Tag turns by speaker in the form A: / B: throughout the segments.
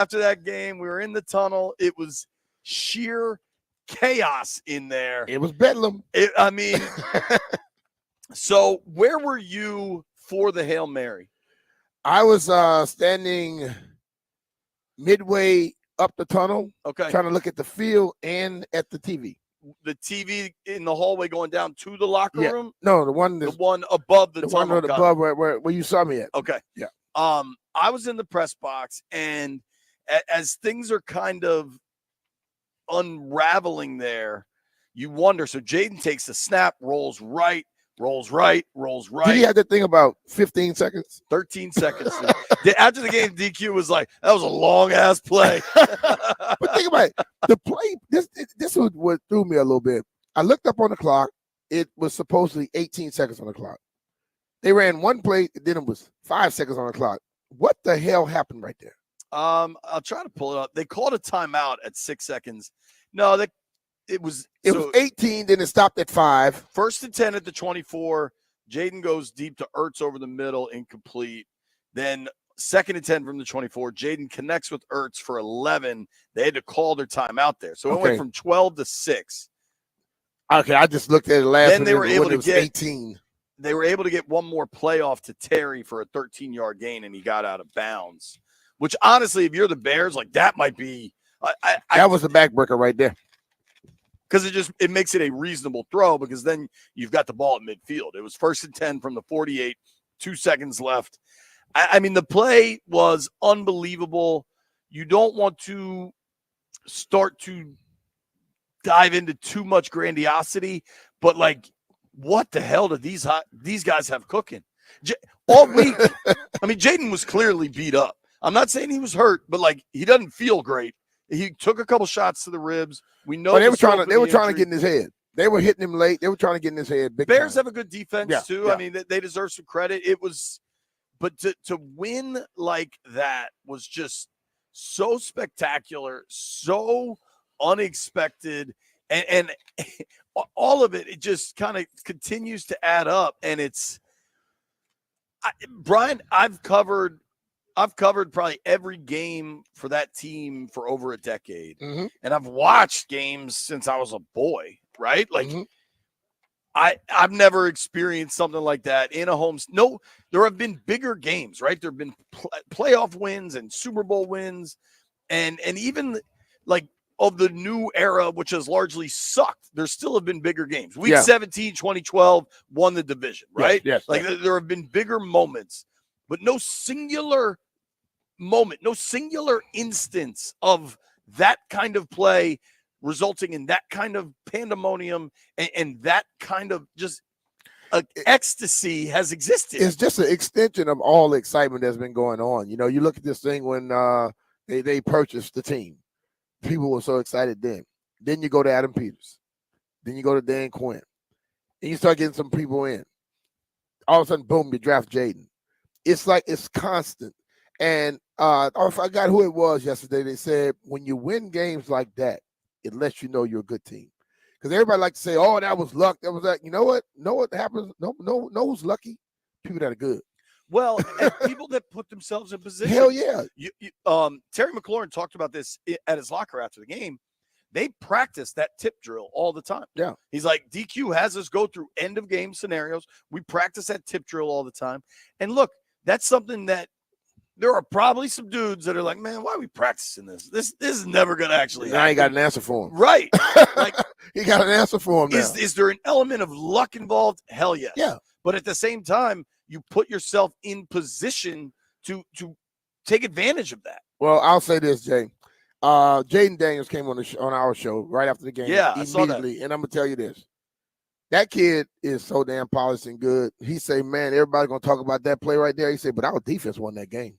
A: after that game. We were in the tunnel. It was sheer chaos in there.
B: It was bedlam.
A: So where were you for the Hail Mary?
B: I was standing midway up the tunnel, trying to look at the field and at the TV.
A: The TV in the hallway going down to the locker room?
B: No, the one
A: above the tunnel.
B: The one above where you saw me at.
A: Okay.
B: Yeah.
A: I was in the press box, and as things are kind of unraveling there, you wonder. So Jaden takes the snap, rolls right.
B: Did he have that thing about 15 seconds?
A: 13 seconds. After the game, DQ was like, that was a long-ass play.
B: But think about it. The play, this was what threw me a little bit. I looked up on the clock. It was supposedly 18 seconds on the clock. They ran one play, then it was 5 seconds on the clock. What the hell happened right there?
A: I'll try to pull it up. They called a timeout at 6 seconds. No, it was
B: 18, then it stopped at 5.
A: 1st and 10 at the 24. Jaden goes deep to Ertz over the middle, incomplete. Then 2nd and 10 from the 24. Jaden connects with Ertz for 11. They had to call their timeout there. So it went from 12 to 6.
B: Okay, I just looked at it last.
A: Then they were able to get
B: 18.
A: They were able to get one more playoff to Terry for a 13-yard gain, and he got out of bounds. Which, honestly, if you're the Bears, like that might be
B: that was a backbreaker right there.
A: Because it makes it a reasonable throw, because then you've got the ball at midfield. It was 1st and 10 from the 48, 2 seconds left. I mean, the play was unbelievable. You don't want to start to dive into too much grandiosity, but like, what the hell do these guys have cooking? All week, I mean, Jaden was clearly beat up. I'm not saying he was hurt, but like, he doesn't feel great. He took a couple shots to the ribs. We know
B: they were trying to get in his head. They were hitting him late. They were trying to get in his head.
A: Bears have a good defense too. Yeah. I mean, they deserve some credit. But to win like that was just so spectacular, so unexpected, and all of it just kind of continues to add up. And Brian, I've covered probably every game for that team for over a decade.
B: Mm-hmm.
A: And I've watched games since I was a boy, right? Like, I've never experienced something like that in a home. No, there have been bigger games, right? There have been playoff wins and Super Bowl wins, and even like of the new era, which has largely sucked. There still have been bigger games. Week 17, 2012 won the division, right?
B: Yes.
A: There have been bigger moments, but no singular moment, no singular instance of that kind of play resulting in that kind of pandemonium and that kind of just ecstasy has existed.
B: It's just an extension of all the excitement that's been going on. You know, you look at this thing when they purchased the team. People were so excited then. Then you go to Adam Peters. Then you go to Dan Quinn. And you start getting some people in. All of a sudden, boom, you draft Jaden. It's like it's constant. And I forgot who it was yesterday. They said when you win games like that, it lets you know you're a good team. Because everybody like to say, "Oh, that was luck. That was that." You know what? Know what happens? No, who's lucky? People that are good.
A: Well, and people that put themselves in position.
B: Hell yeah.
A: Terry McLaurin talked about this at his locker after the game. They practice that tip drill all the time.
B: Yeah.
A: He's like, DQ has us go through end of game scenarios. We practice that tip drill all the time. And look, that's something that there are probably some dudes that are like, man, why are we practicing this? This is never going to actually happen.
B: I ain't got an answer for him.
A: Right. Like,
B: he got an answer for him now.
A: Is there an element of luck involved? Hell yes.
B: Yeah.
A: But at the same time, you put yourself in position to take advantage of that.
B: Well, I'll say this, Jay. Jaden Daniels came on our show right after the game.
A: Yeah,
B: immediately,
A: I saw that.
B: And I'm gonna tell you this: that kid is so damn polished and good. He said, "Man, everybody gonna talk about that play right there." He said, "But our defense won that game."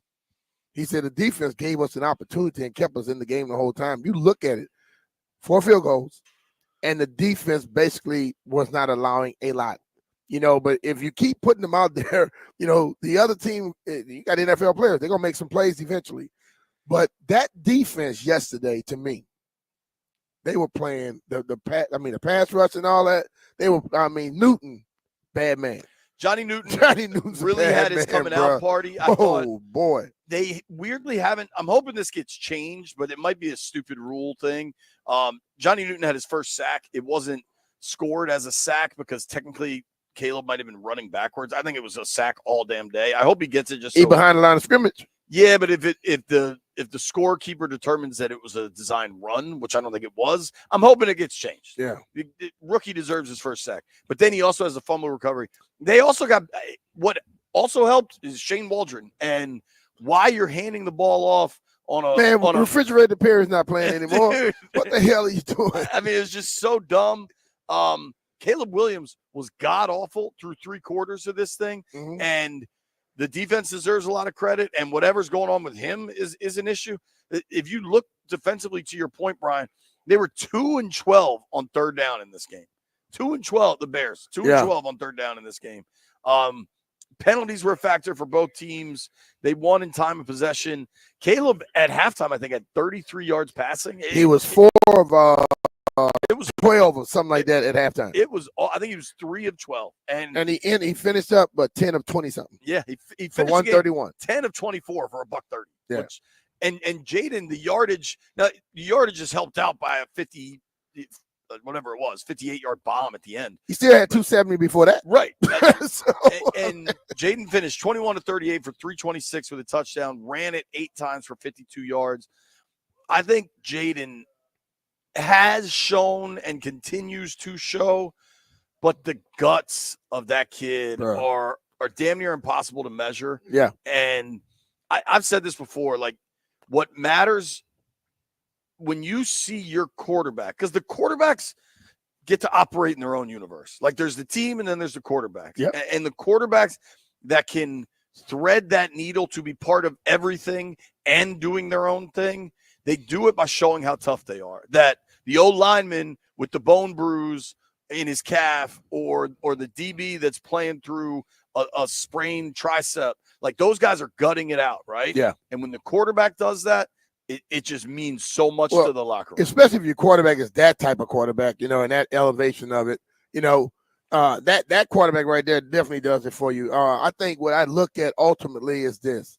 B: He said the defense gave us an opportunity and kept us in the game the whole time. You look at it, 4 field goals, and the defense basically was not allowing a lot. You know, but if you keep putting them out there, you know, the other team, you got NFL players, they're going to make some plays eventually. But that defense yesterday, to me, they were playing the pass rush and all that. They were, Newton, bad man.
A: Johnny Newton's
B: really
A: had his coming out party. I thought
B: boy.
A: they weirdly haven't. I'm hoping this gets changed, but it might be a stupid rule thing. Johnny Newton had his first sack. It wasn't scored as a sack because technically Caleb might have been running backwards. I think it was a sack all damn day. I hope he gets it just
B: He behind the line of scrimmage.
A: Yeah, but if the scorekeeper determines that it was a design run, which I don't think it was, I'm hoping it gets changed.
B: Yeah.
A: Rookie deserves his first sack. But then he also has a fumble recovery. They also got what also helped is Shane Waldron. And why you're handing the ball off on a
B: man, Refrigerator Perry's not playing anymore.
A: Dude,
B: what the hell are you doing?
A: I mean, it's just so dumb. Caleb Williams was god awful through 3 quarters of this thing, and the defense deserves a lot of credit. And whatever's going on with him is an issue. If you look defensively, to your point, Brian, they were 2-12 on third down in this game. 2-12, the Bears. 2-12 on third down in this game. Penalties were a factor for both teams. They won in time of possession. Caleb at halftime, I think, had 33 yards passing.
B: He was 4 of it was 12 or something like that at halftime.
A: It was, I think he was 3 of 12, and
B: he finished up, but 10 of 20 something.
A: Yeah, he
B: finished 131,
A: 10 of 24 for $130.
B: Yeah,
A: which, and Jaden, the yardage is helped out by a 50, whatever it was, 58-yard bomb at the end.
B: He still had 270 before that,
A: right? and Jaden finished 21 of 38 for 326 with a touchdown. Ran it 8 times for 52 yards. I think Jaden has shown and continues to show, but the guts of that kid are damn near impossible to measure.
B: Yeah.
A: And I've said this before, like, what matters when you see your quarterback, because the quarterbacks get to operate in their own universe. Like, there's the team and then there's the quarterbacks.
B: Yep.
A: And the quarterbacks that can thread that needle to be part of everything and doing their own thing, they do it by showing how tough they are. That the old lineman with the bone bruise in his calf, or the DB that's playing through a sprained tricep, like, those guys are gutting it out, right?
B: Yeah. And
A: when the quarterback does that, it just means so much to the locker room.
B: Especially if your quarterback is that type of quarterback, and that elevation of it, that quarterback right there definitely does it for you. I think what I look at ultimately is this.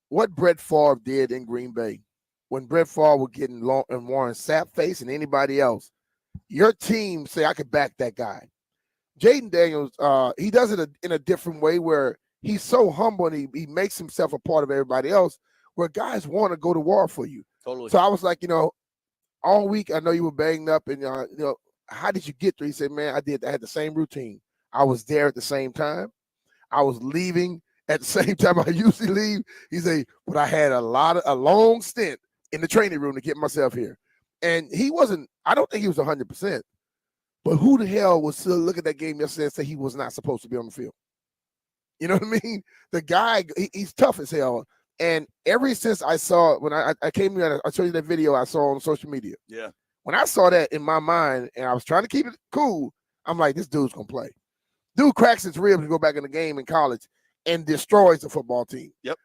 B: What Brett Favre did in Green Bay, when Brett Favre was getting Warren Sapp face and anybody else, your team say, I could back that guy. Jaden Daniels, he does it in a different way where he's so humble and he makes himself a part of everybody else, where guys want to go to war for you.
A: Totally.
B: So I was like, all week I know you were banged up, and how did you get there? He said, man, I had the same routine. I was there at the same time. I was leaving at the same time I usually leave. He said, but I had a long stint in the training room to get myself here. And I don't think he was 100%, but who the hell would still look at that game yesterday and say he was not supposed to be on the field? You know what I mean? The guy, he's tough as hell. And ever since I saw, when I came here, I showed you that video I saw on social media.
A: Yeah.
B: When I saw that in my mind, and I was trying to keep it cool, I'm like, this dude's going to play. Dude cracks his ribs to go back in the game in college and destroys the football team.
A: Yep.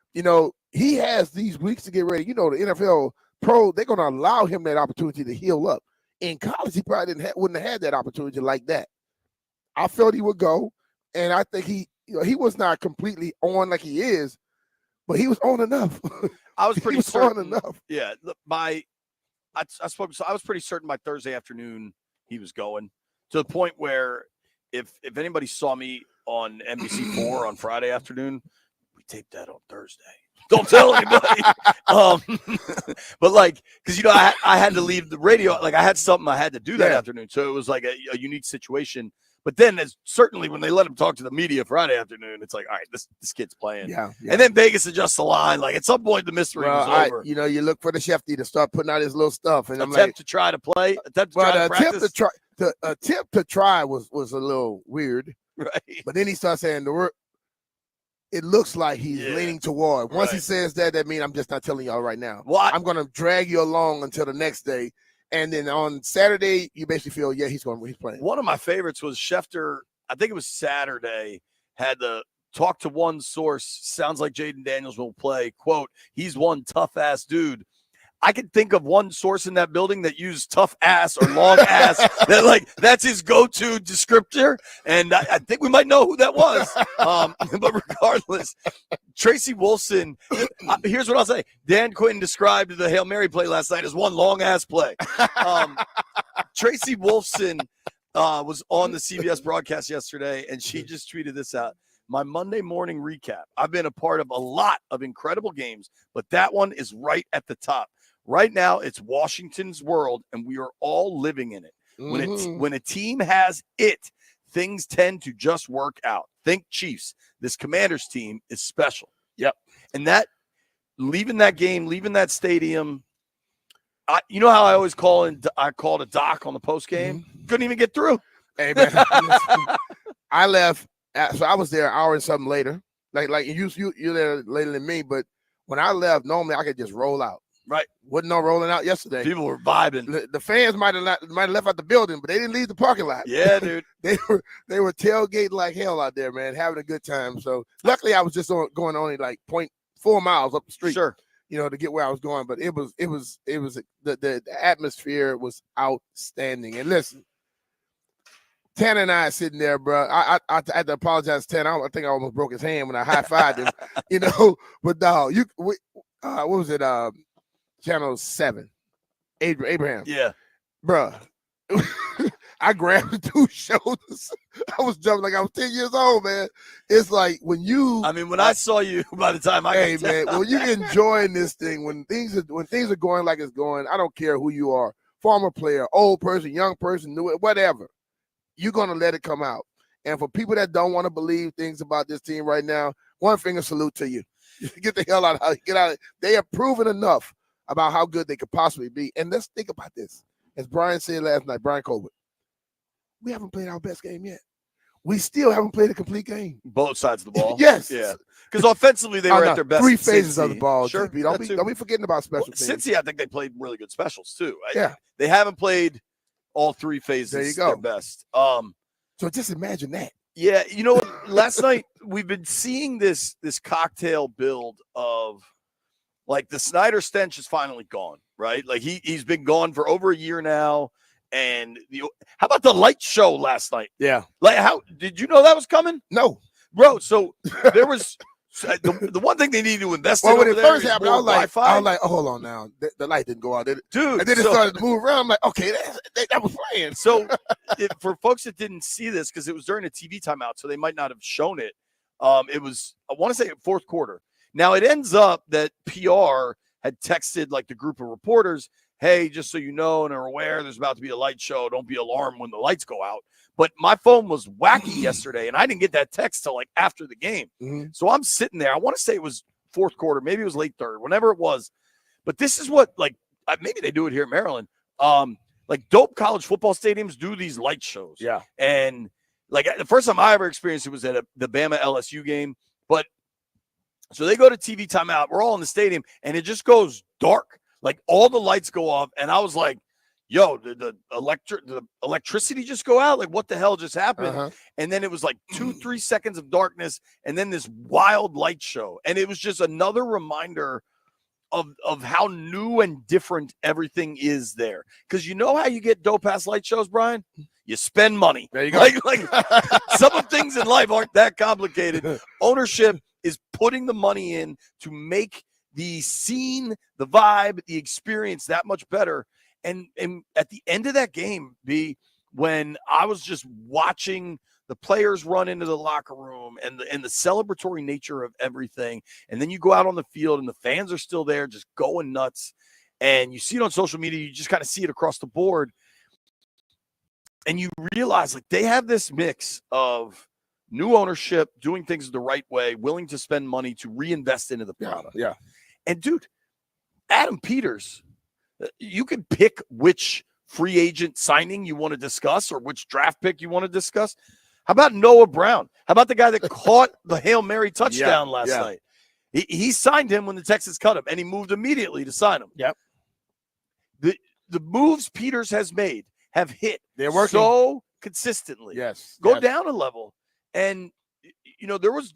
B: He has these weeks to get ready. The NFL pro, they're going to allow him that opportunity to heal up. In college, he probably wouldn't have had that opportunity like that. I felt he would go, and I think he was not completely on like he is, but he was on enough.
A: I was pretty certain.
B: On enough.
A: Yeah, I was pretty certain by Thursday afternoon he was going, to the point where if anybody saw me on NBC4 on Friday afternoon, we taped that on Thursday. Don't tell anybody. But because I had to leave the radio. Like, I had something I had to do that afternoon, so it was like a unique situation. But then, certainly when they let him talk to the media Friday afternoon, it's like, all right, this kid's playing.
B: Yeah.
A: And then Vegas adjusts the line. Like, at some point, the mystery was over.
B: You look for the Shefty to start putting out his little stuff, and
A: attempt to try to play. Attempt
B: to try was a little weird,
A: right?
B: But then he starts saying the word. It looks like he's leaning toward. Once he says that means I'm just not telling y'all right now. I'm going to drag you along until the next day. And then on Saturday, you basically feel, he's playing.
A: One of my favorites was Schefter. I think it was Saturday, had the talk to one source. Sounds like Jaden Daniels will play. Quote, he's one tough ass dude. I can think of one source in that building that used tough ass or long ass. That's his go-to descriptor, and I think we might know who that was. But regardless, Tracy Wolfson. Here's what I'll say: Dan Quinn described the Hail Mary play last night as one long ass play. Tracy Wolfson was on the CBS broadcast yesterday, and she just tweeted this out. My Monday morning recap. I've been a part of a lot of incredible games, but that one is right at the top. Right now, it's Washington's world, and we are all living in it. When a team has it, things tend to just work out. Think Chiefs. This Commanders team is special.
B: Yep.
A: And that, leaving that game, leaving that stadium, you know how I always called a doc on the post game? Couldn't even get through.
B: Hey, man. I left. So I was there an hour and something later. Like you're there later than me, but when I left, normally I could just roll out.
A: Right.
B: Wasn't no rolling out yesterday.
A: People were vibing.
B: The fans might have left out the building, but they didn't leave the parking lot.
A: Yeah, dude.
B: they were tailgating like hell out there, man, having a good time. So luckily I was just going only like 0.4 miles up the street.
A: Sure.
B: To get where I was going. But it was the atmosphere was outstanding. And listen, Tanner and I sitting there, bro. I had to apologize to Tanner. I think I almost broke his hand when I high-fived him, But dog, what was it? Channel 7, Abraham.
A: Yeah,
B: bro. I grabbed the two shoulders. I was jumping like I was 10 years old, man. It's like when I
A: saw you by the time I got
B: man, when you enjoying this thing, when things are going like it's going, I don't care who you are, former player, old person, young person, new, whatever. You're gonna let it come out. And for people that don't want to believe things about this team right now, one finger salute to you. Get the hell out of here. Get out. They have proven enough about how good they could possibly be. And let's think about this. As Brian said last night, Brian Colbert, we haven't played our best game yet. We still haven't played a complete game.
A: Both sides of the ball.
B: Yes.
A: Yeah. Because offensively, they were at their best.
B: 3 phases of the ball.
A: Sure.
B: Don't be forgetting about special teams.
A: Cincy, I think they played really good specials, too.
B: Yeah.
A: They haven't played all 3 phases.
B: There you go.
A: Their best.
B: So just imagine that.
A: Yeah. Last night, we've been seeing this cocktail build of, like, the Snyder stench is finally gone, right? Like, he's been gone for over a year now. And how about the light show last night?
B: Yeah.
A: Like, how did you know that was coming?
B: No,
A: bro. So there was the one thing they need to invest in.
B: When it first happened, I was like,
A: Wi-Fi.
B: oh, hold on now. The light didn't go out, did it?
A: Dude.
B: And then it started to move around. I'm like, okay, that was playing.
A: So for folks that didn't see this, because it was during a TV timeout, so they might not have shown it. It was, I want to say, fourth quarter. Now it ends up that PR had texted like the group of reporters, hey, just so you know and are aware, there's about to be a light show. Don't be alarmed when the lights go out. But my phone was wacky yesterday, and I didn't get that text till like after the game.
B: Mm-hmm.
A: So I'm sitting there. I want to say it was fourth quarter. Maybe it was late third, whenever it was. But this is what, like, maybe they do it here in Maryland. Like, dope college football stadiums do these light shows.
B: Yeah.
A: And, like, the first time I ever experienced it was at the Bama LSU game. But so they go to TV timeout. We're all in the stadium, and it just goes dark. Like, all the lights go off, and I was like, yo, did the electricity just go out? Like, what the hell just happened?
B: Uh-huh.
A: And then it was like 2-3 seconds of darkness, and then this wild light show. And it was just another reminder of how new and different everything is there. Because you know how you get dope-ass light shows, Brian? You spend money.
B: There you go.
A: Like some of things in life aren't that complicated. Ownership is putting the money in to make the scene, the vibe, the experience that much better. And at the end of that game, when I was just watching the players run into the locker room and the celebratory nature of everything, and then you go out on the field and the fans are still there just going nuts, and you see it on social media, you just kind of see it across the board, and you realize like they have this mix of new ownership, doing things the right way, willing to spend money to reinvest into the product.
B: Yeah.
A: And dude, Adam Peters, you can pick which free agent signing you want to discuss or which draft pick you want to discuss. How about Noah Brown? How about the guy that caught the Hail Mary touchdown last night? He signed him when the Texans cut him, and he moved immediately to sign him.
B: Yep.
A: The moves Peters has made have hit
B: They're working
A: so consistently.
B: Yes.
A: Go down a level. And, there was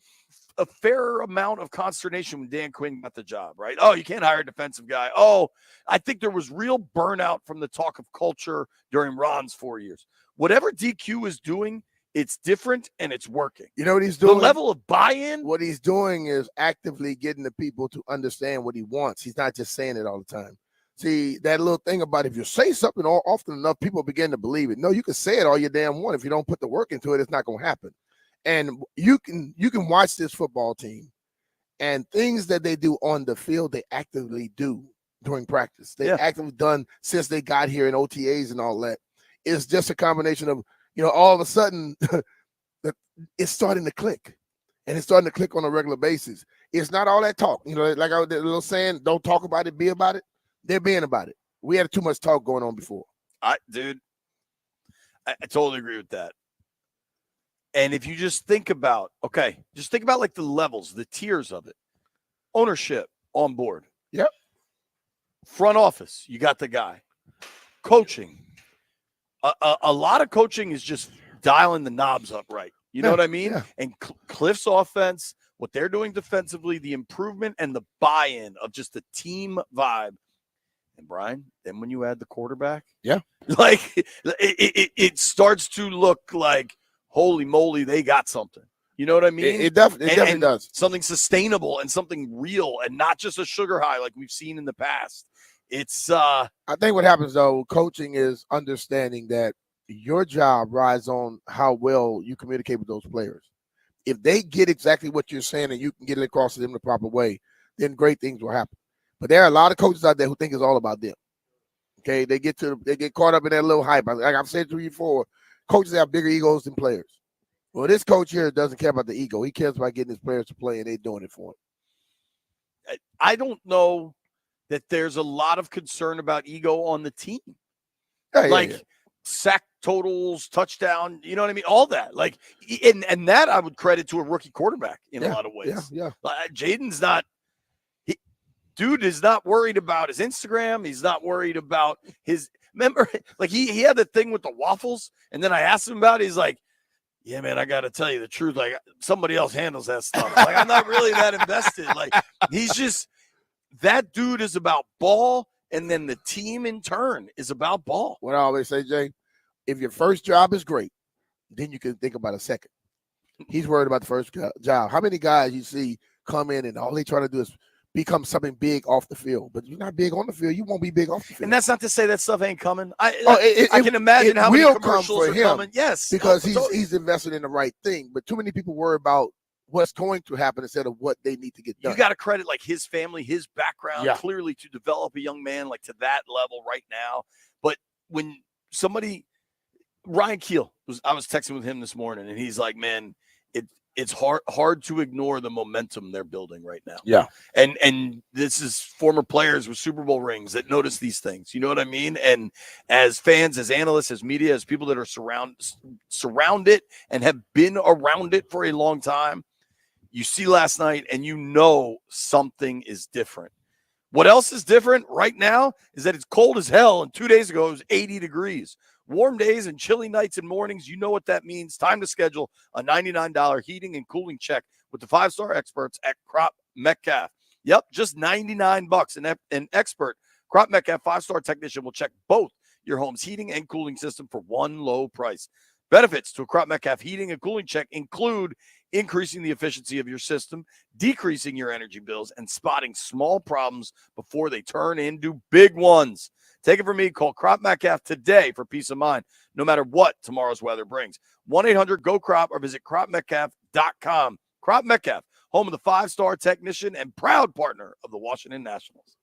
A: a fair amount of consternation when Dan Quinn got the job, right? Oh, you can't hire a defensive guy. Oh, I think there was real burnout from the talk of culture during Ron's 4 years. Whatever DQ is doing, it's different and it's working.
B: You know what he's doing?
A: The level of buy-in.
B: What he's doing is actively getting the people to understand what he wants. He's not just saying it all the time. See, that little thing about if you say something often enough, people begin to believe it. No, you can say it all you damn want. If you don't put the work into it, it's not going to happen. And you can watch this football team, and things that they do on the field, they actively do during practice. They actively done since they got here in OTAs and all that. It's just a combination of, all of a sudden it's starting to click. And it's starting to click on a regular basis. It's not all that talk. Like I was a little saying, don't talk about it, be about it. They're being about it. We had too much talk going on before.
A: I totally agree with that. And if you just think about, like the levels, the tiers of it. Ownership on board.
B: Yep.
A: Front office, you got the guy. Coaching. A lot of coaching is just dialing the knobs up right. You know what I mean?
B: Yeah.
A: And Cliff's offense, what they're doing defensively, the improvement and the buy-in of just the team vibe. And Brian, then when you add the quarterback, like it starts to look like, holy moly, they got something. You know what I mean?
B: It definitely does.
A: Something sustainable and something real and not just a sugar high like we've seen in the past. It's
B: I think what happens though, coaching is understanding that your job rides on how well you communicate with those players. If they get exactly what you're saying and you can get it across to them the proper way, then great things will happen. But there are a lot of coaches out there who think it's all about them. Okay, they get caught up in that little hype. Like I've said to you before, coaches have bigger egos than players. Well, this coach here doesn't care about the ego. He cares about getting his players to play, and they're doing it for him.
A: I don't know that there's a lot of concern about ego on the team. Sack totals, touchdown, you know what I mean? All that. Like, and that I would credit to a rookie quarterback in a lot of ways.
B: Yeah.
A: Jaden's not. Dude is not worried about his Instagram. He's not worried about his. Remember, like he had the thing with the waffles, and then I asked him about it. He's like, "Yeah, man, I got to tell you the truth. Like somebody else handles that stuff. Like I'm not really that invested. Like he's just that dude is about ball, and then the team in turn is about ball."
B: What I always say, Jay, if your first job is great, then you can think about a second. He's worried about the first job. How many guys you see come in and all they try to do is become something big off the field? But you're not big on the field, you won't be big off the field.
A: And that's not to say that stuff ain't coming. I can imagine how many commercials are coming. Yes,
B: because he's invested in the right thing. But too many people worry about what's going to happen instead of what they need to get done.
A: You got to credit like his family, his background, clearly to develop a young man like to that level right now. But when somebody, Ryan Keel, I was texting with him this morning, and he's like, "Man, it's hard to ignore the momentum they're building right now."
B: Yeah,
A: and this is former players with Super Bowl rings that notice these things. You know what I mean? And as fans, as analysts, as media, as people that are surround it and have been around it for a long time, you see last night, and you know something is different. What else is different right now is that it's cold as hell, and 2 days ago it was 80 degrees. Warm days and chilly nights and mornings, you know what that means. Time to schedule a $99 heating and cooling check with the 5-star experts at Crop Metcalf. Yep, just $99. An expert Crop Metcalf 5-star technician will check both your home's heating and cooling system for one low price. Benefits to a Crop Metcalf heating and cooling check include increasing the efficiency of your system, decreasing your energy bills, and spotting small problems before they turn into big ones. Take it from me. Call Crop Metcalf today for peace of mind, no matter what tomorrow's weather brings. 1-800-GO-CROP or visit cropmetcalf.com. Crop Metcalf, home of the 5-star technician and proud partner of the Washington Nationals.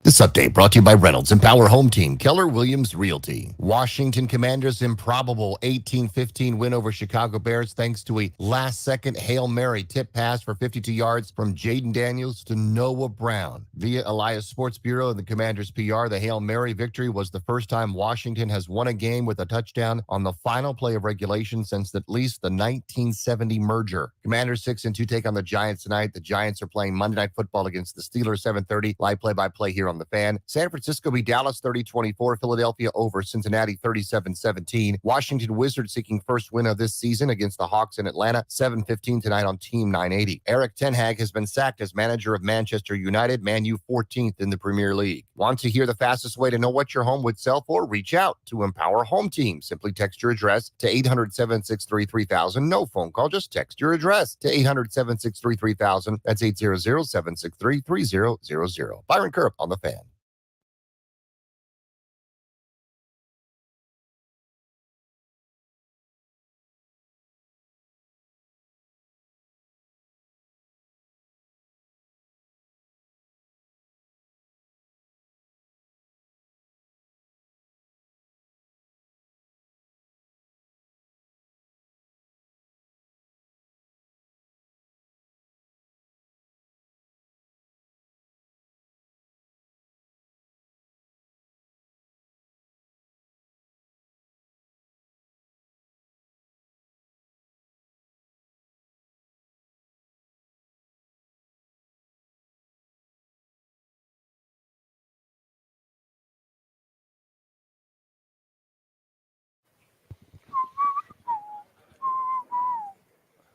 C: This update brought to you by Reynolds Empower Home Team, Keller Williams Realty. Washington Commanders' improbable 18-15 win over Chicago Bears thanks to a last-second Hail Mary tip pass for 52 yards from Jaden Daniels to Noah Brown. Via Elias Sports Bureau and the Commanders' PR, the Hail Mary victory was the first time Washington has won a game with a touchdown on the final play of regulation since at least the 1970 merger. Commanders 6-2 take on the Giants tonight. The Giants are playing Monday Night Football against the Steelers 7:30. Live play-by-play here on the Fan. San Francisco beat Dallas 30-24. Philadelphia over Cincinnati 37-17. Washington Wizards seeking first win of this season against the Hawks in Atlanta 7:15 tonight on Team 980. Eric Ten Hag has been sacked as manager of Manchester United, Man U 14th in the Premier League. Want to hear the fastest way to know what your home would sell for? Reach out to Empower Home Team. Simply text your address to 800-763-3000. No phone call, just text your address to 800-763-3000. That's 800-763-3000. Byron Kerp on the Fan.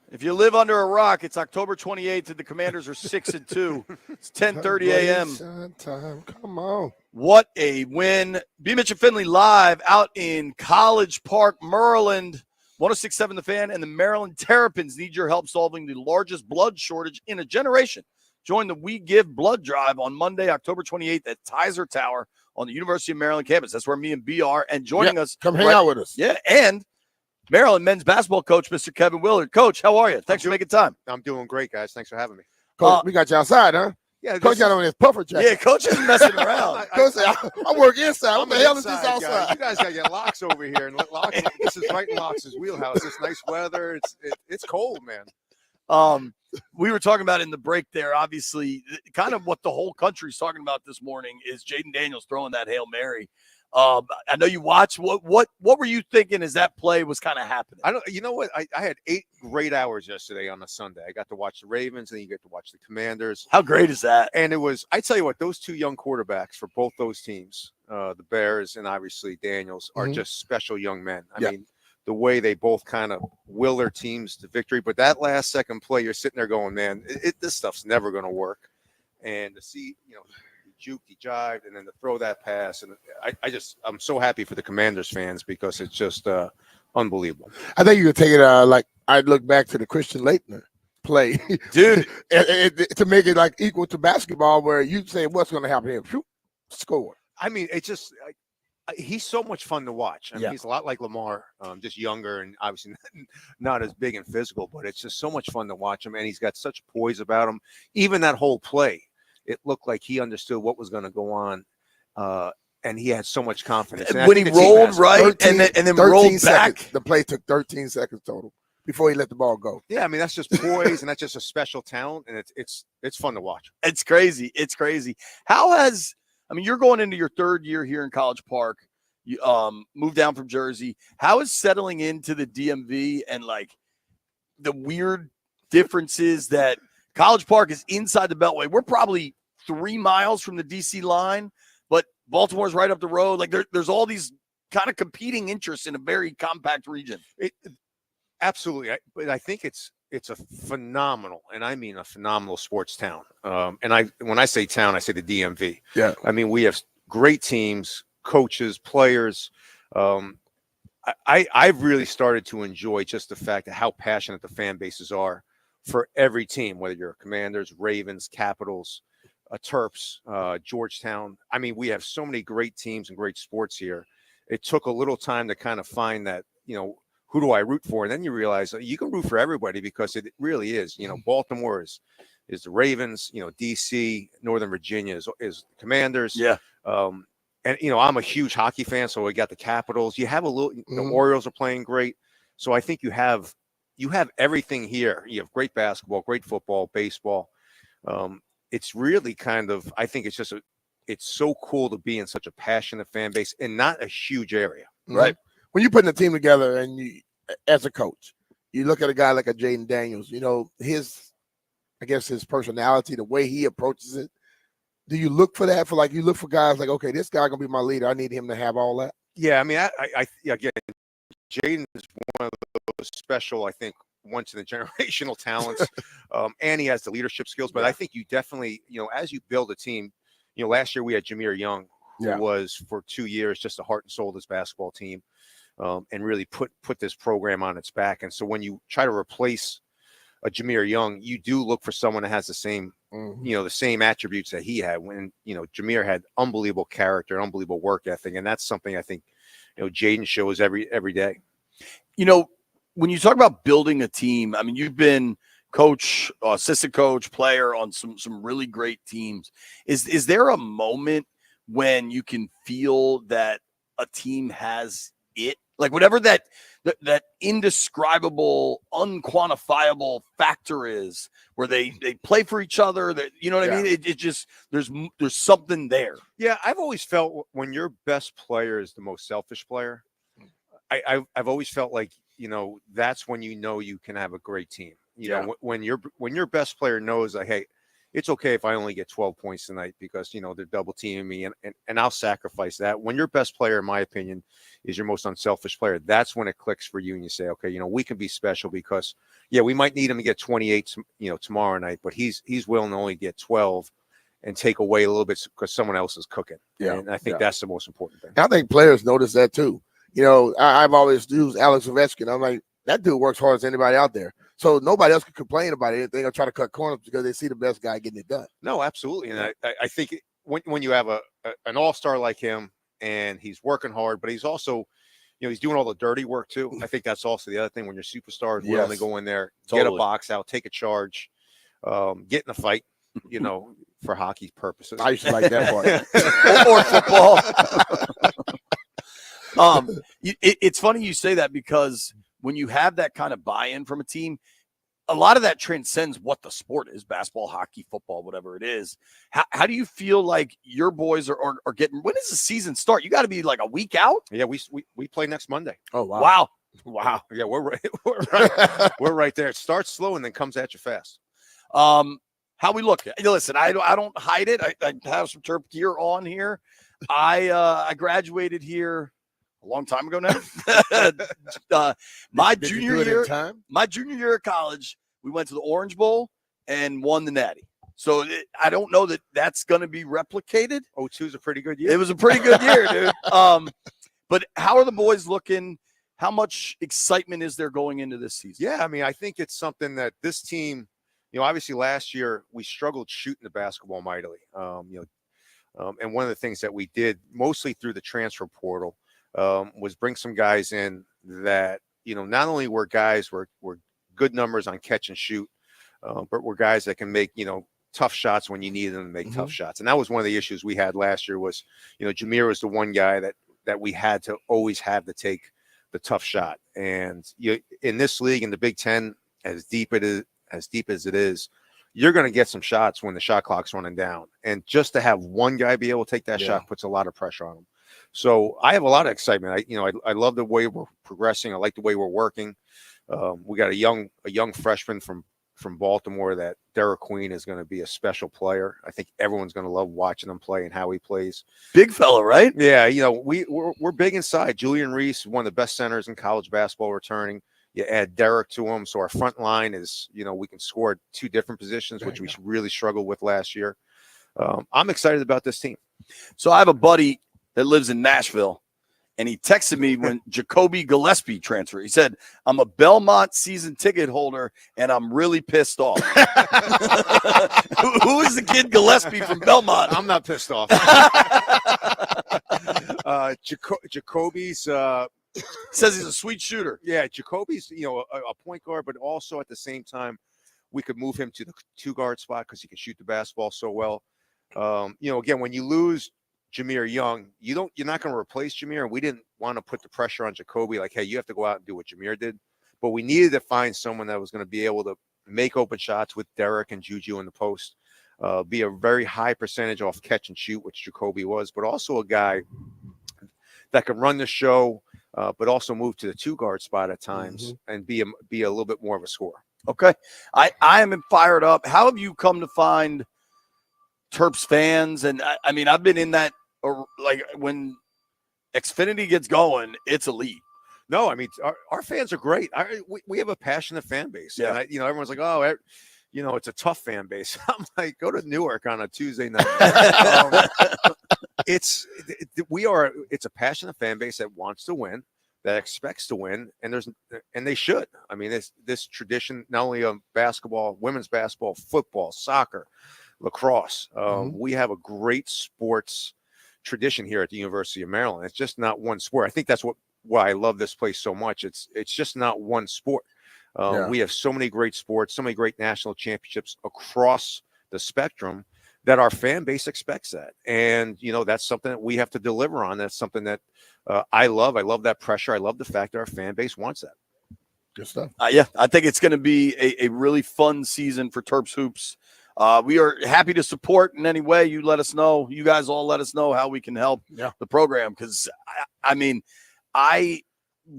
A: If you live under a rock, it's October 28th, and the Commanders are 6-2. It's 10:30 a.m.
B: Time. Come on.
A: What a win. B. Mitch and Finley live out in College Park, Maryland. 106.7 The Fan and the Maryland Terrapins need your help solving the largest blood shortage in a generation. Join the We Give Blood Drive on Monday, October 28th at Tizer Tower on the University of Maryland campus. That's where me and B are. And joining us.
B: Come hang out with us.
A: Yeah, and Maryland men's basketball coach, Mr. Kevin Willard. Coach, how are you? Thanks for making time.
D: I'm doing great, guys. Thanks for having me.
B: Coach, we got you outside, huh?
D: Yeah,
B: Coach got on his puffer jacket.
A: Yeah, Coach isn't messing around.
B: Coach said, I work inside. What the hell is this
D: Guys.
B: outside?
D: You guys got to get Locks over here. And this is right in Locks' wheelhouse. It's nice weather. It's cold, man.
A: We were talking about in the break there, obviously, kind of what the whole country's talking about this morning is Jaden Daniels throwing that Hail Mary. I know you watched. What were you thinking as that play was kind of happening?
D: You know what? I had 8 great hours yesterday on a Sunday. I got to watch the Ravens, and you get to watch the Commanders.
A: How great is that?
D: And it was, I tell you what, those two young quarterbacks for both those teams, the Bears and obviously Daniels, are just special young men. I mean, the way they both kind of will their teams to victory. But that last second play, you're sitting there going, man, this stuff's never going to work. And to see, he juked, he jived, and then to throw that pass. And I'm so happy for the Commanders fans because it's just unbelievable.
B: I think you could take it like I look back to the Christian Laettner play,
A: dude,
B: to make it like equal to basketball where you say what's going to happen here, shoot, score.
D: I mean, it's just he's so much fun to watch. I mean, he's a lot like Lamar, just younger and obviously not as big and physical, but it's just so much fun to watch him. And he's got such poise about him. Even that whole play, it looked like he understood what was going to go on. And he had so much confidence. And
A: when he rolled right and then rolled back.
B: The play took 13 seconds total before he let the ball go.
D: Yeah, I mean, that's just poise and that's just a special talent. And it's fun to watch.
A: It's crazy. It's crazy. You're going into your third year here in College Park. You moved down from Jersey. How is settling into the DMV and like the weird differences that College Park is inside the Beltway? We're probably 3 miles from the DC line, but Baltimore's right up the road. Like there's all these kind of competing interests in a very compact region.
D: Absolutely. But I think it's a phenomenal, and I mean a phenomenal sports town. And when I say town, I say the DMV.
B: Yeah.
D: I mean, we have great teams, coaches, players. I've really started to enjoy just the fact of how passionate the fan bases are for every team, whether you're Commanders, Ravens, Capitals, Terps, Georgetown. I mean, we have so many great teams and great sports here. It took a little time to kind of find that, who do I root for? And then you realize you can root for everybody because it really is, Baltimore is is the Ravens. DC, Northern Virginia is Commanders.
A: Yeah.
D: And I'm a huge hockey fan, so we got the Capitals. You have a little. The Orioles are playing great, so I think you have everything here. You have great basketball, great football, baseball. It's really kind of. I think it's so cool to be in such a passionate fan base and not a huge area.
A: Right.
B: When you're putting a team together and you, as a coach, you look at a guy like a Jaden Daniels, his personality, the way he approaches it. Do you look for that? You look for guys like, okay, this guy gonna be my leader. I need him to have all that.
D: Yeah, I mean, again, Jaden is one of those special, I think, once in a generational talents, and he has the leadership skills. But I think you definitely, as you build a team, last year we had Jameer Young, who was for 2 years just the heart and soul of this basketball team, and really put this program on its back. And so when you try to replace a Jameer Young, you do look for someone that has the same, the same attributes that he had. When Jameer had unbelievable character, unbelievable work ethic, and that's something I think Jaden shows every day.
A: When you talk about building a team, I mean, you've been coach, assistant coach, player on some really great teams. Is there a moment when you can feel that a team has it? Like whatever that indescribable, unquantifiable factor is, where they play for each other. That what I mean. It just there's something there.
D: Yeah, I've always felt when your best player is the most selfish player. I've always felt like that's when you can have a great team. When your best player knows like, hey, it's okay if I only get 12 points tonight because they're double teaming me and I'll sacrifice that. When your best player, in my opinion, is your most unselfish player, that's when it clicks for you and you say, okay, we can be special because we might need him to get 28 tomorrow night, but he's willing to only get 12 and take away a little bit because someone else is cooking. And I think that's the most important thing.
B: I think players notice that too. I've always used Alex Ovechkin. I'm like, that dude works hard as anybody out there. So nobody else can complain about anything or try to cut corners because they see the best guy getting it done.
D: No, absolutely. And I think when you have an all-star like him and he's working hard, but he's also, he's doing all the dirty work too. I think that's also the other thing when your superstar is willing to go in there, get a box out, take a charge, get in a fight, for hockey purposes.
B: I used to like that
A: part. Or football. It's funny you say that because when you have that kind of buy-in from a team, a lot of that transcends what the sport is, basketball, hockey, football, whatever it is. How do you feel like your boys are getting, when does the season start? You got to be like a week out?
D: Yeah, we play next Monday.
B: Oh, wow.
A: Wow.
D: Yeah, we're right there. It starts slow and then comes at you fast.
A: How we look? Listen, I don't hide it. I have some Terp gear on here. I graduated here a long time ago now. My junior year of college, we went to the Orange Bowl and won the Natty. So I don't know that that's going to be replicated.
D: 02 is a pretty good year.
A: It was a pretty good year, dude. But how are the boys looking? How much excitement is there going into this season?
D: Yeah, I mean, I think it's something that this team, obviously last year we struggled shooting the basketball mightily. And one of the things that we did mostly through the transfer portal was bring some guys in that, not only were guys were good numbers on catch and shoot, but were guys that can make, tough shots when you need them to make tough shots. And that was one of the issues we had last year was, Jameer was the one guy that we had to always have to take the tough shot. And in this league, in the Big Ten, as deep as it is, you're going to get some shots when the shot clock's running down. And just to have one guy be able to take that shot puts a lot of pressure on him. So I have a lot of excitement. I love the way we're progressing. I like the way we're working. We got a young freshman from Baltimore that Derek Queen is going to be a special player. I think everyone's going to love watching him play and how he plays. Big fella, right? Yeah, we're big inside. Julian Reese, one of the best centers in college basketball, returning. You add Derek to him, so our front line is, we can score at two different positions, which we really struggled with last year. I'm excited about this team.
A: So I have a buddy that lives in Nashville, and he texted me when Jacoby Gillespie transferred. He said, I'm a Belmont season ticket holder, and I'm really pissed off. Who is the kid Gillespie from Belmont?
D: I'm not pissed off. Jacoby's
A: says he's a sweet shooter.
D: Yeah, Jacoby's, a point guard, but also at the same time, we could move him to the 2 guard spot because he can shoot the basketball so well. Again, when you lose Jameer Young, you're not going to replace Jameer. And we didn't want to put the pressure on Jacoby, like, hey, you have to go out and do what Jameer did. But we needed to find someone that was going to be able to make open shots with Derek and Juju in the post, be a very high percentage off catch and shoot, which Jacoby was, but also a guy that can run the show, but also move to the 2 guard spot at times and be a little bit more of a scorer.
A: Okay. I am fired up. How have you come to find Terps fans? And I mean, I've been in that, or like when Xfinity gets going, it's elite.
D: No, I mean, our fans are great. We have a passionate fan base.
A: Yeah.
D: And everyone's like, oh, it's a tough fan base. I'm like, go to Newark on a Tuesday night. It's a passionate fan base that wants to win, that expects to win, and they should. I mean, this tradition, not only of basketball, women's basketball, football, soccer, lacrosse. We have a great sports tradition here at the University of Maryland. It's just not one sport. I think that's why I love this place so much. It's just not one sport. We have so many great sports, so many great national championships across the spectrum that our fan base expects that. And, that's something that we have to deliver on. That's something that I love. I love that pressure. I love the fact that our fan base wants that.
B: Good stuff.
A: Yeah, I think it's going to be a really fun season for Terps Hoops. We are happy to support in any way. You let us know. You guys all let us know how we can help the program. Because,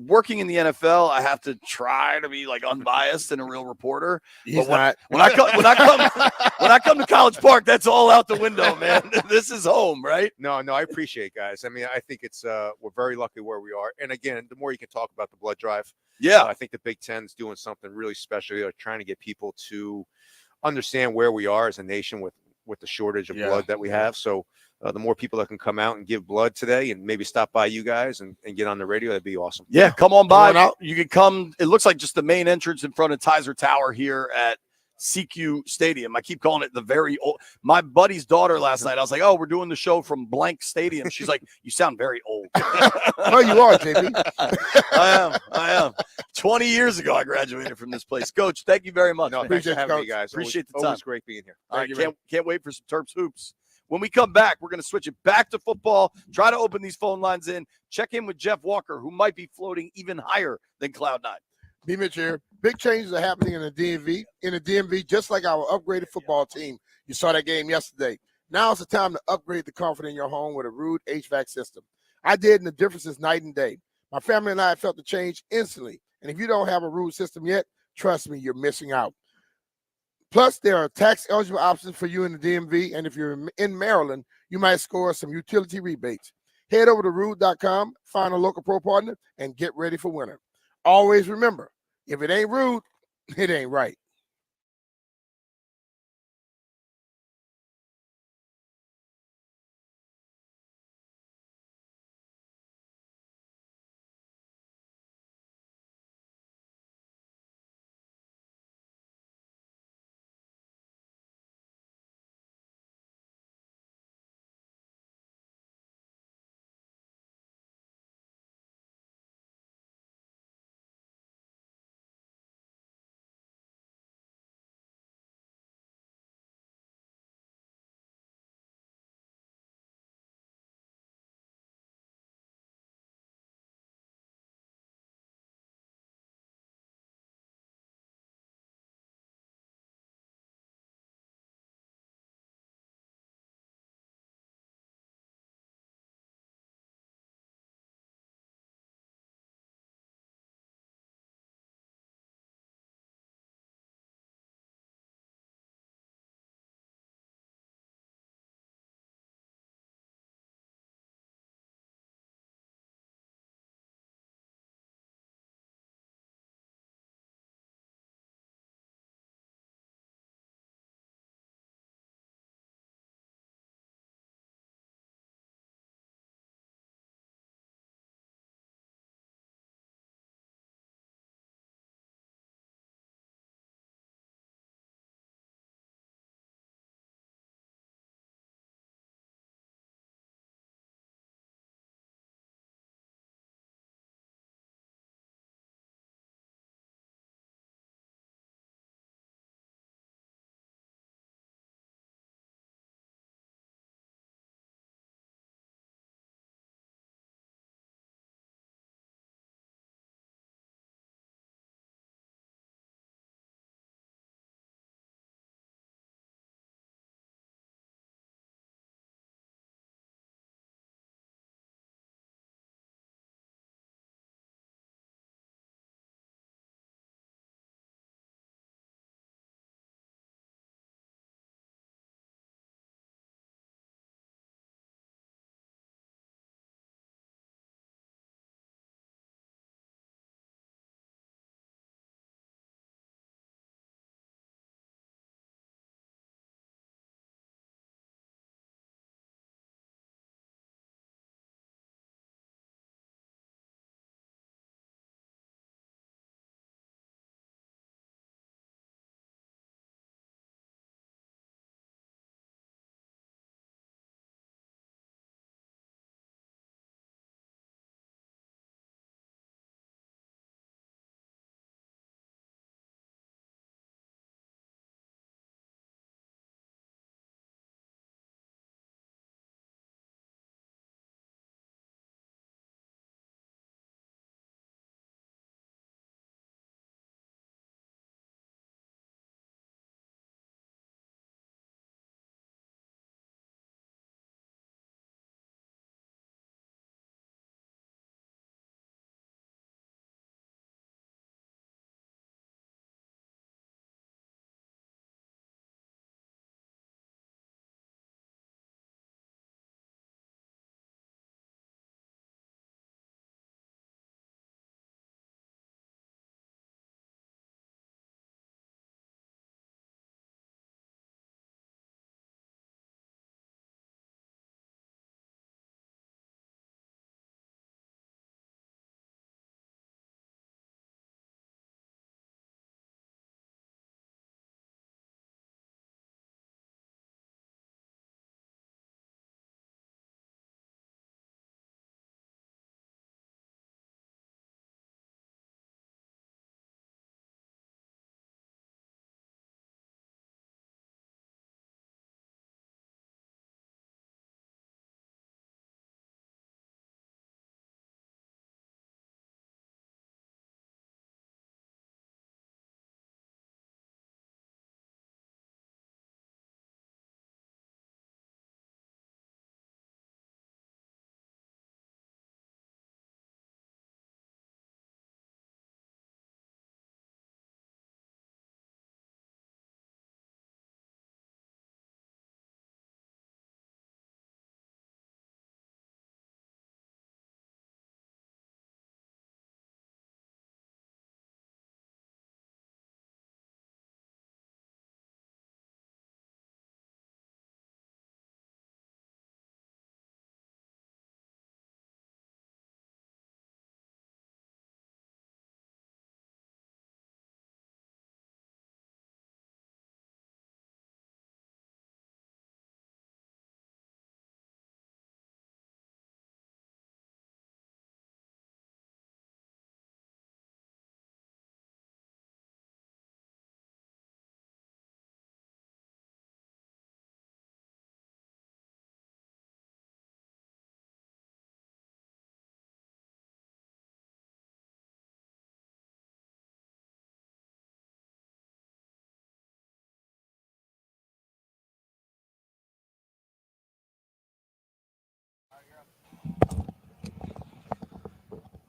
A: working in the NFL, I have to try to be like unbiased and a real reporter. But when I come to College Park, that's all out the window, man. This is home, right?
D: No, I appreciate it, guys. I mean, I think it's we're very lucky where we are. And again, the more you can talk about the blood drive, I think the Big Ten's doing something really special. They're trying to get people to understand where we are as a nation with the shortage of blood that we have. So the more people that can come out and give blood today and maybe stop by you guys and get on the radio, that'd be awesome.
A: Yeah, come on by. You can come. It looks like just the main entrance in front of Tizer Tower here at CQ Stadium. I keep calling it the very old. My buddy's daughter last night, I was like, oh, we're doing the show from blank stadium. She's like, you sound very old.
B: No, you are, JP.
A: I am. 20 years ago, I graduated from this place. Coach, thank you very much.
D: No, thanks for having me, guys.
A: Appreciate the time.
D: Always great being here.
A: All right, can't wait for some Terps Hoops. When we come back, we're going to switch it back to football, try to open these phone lines in, check in with Jeff Walker, who might be floating even higher than Cloud9.
B: B. Mitch here. Big changes are happening in the DMV. In the DMV, just like our upgraded football team. You saw that game yesterday. Now is the time to upgrade the comfort in your home with a Rude HVAC system. I did, and the difference is night and day. My family and I felt the change instantly. And if you don't have a Rude system yet, trust me, you're missing out. Plus, there are tax-eligible options for you in the DMV, and if you're in Maryland, you might score some utility rebates. Head over to Rude.com, find a local pro partner, and get ready for winter. Always remember, if it ain't Rude, it ain't right.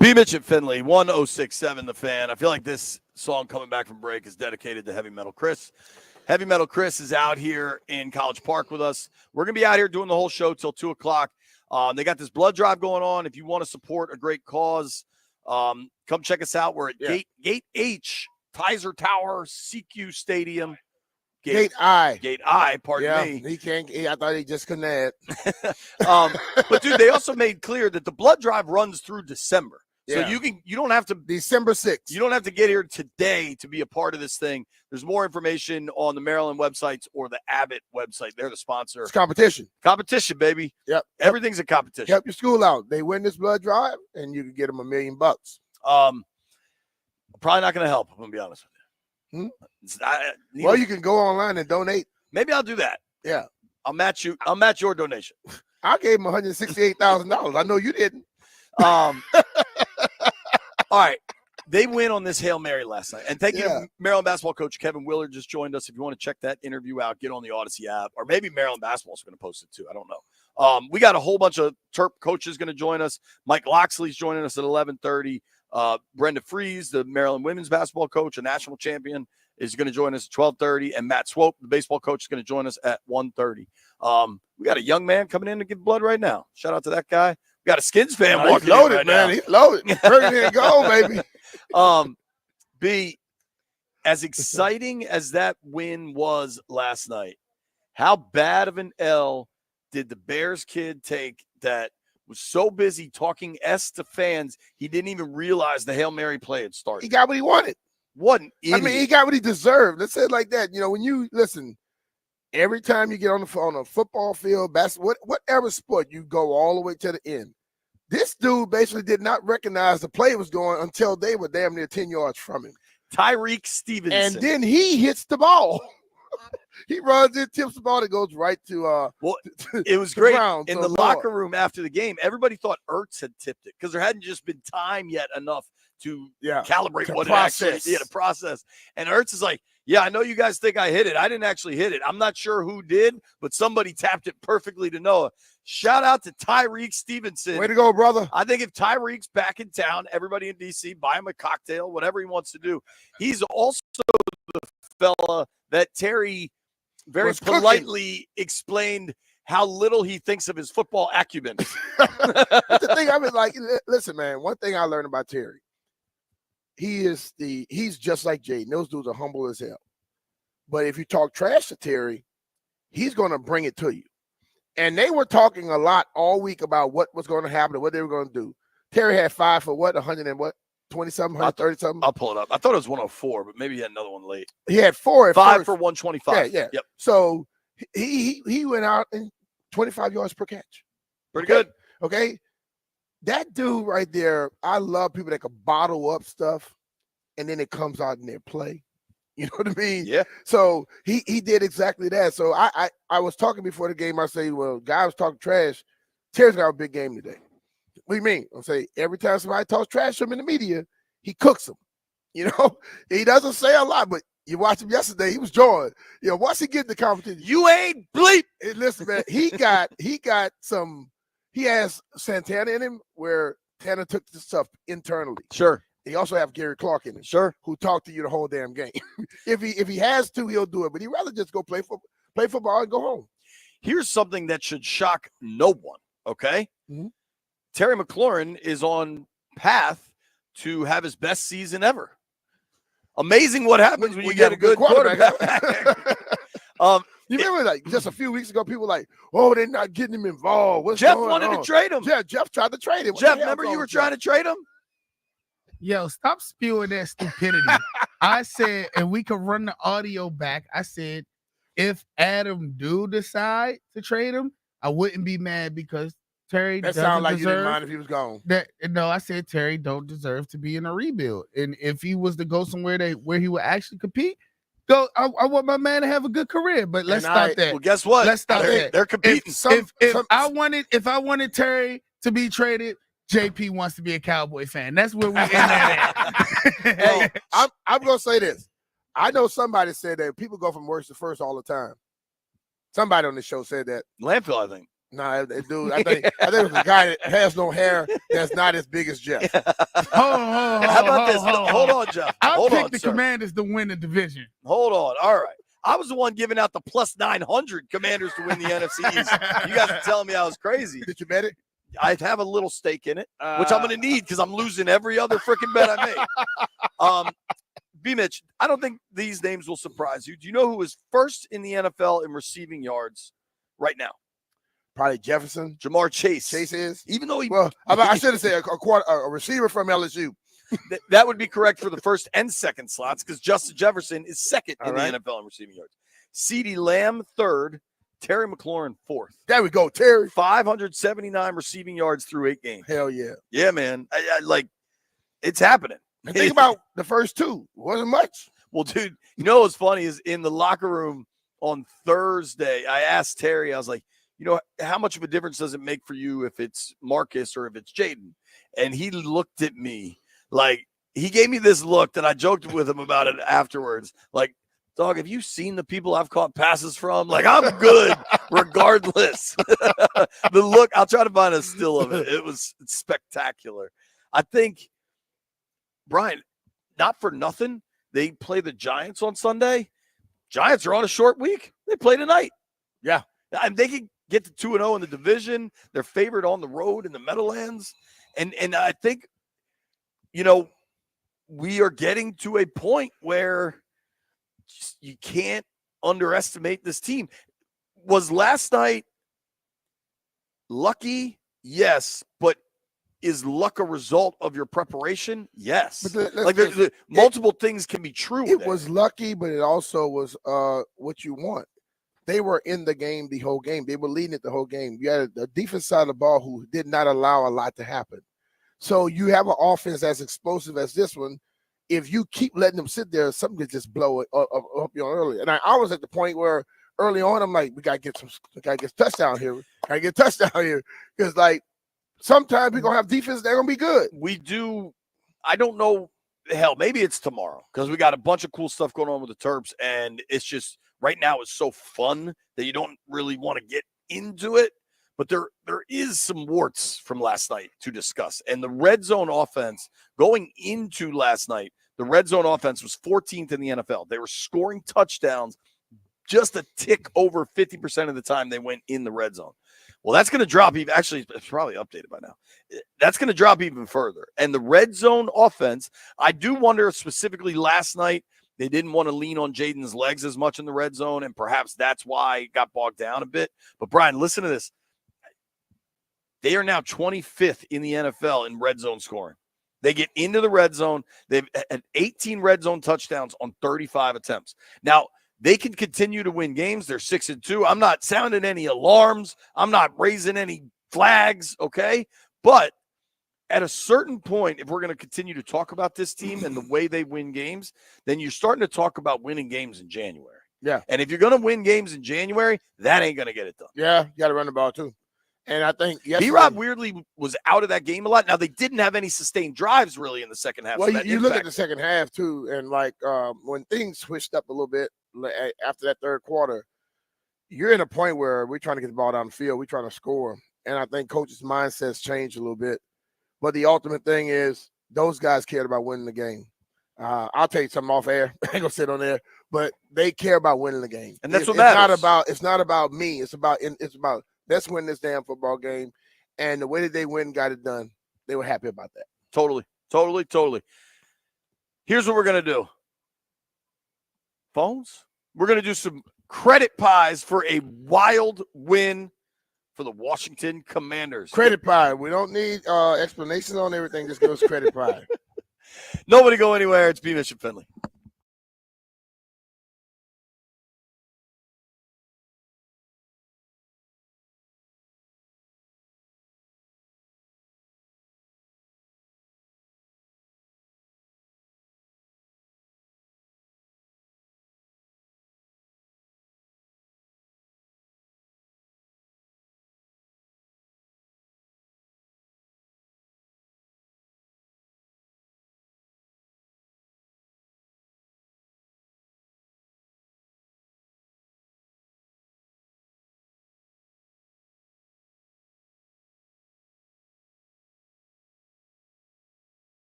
A: B. Mitch at Finley, 1067 The Fan. I feel like this song coming back from break is dedicated to Heavy Metal Chris. Heavy Metal Chris is out here in College Park with us. We're going to be out here doing the whole show till 2 o'clock. They got this blood drive going on. If you want to support a great cause, come check us out. We're at Gate H, Kaiser Tower, CQ Stadium.
B: Gate I.
A: Gate I, pardon me.
B: He can't. I thought he just couldn't add.
A: But, dude, they also made clear that the blood drive runs through December. So
B: Yeah.
A: you don't have to
B: December 6th.
A: You don't have to get here today to be a part of this thing. There's more information on the Maryland websites or the Abbott website. They're the sponsor.
B: It's competition.
A: Competition, baby.
B: Yep.
A: Everything's a competition.
B: Help your school out. They win this blood drive, and you can get them $1 million.
A: Probably not going to help. I'm going to be honest with you.
B: Well, you can go online and donate.
A: Maybe I'll do that.
B: Yeah.
A: I'll match you. I'll match your donation.
B: I gave him $168,000. I know you didn't.
A: All right. They win on this Hail Mary last night. And thank you to Maryland basketball coach Kevin Willard just joined us. If you want to check that interview out, get on the Odyssey app. Or maybe Maryland basketball is going to post it too. I don't know. We got a whole bunch of Terp coaches going to join us. Mike Loxley's joining us at 11:30. Brenda Freeze, the Maryland women's basketball coach, a national champion, is going to join us at 12:30. And Matt Swope, the baseball coach, is going to join us at 1:30. We got a young man coming in to give blood right now. Shout out to that guy. We got a Skins fan walking
B: loaded,
A: in right
B: man.
A: now.
B: He's loaded. Burgundy and gold, baby.
A: B, as exciting as that win was last night, how bad of an L did the Bears kid take that was so busy talking S to fans he didn't even realize the Hail Mary play had started?
B: He got what he wanted.
A: What an idiot.
B: I mean, he got what he deserved. Let's say it like that. You know, when you listen, every time you get on a football field, basketball, whatever sport, you go all the way to the end. This dude basically did not recognize the play was going until they were damn near 10 yards from him.
A: Tyreek Stevenson.
B: And then he hits the ball. He runs in, tips the ball, that goes right to
A: it was great
B: ground,
A: in
B: so
A: the
B: Lord.
A: locker room after the game. Everybody thought Ertz had tipped it because there hadn't just been time yet enough to calibrate
B: to
A: what
B: process.
A: it actually to process. And Ertz is like, yeah, I know you guys think I hit it. I didn't actually hit it. I'm not sure who did, but somebody tapped it perfectly to Noah. Shout out to Tyreek Stevenson.
B: Way to go, brother.
A: I think if Tyreek's back in town, everybody in D.C., buy him a cocktail, whatever he wants to do. He's also the fella that Terry very politely explained how little he thinks of his football acumen.
B: The thing I was like, listen, man, one thing I learned about Terry, he's just like Jaden. Those dudes are humble as hell. But if you talk trash to Terry, he's going to bring it to you. And they were talking a lot all week about what was going to happen and what they were going to do. Terry had 5 for what, 100 and what, 20-something, 130-something?
A: I'll pull it up. I thought it was 104, but maybe he had another one late.
B: He had 4 at
A: 5
B: first.
A: for 125.
B: Yeah.
A: Yep.
B: So he went out and 25 yards per catch.
A: Pretty good.
B: Okay. That dude right there, I love people that can bottle up stuff and then it comes out in their play. You know what I mean?
A: Yeah.
B: So he did exactly that. So I was talking before the game. I say, well, guy was talking trash. Terry's got a big game today. What do you mean? I'm saying every time somebody talks trash to him in the media, he cooks them. You know, he doesn't say a lot, but you watched him yesterday. He was drawing. You know, once he get the competition,
A: you ain't bleep.
B: Hey, listen, man, he got some. He has Santana in him where Tanner took the stuff internally.
A: Sure.
B: He also have Gary Clark in him.
A: Sure.
B: Who talked to you the whole damn game. If he has to, he'll do it. But he'd rather just go play football and go home.
A: Here's something that should shock no one. Okay.
B: Mm-hmm.
A: Terry McLaurin is on path to have his best season ever. Amazing what happens when you get a good quarterback.
B: You remember, like, just a few weeks ago, people were like, oh, they're not getting him involved. What's
A: Jeff
B: going
A: wanted
B: on?
A: to trade him.
B: Yeah, Jeff tried to trade him.
A: Jeff, remember you were trying to trade him?
E: Yo, stop spewing that stupidity. I said, and we could run the audio back. I said, if Adam do decide to trade him, I wouldn't be mad because Terry
B: That
E: doesn't
B: sounds like
E: deserve,
B: you didn't mind if he was gone.
E: No, I said Terry don't deserve to be in a rebuild. And if he was to go somewhere where he would actually compete, I want my man to have a good career. But let's stop that.
A: Well, guess what?
E: Let's stop that.
A: They're competing.
E: If I wanted Terry to be traded, JP wants to be a Cowboy fan. That's where we end at.
B: Hey, I'm gonna say this. I know somebody said that people go from worst to first all the time. Somebody on the show said that.
A: Landfill, I think.
B: Nah, that dude. I think it was a guy that has no hair that's not as big as Jeff.
A: How about this? Hold on, Jeff.
E: I
A: Hold
E: picked
A: on,
E: the
A: sir.
E: Commanders to win the division.
A: Hold on. All right. I was the one giving out the plus 900 Commanders to win the NFC East. You guys are telling me I was crazy.
B: Did you bet it?
A: I have a little stake in it, which I'm going to need because I'm losing every other freaking bet I make. B-Mitch, I don't think these names will surprise you. Do you know who is first in the NFL in receiving yards right now?
B: Probably Jefferson.
A: Jamar Chase.
B: Chase is.
A: Even though
B: I should have said a receiver from LSU.
A: That would be correct for the first and second slots because Justin Jefferson is second in the NFL in receiving yards. CeeDee Lamb, third. Terry McLaurin, fourth.
B: There we go, Terry.
A: 579 receiving yards through 8 games.
B: Hell yeah.
A: Yeah, man. I like, it's happening.
B: And think about the first two. Wasn't much.
A: Well, dude, you know what's funny is in the locker room on Thursday, I asked Terry, I was like, you know, how much of a difference does it make for you if it's Marcus or if it's Jaden? And he looked at me like, he gave me this look that I joked with him about it afterwards. Like, dog, have you seen the people I've caught passes from? Like, I'm good regardless. The look, I'll try to find a still of it. It's spectacular. I think, Brian, not for nothing, they play the Giants on Sunday. Giants are on a short week. They play tonight.
B: Yeah.
A: And they can get to 2-0 in the division. They're favored on the road in the Meadowlands. And I think, you know, we are getting to a point where you can't underestimate this team. Was last night lucky? Yes. But is luck a result of your preparation? Yes. But multiple things can be true.
B: It was lucky, but it also was what you want. They were in the game the whole game. They were leading it the whole game. You had a defense side of the ball who did not allow a lot to happen. So you have an offense as explosive as this one. If you keep letting them sit there, something could just blow it up you on early. And I was at the point where early on, I'm like, we gotta get touchdown here. Gotta get touchdown here. Because like sometimes we're gonna have defense, they're gonna be good.
A: We do. I don't know. Hell, maybe it's tomorrow because we got a bunch of cool stuff going on with the Terps, and it's just right now it's so fun that you don't really want to get into it. But there is some warts from last night to discuss. And the red zone offense going into last night, the red zone offense was 14th in the NFL. They were scoring touchdowns just a tick over 50% of the time they went in the red zone. Well, that's going to drop even. Actually, it's probably updated by now. That's going to drop even further. And the red zone offense, I do wonder specifically last night, they didn't want to lean on Jaden's legs as much in the red zone, and perhaps that's why it got bogged down a bit. But, Brian, listen to this. They are now 25th in the NFL in red zone scoring. They get into the red zone. They've had 18 red zone touchdowns on 35 attempts. Now, they can continue to win games. They're 6-2. I'm not sounding any alarms. I'm not raising any flags, okay? But at a certain point, if we're going to continue to talk about this team and the way they win games, then you're starting to talk about winning games in January.
B: Yeah.
A: And if you're going to win games in January, that ain't going to get it done.
B: Yeah, you got to run the ball too. And I think
A: B-Rob weirdly was out of that game a lot. Now, they didn't have any sustained drives really in the second half.
B: Well, you look at the second half too, and like when things switched up a little bit after that third quarter, you're in a point where we're trying to get the ball down the field. We're trying to score. And I think coach's mindsets changed a little bit. But the ultimate thing is those guys cared about winning the game. I'll tell you something off air. I ain't gonna sit on there, but they care about winning the game.
A: And that's what matters.
B: It's not about me. It's about let's win this damn football game. And the way that they win got it done, they were happy about that.
A: Totally. Here's what we're going to do. Phones? We're going to do some credit pies for a wild win for the Washington Commanders.
B: Credit pie. We don't need explanations on everything. Just give us credit pie.
A: Nobody go anywhere. It's B-Mitch and Finley.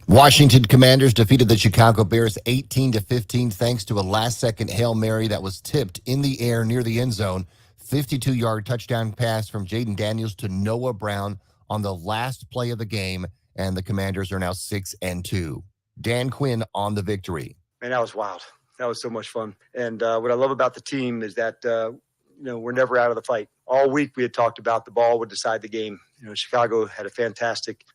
C: Washington Commanders defeated the Chicago Bears 18-15 thanks to a last-second Hail Mary that was tipped in the air near the end zone. 52-yard touchdown pass from Jaden Daniels to Noah Brown on the last play of the game, and the Commanders are now 6-2. Dan Quinn on the victory.
F: Man, that was wild. That was so much fun. And what I love about the team is that, we're never out of the fight. All week we had talked about the ball would decide the game. Chicago had a fantastic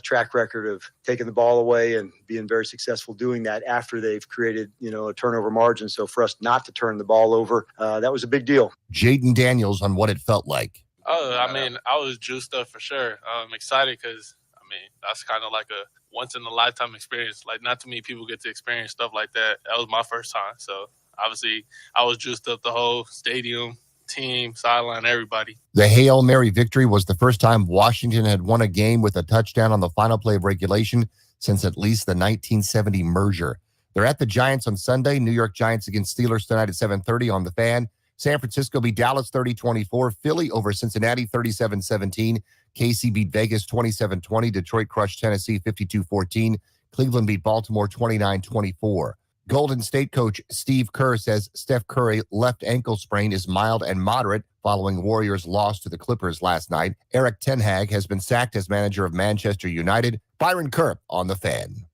F: track record of taking the ball away and being very successful doing that after they've created, a turnover margin. So for us not to turn the ball over, that was a big deal.
C: Jaden Daniels on what it felt like.
G: Oh, I mean, I was juiced up for sure. I'm excited because, that's kind of like a once-in-a-lifetime experience. Like, not too many people get to experience stuff like that. That was my first time. So, obviously, I was juiced up the whole stadium, team, sideline, everybody.
C: The Hail Mary victory was the first time Washington had won a game with a touchdown on the final play of regulation since at least the 1970 merger. They're at the Giants on Sunday. New York Giants against Steelers tonight at 7:30 on the Fan. San Francisco beat Dallas 30-24. Philly over Cincinnati 37-17. KC beat Vegas 27-20. Detroit crushed Tennessee 52-14. Cleveland beat Baltimore 29-24. Golden State coach Steve Kerr says Steph Curry's left ankle sprain is mild and moderate following Warriors' loss to the Clippers last night. Eric Ten Hag has been sacked as manager of Manchester United. Byron Kerr on the Fan.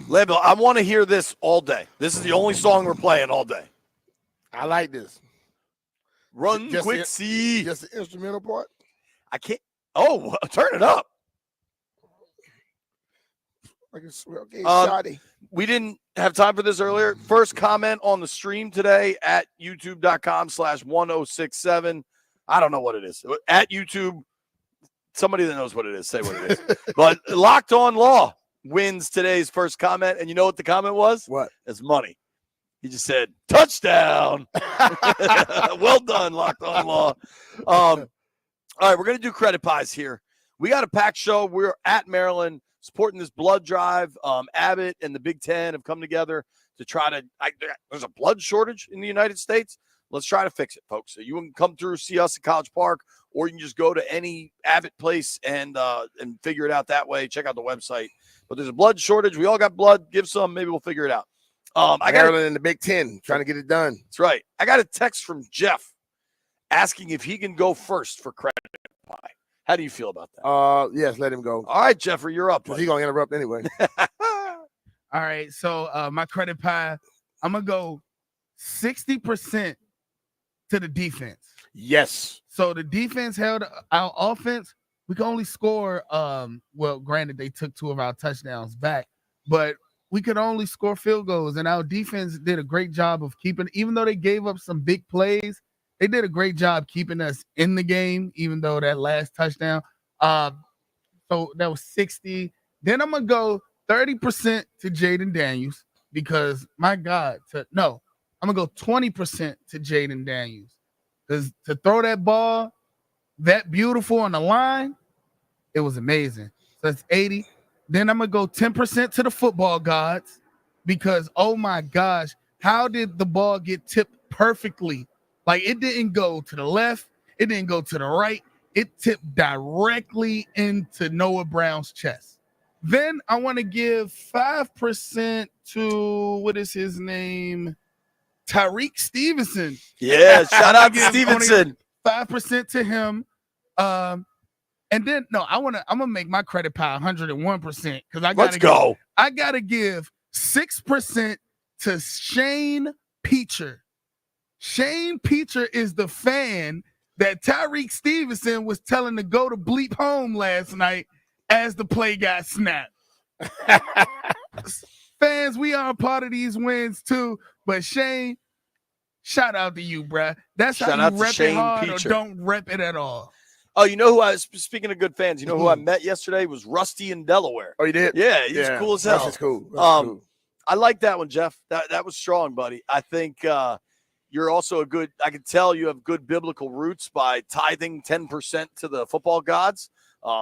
A: Label, I want to hear this all day. This is the only song we're playing all day.
B: I like this.
A: Run,
B: Just
A: quick,
B: the-
A: see.
B: Just the instrumental part.
A: I can't. Oh, turn it up.
B: Like it's okay,
A: Um,
B: shoddy.
A: We didn't have time for this earlier. First comment on the stream today at youtube.com/1067. I don't know what it is. At YouTube, somebody that knows what it is, say what it is. But Locked On Law wins today's first comment. And you know what the comment was?
B: What?
A: It's money. He just said, touchdown. Well done, Locked On Law. All right, we're going to do credit pies here. We got a packed show. We're at Maryland supporting this blood drive. Abbott and the Big Ten have come together to try to there's a blood shortage in the United States. Let's try to fix it, folks. So you can come through, see us at College Park, or you can just go to any Abbott place and figure it out that way. Check out the website. But there's a blood shortage. We all got blood. Give some. Maybe we'll figure it out.
B: Maryland in the Big Ten trying to get it done.
A: That's right. I got a text from Jeff asking if he can go first for credit pie. How do you feel about that?
B: Yes, let him go.
A: All right, Jeffrey, you're up.
B: Because he's gonna interrupt anyway.
E: All right, so my credit pie, I'm gonna go 60% to the defense.
B: Yes.
E: So the defense held our offense. We can only score. Well, granted, they took 2 of our touchdowns back, but we could only score field goals, and our defense did a great job of keeping. Even though they gave up some big plays, they did a great job keeping us in the game. Even though that last touchdown, so that was 60. Then I'm gonna go 30% to Jaden Daniels because my God, I'm gonna go 20% to Jaden Daniels because to throw that ball that beautiful on the line, it was amazing. So that's 80. Then I'm gonna go 10% to the football gods because oh my gosh, how did the ball get tipped perfectly? Like it didn't go to the left, it didn't go to the right, it tipped directly into Noah Brown's chest. Then I want to give 5% to what is his name? Tyreek Stevenson.
A: Yeah, shout out to Stevenson.
E: 5% to him. And then I'm gonna make my credit pie 101% because I gotta give 6% to Shane Peacher. Shane Peacher is the fan that Tyreek Stevenson was telling to go to bleep home last night as the play got snapped. Fans, we are a part of these wins too. But Shane, shout out to you, bruh. That's
A: Shout
E: how
A: out
E: you
A: to
E: rep
A: Shane
E: it hard
A: Peacher.
E: or don't rep it at all.
A: Oh, you know who I was speaking of good fans? You know who I met yesterday was Rusty in Delaware.
B: Oh, you did?
A: Yeah, he's cool as hell.
B: That's cool.
A: Cool. I like that one, Jeff. That was strong, buddy. I think you're also a good. I can tell you have good biblical roots by tithing 10% to the football gods.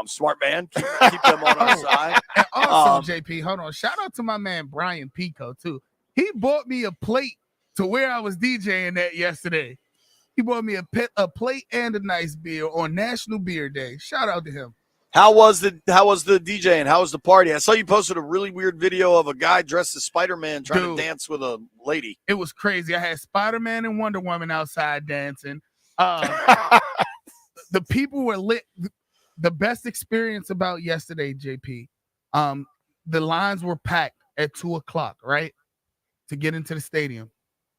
A: Smart man. Keep them on our side.
E: And also, JP, hold on. Shout out to my man Brian Pico too. He bought me a plate to where I was DJing at yesterday. He bought me a plate and a nice beer on National Beer Day. Shout out to him.
A: How was the DJ and how was the party? I saw you posted a really weird video of a guy dressed as Spider-Man trying to dance with a lady.
E: It was crazy. I had Spider-Man and Wonder Woman outside dancing. The people were lit. The best experience about yesterday, JP, the lines were packed at 2:00, right, to get into the stadium.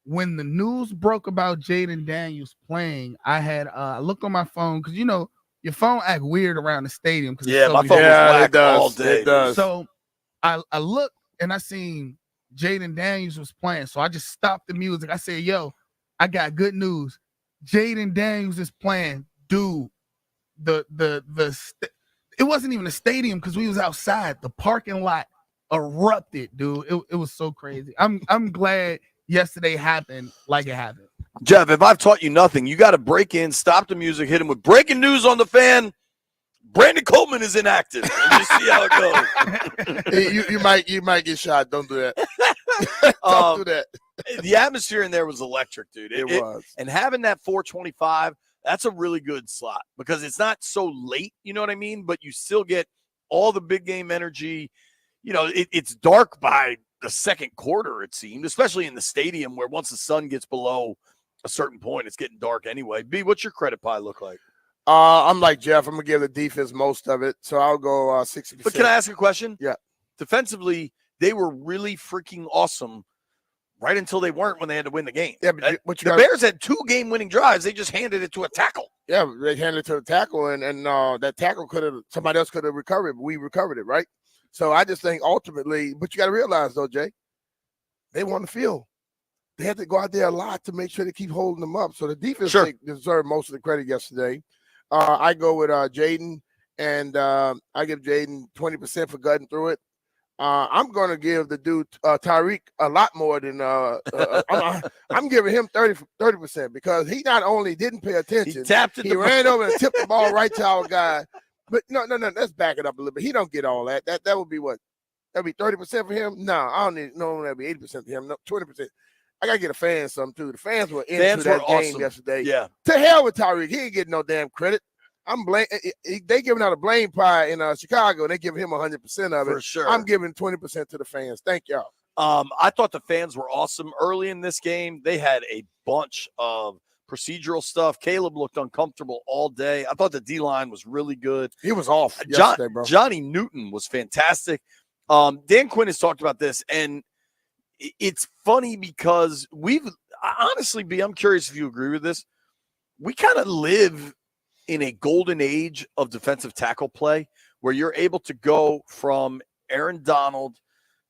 E: When the news broke about Jaden Daniels playing, I had looked on my phone because your phone act weird around the stadium.
A: Yeah, my phone was whack all day.
B: It does.
E: So I looked and I seen Jaden Daniels was playing. So I just stopped the music. I said, "Yo, I got good news. Jaden Daniels is playing, dude." It wasn't even a stadium because we was outside. The parking lot erupted, dude. It was so crazy. I'm glad yesterday happened like it happened.
A: Jeff, if I've taught you nothing, you got to break in, stop the music, hit him with breaking news on the Fan. Brandon Coleman is inactive. And just see how it goes.
B: you might get shot. Don't do that. Don't do that.
A: The atmosphere in there was electric, dude.
B: It was.
A: And having that 425, that's a really good slot because it's not so late, you know what I mean? But you still get all the big game energy. You know, it's dark by the second quarter, it seemed, especially in the stadium where once the sun gets below a certain point, it's getting dark anyway. B, what's your credit pie look like?
B: I'm like Jeff. I'm going to give the defense most of it. So I'll go 60%.
A: But can I ask a question?
B: Yeah.
A: Defensively, they were really freaking awesome right until they weren't when they had to win the game.
B: Yeah, but
A: the Bears had 2 game-winning drives. They just handed it to a tackle.
B: Yeah, they handed it to the tackle, and that tackle somebody else could have recovered it, but we recovered it, right? So I just think ultimately, but you got to realize though, Jay, they won the field. They had to go out there a lot to make sure they keep holding them up. So the defense deserved most of the credit yesterday. I go with Jaden, and I give Jaden 20% for gutting through it. I'm going to give the dude Tyreek a lot more than I'm giving him 30% because he not only didn't pay attention, he ran over and tipped the ball right to our guy. But no, let's back it up a little bit. He don't get all that. That would be what? That'd be 30% for him? No, I don't need that'd be 80% for him. No, 20%. I gotta get a fan some too. The fans were into that game yesterday.
A: Yeah.
B: To hell with Tyreek. He ain't getting no damn credit. They giving out a blame pie in Chicago, and they give him 100% of it.
A: For sure.
B: I'm giving 20% to the fans. Thank y'all.
A: I thought the fans were awesome early in this game. They had a bunch of procedural stuff. Caleb looked uncomfortable all day. I thought the D-line was really good.
B: He was off yesterday, bro.
A: Johnny Newton was fantastic. Dan Quinn has talked about this, and it's funny because honestly, I'm curious if you agree with this. We kind of live in a golden age of defensive tackle play where you're able to go from Aaron Donald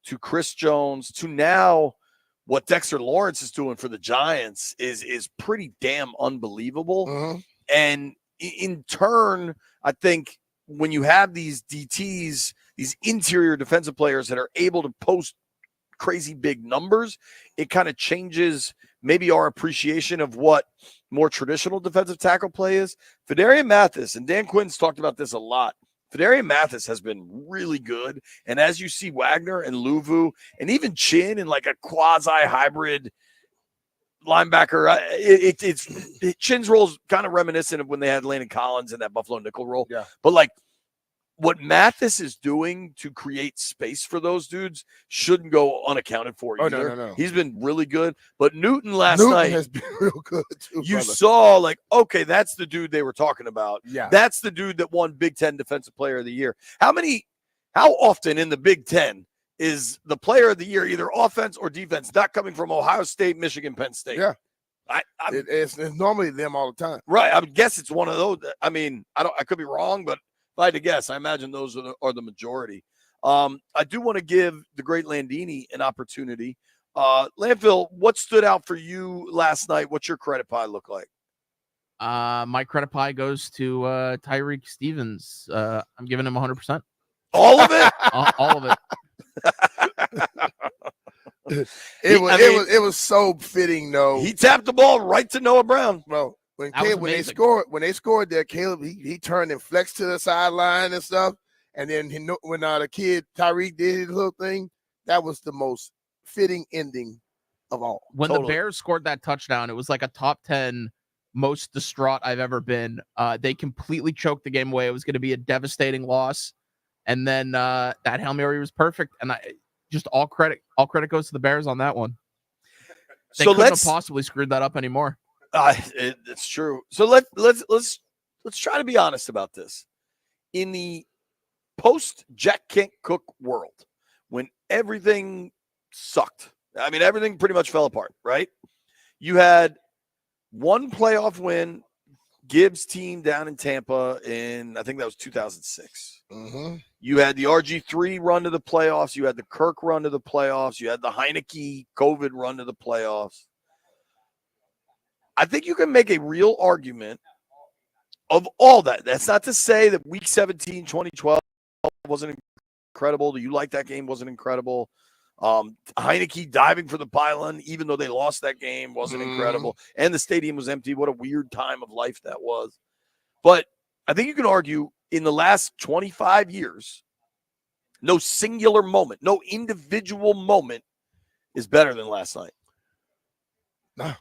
A: to Chris Jones to now what Dexter Lawrence is doing for the Giants is pretty damn unbelievable.
B: Mm-hmm.
A: And in turn, I think when you have these DTs, these interior defensive players that are able to post crazy big numbers, it kind of changes maybe our appreciation of what more traditional defensive tackle play is. Fedarian Mathis, and Dan Quinn's talked about this a lot. Fedarian Mathis has been really good. And as you see Wagner and Luvu and even Chin in like a quasi-hybrid linebacker, Chin's role is kind of reminiscent of when they had Landon Collins in that Buffalo nickel role.
B: Yeah.
A: But like what Mathis is doing to create space for those dudes shouldn't go unaccounted for either.
B: No.
A: He's been really good. But Newton last night
B: has been real good too.
A: You
B: brother.
A: saw like, okay, that's the dude they were talking about.
B: Yeah.
A: That's the dude that won Big Ten Defensive Player of the Year. How often in the Big Ten is the player of the year either offense or defense not coming from Ohio State, Michigan, Penn State?
B: Yeah. It's normally them all the time.
A: Right. I would guess it's one of those. I mean, I could be wrong, but if I had to guess, I imagine those are the majority. I do want to give the great Landini an opportunity. Landfill, what stood out for you last night? What's your credit pie look like?
H: My credit pie goes to Tyreek Stevens. I'm giving him 100%.
A: All of it.
H: All of it.
B: It was so fitting, though.
A: He tapped the ball right to Noah Brown,
B: bro. When
H: That was
B: they
H: amazing.
B: when they scored there, Caleb he turned and flexed to the sideline and stuff. And then when the kid Tyreek did his little thing, that was the most fitting ending of all.
H: When
A: Totally.
H: the Bears scored that touchdown, it was like a top 10 most distraught I've ever been. They completely choked the game away. It was going to be a devastating loss. And then that Hail Mary was perfect. And just all credit goes to the Bears on that one. They couldn't have possibly screwed that up anymore.
A: It's true. So let's try to be honest about this. In the post Jack Kent Cook world, when everything sucked, I mean everything pretty much fell apart, right? You had one playoff win, Gibbs' team down in Tampa in, I think that was 2006.
B: Mm-hmm.
A: You had the RG3 run to the playoffs. You had the Kirk run to the playoffs. You had the Heineke COVID run to the playoffs. I think you can make a real argument of all that. That's not to say that week 17, 2012 wasn't incredible. Do you like that game? Wasn't incredible. Heineke diving for the pylon, even though they lost that game, wasn't incredible. And the stadium was empty. What a weird time of life that was. But I think you can argue in the last 25 years, no singular moment, no individual moment is better than last night.
B: No.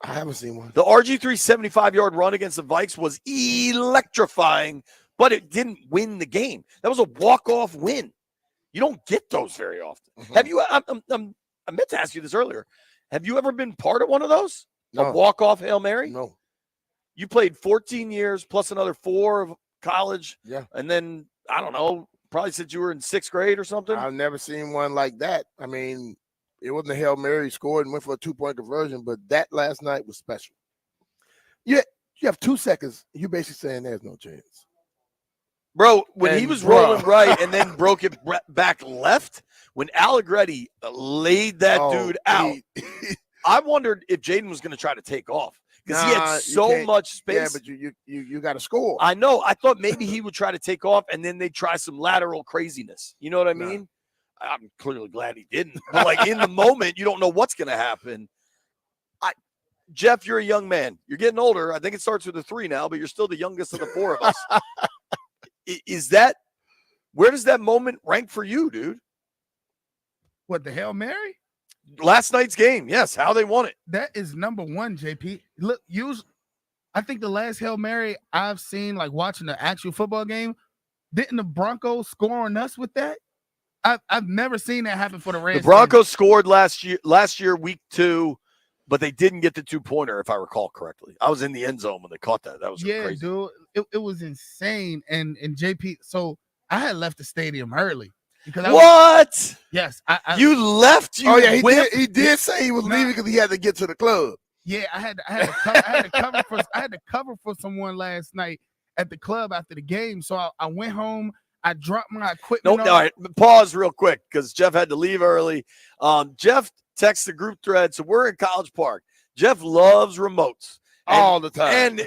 B: I haven't seen one.
A: The RG3 75-yard run against the Vikes was electrifying, but it didn't win the game. That was a walk-off win. You don't get those very often.
B: Mm-hmm.
A: Have you? I meant to ask you this earlier. Have you ever been part of one of those?
B: No.
A: A walk-off Hail Mary?
B: No.
A: You played 14 years plus another 4 of college.
B: Yeah.
A: And then, I don't know, probably since you were in 6th grade or something.
B: I've never seen one like that. I mean, it wasn't a Hail Mary scored and went for a 2-point conversion, but that last night was special. You have 2 seconds. You're basically saying there's no chance.
A: Bro, when he was rolling right and then broke it back left, when Allegretti laid that dude out, I wondered if Jaden was going to try to take off because he had so much space.
B: Yeah, but you got to score.
A: I know. I thought maybe he would try to take off and then they'd try some lateral craziness. You know what I mean? I'm clearly glad he didn't. But like in the moment, you don't know what's going to happen. Jeff, you're a young man. You're getting older. I think it starts with a 3 now, but you're still the youngest of the 4 of us. Where does that moment rank for you, dude?
E: What, the Hail Mary?
A: Last night's game, yes. How they won it.
E: That is number 1, JP. Look, I think the last Hail Mary I've seen, like watching the actual football game, didn't the Broncos score on us with that? I've never seen that happen for the Redskins.
A: The Broncos scored last year, week 2, but they didn't get the 2-pointer, if I recall correctly. I was in the end zone when they caught that. That was crazy.
E: Dude. It was insane. And JP, so I had left the stadium early. Because yes.
A: You left?
B: He did say he was leaving because he had to get to the club.
E: Yeah, I had to cover for someone last night at the club after the game. So I went home. I dropped my equipment.
A: All right. Pause real quick because Jeff had to leave early. Jeff texts the group thread. So we're in College Park. Jeff loves remotes
B: all the time.
A: And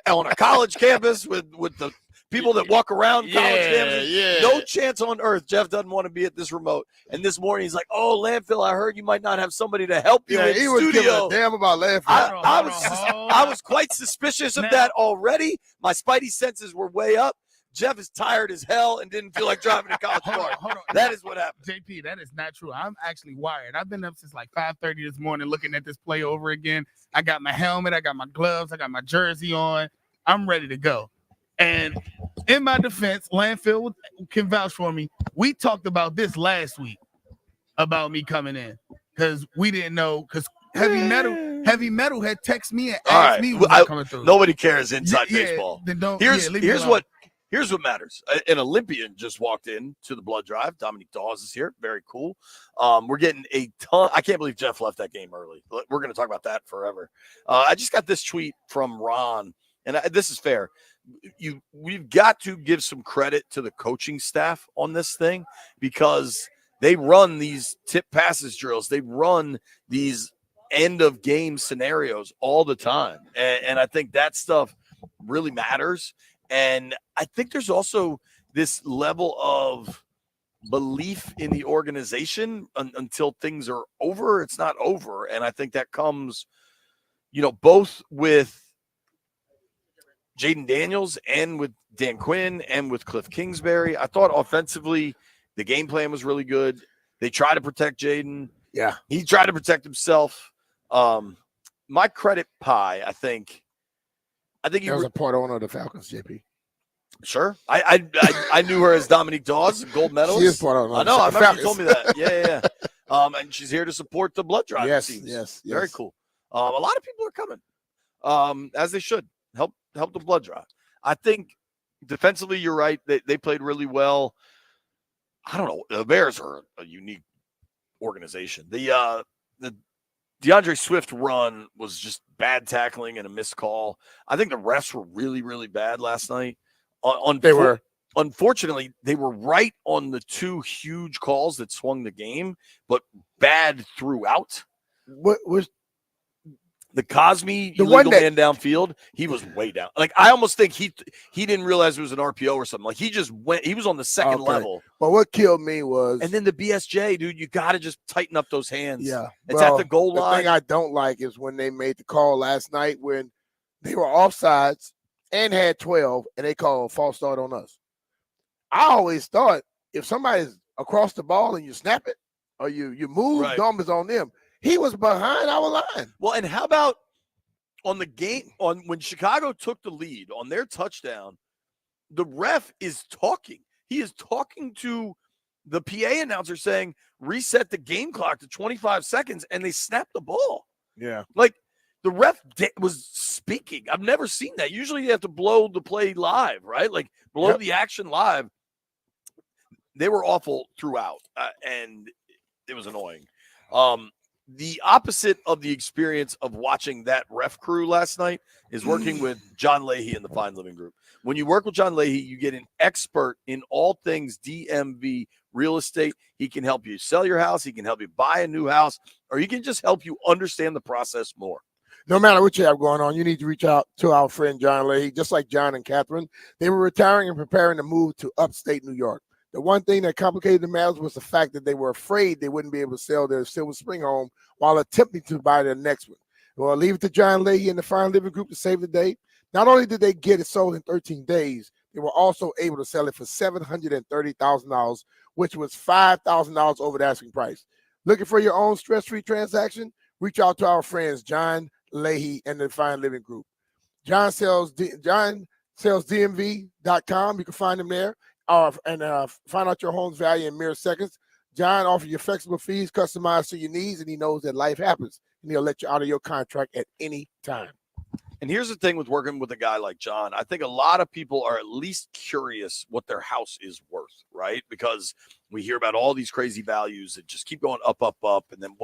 A: on a college campus with the people that walk around college campuses. No chance on earth Jeff doesn't want to be at this remote. And this morning he's like, "Oh, landfill, I heard you might not have somebody to help you in
B: he
A: studio."
B: was giving a damn about landfill.
A: I was quite suspicious of that already. My spidey senses were way up. Jeff is tired as hell and didn't feel like driving to College Park.
E: Hold on.
A: That is what happened.
E: JP, that is not true. I'm actually wired. I've been up since like 5:30 this morning looking at this play over again. I got my helmet. I got my gloves. I got my jersey on. I'm ready to go. And in my defense, landfill can vouch for me. We talked about this last week about me coming in because we didn't know because Heavy Metal had texted me and asked me was I coming through.
A: Nobody cares inside baseball.
E: Then don't,
A: Here's what matters. An Olympian just walked in to the blood drive. Dominique Dawes is here. Very cool. We're getting a ton. I can't believe Jeff left that game early. We're going to talk about that forever. I just got this tweet from Ron, and this is fair. We've got to give some credit to the coaching staff on this thing because they run these tip passes drills. They run these end of game scenarios all the time. And I think that stuff really matters. And I think there's also this level of belief in the organization until things are over. It's not over. And I think that comes, both with Jaden Daniels and with Dan Quinn and with Cliff Kingsbury. I thought offensively, the game plan was really good. They tried to protect Jaden.
B: Yeah.
A: He tried to protect himself. My credit pie, I think
B: He was a part owner of the Falcons, JP.
A: Sure. I knew her as Dominique Dawes, gold medalist.
B: She is part owner.
A: I know. I remember you told me that. Yeah. And she's here to support the blood drive teams.
B: Yes.
A: Very cool. A lot of people are coming, as they should. Help the blood drive. I think defensively, you're right. They played really well. I don't know. The Bears are a unique organization. The DeAndre Swift run was just bad tackling and a missed call. I think the refs were really, really bad last night.
B: They were.
A: Unfortunately, they were right on the two huge calls that swung the game, bad throughout.
B: What was
A: the Cosme
B: the
A: illegal man downfield? He was way down. Like, I almost think he didn't realize it was an RPO or something. Like, he just went. He was on the second level.
B: But what killed me was,
A: and then the BSJ, dude. You got to just tighten up those hands.
B: Yeah,
A: it's at the goal line.
B: The thing I don't like is when they made the call last night when they were offsides and had 12, and they called a false start on us. I always thought if somebody's across the ball and you snap it or you move, numbers on them. He was behind our line.
A: Well, and how about on the game when Chicago took the lead on their touchdown, the ref is talking. He is talking to the PA announcer saying, reset the game clock to 25 seconds, and they snapped the ball.
B: Yeah.
A: Like, the ref was speaking. I've never seen that. Usually you have to blow the play live, right? Like, blow the action live. They were awful throughout, and it was annoying. The opposite of the experience of watching that ref crew last night is working with John Leahy in the Fine Living Group. When you work with John Leahy, you get an expert in all things DMV real estate. He can help you sell your house. He can help you buy a new house, or he can just help you understand the process more.
B: No matter what you have going on, you need to reach out to our friend John Leahy. Just like John and Catherine, they were retiring and preparing to move to upstate New York. The one thing that complicated the matters was the fact that they were afraid they wouldn't be able to sell their Silver Spring home while attempting to buy their next one. Well, leave it to John Leahy and the Fine Living Group to save the day. Not only did they get it sold in 13 days, they were also able to sell it for $730,000, which was $5,000 over the asking price. Looking for your own stress-free transaction? Reach out to our friends John Leahy and the Fine Living Group. John sells DMV.com. You can find him there. And find out your home's value in mere seconds. John offers you flexible fees customized to your needs, and he knows that life happens, and he'll let you out of your contract at any time.
A: And here's the thing with working with a guy like John. I think a lot of people are at least curious what their house is worth, right? Because we hear about all these crazy values that just keep going up, up, up. And then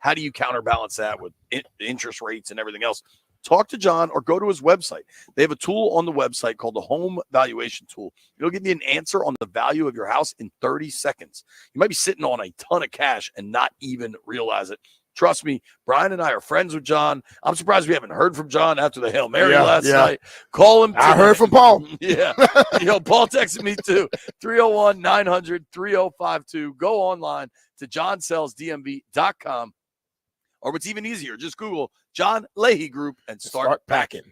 A: how do you counterbalance that with interest rates and everything else? Talk to John or go to his website. They have a tool on the website called the Home Valuation Tool. It'll give you an answer on the value of your house in 30 seconds. You might be sitting on a ton of cash and not even realize it. Trust me, Brian and I are friends with John. I'm surprised we haven't heard from John after the Hail Mary last night. Call him.
B: I heard from Paul.
A: Yeah. Paul texted me too. 301-900-3052. Go online to johnsellsdmv.com. Or what's even easier, just Google John Leahy Group and start packing.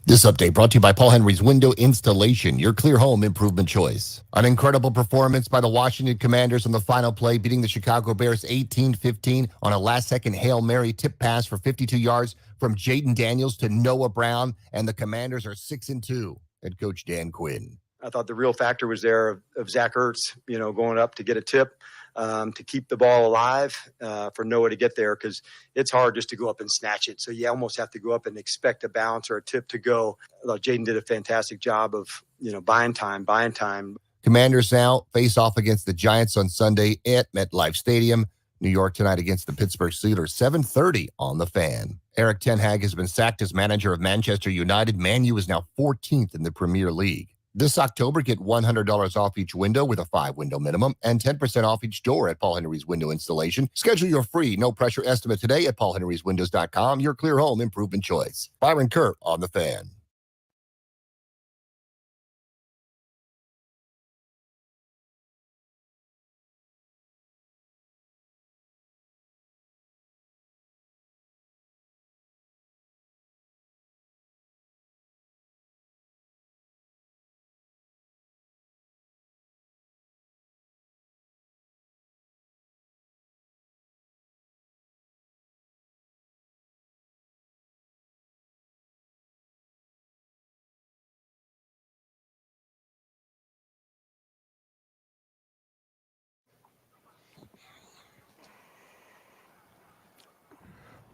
C: This update brought to you by Paul Henry's Window Installation, your clear home improvement choice. An incredible performance by the Washington Commanders on the final play, beating the Chicago Bears 18-15 on a last-second Hail Mary tip pass for 52 yards from Jaden Daniels to Noah Brown, and the Commanders are 6-2. Head coach Dan Quinn.
F: I thought the real factor was there of Zach Ertz, going up to get a tip, to keep the ball alive, for Noah to get there, because it's hard just to go up and snatch it. So you almost have to go up and expect a bounce or a tip to go. I thought Jaden did a fantastic job of, buying time.
C: Commanders now face off against the Giants on Sunday at MetLife Stadium. New York tonight against the Pittsburgh Steelers, 7:30 on the Fan. Eric Ten Hag has been sacked as manager of Manchester United. Man U is now 14th in the Premier League. This October, get $100 off each window with a 5-window minimum and 10% off each door at Paul Henry's Window Installation. Schedule your free no-pressure estimate today at paulhenryswindows.com, your clear home improvement choice. Byron Kerr on the Fan.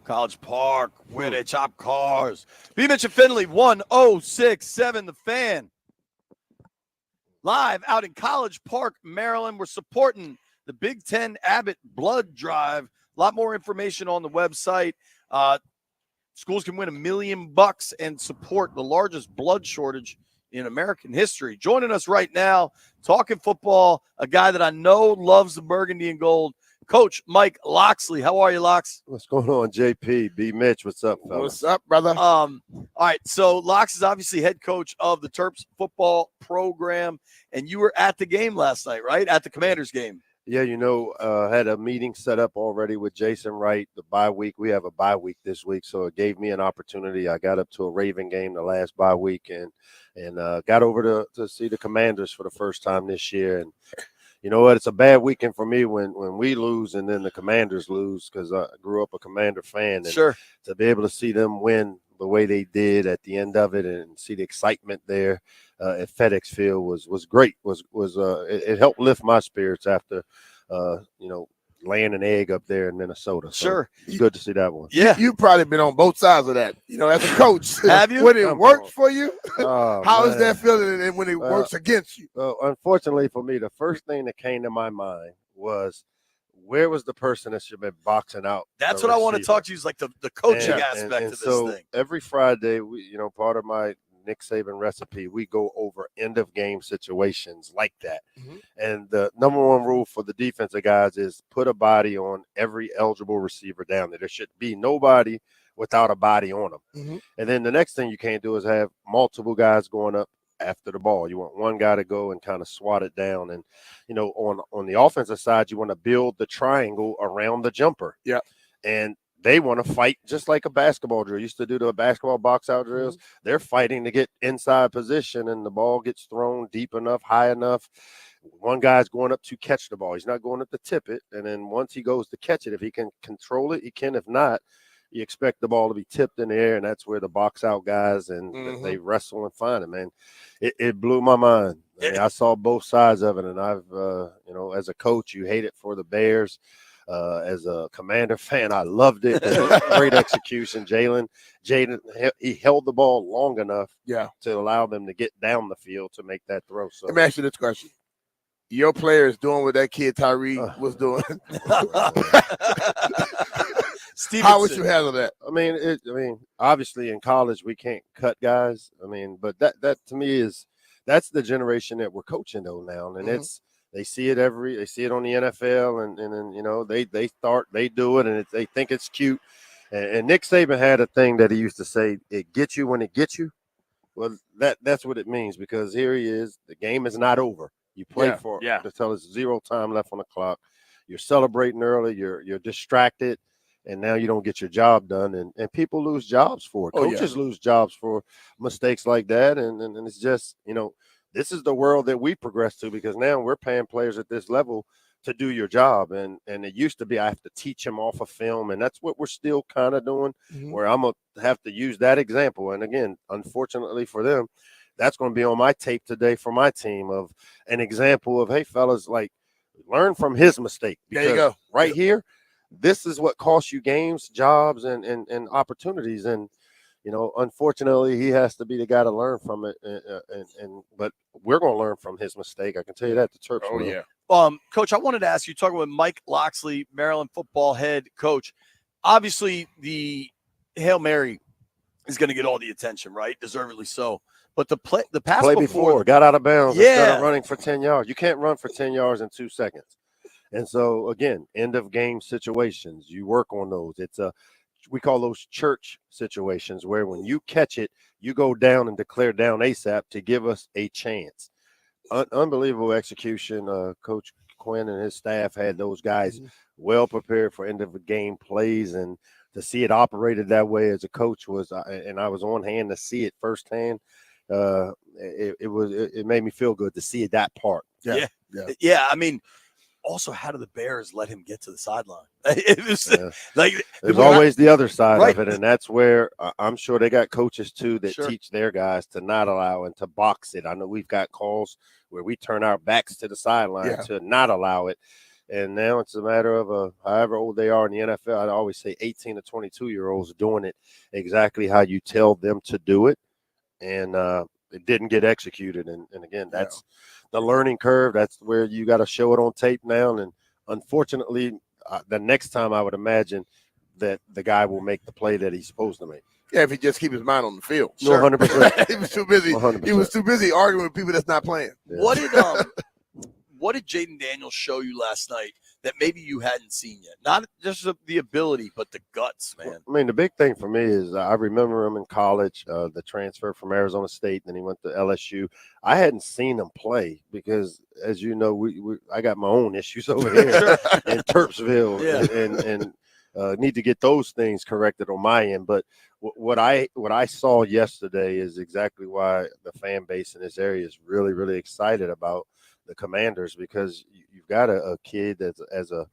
A: College Park, where they chop cars. B. Mitch and Finley, 1067 The Fan. Live out in College Park, Maryland. We're supporting the Big Ten Abbott Blood Drive. A lot more information on the website. Schools can win $1 million and support the largest blood shortage in American history. Joining us right now, talking football, a guy that I know loves the burgundy and gold, Coach Mike Locksley. How are you, Locks?
I: What's going on, JP? B. Mitch, what's up, fella?
B: What's up, brother?
A: All right, so Locks is obviously head coach of the Terps football program, and you were at the game last night, right? At the Commanders game.
I: Yeah, had a meeting set up already with Jason Wright, the bye week. We have a bye week this week, so it gave me an opportunity. I got up to a Raven game the last bye week and got over to see the Commanders for the first time this year. And you know what? It's a bad weekend for me when we lose and then the Commanders lose, because I grew up a Commander fan. And
A: Sure.
I: To be able to see them win the way they did at the end of it and see the excitement there at FedEx Field was great. It helped lift my spirits after laying an egg up there in Minnesota. So
A: Sure.
I: it's good to see that one.
A: Yeah.
B: You've probably been on both sides of that, as a coach.
A: Have you?
B: When it worked for you,
I: Oh,
B: how is
I: man.
B: that feeling when it works against you?
I: Well, unfortunately for me, the first thing that came to my mind was, where was the person that should have been boxing out?
A: That's
I: the
A: what I want to
I: receiver?
A: talk to you is like the coaching
I: And-
A: aspect
I: and
A: of this
I: so
A: thing.
I: every Friday, part of my Nick Saban recipe, we go over end of game situations like that.
B: Mhm.
I: And the number one rule for the defensive guys is put a body on every eligible receiver down there. There should be nobody without a body on them.
B: Mhm.
I: And then the next thing you can't do is have multiple guys going up after the ball. You want one guy to go and kind of swat it down. And, on the offensive side, you want to build the triangle around the jumper.
B: Yeah.
I: And they want to fight just like a basketball drill. Used to do the basketball box out drills. They're fighting to get inside position, and the ball gets thrown deep enough, high enough. One guy's going up to catch the ball. He's not going up to tip it. And then once he goes to catch it, if he can control it, he can. If not, you expect the ball to be tipped in the air, and that's where the box out guys and they wrestle and find it, man. It blew my mind. I mean, I saw both sides of it, and I've, as a coach, you hate it for the Bears. As a Commander fan, I loved it. Great execution. Jaden, he held the ball long enough to allow them to get down the field to make that throw. So
B: Let me ask you this question. Your player is doing what that kid Tyree was doing. How would you handle that?
I: I mean, obviously in college we can't cut guys. I mean, but that to me that's the generation that we're coaching though now, and they see it on the NFL, and then they do it, and they think it's cute. And Nick Saban had a thing that he used to say: "It gets you when it gets you." Well, that's what it means, because here he is. The game is not over. You play until it's 0 time left on the clock. You're celebrating early. You're distracted. and now you don't get your job done, and people lose jobs for it.
B: Oh, yeah.
I: Coaches lose jobs for mistakes like that, and it's just, this is the world that we progress to, because now we're paying players at this level to do your job, and it used to be I have to teach them off of film, and that's what we're still kind of doing, where I'm gonna have to use that example. And again, unfortunately for them, that's going to be on my tape today for my team, of an example of, hey fellas, like, learn from his mistake, because
B: There you go.
I: right here, this is what costs you games, jobs, and opportunities. And unfortunately, he has to be the guy to learn from it. But we're going to learn from his mistake. I can tell you that. The Terps
B: Oh,
I: will.
B: yeah.
A: Coach, I wanted to ask you, talking with Mike Loxley, Maryland football head coach. Obviously, the Hail Mary is going to get all the attention, right? Deservedly so. But the pass before
I: got out of bounds
A: Yeah.
I: instead of running for 10 yards. You can't run for 10 yards in 2 seconds. And so, again, end of game situations, you work on those. We call those church situations, where when you catch it, you go down and declare down ASAP to give us a chance. Unbelievable execution. Coach Quinn and his staff had those guys well prepared for end of the game plays, and to see it operated that way as a coach was, and I was on hand to see it firsthand. It made me feel good to see that part.
A: Yeah. I mean, also, how do the Bears let him get to the sideline? It was like
I: there's always the other side
A: right.
I: of it, and that's where I'm sure they got coaches too that
A: Sure.
I: teach their guys to not allow and to box it. I know we've got calls where we turn our backs to the sideline to not allow it, and now it's a matter of however old they are in the NFL. I always say 18 to 22-year-olds doing it exactly how you tell them to do it, and it didn't get executed. And again, that's the learning curve. That's where you got to show it on tape now. And unfortunately, the next time I would imagine that the guy will make the play that he's supposed to make.
B: Yeah, if he just keep his mind on the field.
I: No, 100%.
B: He was too busy.
I: 100%.
B: He was too busy arguing with people that's not playing.
I: Yeah.
A: What did Jaden Daniels show you last night that maybe you hadn't seen yet? Not just the ability, but the guts, man.
I: I mean, the big thing for me is I remember him in college, the transfer from Arizona State, and then he went to LSU. I hadn't seen him play because, as you know, I got my own issues over here in Terpsville, and need to get those things corrected on my end. But what I saw yesterday is exactly why the fan base in this area is really, really excited about the Commanders, because you've got a kid that's as a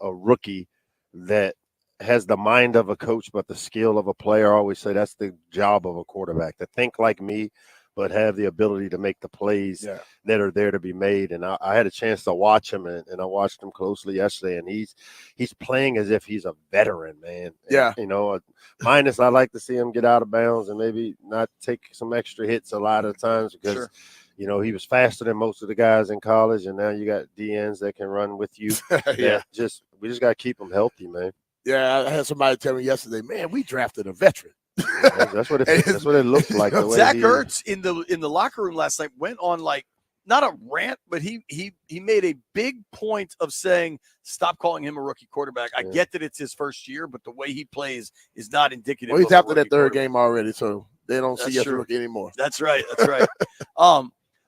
I: rookie that has the mind of a coach but the skill of a player. I always say that's the job of a quarterback, to think like me but have the ability to make the plays that are there to be made. And I had a chance to watch him, and I watched him closely yesterday, and he's playing as if he's a veteran, man.
B: Yeah.
I: And, minus I like to see him get out of bounds and maybe not take some extra hits a lot of times, because he was faster than most of the guys in college, and now you got DNs that can run with you. We just got to keep them healthy, man.
B: Yeah, I had somebody tell me yesterday, man, we drafted a veteran.
I: That's what it looks like.
A: Zach Ertz in the locker room last night went on, like, not a rant, but he made a big point of saying, stop calling him a rookie quarterback. I get that it's his first year, but the way he plays is not indicative.
B: Well, he's
A: of
B: after that third game already, so they don't see us
A: true.
B: rookie anymore.
A: That's right.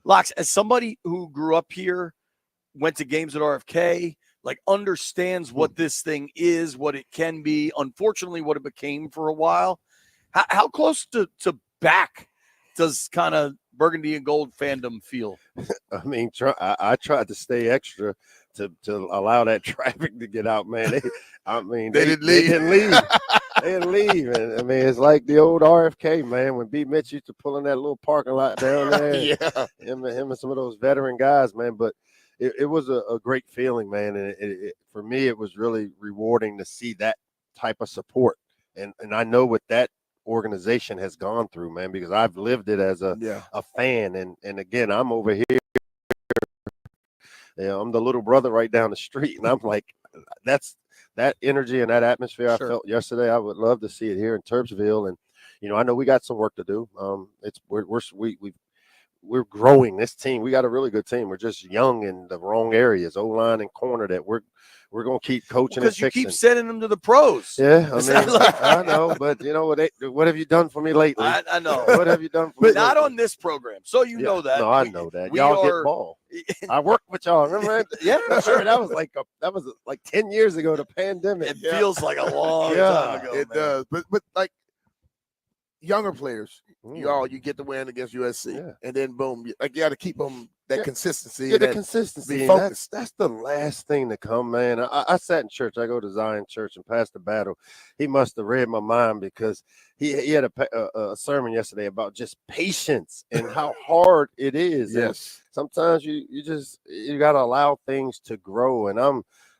A: Lox, as somebody who grew up here, went to games at RFK, like, understands what this thing is, what it can be, unfortunately what it became for a while, how close to back does kind of burgundy and gold fandom feel?
I: I mean, I tried to stay extra to allow that traffic to get out, man. They didn't leave. They didn't leave. And I mean, it's like the old RFK, man, when B. Mitch used to pull in that little parking lot down there. Him and some of those veteran guys, man. But it was a great feeling, man. And for me, it was really rewarding to see that type of support. And I know what that organization has gone through, man, because I've lived it as a fan. And again, I'm over here. I'm the little brother right down the street. And I'm like, that's that energy and that atmosphere I felt yesterday. I would love to see it here in Terpsville. And, I know we got some work to do. We're growing this team. We got a really good team. We're just young in the wrong areas, O-line and corner, that we're we're gonna keep coaching and
A: Because you
I: fixing.
A: keep sending them to the pros.
I: Yeah, I
A: It's
I: mean,
A: not like-
I: I know, but you know what have you done for me lately?
A: I know.
I: What have you done for me?
A: But not
I: lately?
A: on this program. So you
I: Yeah,
A: know that.
I: No, I know that.
A: We
I: Y'all
A: are,
I: get ball. I worked with y'all. Remember? Yeah, sure. That was like 10 years ago. The pandemic.
A: It feels like a long
I: Yeah,
A: time ago.
B: It
A: man.
B: does. But like younger players,
I: Mm.
B: you get the win against USC,
I: Yeah.
B: and then boom, like you got to keep them that
I: Yeah.
B: consistency.
I: Yeah, the
B: that-
I: consistency.
B: be
I: and
B: focused.
I: That's the last thing to come, man. I sat in church. I go to Zion Church, and Pastor Battle, he must have read my mind because he had a sermon yesterday about just patience and how hard it is. And
B: Yes.
I: sometimes you got to allow things to grow. And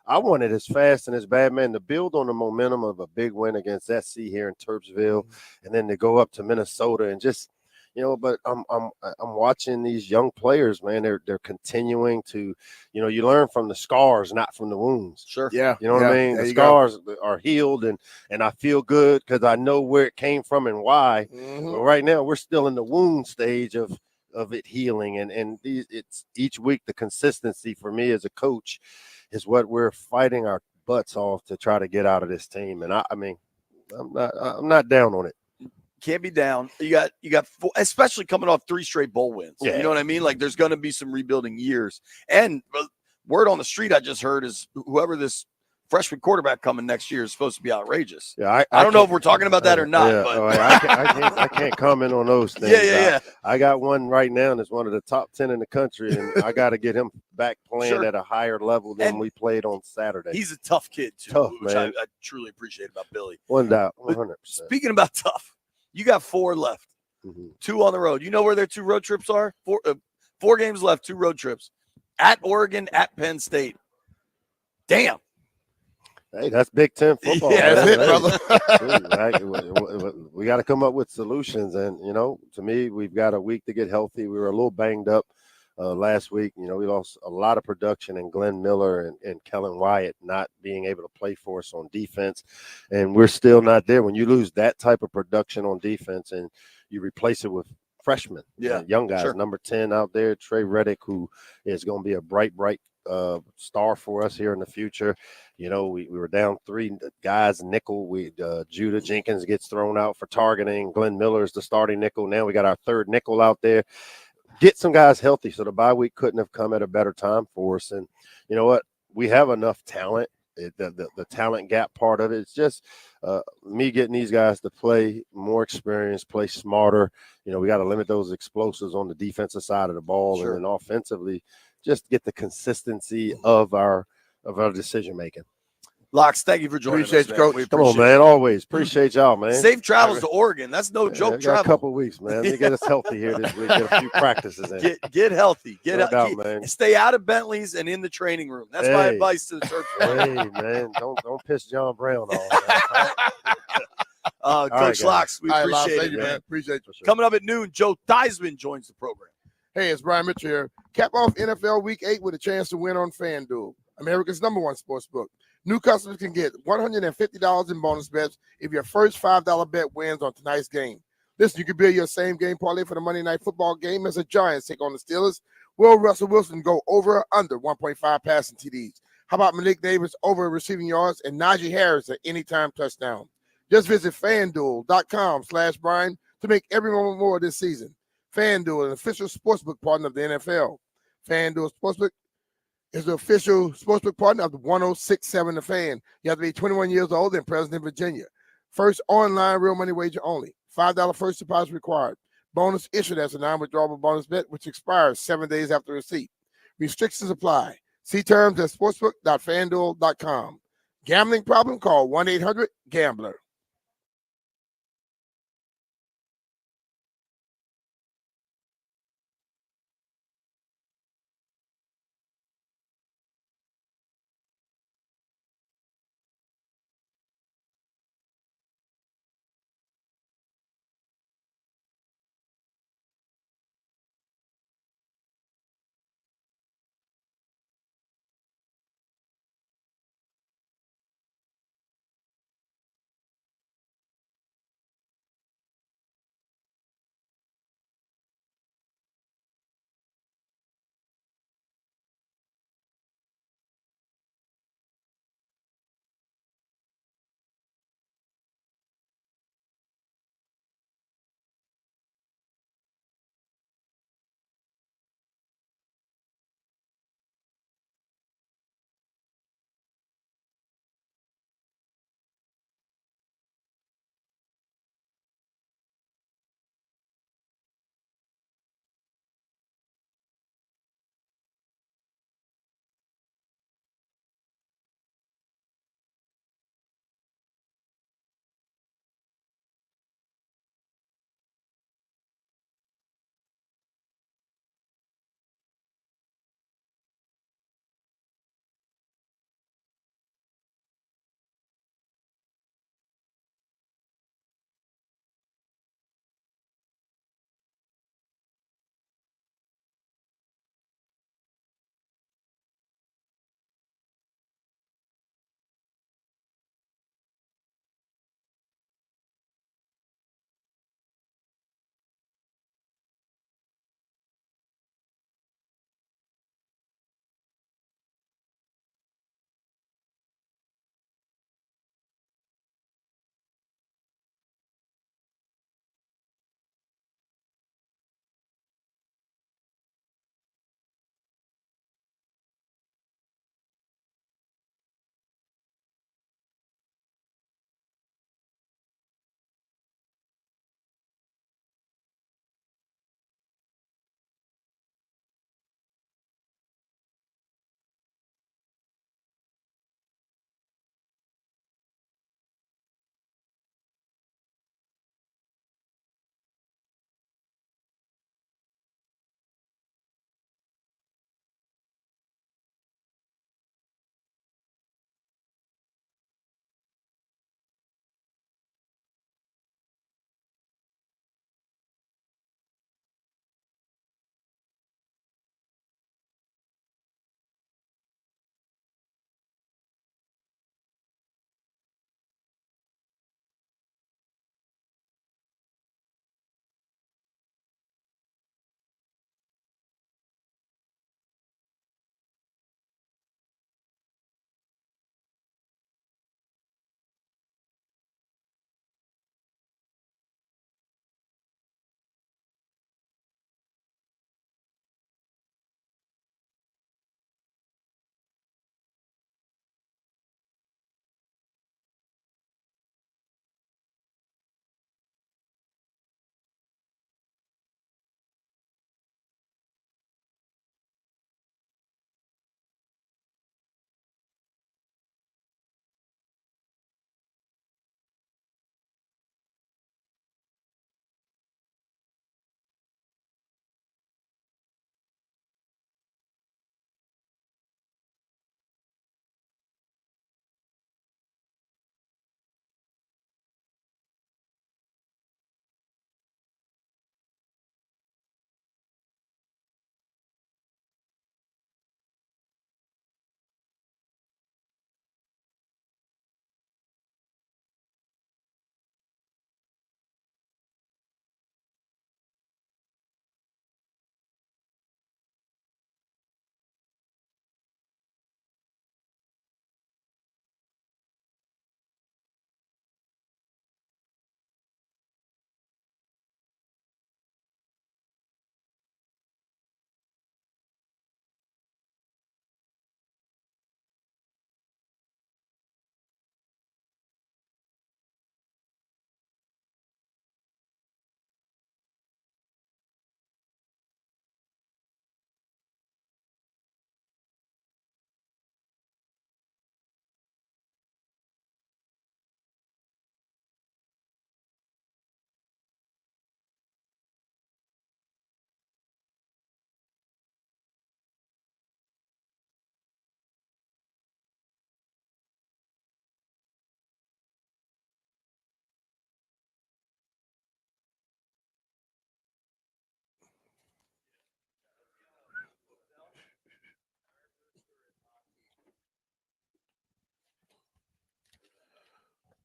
I: I want it as fast and as bad, man, to build on the momentum of a big win against SC here in Terpsville, and then to go up to Minnesota and just. But I'm watching these young players, man. They're continuing to, you learn from the scars, not from the wounds.
A: Sure.
B: Yeah.
I: You know what I mean?
B: There
I: The
B: you go.
I: scars are healed, and I feel good because I know where it came from and why.
B: Mhm.
I: But right now, we're still in the wound stage of it healing, and it's each week the consistency for me as a coach is what we're fighting our butts off to try to get out of this team. And I mean, I'm not down on it.
A: Can't be down. You got four, especially coming off 3 straight bowl wins.
I: Yeah.
A: You know what I mean? Like there's going to be some rebuilding years. And word on the street I just heard is whoever this freshman quarterback coming next year is supposed to be outrageous.
I: Yeah,
A: I don't know if we're talking about that or not.
I: Yeah,
A: But
I: I can't comment on those things.
A: yeah.
I: I got one right now that's one of the top 10 in the country, and I got to get him back playing
A: Sure.
I: at a higher level than
A: And
I: we played on Saturday.
A: He's a tough kid too,
I: Tough,
A: which I
I: man.
A: truly appreciate about Billy.
I: One doubt,
A: But
I: 100%.
A: Speaking about tough, you got 4 left.
I: Mhm.
A: 2 on the road. You know where their 2 road trips are? 4 games left, 2 road trips. At Oregon, at Penn State. Damn.
I: Hey, that's Big Ten football.
A: Yeah,
B: that's
I: man.
B: it,
I: Hey, we got to come up with solutions. And, to me, we've got a week to get healthy. We were a little banged up last week. We lost a lot of production in Glenn Miller and Kellen Wyatt not being able to play for us on defense. And we're still not there. When you lose that type of production on defense and you replace it with freshmen, young guys,
A: sure.
I: number 10 out there, Trey Reddick, who is going to be a bright star for us here in the future. We were down 3 guys nickel. Judah Jenkins gets thrown out for targeting. Glenn Miller is the starting nickel. Now we got our 3rd nickel out there. Get some guys healthy. So the bye week couldn't have come at a better time for us. And you know what? We have enough talent. The talent gap part of it. It's just me getting these guys to play more experience, play smarter. We got to limit those explosives on the defensive side of the ball,
A: Sure.
I: and then offensively, just get the consistency of our decision making.
A: Locks, thank you for joining
B: Appreciate
A: us,
B: you,
A: man.
B: Coach.
A: We
I: Come on,
A: appreciate
I: man.
A: it.
I: Always appreciate y'all, man.
A: Safe travels to Oregon. That's no
I: Yeah,
A: joke
I: we got a
A: travel.
I: couple weeks, man. To get us healthy here this week, get a few practices in.
A: Get healthy.
I: No doubt, man.
A: Stay out of Bentley's and in the training room. That's my
I: Hey.
A: advice to the Terps.
I: Hey, man, don't piss John Brown off.
A: Coach
I: right, guys.
A: Locks, we
B: All right, Lyle,
A: appreciate
B: thank
A: it,
B: you,
A: man.
B: man. Appreciate you.
A: Coming up at noon, Joe Theismann joins the program.
B: Hey, it's Brian Mitchell here. Cap off NFL Week 8 with a chance to win on FanDuel, America's #1 sports book. New customers can get $150 in bonus bets if your first $5 bet wins on tonight's game. Listen, you can build your same game parlay for the Monday Night Football game as the Giants take on the Steelers. Will Russell Wilson go over or under 1.5 passing TDs? How about Malik Davis over receiving yards and Najee Harris at anytime touchdown? Just visit FanDuel.com/Brian to make every moment more this season. FanDuel, an official sportsbook partner of the NFL. FanDuel Sportsbook is the official sportsbook partner of the 106.7 The Fan. You have to be 21 years old and present in Virginia. First online real money wager only. $5 first deposit required. Bonus issued as a non-withdrawable bonus bet, which expires 7 days after receipt. Restrictions apply. See terms at sportsbook.fanduel.com. Gambling problem? Call 1-800-GAMBLER.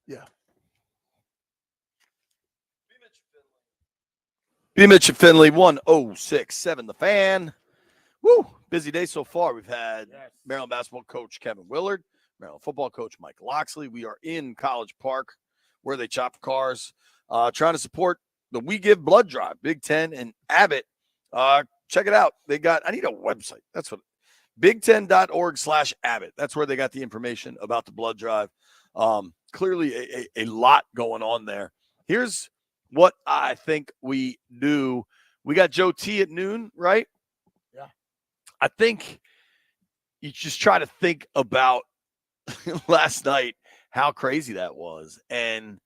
B: Yeah.
A: B. Mitch and Finley, 1067 The Fan. Woo! Busy day so far. We've had Maryland basketball coach Kevin Willard, Maryland football coach Mike Loxley. We are in College Park where they chop cars, trying to support the We Give Blood Drive, Big Ten and Abbott. Check it out. They got, I need a website. That's what, big10.org/Abbott. That's where they got the information about the blood drive. Clearly a lot going on there. Here's what I think we do. We got Joe T at noon, right?
B: Yeah.
A: I think you just try to think about last night, how crazy that was, and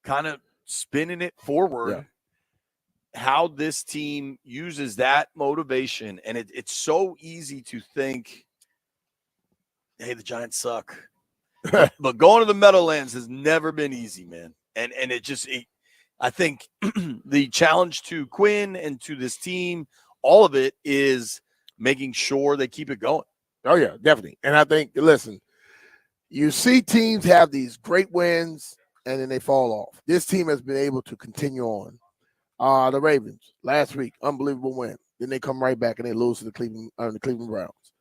A: kind of spinning it forward, how this team uses that motivation. And it's so easy to think, hey, the Giants suck. but going to the Meadowlands has never been easy, man. And I think the challenge to Quinn and to this team, all of it is making sure they keep it going.
B: Oh, yeah, definitely. And I think, listen, you see teams have these great wins and then they fall off. This team has been able to continue on. The Ravens last week, unbelievable win. Then they come right back and they lose to the Cleveland Browns.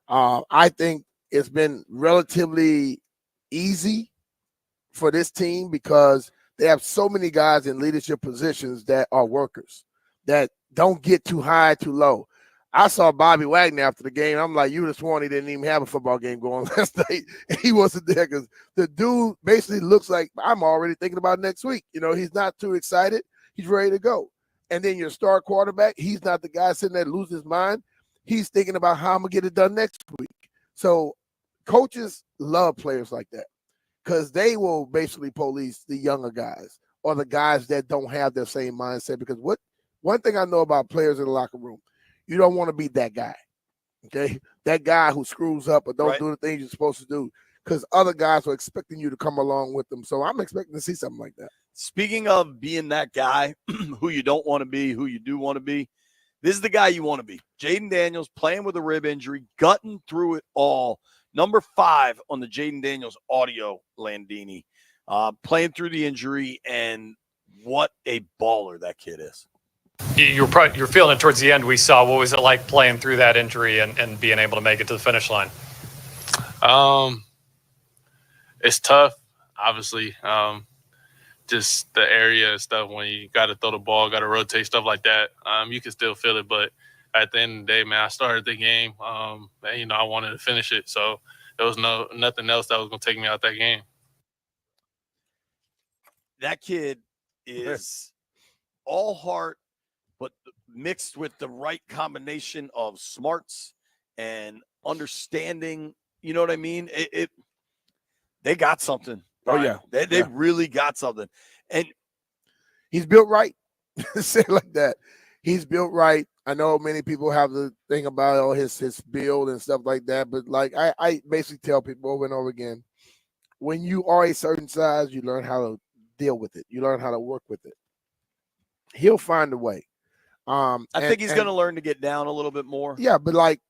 B: I think it's been relatively easy for this team because they have so many guys in leadership positions that are workers, that don't get too high, too low. I saw Bobby Wagner after the game. I'm like, you would have sworn he didn't even have a football game going last night. He wasn't there because the dude basically looks like, I'm already thinking about next week. You know, he's not too excited. He's ready to go. And then your star quarterback, he's not the guy sitting there losing his mind. He's thinking about how I'm going to get it done next week. So coaches love players like that because they will basically police the younger guys or the guys that don't have the same mindset. Because one thing I know about players in the locker room, you don't want to be that guy, okay? That guy who screws up or don't do the things you're supposed to do because other guys are expecting you to come along with them. So I'm expecting to see something like that.
A: Speaking of being that guy who you don't want to be, who you do want to be, this is the guy you want to be. Jaden Daniels playing with a rib injury, gutting through it all. Number 5 on the Jaden Daniels audio, Landini, playing through the injury, and what a baller that kid is.
J: You're feeling it towards the end. We saw. What was it like playing through that injury and being able to make it to the finish line?
G: It's tough, obviously. Just the area and stuff when you got to throw the ball, got to rotate, stuff like that. You can still feel it, but at the end of the day, man, I started the game. And, I wanted to finish it, so there was nothing else that was going to take me out that game.
A: That kid is all heart, but mixed with the right combination of smarts and understanding. You know what I mean? They got something.
B: Oh, yeah.
A: They really got something. And
B: he's built right. Say it like that. He's built right. I know many people have the thing about his build and stuff like that, but like I basically tell people over and over again, when you are a certain size, you learn how to deal with it. You learn how to work with it. He'll find a way.
A: I think he's going to learn to get down a little bit more.
B: Yeah, but like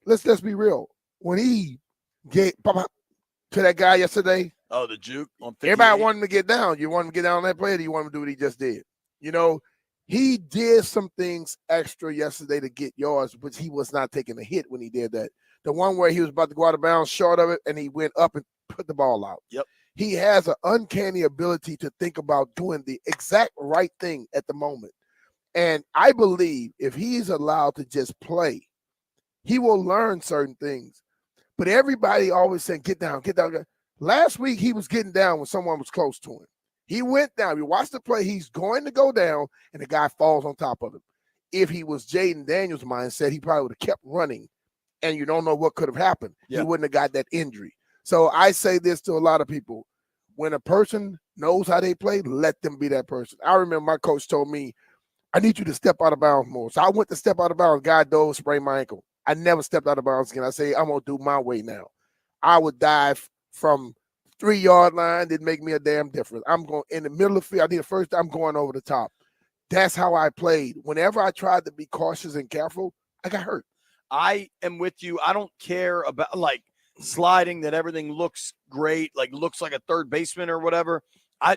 B: let's be real. When he get to that guy yesterday,
A: the juke on 58.
B: Everybody wanted him to get down. You want him to get down on that play, or do you want him to do what he just did? You know, he did some things extra yesterday to get yards, but he was not taking a hit when he did that. The one where he was about to go out of bounds short of it, and he went up and put the ball out.
A: Yep.
B: He has an uncanny ability to think about doing the exact right thing at the moment. And I believe if he's allowed to just play, he will learn certain things. But everybody always saying, get down, get down. Last week, he was getting down when someone was close to him. He went down. You watch the play. He's going to go down, and the guy falls on top of him. If he was Jaden Daniels' mindset, he probably would have kept running, and you don't know what could have happened.
A: Yeah.
B: He wouldn't have got that injury. So I say this to a lot of people. When a person knows how they play, let them be that person. I remember my coach told me, I need you to step out of bounds more. So I went to step out of bounds. Guy dove, sprained my ankle. I never stepped out of bounds again. I say, I'm going to do my way now. I would dive from 3-yard line, didn't make me a damn difference. I'm going in the middle of the field. I need a first, I'm going over the top. That's how I played. Whenever I tried to be cautious and careful, I got hurt.
A: I am with you. I don't care about, like, sliding, that everything looks great, like looks like a third baseman or whatever.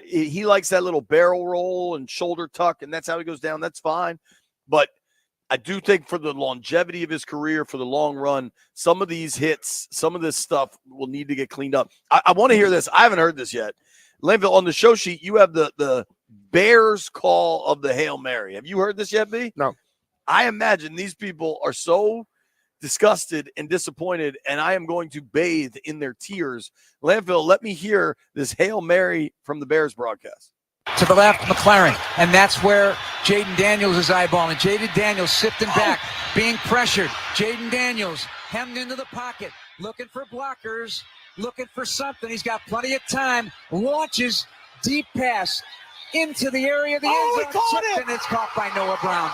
A: He likes that little barrel roll and shoulder tuck, and that's how he goes down. That's fine. But I do think for the longevity of his career, for the long run, some of these hits, some of this stuff will need to get cleaned up. I want to hear this. I haven't heard this yet. Landfill, on the show sheet, you have the Bears call of the Hail Mary. Have you heard this yet, B?
B: No.
A: I imagine these people are so disgusted and disappointed, and I am going to bathe in their tears. Landfill, let me hear this Hail Mary from the Bears broadcast.
K: To the left, McLaren, and that's where Jaden Daniels is eyeballing. Jaden Daniels sifting back, being pressured. Jaden Daniels hemmed into the pocket, looking for blockers, looking for something. He's got plenty of time. Launches, deep pass into the area of the end zone. And it's caught by Noah Brown.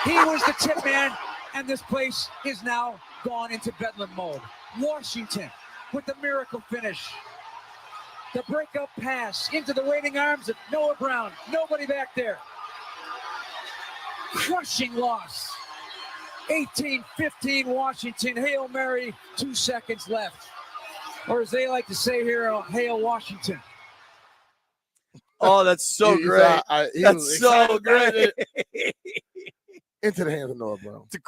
K: He was the tip man, and this place is now gone into Bedlam mode. Washington with the miracle finish. The breakup pass into the waiting arms of Noah Brown. Nobody back there. Crushing loss. 18-15 Washington. Hail Mary, 2 seconds left. Or as they like to say here, Hail Washington.
A: Oh, that's so great. That's so great.
B: Into the hands of Noah Brown.
A: To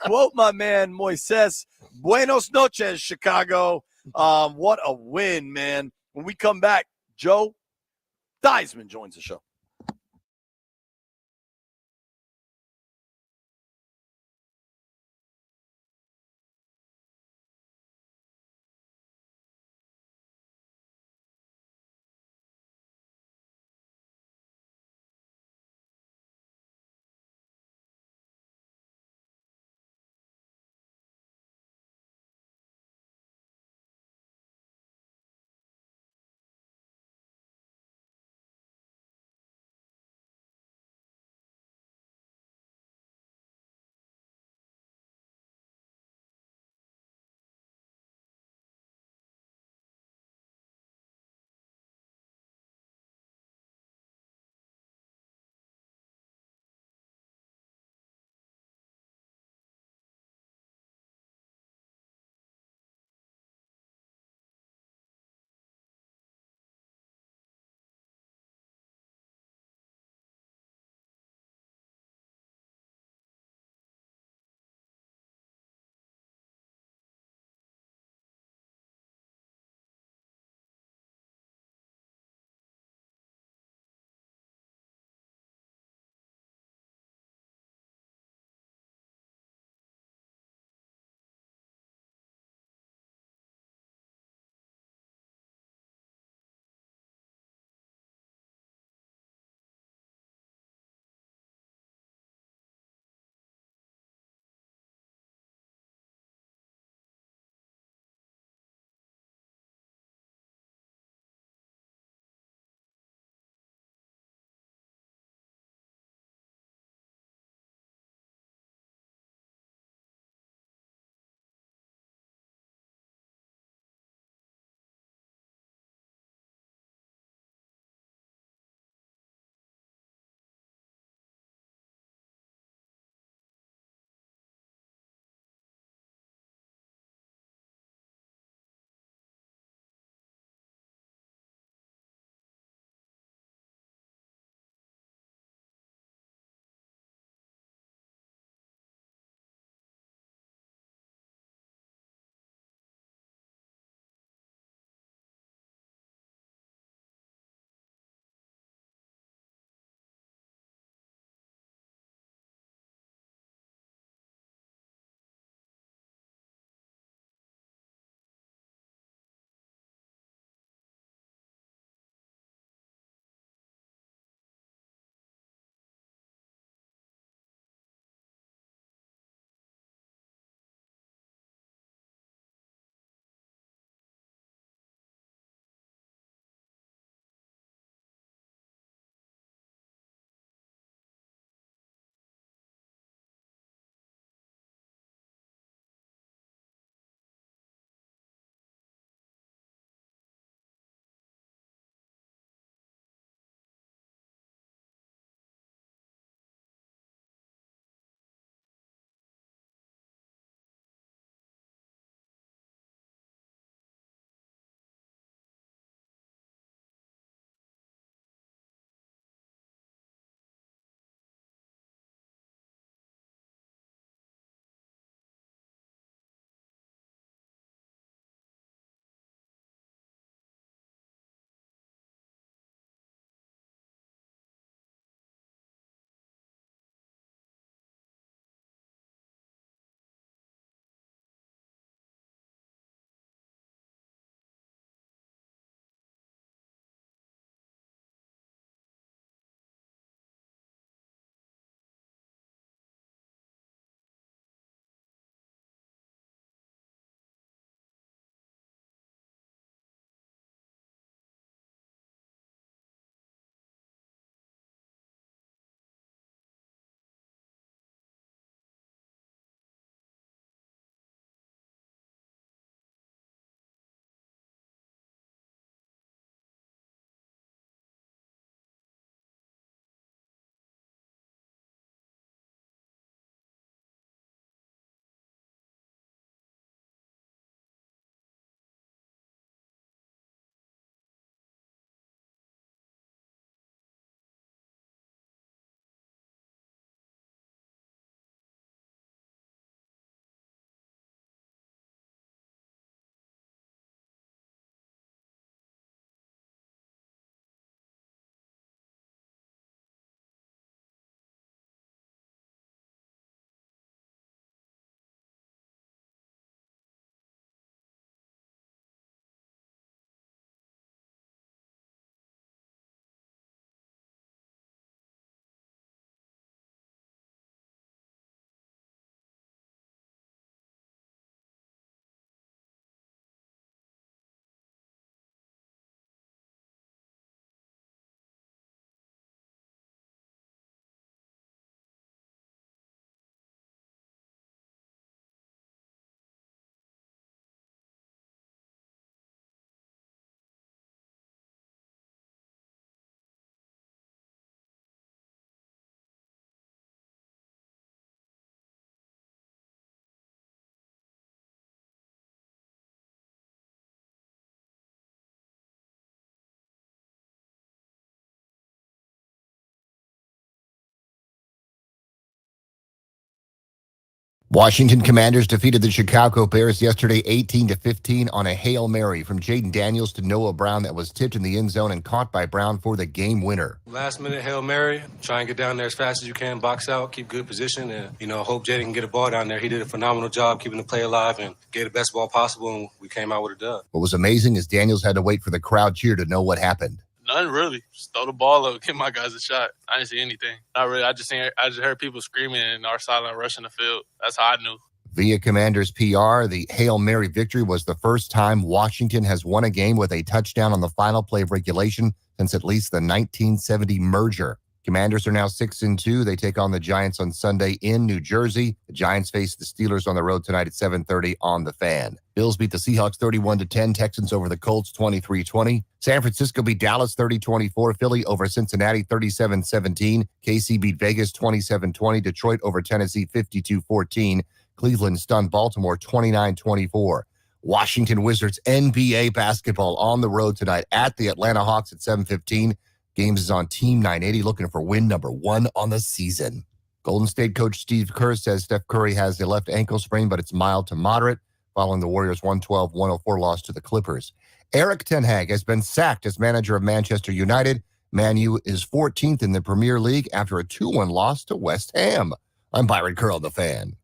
A: quote my man Moises, buenos noches, Chicago. What a win, man. When we come back, Joe Theismann joins the show.
C: Washington Commanders defeated the Chicago Bears yesterday 18-15 on a Hail Mary from Jaden Daniels to Noah Brown that was tipped in the end zone and caught by Brown for the game winner.
L: Last minute Hail Mary, try and get down there as fast as you can, box out, keep good position, and, hope Jaden can get a ball down there. He did a phenomenal job keeping the play alive and get the best ball possible, and we came out with a dub.
C: What was amazing is Daniels had to wait for the crowd cheer to know what happened.
G: Nothing really. Just throw the ball up, give my guys a shot. I didn't see anything. Not really. I just heard people screaming and our silent rushing the field. That's how I knew.
C: Via Commanders PR, the Hail Mary victory was the first time Washington has won a game with a touchdown on the final play of regulation since at least the 1970 merger. Commanders are now 6-2. They take on the Giants on Sunday in New Jersey. The Giants face the Steelers on the road tonight at 7:30 on the Fan. Bills beat the Seahawks 31-10. Texans over the Colts 23-20. San Francisco beat Dallas 30-24. Philly over Cincinnati 37-17. KC beat Vegas 27-20. Detroit over Tennessee 52-14. Cleveland stunned Baltimore 29-24. Washington Wizards NBA basketball on the road tonight at the Atlanta Hawks at 7:15. Games is on Team 980, looking for win number 1 on the season. Golden State coach Steve Kerr says Steph Curry has a left ankle sprain, but it's mild to moderate, following the Warriors' 112-104 loss to the Clippers. Eric Ten Hag has been sacked as manager of Manchester United. Man U is 14th in the Premier League after a 2-1 loss to West Ham. I'm Byron Curl, the Fan.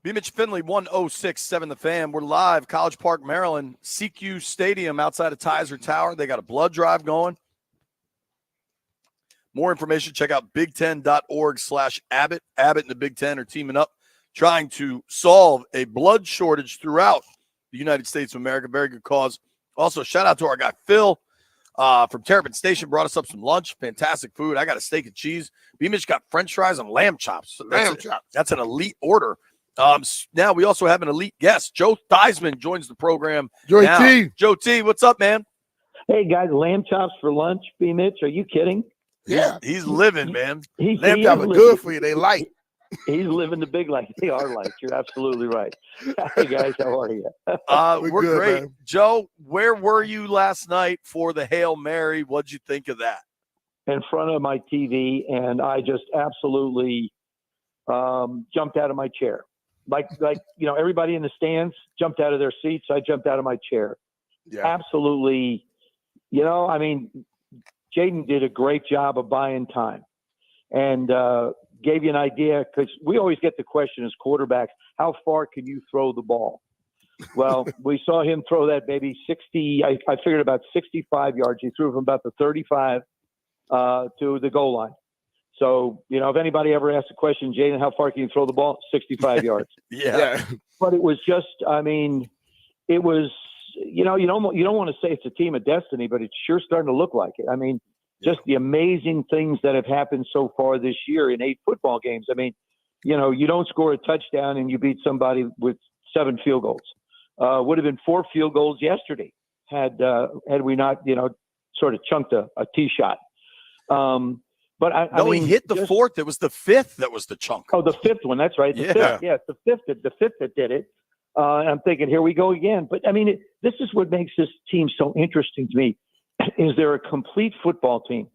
A: B. Mitch Finley, 1067 The Fan. We're live, College Park, Maryland, CQ Stadium outside of Tizer Tower. They got a blood drive going. More information, check out big10.org/Abbott. Abbott and the Big Ten are teaming up, trying to solve a blood shortage throughout the United States of America. Very good cause. Also, shout out to our guy Phil from Terrapin Station. Brought us up some lunch. Fantastic food. I got a steak and cheese. B. Mitch got French fries and lamb chops. So that's an elite order. Now we also have an elite guest. Joe Theismann joins the program. Joe T, what's up, man?
M: Hey guys, lamb chops for lunch, B. Mitch. Are you kidding?
B: Yeah,
A: he's living, man.
B: Lamb chops are good for you. They light.
M: He's living the big life. They are light. You're absolutely right. Hey guys, how are you?
A: We're
B: good,
A: great.
B: man.
A: Joe, where were you last night for the Hail Mary? What'd you think of that?
M: In front of my TV, and I just absolutely jumped out of my chair. Like everybody in the stands jumped out of their seats. I jumped out of my chair.
B: Yeah.
M: Absolutely. Jaden did a great job of buying time and gave you an idea, because we always get the question as quarterbacks, how far can you throw the ball? Well, we saw him throw that baby 60, I figured about 65 yards. He threw from about the 35 to the goal line. So, if anybody ever asks a question, Jaden, how far can you throw the ball? 65 yards.
A: Yeah.
M: But it was just, it was, you don't want to say it's a team of destiny, but it's sure starting to look like it. Just the amazing things that have happened so far this year in 8 football games. You don't score a touchdown and you beat somebody with 7 field goals. Would have been 4 field goals yesterday had we not, sort of chunked a tee shot. But
A: he hit the 4th. It was the 5th that was the chunk.
M: Oh, the 5th one. That's right. The 5th. Yeah, the 5th that did it. I'm thinking, here we go again. But this is what makes this team so interesting to me. Is they're a complete football team.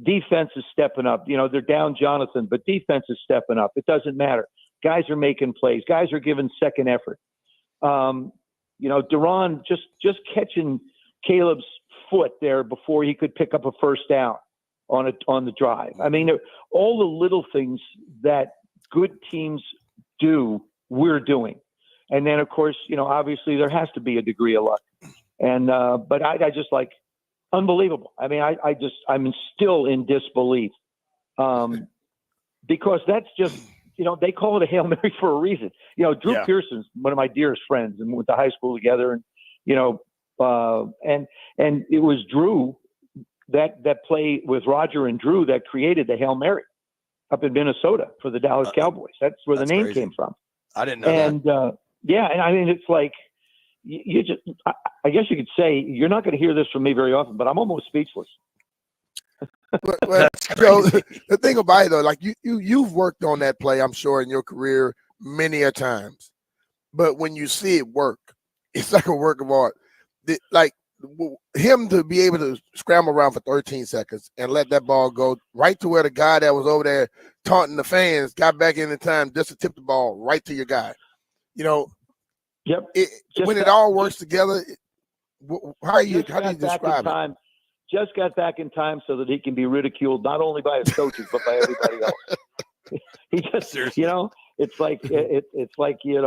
M: Defense is stepping up. They're down Jonathan, but defense is stepping up. It doesn't matter. Guys are making plays. Guys are giving second effort. Duran just catching Caleb's foot there before he could pick up a first down on the drive. All the little things that good teams do, we're doing. And then, of course, obviously there has to be a degree of luck. And but I just like unbelievable. I'm still in disbelief because that's just they call it a Hail Mary for a reason. Drew Pearson's one of my dearest friends, and we went to high school together, and and it was Drew that play with Roger and Drew that created the Hail Mary up in Minnesota for the Dallas Cowboys. That's where the name came from.
A: I didn't know that.
M: And I mean, it's like you just. I guess you could say you're not going to hear this from me very often, but I'm almost speechless.
B: Well, Joe, the thing about it though, like you've worked on that play, I'm sure, in your career many a times. But when you see it work, it's like a work of art. Like him to be able to scramble around for 13 seconds and let that ball go right to where the guy that was over there taunting the fans got back in the time just to tip the ball right to your guy.
M: Yep.
B: When it all works together, how do you describe it?
M: Just got back in time so that he can be ridiculed not only by his coaches but by everybody else. He just, it's like it's like it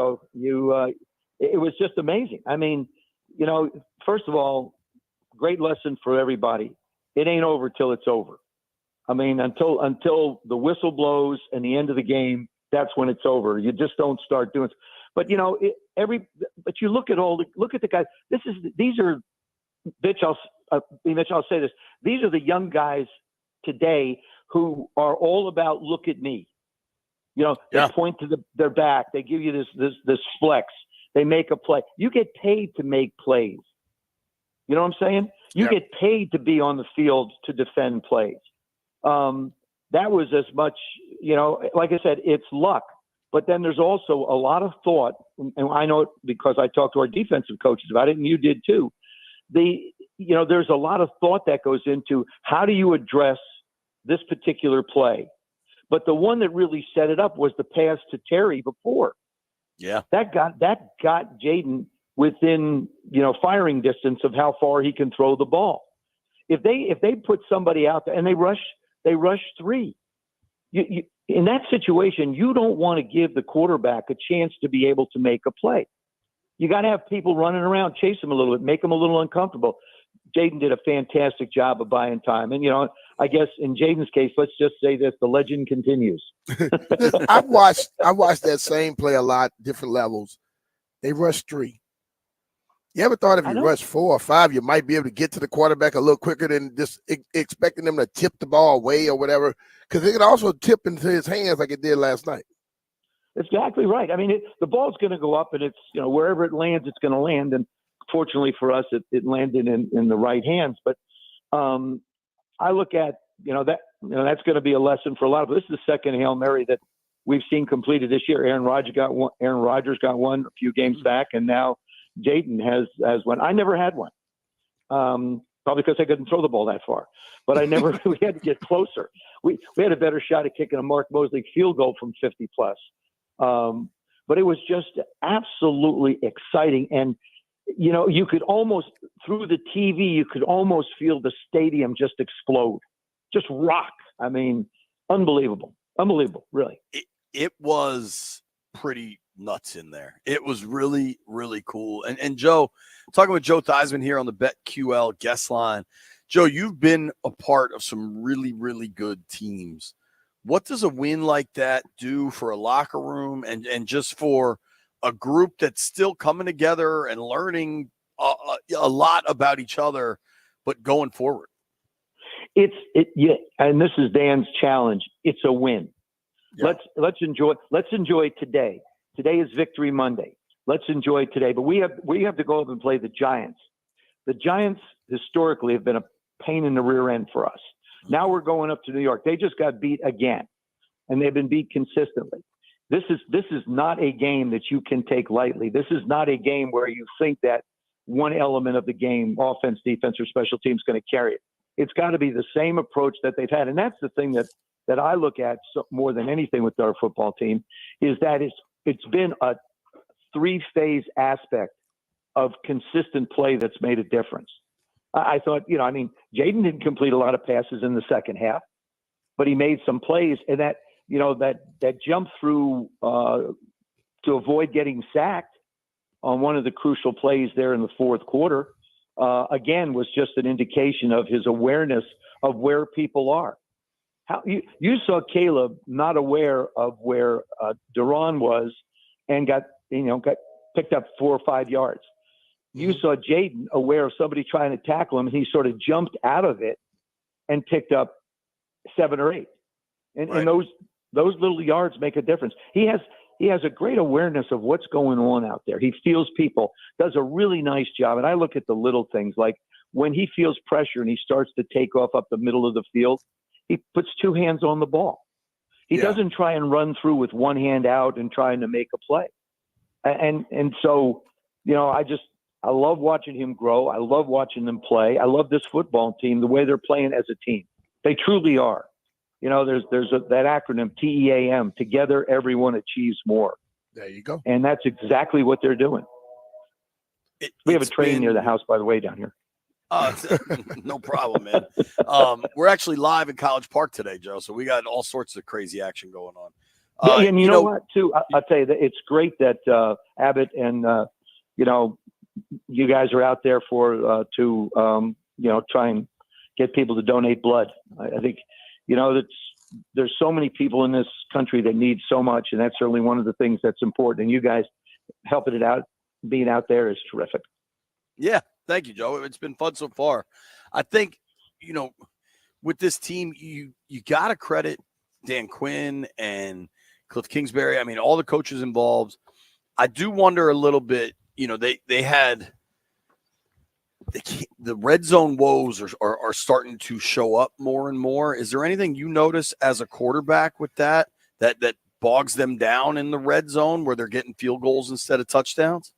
M: was just amazing. I mean, first of all, great lesson for everybody. It ain't over till it's over. I mean, until the whistle blows and the end of the game, that's when it's over. You just don't start doing. But but you look at the guys. These are, Mitch. I'll say this. These are the young guys today who are all about look at me. They point to their back. They give you this flex. They make a play. You get paid to make plays. You know what I'm saying? You get paid to be on the field to defend plays. That was as much, like I said, it's luck. But then there's also a lot of thought, and I know it because I talked to our defensive coaches about it, and you did too. There's a lot of thought that goes into how do you address this particular play. But the one that really set it up was the pass to Terry before.
A: Yeah.
M: That got Jaden within, firing distance of how far he can throw the ball. If they put somebody out there and they rush three, you in that situation, you don't want to give the quarterback a chance to be able to make a play. You got to have people running around, chase him a little bit, make him a little uncomfortable. Jaden did a fantastic job of buying time. And, I guess in Jaden's case, let's just say this, the legend continues.
B: I watched that same play a lot, different levels. They rushed three. You ever thought if you rush 4 or 5, you might be able to get to the quarterback a little quicker than just expecting them to tip the ball away or whatever? Because it could also tip into his hands like it did last night.
M: Exactly right. I mean, the ball's going to go up, and it's wherever it lands, it's going to land. And fortunately for us, it landed in the right hands. But I look at that's going to be a lesson for a lot of. This is the second Hail Mary that we've seen completed this year. Aaron Rodgers got one a few games back, and now Jaden has one. I never had one, probably because I couldn't throw the ball that far. But I never. We had to get closer. We had a better shot at kicking a Mark Mosley field goal from 50 plus. But it was just absolutely exciting. And, you could almost, through the TV, you could almost feel the stadium just explode, just rock. I mean, unbelievable, really.
A: It was pretty nuts in there. It was really, really cool. And Joe, talking with Joe Theismann here on the BetQL guest line. Joe, you've been a part of some really, really good teams. What does a win like that do for a locker room and just for a group that's still coming together and learning a lot about each other, but going forward?
M: And this is Dan's challenge. It's a win. Yeah. Let's enjoy today. Today is Victory Monday. Let's enjoy today. But we have to go up and play the Giants. The Giants historically have been a pain in the rear end for us. Now we're going up to New York. They just got beat again, and they've been beat consistently. This is not a game that you can take lightly. This is not a game where you think that one element of the game, offense, defense, or special teams, is going to carry it. It's got to be the same approach that they've had, and that's the thing that I look at more than anything with our football team is that it's been a 3-phase aspect of consistent play that's made a difference. I thought, Jaden didn't complete a lot of passes in the second half, but he made some plays, and that jump through to avoid getting sacked on one of the crucial plays there in the fourth quarter, again, was just an indication of his awareness of where people are. How you saw Caleb not aware of where Duran was and got picked up 4 or 5 yards. You saw Jaden aware of somebody trying to tackle him, and he sort of jumped out of it and picked up 7 or 8. And those little yards make a difference. He has a great awareness of what's going on out there. He feels people, does a really nice job. And I look at the little things, like when he feels pressure and he starts to take off up the middle of the field, he puts 2 hands on the ball. He doesn't try and run through with one hand out and trying to make a play. And so, I love watching him grow. I love watching them play. I love this football team, the way they're playing as a team. They truly are. There's that acronym TEAM, together everyone achieves more.
B: There you go.
M: And that's exactly what they're doing. We have a train near the house, by the way, down here.
A: No problem, man. We're actually live in College Park today, Joe. So we got all sorts of crazy action going on.
M: And you know what, too? I'll tell you that it's great that Abbott and you guys are out there to try and get people to donate blood. I think there's so many people in this country that need so much, and that's certainly one of the things that's important. And you guys helping it out, being out there is terrific.
A: Yeah, thank you, Joe. It's been fun so far. I think with this team, you got to credit Dan Quinn and Cliff Kingsbury. I mean, all the coaches involved. I do wonder a little bit. They had the red zone woes are starting to show up more and more. Is there anything you notice as a quarterback with that bogs them down in the red zone where they're getting field goals instead of touchdowns?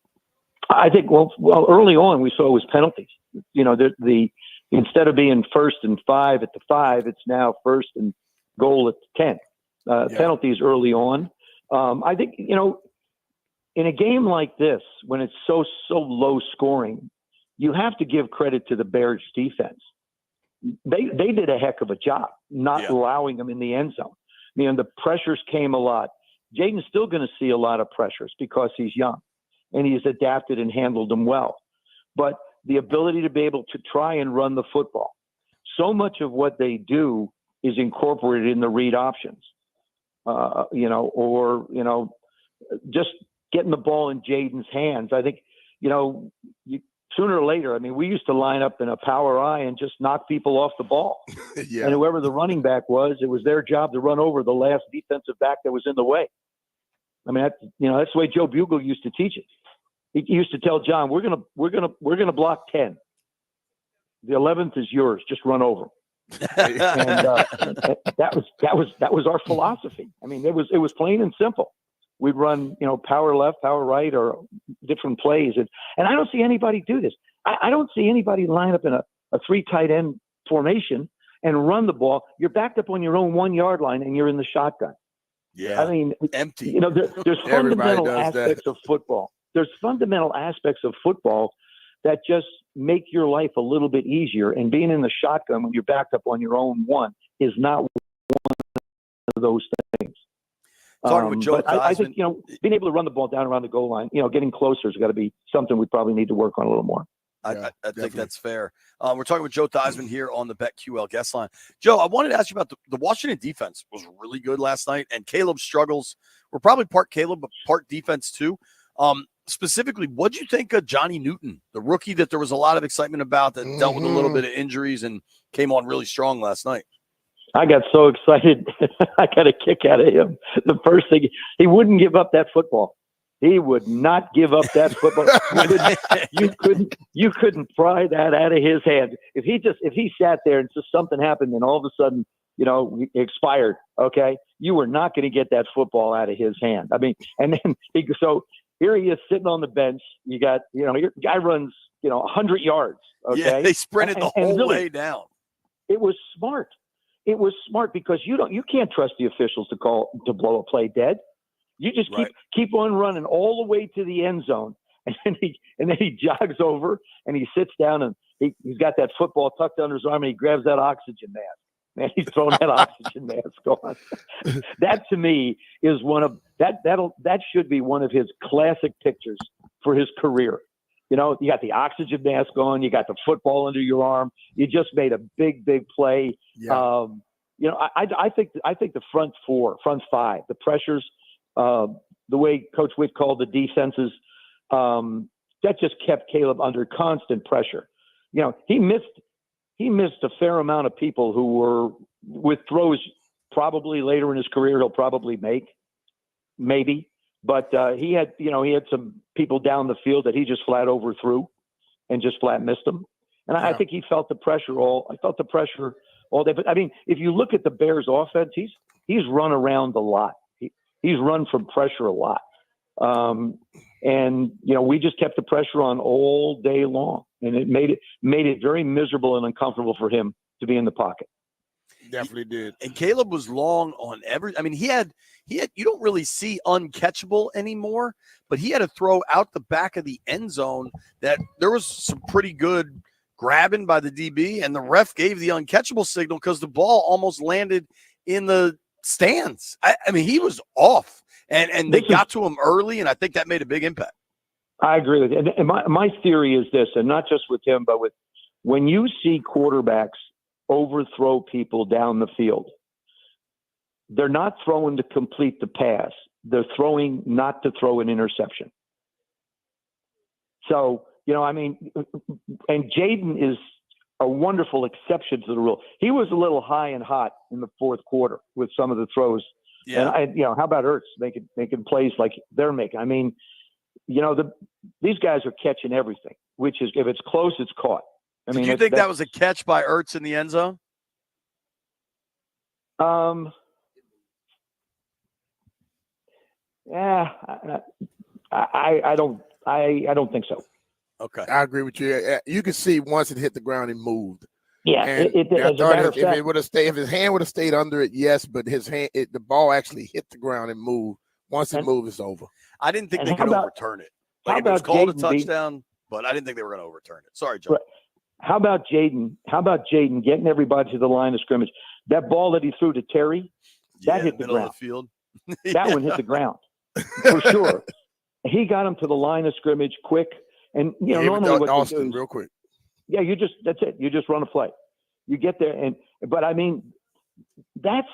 M: I think well early on we saw it was penalties. The instead of being 1st and 5 at the 5, it's now 1st and goal at the 10. Penalties early on. I think in a game like this, when it's so low scoring, you have to give credit to the Bears defense. They did a heck of a job not allowing them in the end zone. The pressures came a lot. Jaden's still going to see a lot of pressures because he's young and he's adapted and handled them well. But the ability to be able to try and run the football, so much of what they do is incorporated in the read options, just getting the ball in Jaden's hands. I think, sooner or later, we used to line up in a power I and just knock people off the ball. And whoever the running back was, it was their job to run over the last defensive back that was in the way. That's the way Joe Bugle used to teach it. He used to tell John, we're gonna block 10. The 11th is yours. Just run over. And that was our philosophy. It was plain and simple. We'd run, power left, power right, or different plays. And I don't see anybody do this. I don't see anybody line up in a 3 tight end formation and run the ball. You're backed up on your own 1 yard line and you're in the shotgun.
A: Yeah. Empty.
M: There's fundamental aspects of football. There's fundamental aspects of football that just make your life a little bit easier. And being in the shotgun when you're backed up on your own 1 is not one of those things.
A: Talking with Joe
M: I think, being able to run the ball down around the goal line, getting closer has got to be something we probably need to work on a little more.
A: I think that's fair. We're talking with Joe Theismann here on the BetQL guest line. Joe, I wanted to ask you about the Washington defense was really good last night, and Caleb's struggles were probably part Caleb, but part defense too. Specifically, what do you think of Johnny Newton, the rookie that there was a lot of excitement about that dealt with a little bit of injuries and came on really strong last night?
M: I got so excited. I got a kick out of him. The first thing, he wouldn't give up that football. He would not give up that football. You couldn't pry that out of his hand. If he sat there and just something happened and all of a sudden, he expired. Okay. You were not going to get that football out of his hand. And then so here he is sitting on the bench. You got, your guy runs, 100 yards. Okay.
A: Yeah, they sprinted the whole way down.
M: It was smart. It was smart because you can't trust the officials to blow a play dead. You just keep on running all the way to the end zone, and then he jogs over and he sits down and he's got that football tucked under his arm and he grabs that oxygen mask. Man, he's throwing that oxygen mask on. That to me is that should be one of his classic pictures for his career. You got the oxygen mask on, you got the football under your arm. You just made a big play. Yeah. I think the front five, the pressures, the way Coach Witt called the defenses, that just kept Caleb under constant pressure. He missed a fair amount of people who were with throws probably later in his career he'll probably make, maybe. But he had some people down the field that he just flat overthrew and just flat missed them. And I think he felt the pressure all day. But I mean, if you look at the Bears offense, he's run around a lot. He's run from pressure a lot. And we just kept the pressure on all day long, and it made it very miserable and uncomfortable for him to be in the pocket.
B: Definitely did.
A: And Caleb was long on he had you don't really see uncatchable anymore, but he had a throw out the back of the end zone that there was some pretty good grabbing by the DB, and the ref gave the uncatchable signal because the ball almost landed in the stands. I mean, he was off, and they got to him early, and I think that made a big impact.
M: I agree with you. And my theory is this, and not just with him, but when you see quarterbacks overthrow people down the field, they're not throwing to complete the pass. They're throwing not to throw an interception. So, and Jaden is a wonderful exception to the rule. He was a little high and hot in the fourth quarter with some of the throws.
A: Yeah.
M: And how about Ertz making plays like they're making? I mean, these guys are catching everything, which is, if it's close, it's caught. I mean,
A: Did you think that was a catch by Ertz in the end zone?
M: Yeah, I don't think so.
A: Okay,
B: I agree with you. You could see once it hit the ground, it moved.
M: Yeah,
B: and if his hand would have stayed under it, yes, but the ball actually hit the ground and moved. Once it moved, it's over.
A: I didn't think they could overturn it. Like, it was called a touchdown, but I didn't think they were going to overturn it. Sorry, Joe.
M: How about Jaden getting everybody to the line of scrimmage? That ball that he threw to Terry, that hit the ground.
A: Of the field.
M: That one hit the ground for sure. He got him to the line of scrimmage quick, and normally what
B: Austin,
M: you do is,
B: real quick.
M: Yeah, that's it. You just run a play. You get there, but I mean, that's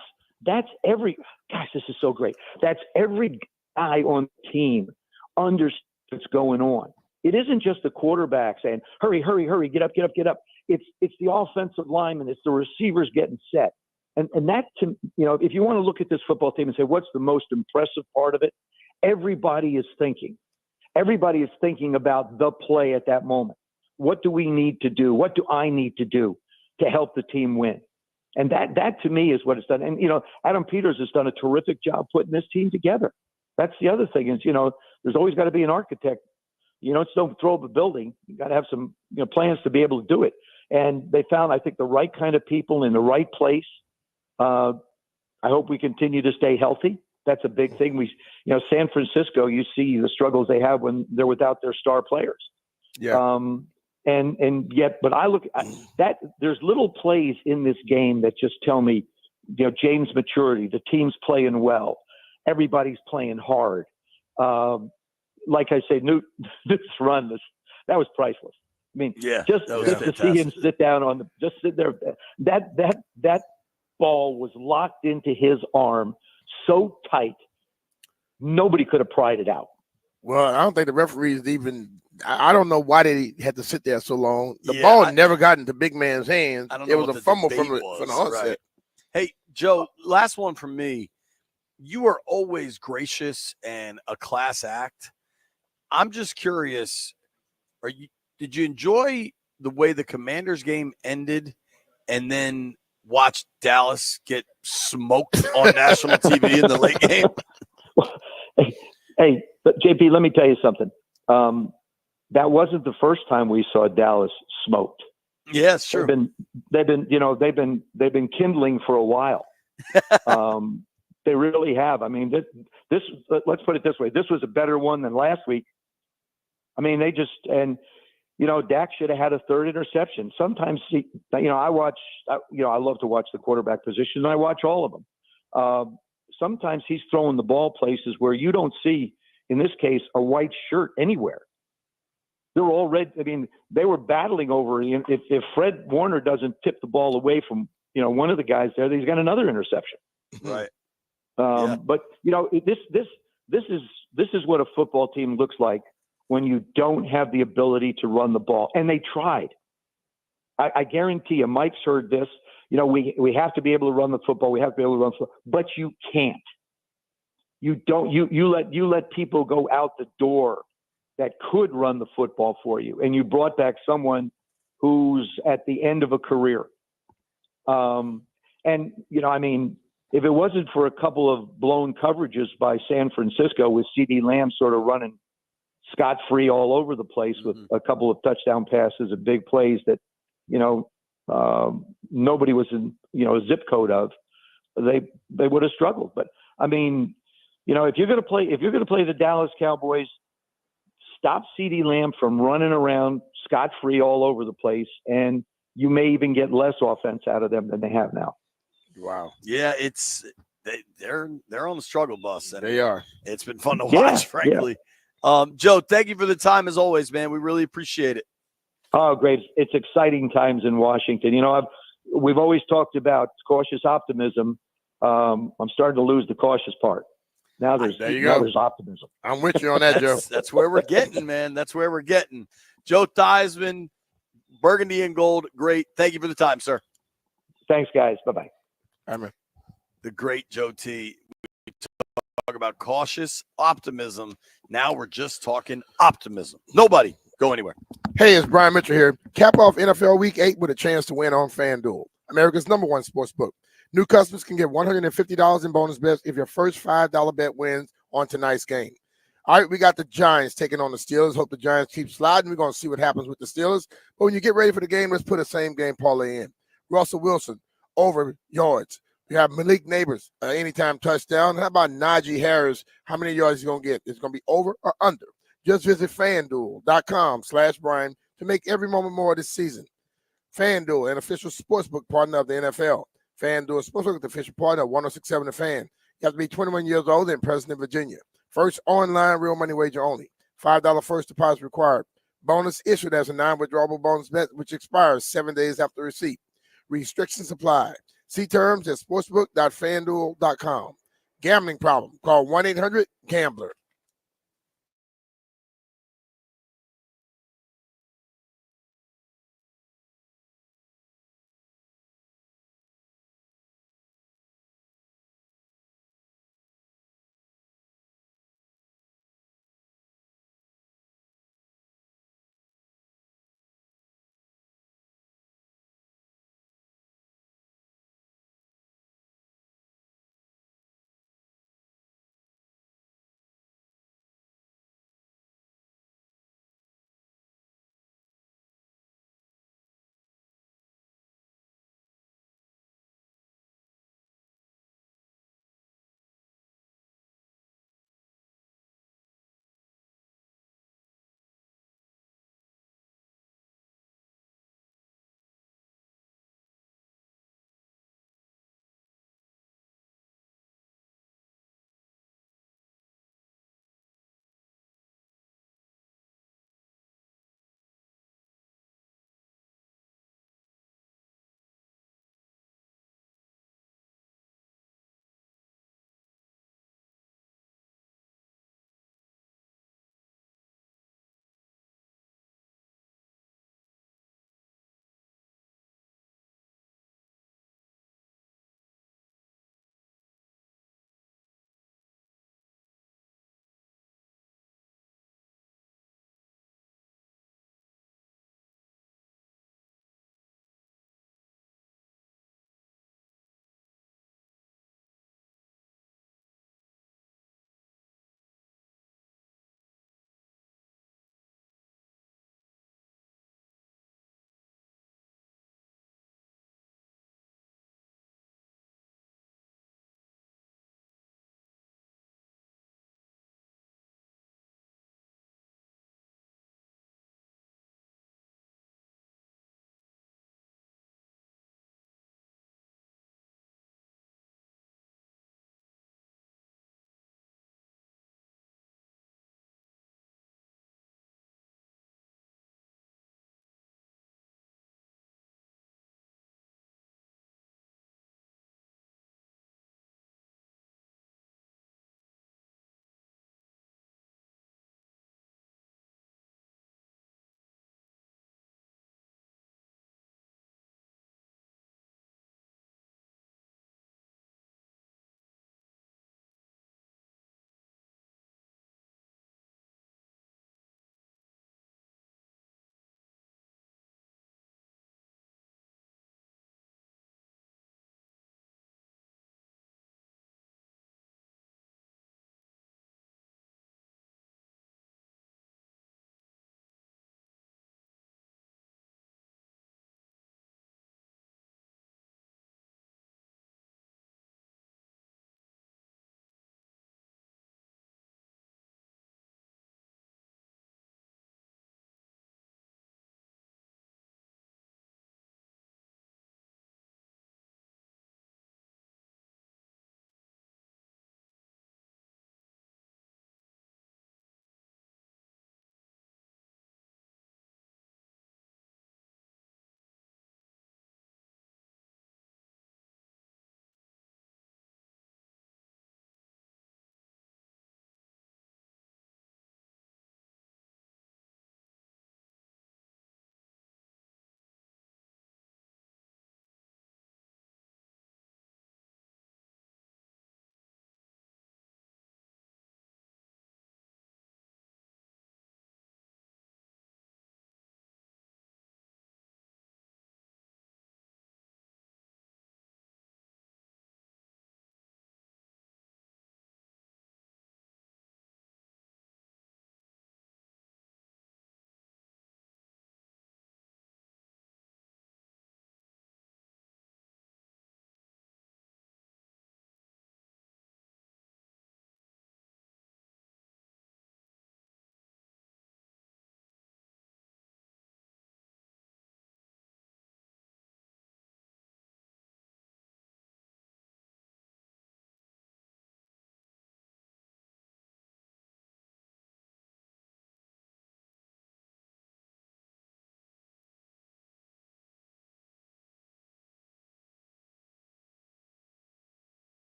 M: every. Gosh, this is so great. That's every guy on the team understands what's going on. It isn't just the quarterback saying, hurry, hurry, hurry, get up. It's the offensive lineman. It's the receivers getting set. And that, if you want to look at this football team and say, what's the most impressive part of it? Everybody is thinking. Everybody is thinking about the play at that moment. What do we need to do? What do I need to do to help the team win? And that to me is what it's done. And, Adam Peters has done a terrific job putting this team together. That's the other thing is, there's always got to be an architect. Just don't throw up a building. You got to have some plans to be able to do it. And they found, I think, the right kind of people in the right place. I hope we continue to stay healthy. That's a big thing. San Francisco, you see the struggles they have when they're without their star players.
B: Yeah.
M: But I look at that. There's little plays in this game that just tell me, James' maturity. The team's playing well. Everybody's playing hard. Like I say, this run, that was priceless. I mean, just to see him sit down just sit there. That ball was locked into his arm so tight, nobody could have pried it out.
B: Well, I don't think the referees even. I don't know why they had to sit there so long. The ball never got into big man's hands. It was a fumble from the onset.
A: Right. Hey, Joe, last one from me. You are always gracious and a class act. I'm just curious, did you enjoy the way the Commanders game ended and then watch Dallas get smoked on national TV in the late game?
M: Hey, JP, let me tell you something. That wasn't the first time we saw Dallas smoked.
A: Yes, sure.
M: They've been kindling for a while. They really have. I mean, this let's put it this way. This was a better one than last week. I mean, Dak should have had a third interception. Sometimes, I love to watch the quarterback position, and I watch all of them. Sometimes he's throwing the ball places where you don't see, in this case, a white shirt anywhere. They're all red. I mean, they were battling over if Fred Warner doesn't tip the ball away from one of the guys there, he's got another interception.
A: Right.
M: But this is what a football team looks like when you don't have the ability to run the ball. And they tried. I guarantee you, Mike's heard this. We have to be able to run the football. We have to be able to run the football, but you can't. You don't. You let people go out the door that could run the football for you, and you brought back someone who's at the end of a career. If it wasn't for a couple of blown coverages by San Francisco with CeeDee Lamb sort of running scot-free all over the place with a couple of touchdown passes and big plays that, nobody was in, a zip code of, they would have struggled. But I mean, if you're going to play the Dallas Cowboys, stop CeeDee Lamb from running around scot-free all over the place, and you may even get less offense out of them than they have now.
B: Wow.
A: Yeah, they're on the struggle bus. And
B: they are.
A: It's been fun to watch, frankly. Yeah. Joe, thank you for the time as always, man. We really appreciate it.
M: Oh, great. It's exciting times in Washington. We've always talked about cautious optimism. I'm starting to lose the cautious part. Now there's optimism.
B: I'm with you on that, Joe.
A: That's where we're getting, man. That's where we're getting. Joe Theismann, Burgundy and Gold, great. Thank you for the time, sir.
M: Thanks, guys. Bye-bye.
B: Amen.
A: The great Joe T. We talk about cautious optimism. Now we're just talking optimism. Nobody go anywhere.
B: Hey, it's Brian Mitchell here. Cap off NFL Week 8 with a chance to win on FanDuel, America's #1 sports book. New customers can get $150 in bonus bets if your first $5 bet wins on tonight's game. All right, we got the Giants taking on the Steelers. Hope the Giants keep sliding. We're going to see what happens with the Steelers. But when you get ready for the game, let's put a same game parlay in. Russell Wilson, over yards. We have Malik Neighbors, anytime touchdown. How about Najee Harris? How many yards is he going to get? It's going to be over or under. Just visit FanDuel.com/Brian to make every moment more this season. FanDuel, an official sportsbook partner of the NFL. FanDuel Sportsbook, the official partner of 106.7 The Fan. You have to be 21 years old and present in Virginia. First online real money wager only. $5 first deposit required. Bonus issued as a non-withdrawable bonus bet, which expires 7 days after receipt. Restrictions apply. See terms at sportsbook.fanduel.com. Gambling problem? Call 1-800-GAMBLER.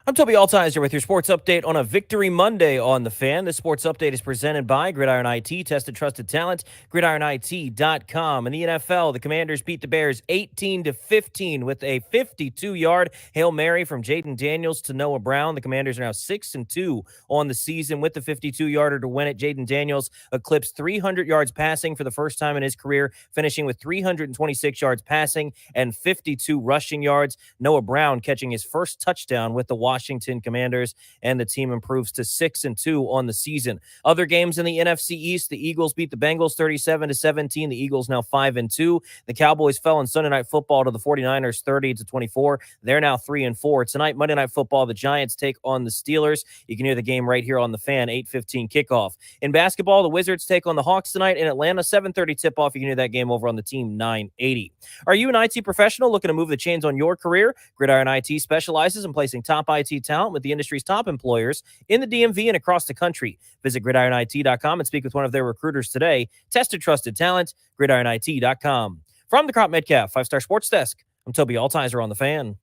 N: I'm Toby Altizer with your sports update on a Victory Monday on The Fan. This sports update is presented by Gridiron IT, tested, trusted talent, gridironit.com. In the NFL, the Commanders beat the Bears 18-15 with a 52-yard Hail Mary from Jaden Daniels to Noah Brown. The Commanders are now 6-2 on the season with the 52-yarder to win it. Jaden Daniels eclipsed 300 yards passing for the first time in his career, finishing with 326 yards passing and 52 rushing yards. Noah Brown catching his first touchdown with the Washington Commanders, and the team improves to 6-2 on the season. Other games in the NFC East, the Eagles beat the Bengals 37-17. The Eagles now 5-2. The Cowboys fell in Sunday Night Football to the 49ers 30-24. They're now 3-4. Tonight, Monday Night Football, the Giants take on the Steelers. You can hear the game right here on The Fan, 8:15 kickoff. In basketball, the Wizards take on the Hawks tonight in Atlanta, 7:30 tip-off. You can hear that game over on the Team 980. Are you an IT professional looking to move the chains on your career? Gridiron IT specializes in placing top IT talent with the industry's top employers in the DMV and across the country. Visit gridironit.com and speak with one of their recruiters today. Tested, trusted talent, gridironit.com. From the Crop Metcalf 5-Star Sports Desk, I'm Toby Altizer on The Fan.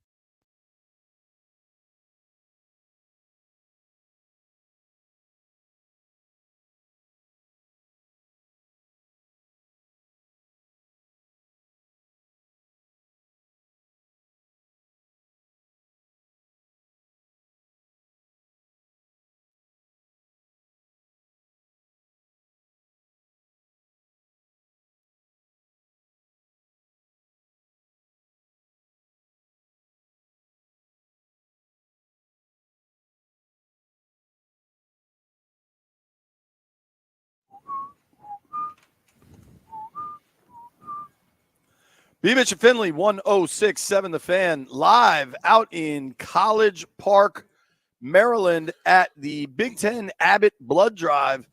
A: B. Mitch and Finley, 106.7 The Fan, live out in College Park, Maryland at the Big Ten Abbott Blood Drive.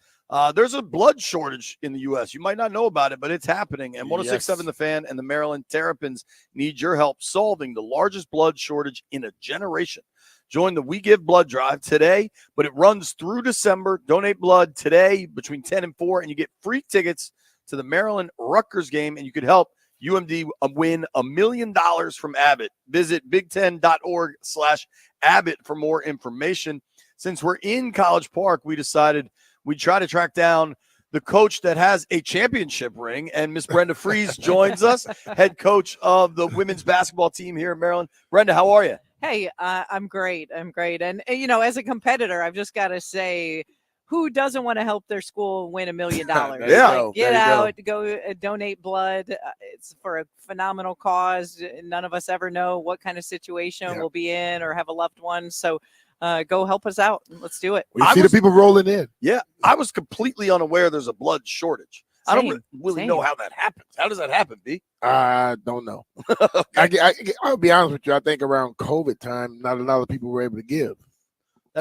A: There's a blood shortage in the U.S. You might not know about it, but it's happening. And 106.7 The Fan and the Maryland Terrapins need your help solving the largest blood shortage in a generation. Join the We Give Blood Drive today, but it runs through December. Donate blood today between 10 and 4, and you get free tickets to the Maryland-Rutgers game, and you could help UMD win $1 million from Abbott. Visit big10.org/Abbott for more information. Since we're in College Park, we decided we'd try to track down the coach that has a championship ring, and Miss Brenda Fries joins us, head coach of the women's basketball team here in Maryland. Brenda, how are you?
O: Hey, I'm great. I'm great. And, you know, as a competitor, I've just got to say, who doesn't want to help their school win $1 million?
A: Yeah.
O: Get out, go donate blood. It's for a phenomenal cause. None of us ever know what kind of situation we'll be in or have a loved one. So go help us out. Let's do it.
B: We see the people rolling in.
A: Yeah, I was completely unaware there's a blood shortage. I don't really know how that happens. How does that happen, B?
B: I don't know. I'll be honest with you. I think around COVID time, not a lot of people were able to give.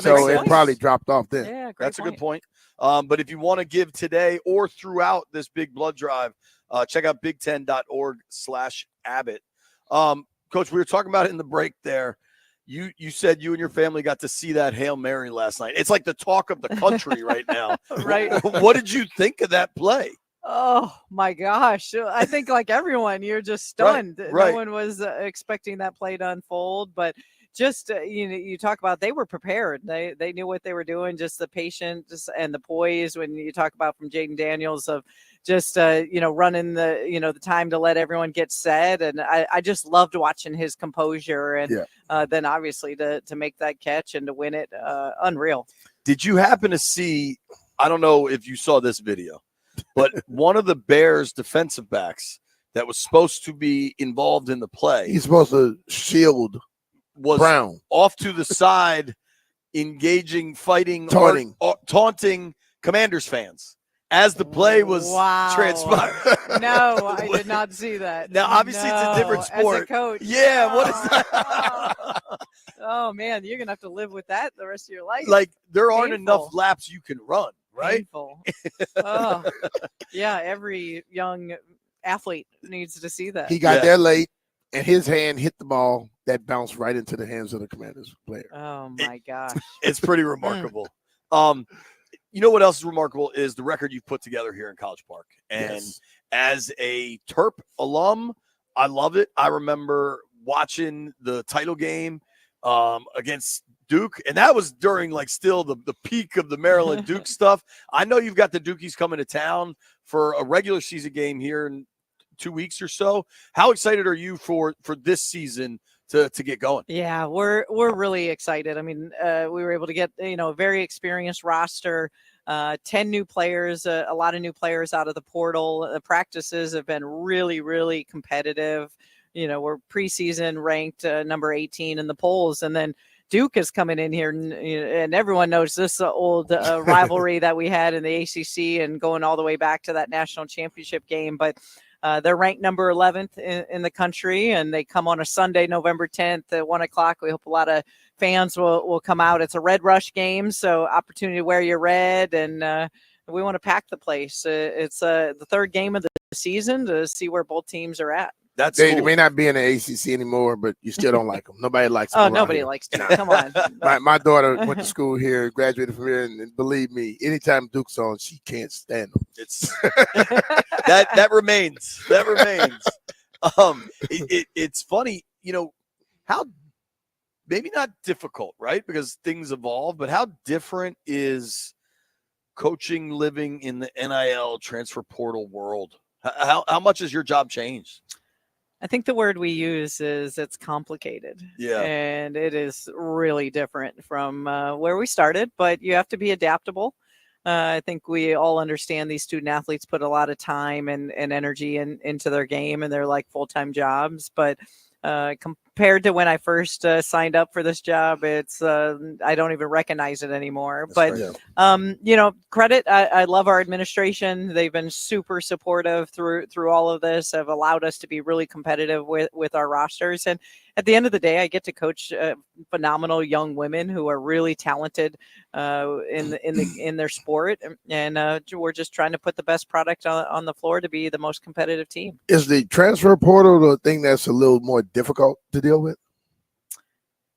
B: So it probably dropped off then.
O: Yeah,
A: that's a good point. But if you want to give today or throughout this big blood drive, check out big10.org/Abbott. Coach, we were talking about it in the break there. You said you and your family got to see that Hail Mary last night. It's like the talk of the country right now.
O: Right.
A: What did you think of that play?
O: Oh my gosh. I think like everyone, you're just stunned.
A: Right.
O: No one was expecting that play to unfold, but just, you talk about, they were prepared. They knew what they were doing, just the patience and the poise when you talk about from Jaden Daniels of just, running the time to let everyone get set. And I just loved watching his composure and then obviously to make that catch and to win it, unreal.
A: Did you happen to see, I don't know if you saw this video, but one of the Bears defensive backs that was supposed to be involved in the play.
B: He's supposed to shield
A: was
B: Brown
A: off to the side, engaging, fighting, taunting Commanders fans as the play was transpiring.
O: No, I did not see that.
A: Now, obviously, it's a different sport.
O: As a coach.
A: Yeah, what is that?
O: Oh, man, you're going to have to live with that the rest of your life.
A: Like, there aren't enough laps you can run, right?
O: Painful. Oh, yeah, every young athlete needs to see that.
B: He got there late, and his hand hit the ball that bounced right into the hands of the Commanders player.
O: Oh, my gosh.
A: It's pretty remarkable. You know what else is remarkable is the record you've put together here in College Park. And as a Terp alum, I love it. I remember watching the title game against Duke, and that was during like still the peak of the Maryland Duke stuff. I know you've got the Dukies coming to town for a regular season game here in 2 weeks or so. How excited are you for this season to get going?
O: Yeah, we're really excited. I mean, we were able to get a very experienced roster. 10 new players, a lot of new players out of the portal. The practices have been really, really competitive. We're preseason ranked number 18 in the polls, and then Duke is coming in here, and everyone knows this old rivalry that we had in the ACC and going all the way back to that national championship game. But they're ranked number 11th in the country, and they come on a Sunday, November 10th at 1 o'clock. We hope a lot of fans will come out. It's a Red Rush game, so opportunity to wear your red, and we want to pack the place. It's the third game of the season to see where both teams are at.
B: They may not be in the ACC anymore, but you still don't like them. Nobody likes them.
O: Oh, nobody likes Duke. Come on.
B: My daughter went to school here, graduated from here, and believe me, anytime Duke's on, she can't stand them.
A: It's that remains. That remains. It's funny, how maybe not difficult, right? Because things evolve, but how different is coaching living in the NIL transfer portal world? How much has your job changed?
O: I think the word we use is it's complicated.
A: Yeah.
O: And it is really different from where we started, but you have to be adaptable. I think we all understand these student athletes put a lot of time and energy into their game, and they're like full-time jobs. But compared to when I first signed up for this job, it's I don't even recognize it anymore.
B: That's
O: but credit, I love our administration. They've been super supportive through all of this, have allowed us to be really competitive with our rosters. And at the end of the day, I get to coach phenomenal young women who are really talented in their sport, and we're just trying to put the best product on the floor to be the most competitive team.
B: Is the transfer portal the thing that's a little more difficult to deal with?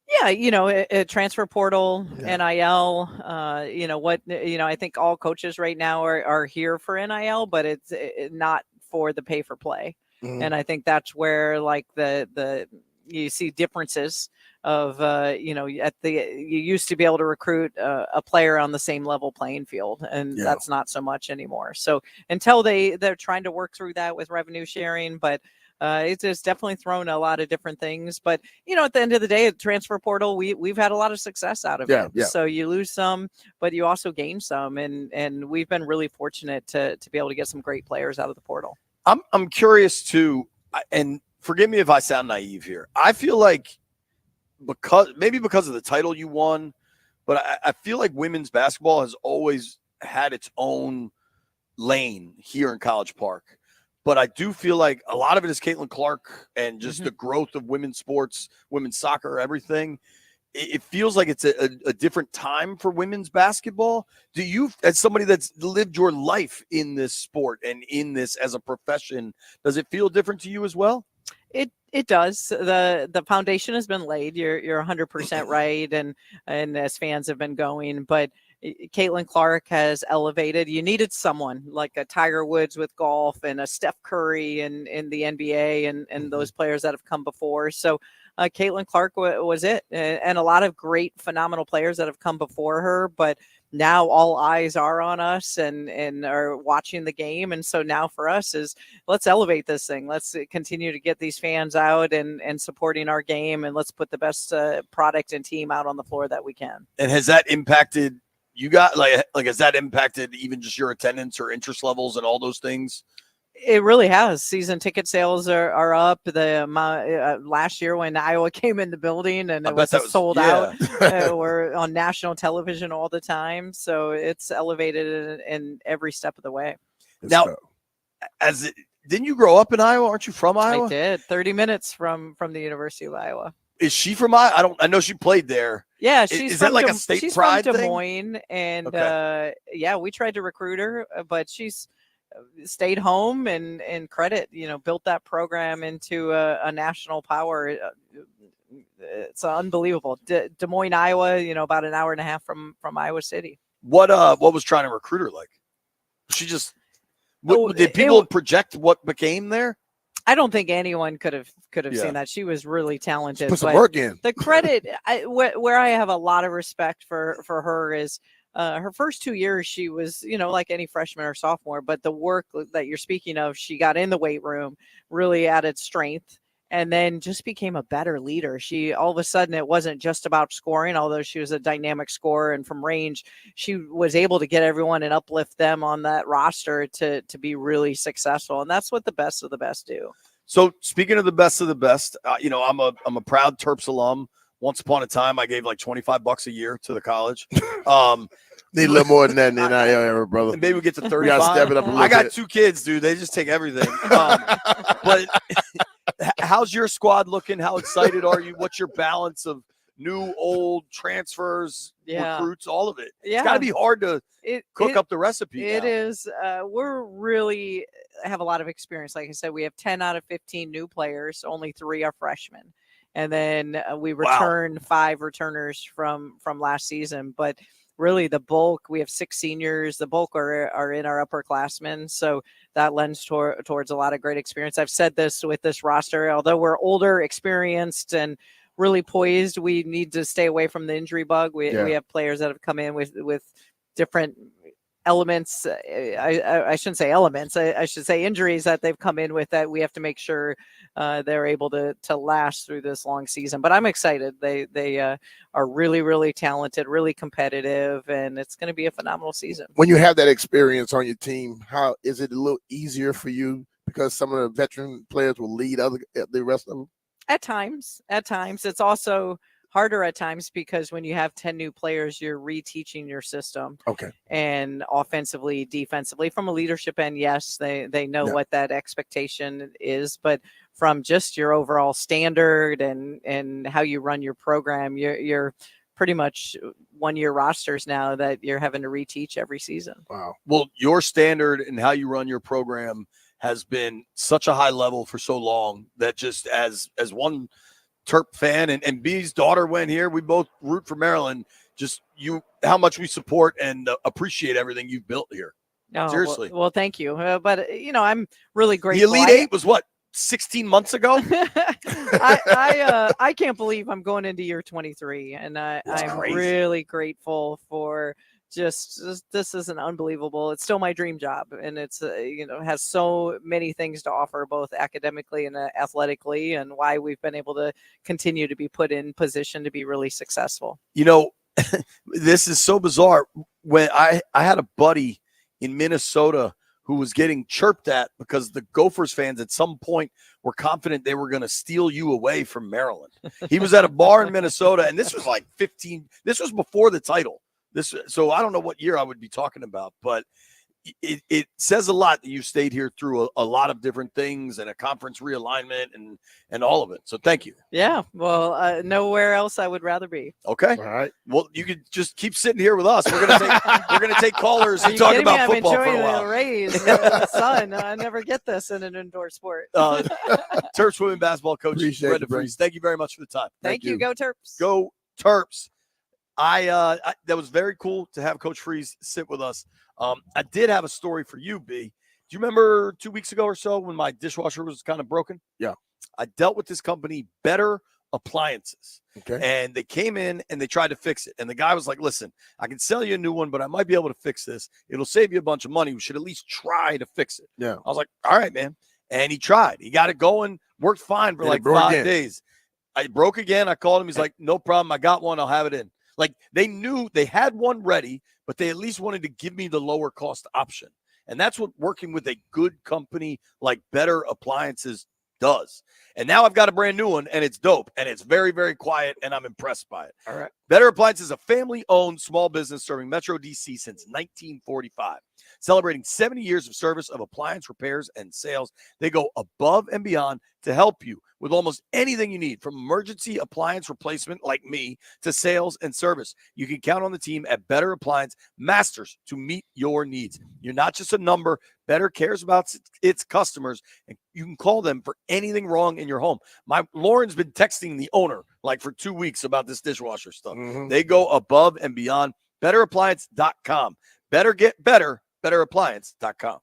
O: Yeah, a transfer portal, NIL, I think all coaches right now are here for NIL, but it's not for the pay for play.
B: Mhm.
O: And I think that's where like the you see differences of you used to be able to recruit a player on the same level playing field, and that's not so much anymore. So until they're trying to work through that with revenue sharing, but it's definitely thrown a lot of different things. But at the end of the day, the transfer portal, we've had a lot of success out of it.
B: Yeah.
O: So you lose some, but you also gain some, and we've been really fortunate to be able to get some great players out of the portal.
A: I'm curious too, and forgive me if I sound naive here. I feel like because of the title you won, but I feel like women's basketball has always had its own lane here in College Park. But I do feel like a lot of it is Caitlin Clark and just the growth of women's sports, women's soccer, everything. It feels like it's a different time for women's basketball. Do you, as somebody that's lived your life in this sport and in this as a profession, does it feel different to you as well?
O: It does. The foundation has been laid. You're 100% right, and as fans have been going, but Caitlin Clark has elevated. You needed someone like a Tiger Woods with golf and a Steph Curry in the NBA and those players that have come before. So Caitlin Clark was it, and a lot of great, phenomenal players that have come before her. But now all eyes are on us and are watching the game. And so now for us is let's elevate this thing. Let's continue to get these fans out and supporting our game, and let's put the best product and team out on the floor that we can.
A: And has that impacted you got like has that impacted even just your attendance or interest levels and all those things?
O: It really has. Season ticket sales are up. The last year when Iowa came in the building and it was sold out, we're on national television all the time. So it's elevated in every step of the way.
A: Now, didn't you grow up in Iowa? Aren't you from Iowa?
O: I did. 30 minutes from the University of Iowa.
A: Is she from Iowa? I know she played there.
O: Yeah, she's
A: is that like a state
O: she's
A: pride
O: from Des
A: thing?
O: Moines, and we tried to recruit her, but she's stayed home and credit, built that program into a national power. It's unbelievable. Des Moines, Iowa, about an hour and a half from Iowa City.
A: What was trying to recruit her like? She just did people project what became there?
O: I don't think anyone could have
A: Yeah.
O: seen that. She was really talented.
B: Put some
O: but
B: work in.
O: The credit, where I have a lot of respect for her is her first 2 years. She was, like any freshman or sophomore, but the work that you're speaking of, she got in the weight room, really added strength, and then just became a better leader. She all of a sudden, it wasn't just about scoring, although she was a dynamic scorer and from range, she was able to get everyone and uplift them on that roster to be really successful. And that's what the best of the best do.
A: So speaking of the best, I'm a proud Terps alum. Once upon a time, I gave like $25 a year to the college.
B: Need a little more than that in the NIL era, brother.
A: And maybe we get to 35.
B: We gotta step it up a little
A: I got
B: bit.
A: 2 kids, dude. They just take everything. But how's your squad looking? How excited are you? What's your balance of new, old transfers, recruits, all of it?
O: Yeah.
A: It's got to be hard to cook up the recipe.
O: It
A: now.
O: is. We're really have a lot of experience. Like I said, we have 10 out of 15 new players. Only 3 are freshmen. And then we return 5 returners from last season. But really the bulk, we have 6 seniors. The bulk are in our upperclassmen. So that lends towards a lot of great experience. I've said this with this roster, although we're older, experienced, and really poised, we need to stay away from the injury bug. We have players that have come in with different elements. I shouldn't say elements. I should say injuries that they've come in with that we have to make sure they're able to last through this long season. But I'm excited. They are really, really talented, really competitive, and it's going to be a phenomenal season.
B: When you have that experience on your team, how is it a little easier for you because some of the veteran players will lead the rest of them?
O: At times. It's also harder at times because when you have 10 new players, you're reteaching your system.
B: Okay.
O: And offensively, defensively, from a leadership end, yes, they know what that expectation is, but from just your overall standard and how you run your program, you're pretty much 1-year rosters now that you're having to reteach every season.
B: Wow.
A: Well, your standard and how you run your program has been such a high level for so long that just as one Terp fan and B's daughter went here, we both root for Maryland. Just how much we support and appreciate everything you've built here.
O: Oh,
A: Seriously.
O: Well, thank you. But I'm really
A: The
O: grateful.
A: Elite Eight was what, 16 months ago?
O: I can't believe I'm going into year 23, and I'm
A: crazy.
O: really grateful for just this is an unbelievable. It's still my dream job, and it's has so many things to offer, both academically and athletically, and why we've been able to continue to be put in position to be really successful.
A: This is so bizarre. When I had a buddy in Minnesota who was getting chirped at because the Gophers fans at some point were confident they were going to steal you away from Maryland. He was at a bar in Minnesota, and this was like 15. This was before the title. So I don't know what year I would be talking about, but it says a lot that you stayed here through a lot of different things and a conference realignment and all of it. So thank you.
O: Yeah. Well, nowhere else I would rather be.
A: Okay.
B: All right.
A: Well, you could just keep sitting here with us. We're gonna take callers
O: Are
A: and
O: you
A: talk
O: kidding me?
A: about football
O: I'm
A: for a
O: enjoying
A: while.
O: the Rays, the sun. I never get this in an indoor sport.
A: Terps women basketball coach
B: Appreciate
A: Brenda
B: you, Brent.
A: Fries. Thank you very much for the time.
O: Thank you. Go Terps.
A: Go Terps. I that was very cool to have Coach Fries sit with us. I did have a story for you, B. Do you remember 2 weeks ago or so when my dishwasher was kind of broken?
B: Yeah.
A: I dealt with this company, Better Appliances.
B: Okay.
A: And they came in and they tried to fix it. And the guy was like, listen, I can sell you a new one, but I might be able to fix this. It'll save you a bunch of money. We should at least try to fix it.
B: Yeah.
A: I was like, all right, man. And he tried. He got it going, worked fine for
B: And it
A: like
B: broke
A: 5
B: again.
A: days. I broke again. I called him. He's like, no problem. I got one. I'll have it in. Like they knew they had one ready, but they at least wanted to give me the lower cost option. And that's what working with a good company like Better Appliances does. And now I've got a brand new one, and it's dope, and it's very, very quiet, and I'm impressed by it.
B: All right.
A: Better Appliances is a family-owned small business serving Metro DC since 1945. Celebrating 70 years of service of appliance repairs and sales, they go above and beyond to help you with almost anything you need, from emergency appliance replacement like me to sales and service. You can count on the team at Better Appliance Masters to meet your needs. You're not just a number. Better cares about its customers, and you can call them for anything wrong in your home. Lauren's been texting the owner like for 2 weeks about this dishwasher stuff.
B: Mhm.
A: They go above and beyond. BetterAppliance.com. Better get better. BetterAppliance.com.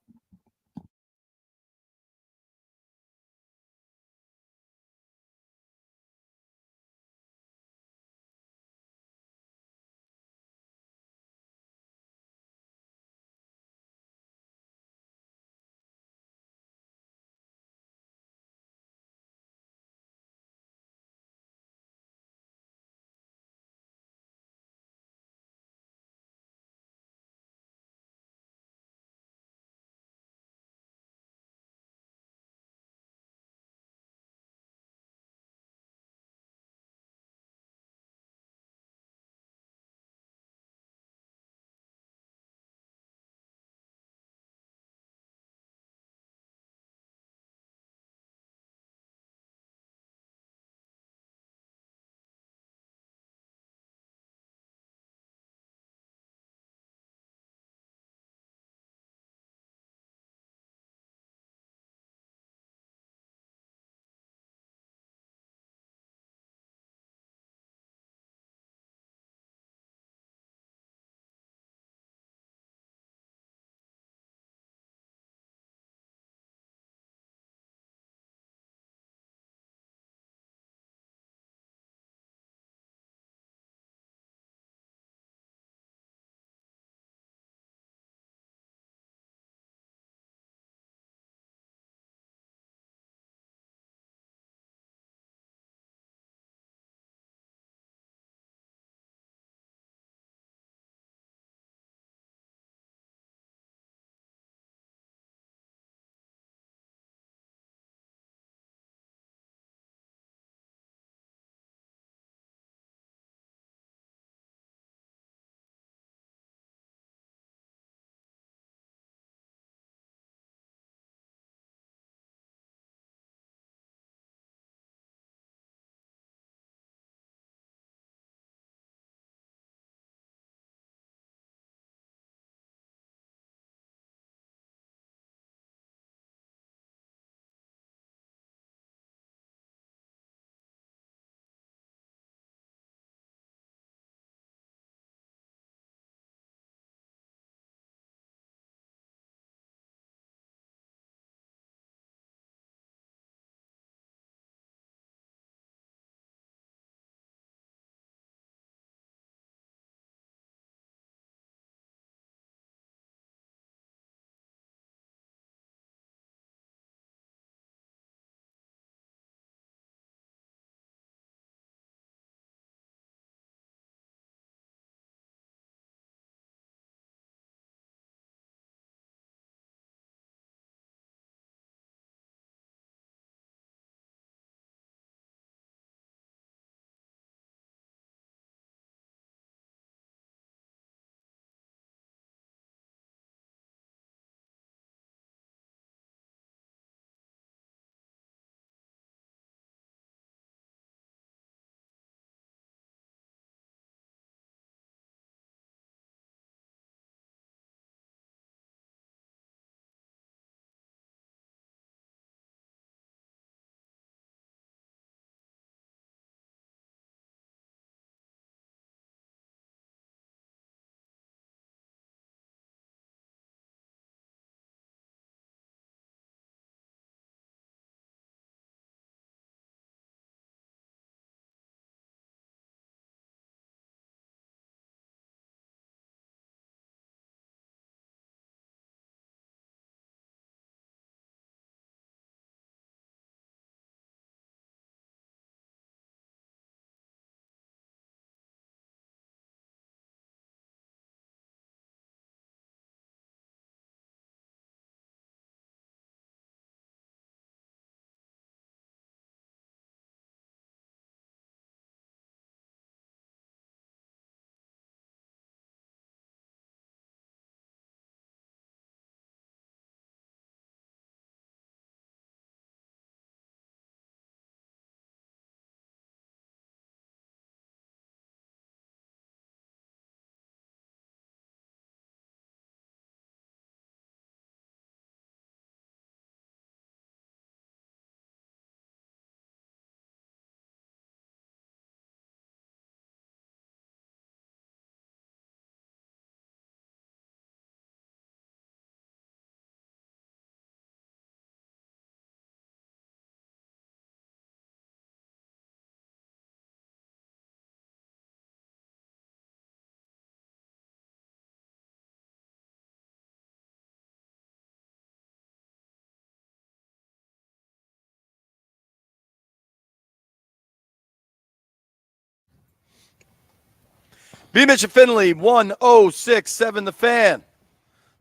A: B. Mitch and Finley, 1067 The Fan.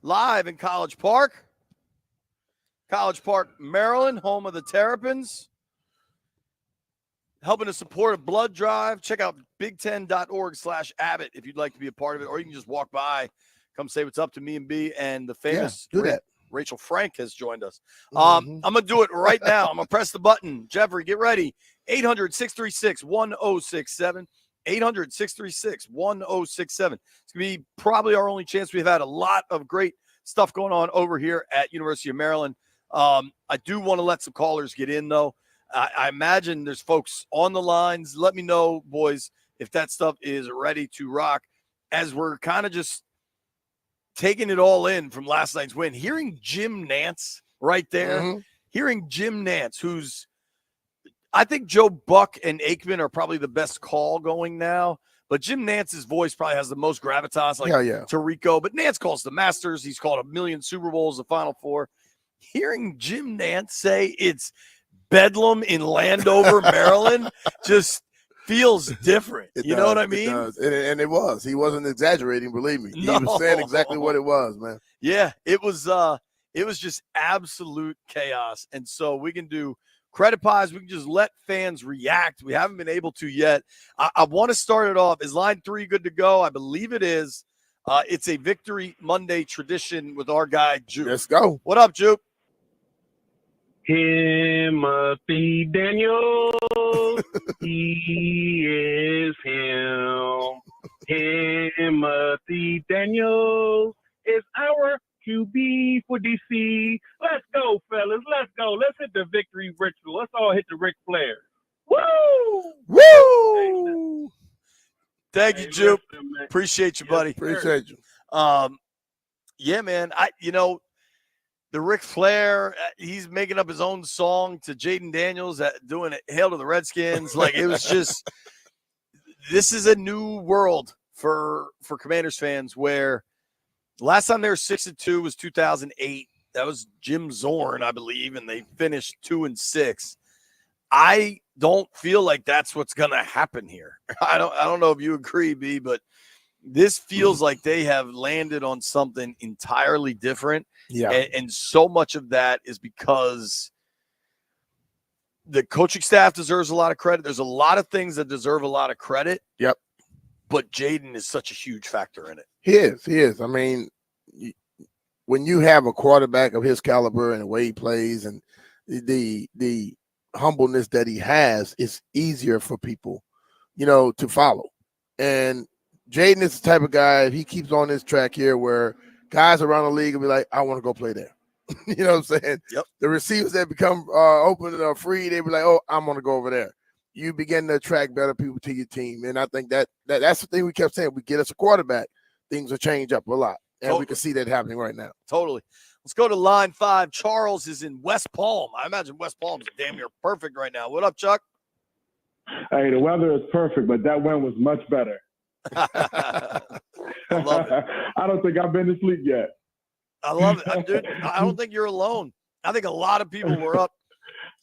A: Live in College Park, Maryland, home of the Terrapins. Helping to support a blood drive. Check out big10.org/Abbott if you'd like to be a part of it, or you can just walk by, come say what's up to me and B. And the famous
B: do that.
A: Rachel Frank has joined us. I'm going to do it right now. I'm going to press the button. Jeffrey, get ready. 800-636-1067. 800-636-1067. It's going to be probably our only chance. We've had a lot of great stuff going on over here at University of Maryland. I do want to let some callers get in, though. I imagine there's folks on the lines. Let me know, boys, if that stuff is ready to rock, as we're kind of just taking it all in from last night's win. Hearing Jim Nantz right there, hearing Jim Nantz, who's, I think Joe Buck and Aikman are probably the best call going now, but Jim Nantz's voice probably has the most gravitas, like Tirico. But Nantz calls the Masters. He's called a million Super Bowls, the Final Four. Hearing Jim Nantz say it's Bedlam in Landover, Maryland, just feels different. You know what I mean?
B: It does. And it was. He wasn't exaggerating, believe me. He was saying exactly what it was, man.
A: Yeah, it was just absolute chaos. And so we can do credit pies. We can just let fans react. We haven't been able to yet. I want to start it off. Is line 3 good to go? I believe it is. It's a Victory Monday tradition with our guy, Juke.
B: Let's go.
A: What up, Juke?
P: Timothy Daniels, he is him. Timothy Daniels is our QB for DC. Let's go, fellas. Let's go. Let's hit the victory ritual. Let's all hit the Ric Flair. Woo!
A: Woo! Thank you, Juke. Appreciate you, buddy.
B: Appreciate you.
A: Yeah, man. The Ric Flair, he's making up his own song to Jaden Daniels, doing it, Hail to the Redskins. Like, it was just, this is a new world for Commanders fans, where last time they were 6-2 was 2008. That was Jim Zorn, I believe, and they finished 2-6. I don't feel like that's what's going to happen here. I don't know if you agree, B, but this feels like they have landed on something entirely different.
B: Yeah.
A: And so much of that is because the coaching staff deserves a lot of credit. There's a lot of things that deserve a lot of credit.
B: Yep.
A: But Jaden is such a huge factor in it.
B: He is. I mean, when you have a quarterback of his caliber and the way he plays and the humbleness that he has, it's easier for people, to follow. And Jaden is the type of guy, if he keeps on this track here, where guys around the league will be like, I want to go play there. You know what I'm saying?
A: Yep.
B: The receivers that become open or free, they be like, oh, I'm going to go over there. You begin to attract better people to your team. And I think that's the thing we kept saying. We get us a quarterback, things will change up a lot. And we can see that happening right now.
A: Totally. Let's go to line 5. Charles is in West Palm. I imagine West Palm is damn near perfect right now. What up, Chuck?
Q: Hey, the weather is perfect, but that wind was much better.
A: I love it.
Q: I don't think I've been to sleep yet.
A: I love it. Dude, I don't think you're alone. I think a lot of people were up.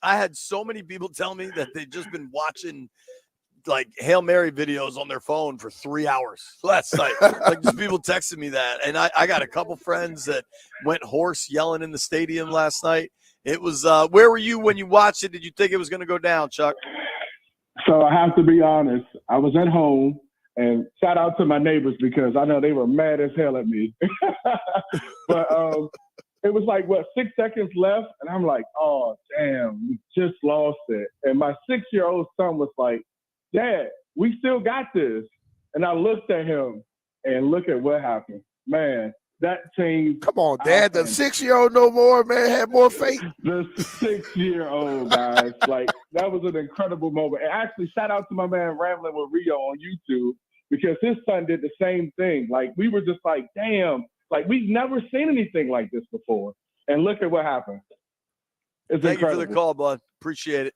A: I had so many people tell me that they've just been watching like Hail Mary videos on their phone for 3 hours last night. Like, just people texting me that. And I got a couple friends that went hoarse yelling in the stadium last night. It was where were you when you watched it? Did you think it was going to go down, Chuck?
Q: So I have to be honest. I was at home. And shout out to my neighbors, because I know they were mad as hell at me. But it was like, 6 seconds left? And I'm like, oh, damn, we just lost it. And my 6-year-old son was like, Dad, we still got this. And I looked at him, and look at what happened. Man, that changed.
B: Come on, Dad. The 6-year-old no more, man, had more faith.
Q: The 6-year-old, guys. Like, that was an incredible moment. And actually, shout out to my man Rambling with Rio on YouTube, because his son did the same thing. Like, we were just like, damn, like, we've never seen anything like this before. And look at what happened. It's
A: Thank
Q: incredible.
A: you for the call, bud. Appreciate it.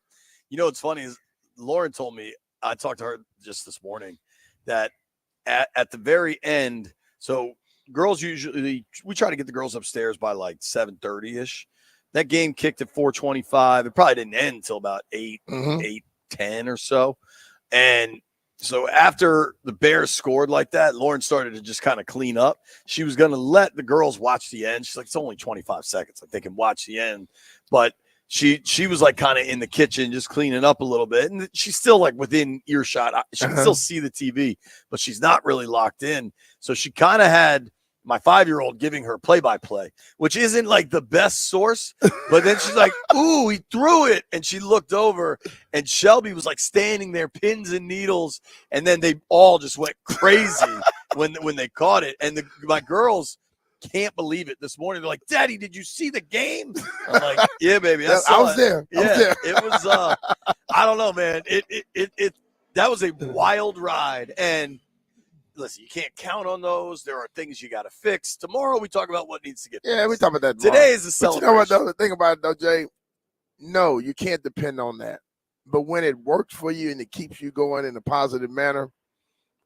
A: You know what's funny is Lauren told me, I talked to her just this morning, that at the very end, so girls usually, we try to get the girls upstairs by like 7:30-ish. That game kicked at 4:25. It probably didn't end until about 8:10 or so. And So after the Bears scored like that, Lauren started to just kind of clean up. She was going to let the girls watch the end. She's like, it's only 25 seconds. Like they can watch the end. But she was like kind of in the kitchen, just cleaning up a little bit. And she's still like within earshot. She can still see the TV, but she's not really locked in. So she kind of had my 5-year-old giving her play-by-play, which isn't like the best source. But then she's like, ooh, he threw it. And she looked over and Shelby was like standing there, pins and needles. And then they all just went crazy when they caught it. And my girls can't believe it this morning. They're like, Daddy, did you see the game? I'm like, yeah, baby.
B: I was there.
A: Yeah, it was, I don't know, man. That was a wild ride. And listen, you can't count on those. There are things you got to fix. Tomorrow we talk about what needs to get fixed.
B: Yeah, we talk about that tomorrow.
A: Today is a
B: But
A: celebration.
B: you know what, though? The thing about it, though, Jay, no, you can't depend on that. But when it works for you and it keeps you going in a positive manner,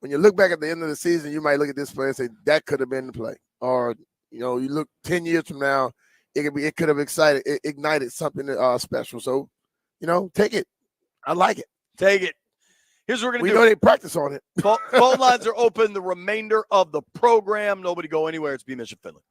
B: when you look back at the end of the season, you might look at this play and say, that could have been the play. Or, you know, you look 10 years from now, it could have ignited something special. So, you know, take it. I like it.
A: Take it. Here's what we're going to do.
B: We know they practice on it.
A: Phone lines are open the remainder of the program. Nobody go anywhere. It's B. Mission Finley.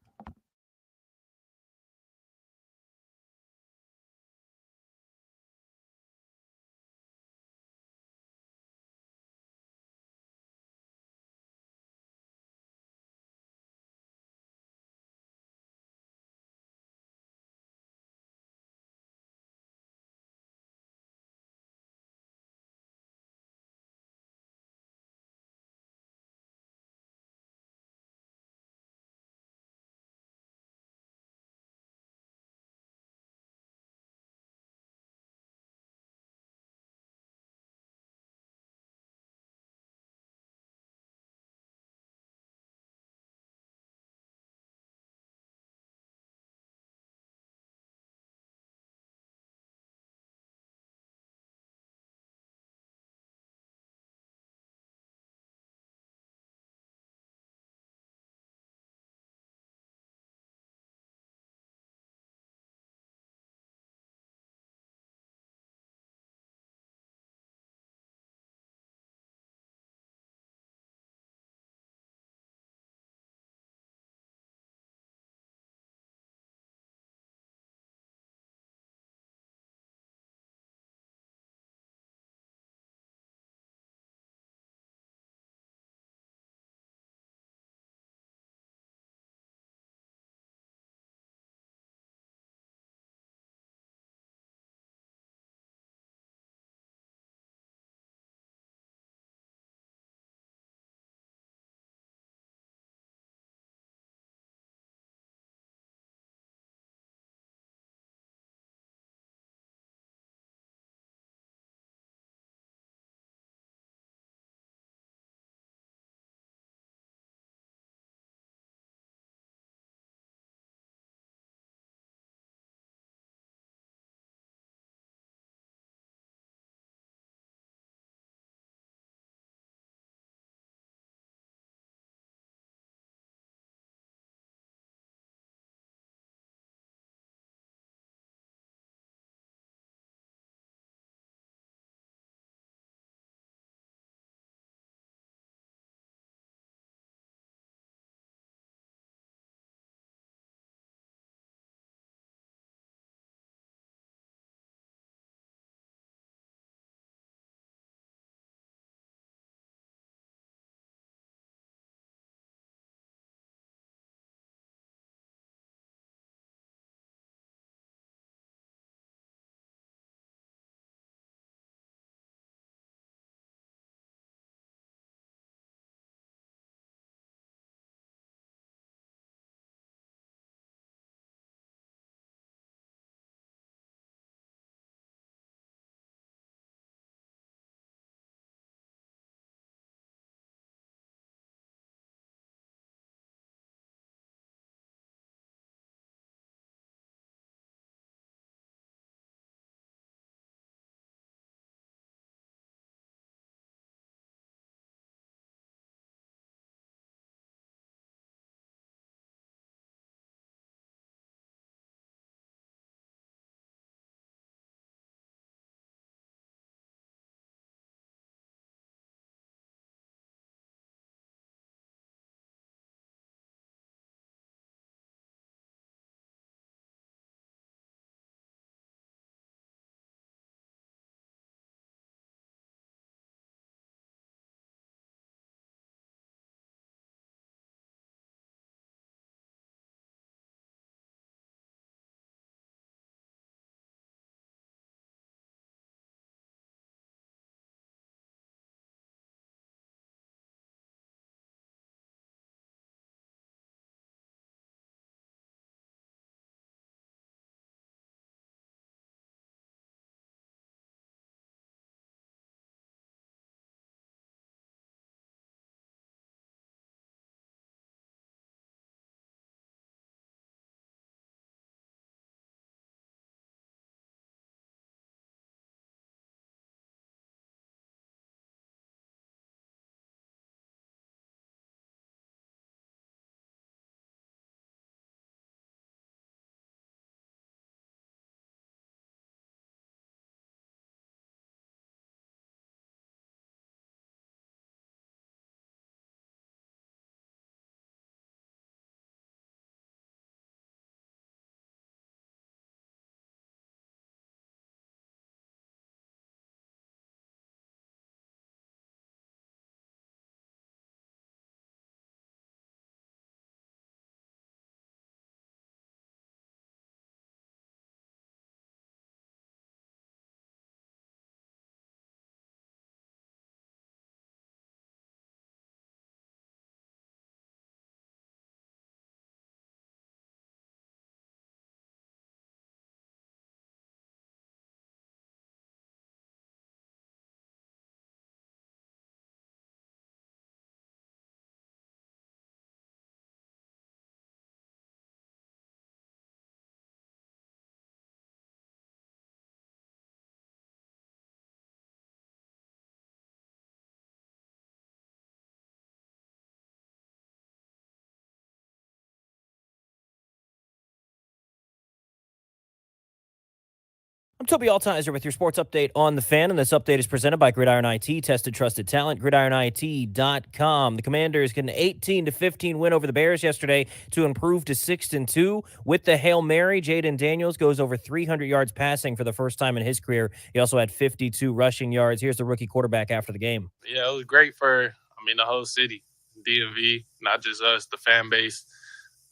N: I'm Toby Altizer with your sports update on the Fan, and this update is presented by Gridiron IT, tested, trusted talent, gridironit.com. The Commanders get an 18-15 win over the Bears yesterday to improve to 6-2. With the Hail Mary, Jaden Daniels goes over 300 yards passing for the first time in his career. He also had 52 rushing yards. Here's the rookie quarterback after the game.
G: Yeah, it was great for, the whole city, DMV, not just us, the fan base.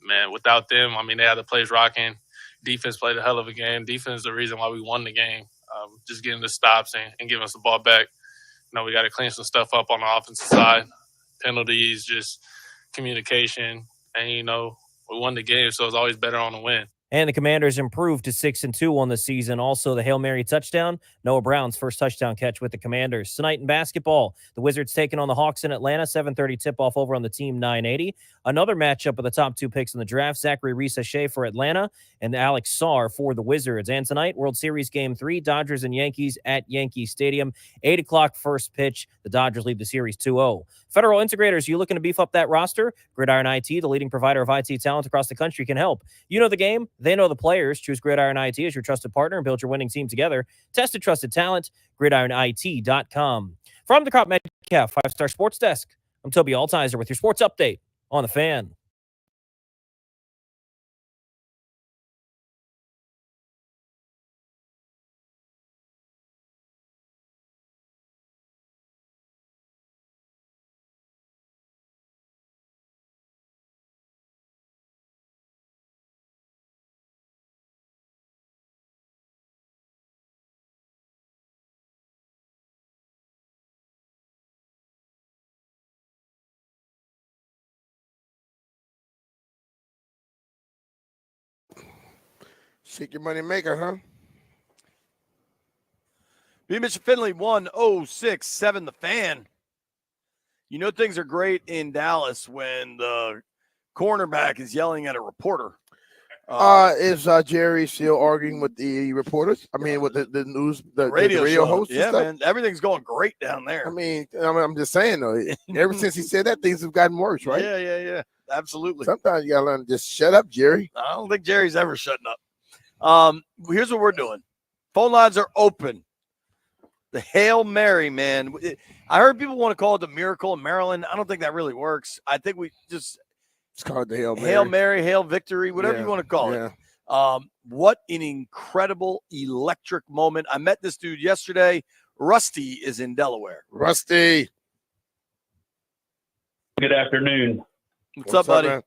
G: Man, without them, they had the place rocking. Defense played a hell of a game. Defense is the reason why we won the game. Just getting the stops and giving us the ball back. We got to clean some stuff up on the offensive side. Penalties, just communication. And, we won the game, so it's always better on the win.
N: And the Commanders improved to 6-2 on the season. Also, the Hail Mary touchdown, Noah Brown's first touchdown catch with the Commanders. Tonight in basketball, the Wizards taking on the Hawks in Atlanta, 7:30 tip-off over on the Team 980. Another matchup of the top two picks in the draft, Zachary Reese-Shea for Atlanta and Alex Sarr for the Wizards. And tonight, World Series Game 3, Dodgers and Yankees at Yankee Stadium. 8 o'clock first pitch. The Dodgers lead the series 2-0. Federal Integrators, you looking to beef up that roster? Gridiron IT, the leading provider of IT talent across the country, can help. You know the game. They know the players. Choose Gridiron IT as your trusted partner and build your winning team together. Tested, trusted talent, gridironit.com. From the Crop Metcalf 5-Star Sports Desk, I'm Toby Altizer with your sports update on the Fan.
B: Shake your money maker, huh?
A: B. Mitchell Finley 106.7 the Fan. You know things are great in Dallas when the cornerback is yelling at a reporter.
B: Is Jerry still arguing with the reporters? With the news, the radio hosts?
A: Yeah, man. Everything's going great down there.
B: I'm just saying, though. Ever since he said that, things have gotten worse, right?
A: Yeah. Absolutely.
B: Sometimes you got to learn to just shut up, Jerry.
A: I don't think Jerry's ever shutting up. Here's what we're doing. Phone lines are open. The Hail Mary, man. I heard people want to call it the Miracle in Maryland. I don't think that really works. I think we just
B: it's called the Hail Mary.
A: Hail Mary, Hail Victory, whatever you want to call it. What an incredible electric moment. I met this dude yesterday. Rusty is in Delaware.
B: Rusty.
R: Good afternoon.
A: What's up, buddy?
B: Man?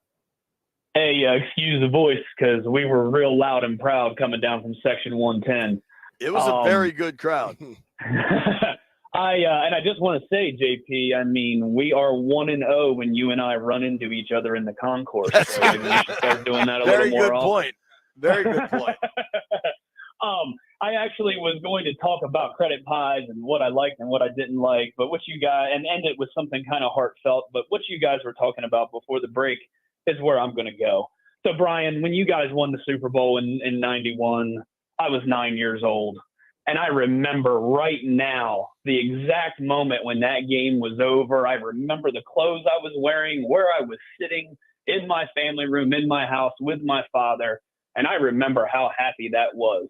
R: Hey, excuse the voice because we were real loud and proud coming down from Section 110.
A: It was a very good crowd.
R: I just want to say, JP, we are 1-0 when you and I run into each other in the concourse. So maybe we should start doing that a little more often.
A: Very good point.
R: I actually was going to talk about credit pies and what I liked and what I didn't like, but what you guys, and end it with something kind of heartfelt, but what you guys were talking about before the break is where I'm going to go. So, Brian, when you guys won the Super Bowl in 91, I was 9 years old. And I remember right now the exact moment when that game was over. I remember the clothes I was wearing, where I was sitting in my family room, in my house with my father. And I remember how happy that was.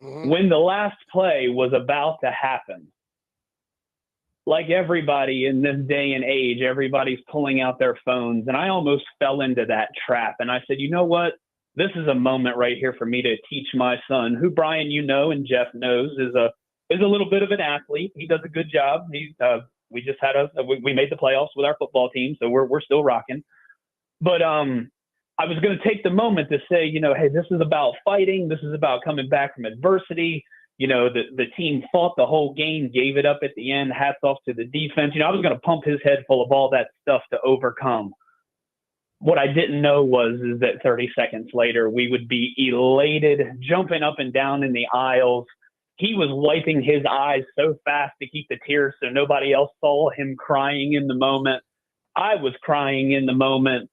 R: Mm-hmm. When the last play was about to happen, like everybody in this day and age, everybody's pulling out their phones. And I almost fell into that trap. And I said, you know what? This is a moment right here for me to teach my son, who Brian, you know, and Jeff knows is a little bit of an athlete. He does a good job. We made the playoffs with our football team, so we're still rocking. But I was going to take the moment to say, hey, this is about fighting. This is about coming back from adversity. The team fought the whole game, gave it up at the end. Hats off to the defense. I was going to pump his head full of all that stuff to overcome. What I didn't know is that 30 seconds later, we would be elated, jumping up and down in the aisles. He was wiping his eyes so fast to keep the tears so nobody else saw him crying in the moment. I was crying in the moment.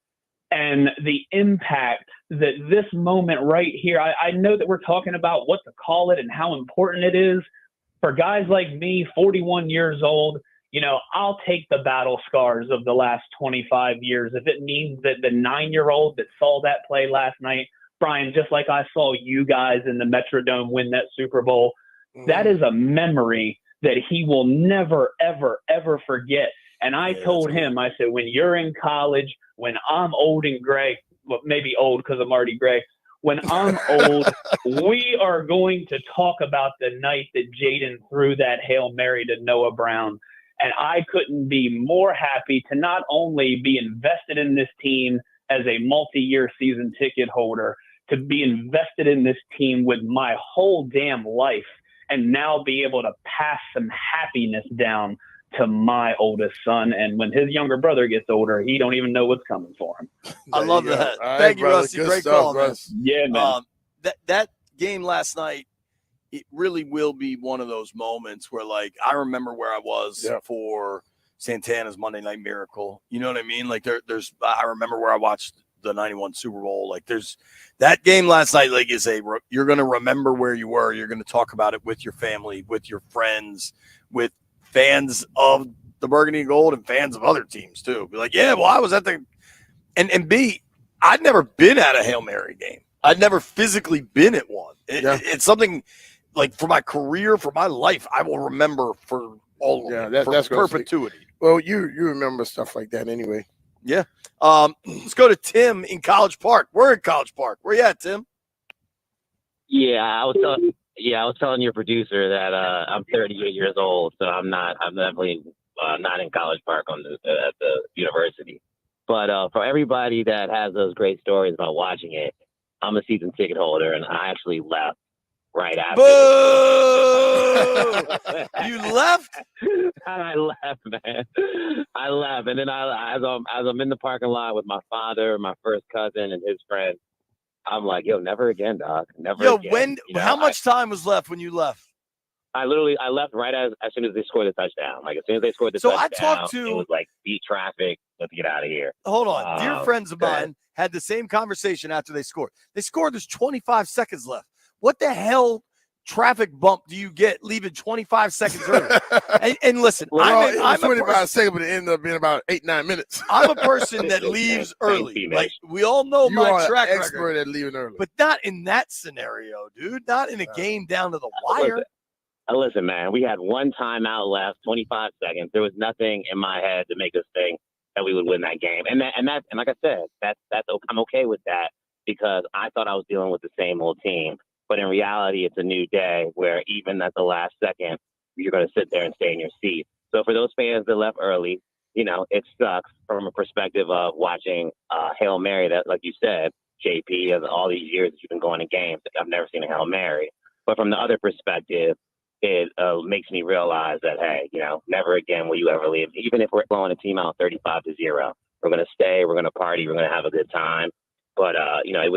R: And the impact that this moment right here, I know that we're talking about what to call it and how important it is. For guys like me, 41 years old, I'll take the battle scars of the last 25 years. If it means that the 9-year-old that saw that play last night, Brian, just like I saw you guys in the Metrodome win that Super Bowl, That is a memory that he will never, ever, ever forget. And I told him, I said, when you're in college, when I'm old and gray, well, maybe old because I'm already gray. When I'm old, we are going to talk about the night that Jaden threw that Hail Mary to Noah Brown. And I couldn't be more happy to not only be invested in this team as a multi-year season ticket holder, to be invested in this team with my whole damn life, and now be able to pass some happiness down to my oldest son. And when his younger brother gets older, he don't even know what's coming for him.
A: I love that.
B: All right,
A: Thank you,
B: brother.
A: Rusty.
B: Good
A: Great
B: stuff,
A: call, man.
B: Russ.
R: Yeah, man.
A: That game last night, it really will be one of those moments where, like, I remember where I was for Santana's Monday Night Miracle. You know what I mean? Like, I remember where I watched the 91 Super Bowl. Like, there's that game last night, like, you're going to remember where you were. You're going to talk about it with your family, with your friends, with fans of the Burgundy and Gold and fans of other teams too. Be like, yeah, well, I was at the and B, I'd never been at a Hail Mary game. I'd never physically been at one. It's something like for my career, for my life, I will remember for all of it,
B: that's
A: perpetuity.
B: Well, you remember stuff like that anyway.
A: Yeah. Let's go to Tim in College Park. We're in College Park. Where you at, Tim?
S: Yeah, I was telling your producer that I'm 38 years old, so I'm definitely not in College Park at the university. But for everybody that has those great stories about watching it, I'm a season ticket holder, and I actually left right after.
A: Boo! You left?
S: I left, man. I left, and then as I'm in the parking lot with my father, my first cousin, and his friend, I'm like, yo, never again, dog. Never again.
A: How much time was left when you left?
S: I left right as soon as they scored the touchdown. Like, as soon as they scored the
A: So
S: touchdown,
A: I talked to-
S: it was like, beat traffic. Let's get out of here.
A: Hold on. Dear friends of mine had the same conversation after they scored. They scored, there's 25 seconds left. What the hell traffic bump do you get leaving 25 seconds early? and listen, I'm
B: 25 seconds, but it ended up being about 8-9 minutes.
A: I'm a person that leaves early. Like, we all know
B: You
A: my
B: are
A: track
B: an
A: record.
B: expert at leaving early.
A: But not in that scenario, dude. Not in a game down to the wire.
S: Listen, man, we had one timeout left, 25 seconds. There was nothing in my head to make us think that we would win that game. And like I said, I'm okay with that, because I thought I was dealing with the same old team. But in reality, it's a new day where even at the last second, you're going to sit there and stay in your seat. So for those fans that left early, it sucks from a perspective of watching Hail Mary that, like you said, JP, of all these years that you've been going to games, I've never seen a Hail Mary. But from the other perspective, it makes me realize that, hey, never again will you ever leave. Even if we're blowing a team out 35-0, we're going to stay, we're going to party, we're going to have a good time. But,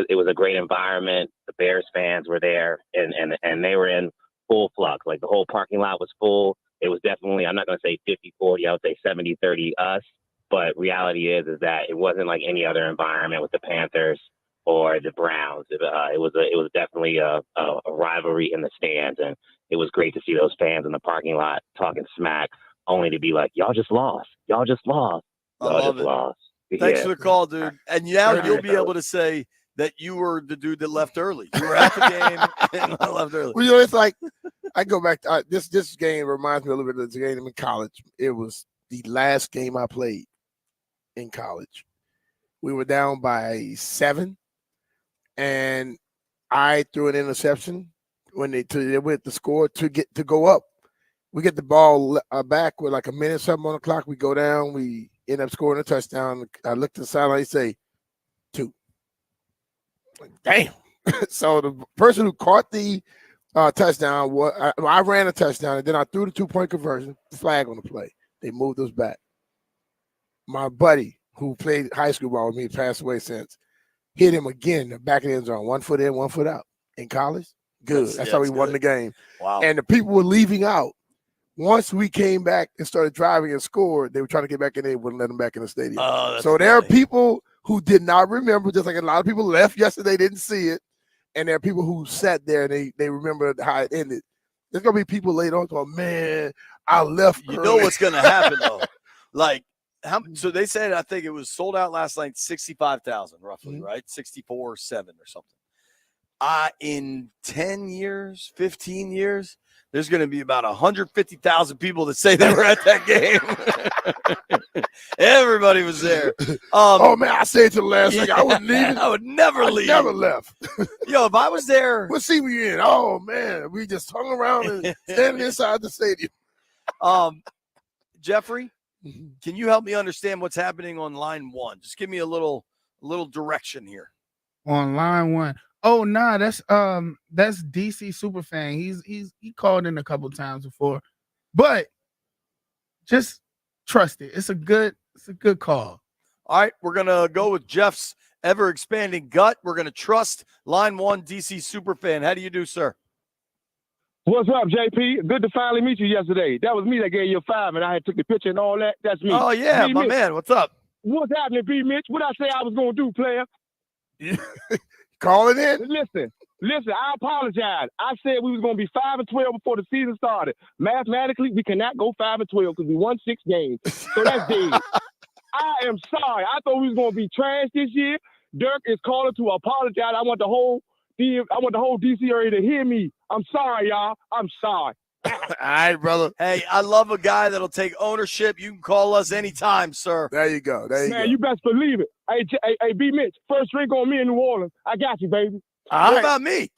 S: it was a great environment. The Bears fans were there, and they were in full flux. Like, the whole parking lot was full. It was definitely, I'm not going to say 50-40, I would say 70-30 us. But reality is that it wasn't like any other environment with the Panthers or the Browns. It was definitely a rivalry in the stands, and it was great to see those fans in the parking lot talking smack, only to be like, y'all just lost. Y'all just lost.
A: I
S: Y'all
A: love
S: just
A: it.
S: lost.
A: Thanks
S: Yeah.
A: for the call, dude. And now you'll be able to say that you were the dude that left early. You were at the game and left early.
B: Well, it's like I go back to this game reminds me a little bit of the game in college. It was the last game I played in college. We were down by 7, and I threw an interception when they went to score to go up. We get the ball back with like a minute something on the clock. We go down. We end up scoring a touchdown. I look to the sideline. They say 2. Like, damn. So the person who caught the touchdown, I ran a touchdown, and then I threw the 2-point conversion, flag on the play. They moved us back. My buddy who played high school ball with me, passed away since, hit him again, the back of the end zone, 1 foot in, 1 foot out. In college, good. That's how we won the game.
A: Wow.
B: And the people were leaving out. Once we came back and started driving and scored, they were trying to get back in there, wouldn't let them back in the stadium.
A: Oh,
B: so there are people who did not remember, just like a lot of people left yesterday, didn't see it. And there are people who sat there and they remember how it ended. There's going to be people later on going, man, I left
A: You
B: early.
A: know what's going to happen, though. Like, so they said, I think it was sold out last night, 65,000 roughly, right? 64-7 or something. In 10 years, 15 years, there's going to be about 150,000 people that say they were at that game. Everybody was there.
B: Oh man, I said to the last second, I wouldn't leave.
A: I would never leave.
B: Never left.
A: Yo, if I was there,
B: what seat were you in? Oh man, we just hung around and standing inside the stadium.
A: Jeffrey, can you help me understand what's happening on line 1? Just give me a little direction here.
E: On line 1. Oh nah, that's DC Superfan. He called in a couple times before, but just trust it. It's a good call.
A: All right, we're gonna go with Jeff's ever expanding gut. We're gonna trust line 1, DC Superfan. How do you do, sir?
T: What's up, JP? Good to finally meet you yesterday. That was me that gave you a 5, and I had took the picture and all that. That's me.
A: Oh yeah, my man. What's up?
T: What's happening, B. Mitch? What I say I was gonna do, player?
B: Call it in.
T: Listen. I apologize. I said we was gonna be 5-12 before the season started. Mathematically, we cannot go 5-12 because we won 6 games. So that's dead. I am sorry. I thought we was gonna be trash this year. Dirk is calling to apologize. I want the whole DC area to hear me. I'm sorry, y'all. I'm sorry.
B: All right, brother.
A: Hey, I love a guy that'll take ownership. You can call us anytime, sir.
B: There you go.
T: Man, you best believe it. Hey, B. Mitch, first drink on me in New Orleans. I got you, baby.
A: What about me?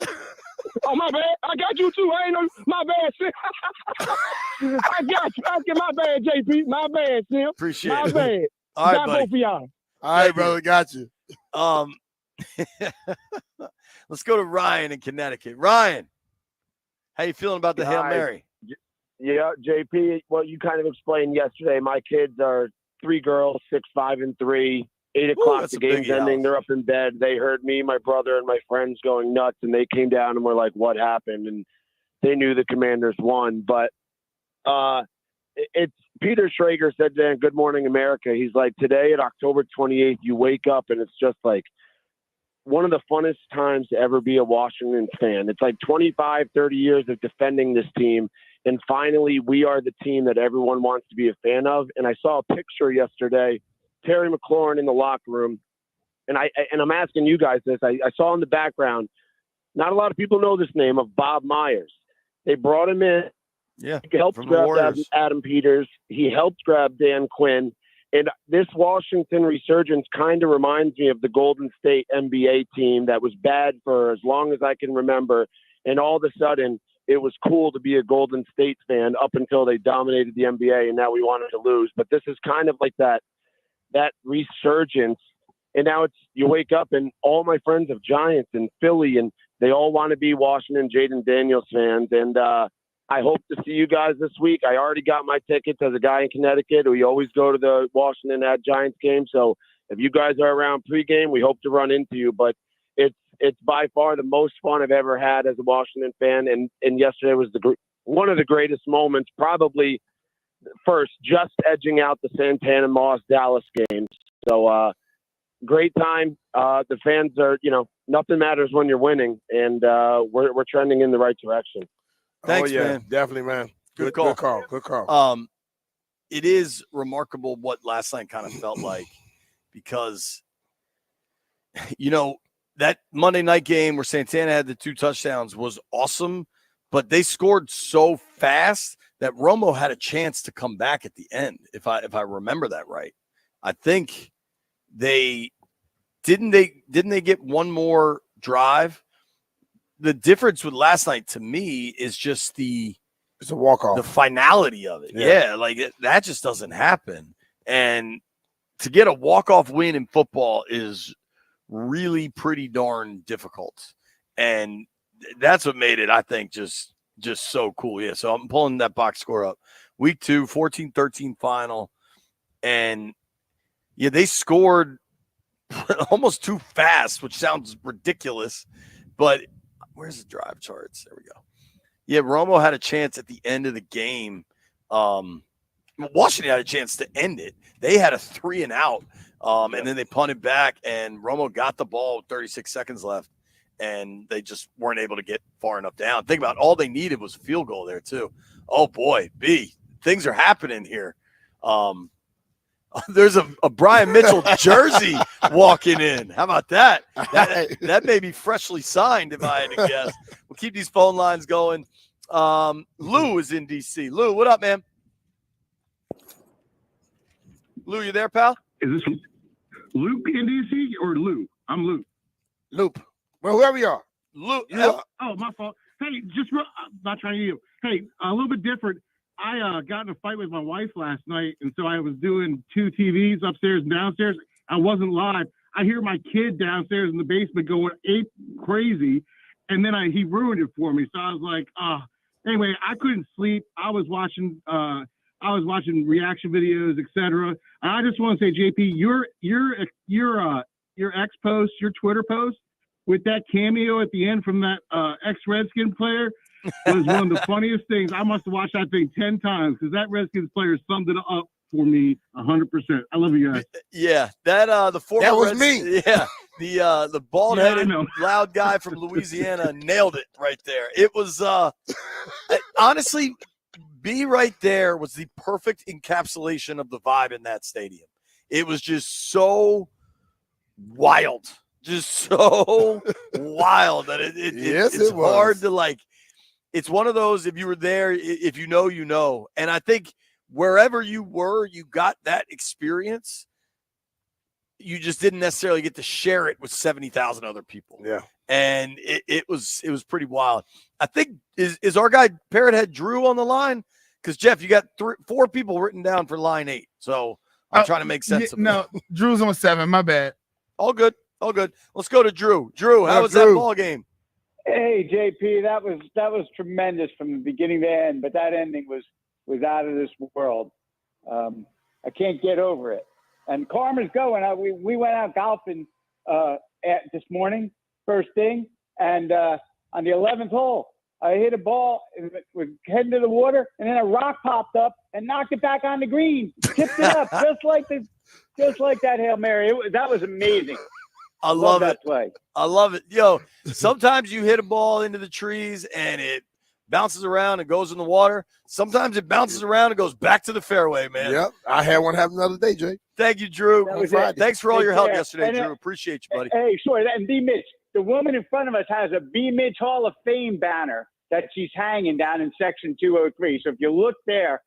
T: Oh, my bad. I got you, too. I ain't know. My bad, Sim. I got you. My bad, JP. My bad, Sim.
A: Appreciate
T: my
A: it.
T: bad.
A: All right,
T: got
A: buddy.
T: both of y'all.
B: All right, brother. Got you.
A: Let's go to Ryan in Connecticut. Ryan, how you feeling about the Hail Mary?
U: Yeah, JP, what you kind of explained yesterday. My kids are 3 girls, 6, 5, and 3. 8 o'clock,
A: that's
U: the
A: a
U: game's
A: biggie
U: ending.
A: house.
U: They're up in bed. They heard me, my brother, and my friends going nuts, and they came down and were like, what happened? And they knew the Commanders won. But it's Peter Schrager said to Good Morning America, he's like, today at October 28th, you wake up and it's just like one of the funnest times to ever be a Washington fan. It's like 25, 30 years of defending this team. And finally, we are the team that everyone wants to be a fan of. And I saw a picture yesterday, Terry McLaurin in the locker room. And I'm asking you guys this. I saw in the background, not a lot of people know this name of Bob Myers. They brought him in.
A: Yeah.
U: He helped grab Adam Peters. He helped grab Dan Quinn. And this Washington resurgence kind of reminds me of the Golden State NBA team that was bad for as long as I can remember. And all of a sudden, it was cool to be a Golden State fan up until they dominated the NBA, and now we wanted to lose. But this is kind of like that resurgence. And now it's you wake up and all my friends have Giants and Philly, and they all want to be Washington Jaden Daniels fans. And I hope to see you guys this week. I already got my tickets as a guy in Connecticut. We always go to the Washington at Giants game. So if you guys are around pregame, we hope to run into you. But it's by far the most fun I've ever had as a Washington fan. And yesterday was one of the greatest moments, probably first, just edging out the Santana Moss Dallas games. So great time. The fans are, nothing matters when you're winning, and we're trending in the right direction.
A: Thanks,
B: yeah,
A: man.
B: Definitely, man.
A: Good call.
B: Good call.
A: It is remarkable what last night kind of felt like because, that Monday night game where Santana had the 2 touchdowns was awesome, but they scored so fast that Romo had a chance to come back at the end. If I remember that right, I think they didn't get one more drive. The difference with last night to me is just
B: it's a walk-off.
A: The finality of it. Yeah, like that just doesn't happen. And to get a walk-off win in football is really pretty darn difficult. And that's what made it, I think, just so cool. Yeah, so I'm pulling that box score up. Week 2, 14-13 final. And, yeah, they scored almost too fast, which sounds ridiculous. But where's the drive charts? There we go. Yeah, Romo had a chance at the end of the game. Washington had a chance to end it. They had a 3-and-out, and then they punted back, and Romo got the ball with 36 seconds left, and they just weren't able to get far enough down. Think about it, all they needed was a field goal there, too. Oh, boy, B, things are happening here. There's a Brian Mitchell jersey walking in. How about that? That may be freshly signed, if I had to guess. We'll keep these phone lines going. Lou is in DC. Lou, what up, man? Lou, you there, pal?
Q: Is this Luke in DC or Lou? I'm Luke.
B: Loop. Well, whoever you are.
A: Lou.
Q: Oh, my fault. Hey, just not trying to you. Hey, a little bit different. I got in a fight with my wife last night, and so I was doing 2 TVs upstairs and downstairs. I wasn't live. I hear my kid downstairs in the basement going ape crazy, and then he ruined it for me. So I was like, anyway, I couldn't sleep. I was watching reaction videos, etc. And I just want to say, JP, your ex post, your Twitter post with that cameo at the end from that ex-Redskin player was one of the funniest things. I must have watched that thing 10 times because that Redskins player summed it up for me 100%. I love you guys.
A: Yeah, that the former
B: that was me.
A: Yeah, the bald-headed loud guy from Louisiana nailed it right there. It was honestly, B right there was the perfect encapsulation of the vibe in that stadium. It was just so wild. Just so wild that it's hard to like. It's one of those, if you were there, if you know, you know. And I think wherever you were, you got that experience. You just didn't necessarily get to share it with 70,000 other people.
B: Yeah.
A: And it was pretty wild. I think is our guy Parrot Head Drew on the line? Because Jeff, you got 4 people written down for line 8. So I'm trying to make sense of it.
E: No, Drew's on 7. My bad.
A: All good. All good. Let's go to Drew. Drew, how was that ball game?
D: Hey, JP, that was tremendous from the beginning to end, but that ending was out of this world. I can't get over it. And Karma's going. We went out golfing this morning, first thing, and on the 11th hole, I hit a ball, was heading to the water, and then a rock popped up and knocked it back on the green, tipped it up, just like that Hail Mary. That was amazing.
A: I love
D: that
A: it.
D: play.
A: I love it. Yo, sometimes you hit a ball into the trees and it bounces around and goes in the water. Sometimes it bounces around and goes back to the fairway, man.
B: Yep. I had one happen the other day, Jay.
A: Thank you, Drew. Thanks for all your help yesterday,
D: And,
A: Drew. Appreciate you, buddy.
D: Hey, sure. And B. Mitch, the woman in front of us has a B. Mitch Hall of Fame banner that she's hanging down in section 203. So if you look there,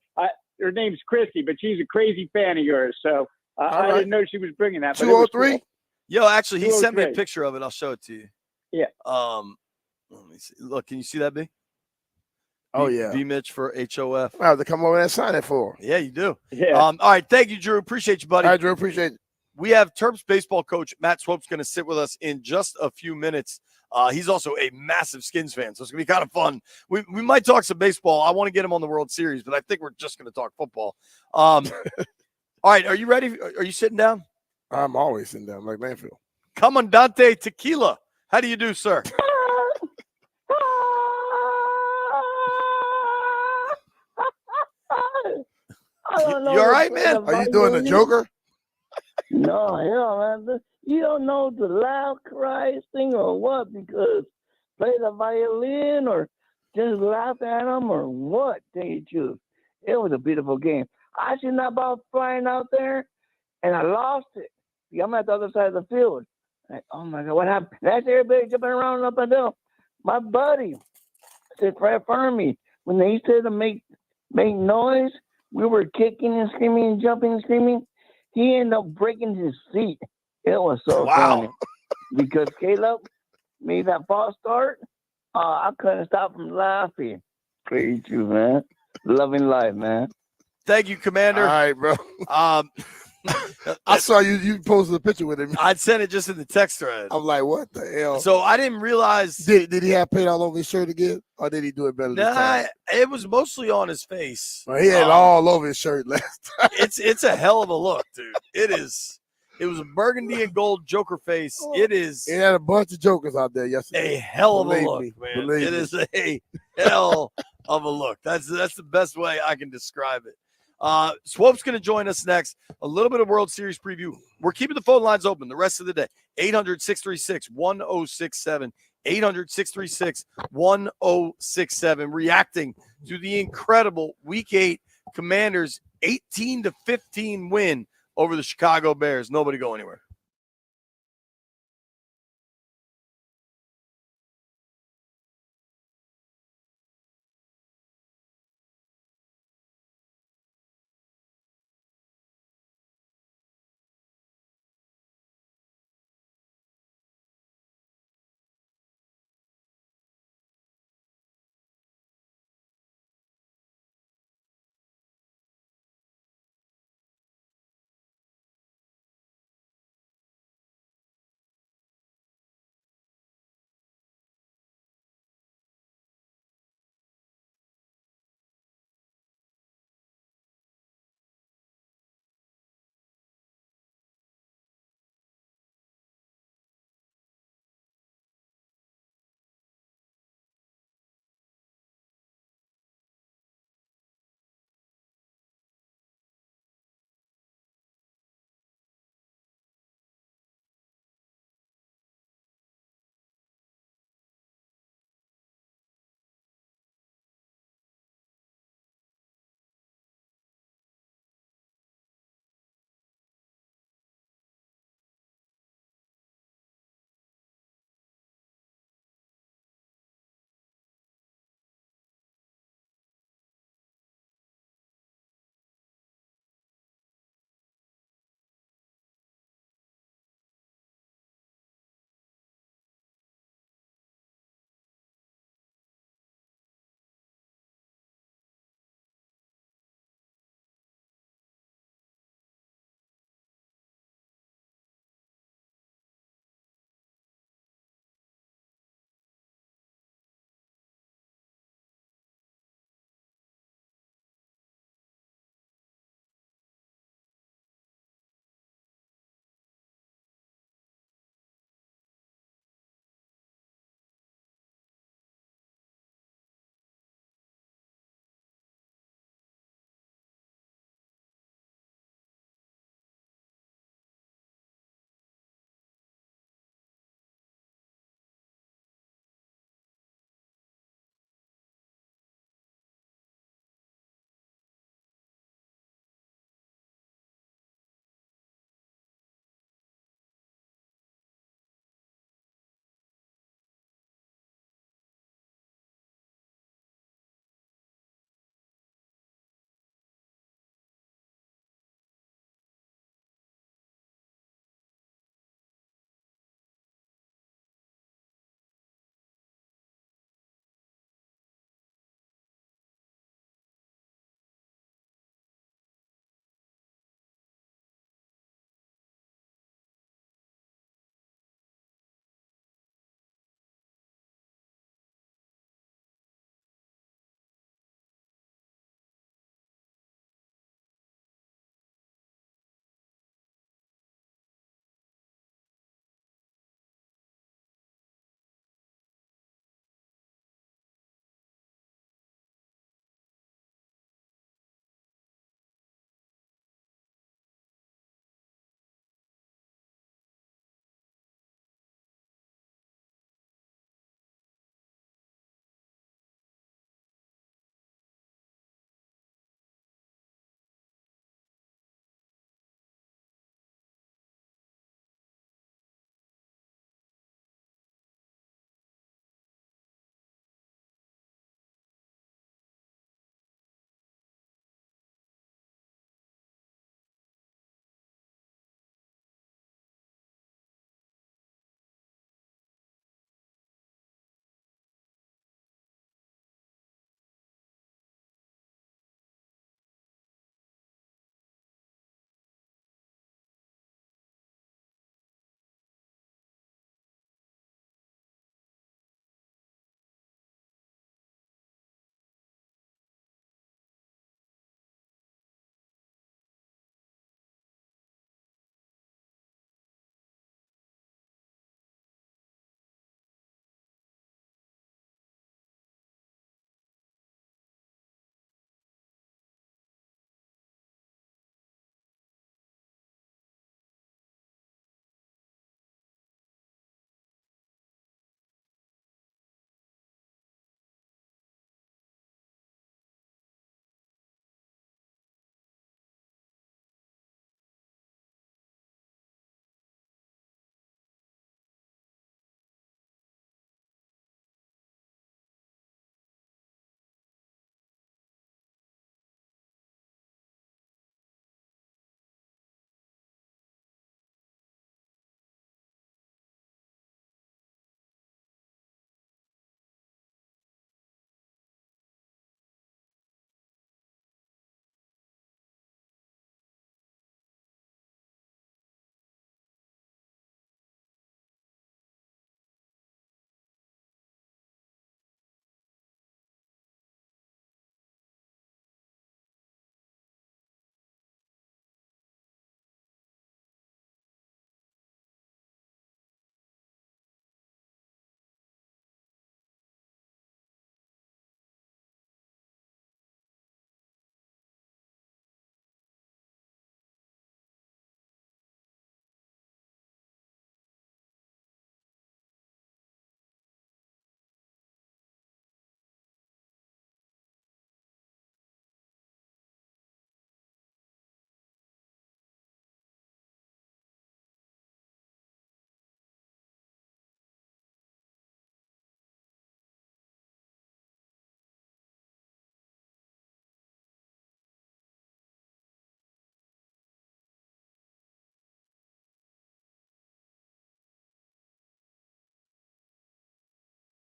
D: her name's Christy, but she's a crazy fan of yours. So I didn't know she was bringing that.
B: 203?
A: Yo, actually, he sent me a
D: 203.
A: picture of it. I'll show it to you.
D: Yeah.
A: Let me see. Look, can you see that, B?
B: Oh, yeah.
A: B. Mitch for HOF.
B: I have to come over there and sign it for.
A: Yeah, you do.
D: Yeah.
A: All right. Thank you, Drew. Appreciate you, buddy.
B: All right, Drew. Appreciate it.
A: We have Terps baseball coach Matt Swope's going to sit with us in just a few minutes. He's also a massive Skins fan, so it's going to be kind of fun. We might talk some baseball. I want to get him on the World Series, but I think we're just going to talk football. All right. Are you ready? Are you sitting down?
B: I'm always sitting down like Manfield.
A: Comandante Tequila. How do you do, sir? You all right, man?
B: Are you doing the Joker?
V: No, hell, man. You don't know the loud cries thing or what? Because play the violin or just laugh at them or what? They choose. It was a beautiful game. I seen that ball flying out there, and I lost it. I'm at the other side of the field. Like, oh my God, what happened? That's everybody jumping around up and down. My buddy said right in front of me, when they said to make noise, we were kicking and screaming and jumping and screaming. He ended up breaking his seat. It was so funny because Caleb made that false start. I couldn't stop from laughing. Crazy, man. Loving life, man.
A: Thank you, Commander.
B: All right, bro. I saw you posted a picture with him.
A: I'd sent it just in the text thread.
B: I'm like, what the hell?
A: So I didn't realize.
B: Did he have paint all over his shirt again, or did he do it better this
A: Nah,
B: time?
A: it was mostly on his face.
B: Well, he had all over his shirt last time.
A: It's a hell of a look, dude. It is. It was a burgundy and gold Joker face. It is.
B: He had a bunch of jokers out there yesterday.
A: A hell of
B: Believe
A: a look,
B: me,
A: man.
B: believe
A: It
B: me.
A: is a hell of a look. That's the best way I can describe it. Swope's going to join us next. A little bit of World Series preview. We're keeping the phone lines open the rest of the day. 800-636-1067. 800-636-1067. Reacting to the incredible Week 8 Commanders 18-15 win over the Chicago Bears. Nobody go anywhere.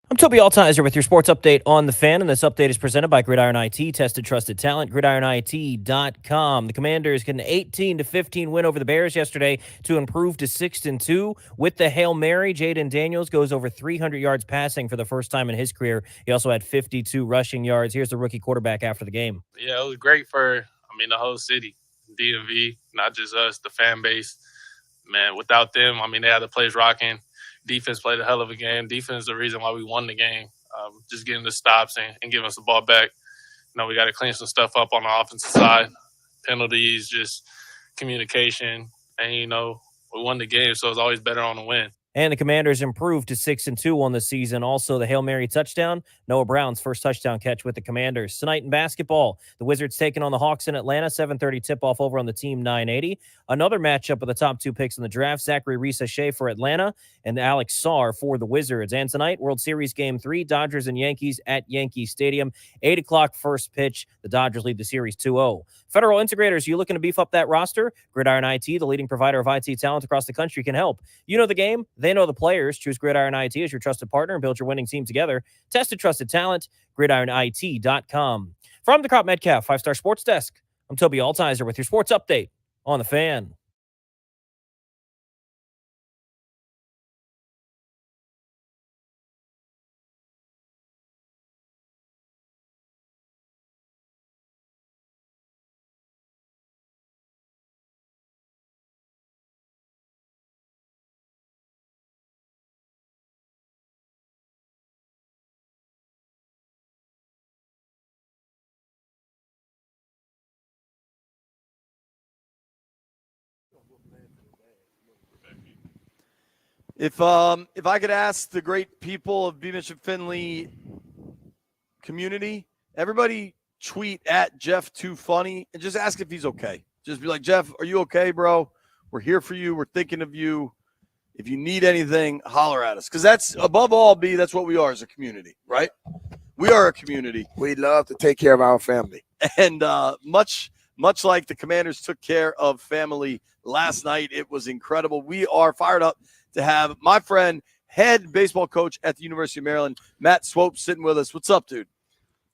N: I'm Toby Altizer with your sports update on the Fan, and this update is presented by Gridiron IT, tested, trusted talent, gridironit.com. The Commanders get an 18-15 win over the Bears yesterday to improve to 6-2. With the Hail Mary, Jaden Daniels goes over 300 yards passing for the first time in his career. He also had 52 rushing yards. Here's the rookie quarterback after the game.
G: Yeah, it was great for, the whole city, DMV, not just us, the fan base. Man, without them, they had the place rocking. Defense played a hell of a game. Defense is the reason why we won the game. Just getting the stops and giving us the ball back. We got to clean some stuff up on the offensive side. Penalties, just communication. And, we won the game, so it's always better on the win.
N: And the Commanders improved to 6-2 on the season. Also, the Hail Mary touchdown, Noah Brown's first touchdown catch with the Commanders. Tonight in basketball, the Wizards taking on the Hawks in Atlanta, 7:30 tip-off over on the Team 980. Another matchup of the top two picks in the draft, Zachary Risa-Shea for Atlanta and Alex Sarr for the Wizards. And tonight, World Series Game 3, Dodgers and Yankees at Yankee Stadium. 8 o'clock first pitch. The Dodgers lead the series 2-0. Federal Integrators, you looking to beef up that roster? Gridiron IT, the leading provider of IT talent across the country, can help. You know the game. They know the players. Choose Gridiron IT as your trusted partner and build your winning team together. Tested, trusted talent, gridironit.com. From the Crop Metcalf 5-Star Sports Desk, I'm Toby Altizer with your sports update on the Fan.
A: If I could ask the great people of Beamish and Finley community, everybody tweet at Jeff Too Funny and just ask if he's okay. Just be like, Jeff, are you okay, bro? We're here for you. We're thinking of you. If you need anything, holler at us. Because that's, above all, that's what we are as a community, right? We are a community.
B: We love to take care of our family.
A: And much like the Commanders took care of family last night, it was incredible. We are fired up to have my friend, head baseball coach at the University of Maryland, Matt Swope, sitting with us. What's up, dude?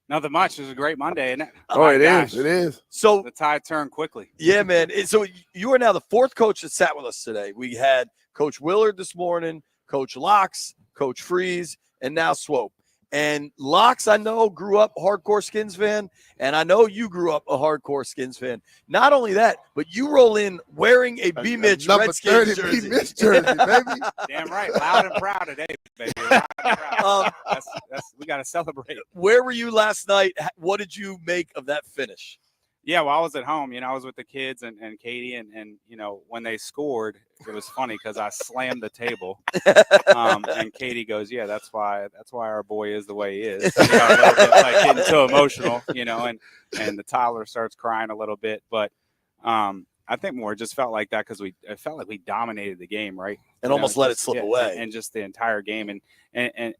F: Nothing much. It was a great Monday, isn't it?
B: Oh, it is. It is.
A: So
F: the tide turned quickly.
A: Yeah, man. So you are now the fourth coach that sat with us today. We had Coach Willard this morning, Coach Locks, Coach Freeze, and now Swope. And Locks, I know, grew up a hardcore Skins fan, and I know you grew up a hardcore Skins fan. Not only that, but you roll in wearing a B-Mitch Redskins jersey.
B: B-Mitch jersey, baby.
F: Damn right. Loud and proud today, baby. Loud and proud. We got to celebrate.
A: Where were you last night? What did you make of that finish?
F: Yeah, well, I was at home. I was with the kids and Katie, and when they scored, it was funny because I slammed the table, and Katie goes, "Yeah, that's why our boy is the way he is." A little bit like getting so emotional, and the toddler starts crying a little bit, but I think more just felt like that because it felt like we dominated the game, right?
A: And almost let it slip away,
F: and just the entire game, and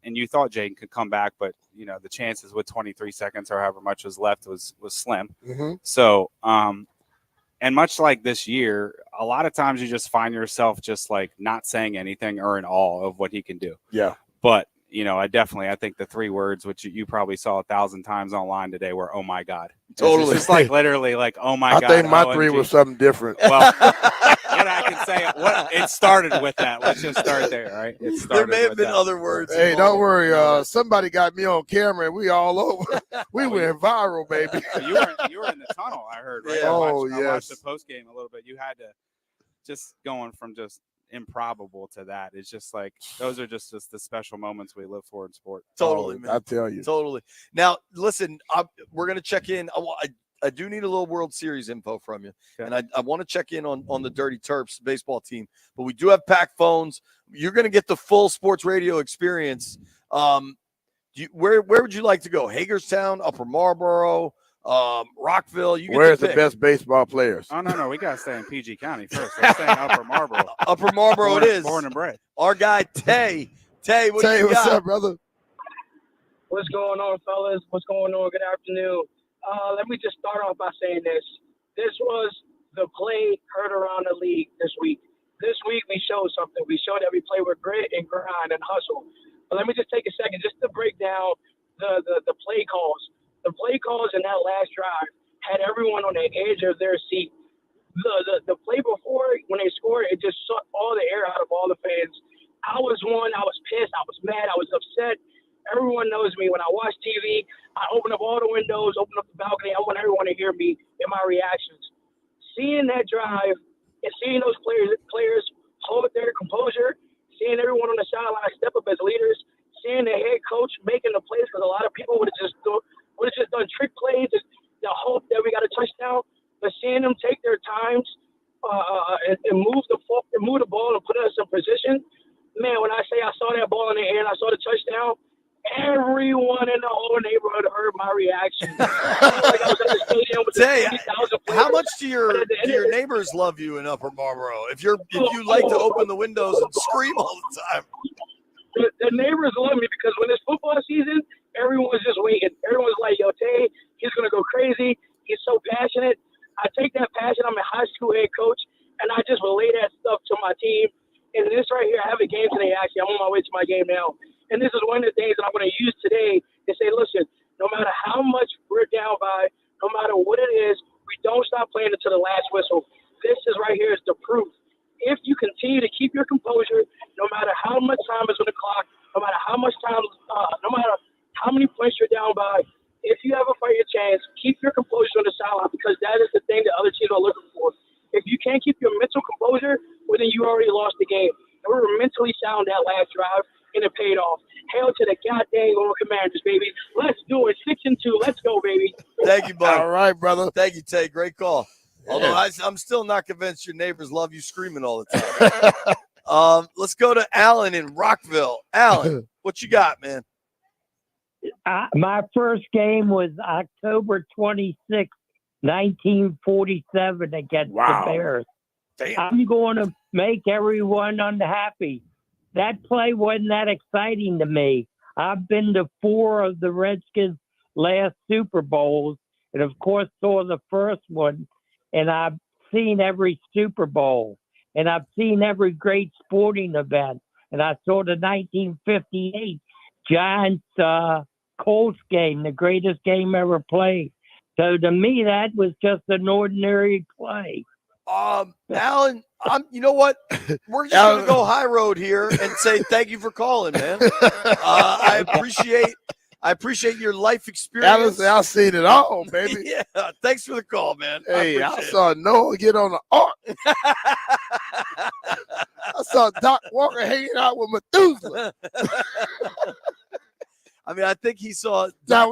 F: you thought Jaden could come back, but the chances with 23 seconds or however much was left was slim.
B: Mm-hmm.
F: So, and much like this year, a lot of times you just find yourself just like not saying anything or in awe of what he can do.
B: Yeah.
F: But I think the 3 words, which you probably saw 1,000 times online today, were "Oh my God."
B: Totally.
F: It's just like literally like "Oh my God."
B: I think my
F: OMG.
B: 3 was something different.
F: Well, I can say it started with that. Let's just start there, right?
A: There may have been other words.
B: Hey, don't worry. Somebody got me on camera, and we all over. We went viral, baby.
F: You were in the tunnel, I heard, right?
B: Yeah.
F: I
B: Yes.
F: watched the post game a little bit. You had to just going from just improbable to that. It's just like those are just the special moments we live for in sport.
A: Totally, man.
B: I tell you.
A: Totally. Now, listen, we're going to check in. I do need a little World Series info from you. Okay. And I want to check in on the Dirty Terps baseball team. But we do have packed phones. You're going to get the full sports radio experience. Where would you like to go? Hagerstown, Upper Marlboro, Rockville?
B: Where's the best baseball players?
F: Oh, no. We got to stay in PG County first. Let's stay in Upper Marlboro.
A: Upper Marlboro it is.
F: Born and bred.
A: Our guy, Tay. Tay,
B: what's up, brother?
H: What's going on, fellas? What's going on? Good afternoon. Let me just start off by saying this. This was the play heard around the league this week. This week we showed something. We showed that we play with grit and grind and hustle. But let me just take a second just to break down the play calls. The play calls in that last drive had everyone on the edge of their seat. The play before, when they scored, it just sucked all the air out of all the fans. I was pissed, I was mad, I was upset. Everyone knows me. When I watch TV, I open up all the windows, open up the balcony. I want everyone to hear me in my reactions. Seeing that drive and seeing those players hold their composure, seeing everyone on the sideline step up as leaders, seeing the head coach making the plays, because a lot of people would have just done trick plays to hope that we got a touchdown. But seeing them take their times and move the ball and put us in position, man, when I say I saw that ball in the air and I saw the touchdown, everyone in the whole neighborhood heard my reaction. I felt like I was at the stadium with 50,000 players.
A: How much do your neighbors love you in Upper Marlboro? If you like to open the windows and scream all the time.
H: The neighbors love me because when it's football season, everyone's just waiting. Everyone's like, yo, Tay, he's going to go crazy. He's so passionate. I take that passion. I'm a high school head coach, and I just relay that stuff to my team. And this right here, I have a game today, actually. I'm on my way to my game now. And this is one of the things that I'm going to use today to say, listen, no matter how much we're down by, no matter what it is, we don't stop playing until the last whistle. This is right here is the proof. If you continue to keep your composure, no matter how much time is on the clock, no matter how much time, no matter how many points you're down by, if you ever fight your chance, keep your composure on the sideline because that is the thing that other teams are looking for. If you can't keep your mental composure, well, then you already lost the game. And we were mentally sound that last drive, and it paid off. Hail to the goddamn Commanders, baby. Let's do it. 6-2. Let's go, baby.
A: Thank you, bud.
B: All right, brother.
A: Thank you, Tay. Great call.
B: Yeah.
A: Although I'm still not convinced your neighbors love you screaming all the time. Let's go to Alan in Rockville. Alan, what you got, man?
I: My first game was October 26, 1947 against the Bears.
A: Damn.
I: I'm going to make everyone unhappy. That play wasn't that exciting to me. I've been to 4 of the Redskins' last Super Bowls, and of course saw the first one, and I've seen every Super Bowl, and I've seen every great sporting event, and I saw the 1958 Giants Colts game, the greatest game ever played. So to me, that was just an ordinary play.
A: Alan, you know what? We're just going to go high road here and say thank you for calling, man. I appreciate your life experience.
B: I've seen it all, baby.
A: Yeah, thanks for the call, man.
B: Hey, I saw Noah get on the ark. I saw Doc Walker hanging out with Methuselah.
A: I mean, I think he saw
B: Doc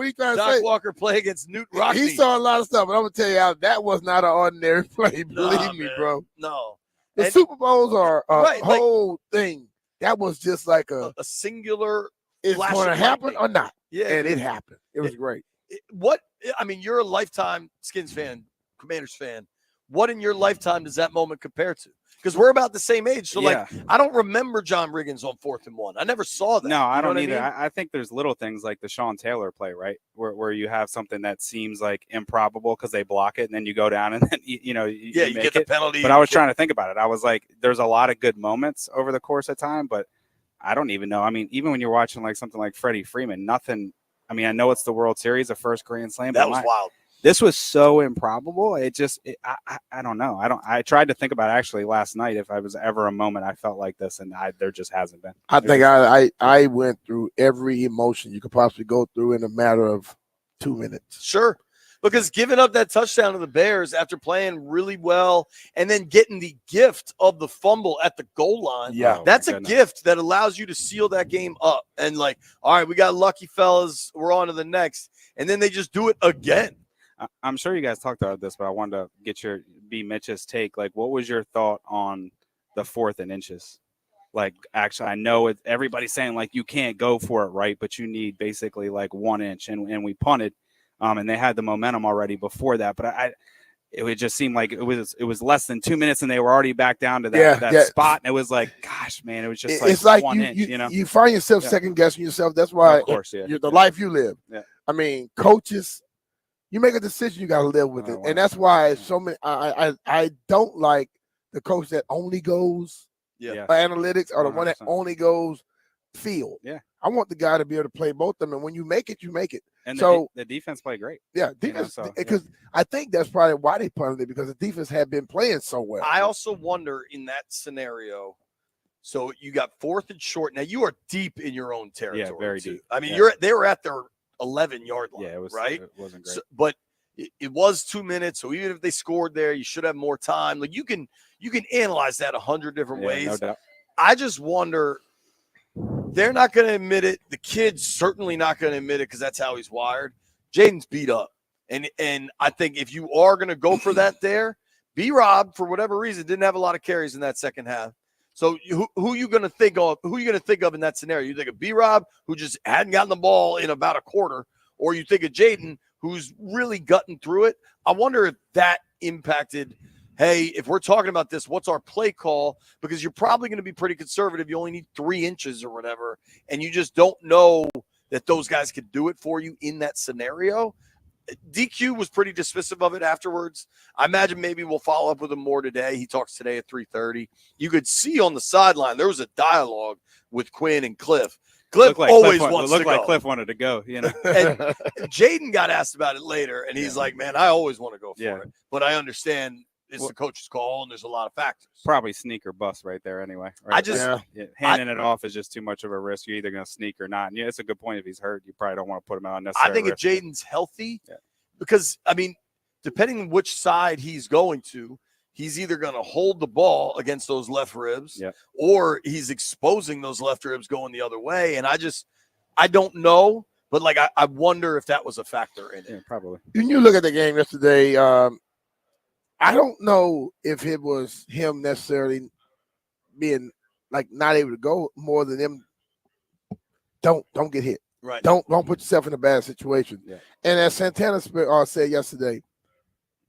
A: Walker play against Newt Rockne.
B: He saw a lot of stuff, but I'm going to tell you, that was not an ordinary play. Believe me, bro.
A: No.
B: The Super Bowls are a whole thing. That was just like a
A: singular.
B: Is
A: flash
B: going to
A: of
B: happen
A: lightning.
B: or not?
A: Yeah.
B: And it happened. It was great.
A: You're a lifetime Skins fan, Commanders fan. What in your lifetime does that moment compare to? Because we're about the same age. So, I don't remember John Riggins on 4th and 1. I never saw that.
F: No, I don't
A: know
F: either.
A: what I mean?
F: I think there's little things like the Sean Taylor play, right? Where you have something that seems like improbable because they block it, and then you go down and then, you
A: you
F: make
A: get the
F: it.
A: penalty.
F: But I was trying to think about it. I was like, there's a lot of good moments over the course of time, but I don't even know. I mean, even when you're watching like something like Freddie Freeman, nothing. I mean, I know it's the World Series, the first Grand Slam.
A: That was wild.
F: This was so improbable. I don't know. I tried to think about it actually last night if I was ever a moment I felt like this, and there just hasn't been.
B: I think I went through every emotion you could possibly go through in a matter of 2 minutes.
A: Sure. Because giving up that touchdown to the Bears after playing really well and then getting the gift of the fumble at the goal line, that's a gift that allows you to seal that game up. And like, all right, we got lucky, fellas. We're on to the next. And then they just do it again.
F: I'm sure you guys talked about this, but I wanted to get Mitch's take. Like, what was your thought on the 4th and inches? Like, actually, I know everybody's saying, like, you can't go for it, right? But you need basically, like, 1 inch. And we punted, and they had the momentum already before that. But it would just seem like it was less than 2 minutes, and they were already back down to that spot. And it was like, gosh, man, it was just
B: it's like
F: 1 inch, you know?
B: You find yourself second-guessing yourself. That's why
F: of course,
B: you're the life you live.
F: Yeah.
B: I mean, coaches – you make a decision, you got to live with it. And that's why so many I don't like the coach that only goes analytics or the 100%. One that only goes field.
F: Yeah.
B: I want the guy to be able to play both of them, and when you make it, you make it.
F: And
B: So
F: the defense played great.
B: yeah,
F: you know,
B: defense,
F: so,
B: because I think that's probably why they punted it, because the defense had been playing so well.
A: I also wonder in that scenario. So you got 4th and short. Now you are deep in your own territory.
F: very
A: too.
F: deep.
A: I mean,
F: Yeah.
A: they were at their 11-yard line.
F: Yeah, it was
A: right.
F: It wasn't great.
A: So, but it was 2 minutes. So even if they scored there, you should have more time. Like you can analyze that 100 different ways.
F: No doubt.
A: I just wonder. They're not going to admit it. The kid's certainly not going to admit it because that's how he's wired. Jaden's beat up. And I think if you are going to go for that there, B-Rob, for whatever reason, didn't have a lot of carries in that second half. So who you going to think of? Who are you going to think of in that scenario? You think of B-Rob, who just hadn't gotten the ball in about a quarter, or you think of Jaden, who's really gutting through it? I wonder if that impacted, hey, if we're talking about this, what's our play call? Because you're probably going to be pretty conservative. You only need 3 inches or whatever, and you just don't know that those guys could do it for you in that scenario. DQ was pretty dismissive of it afterwards. I imagine maybe we'll follow up with him more today. He talks today at 3:30. You could see on the sideline there was a dialogue with Quinn and Cliff. Cliff always wants to go.
F: Like Cliff wanted to go, you know.
A: And Jaden got asked about it later, and he's like, "Man, I always want to go for it, but I understand it's the coach's call, and there's a lot of factors."
F: Probably sneak or bust right there anyway. Right?
A: I just
F: handing it off is just too much of a risk. You're either going to sneak or not. And yeah, it's a good point. If he's hurt, you probably don't want to put him out unnecessary.
A: I think
F: risk.
A: if Jaden's healthy, because I mean, depending on which side he's going to, he's either going to hold the ball against those left ribs, or he's exposing those left ribs going the other way. And I don't know, but like I wonder if that was a factor in it.
F: Yeah, probably.
B: When you look at the game yesterday, I don't know if it was him necessarily being like not able to go more than them. Don't get hit.
A: Right.
B: Don't put yourself in a bad situation.
F: Yeah.
B: And as Santana said yesterday,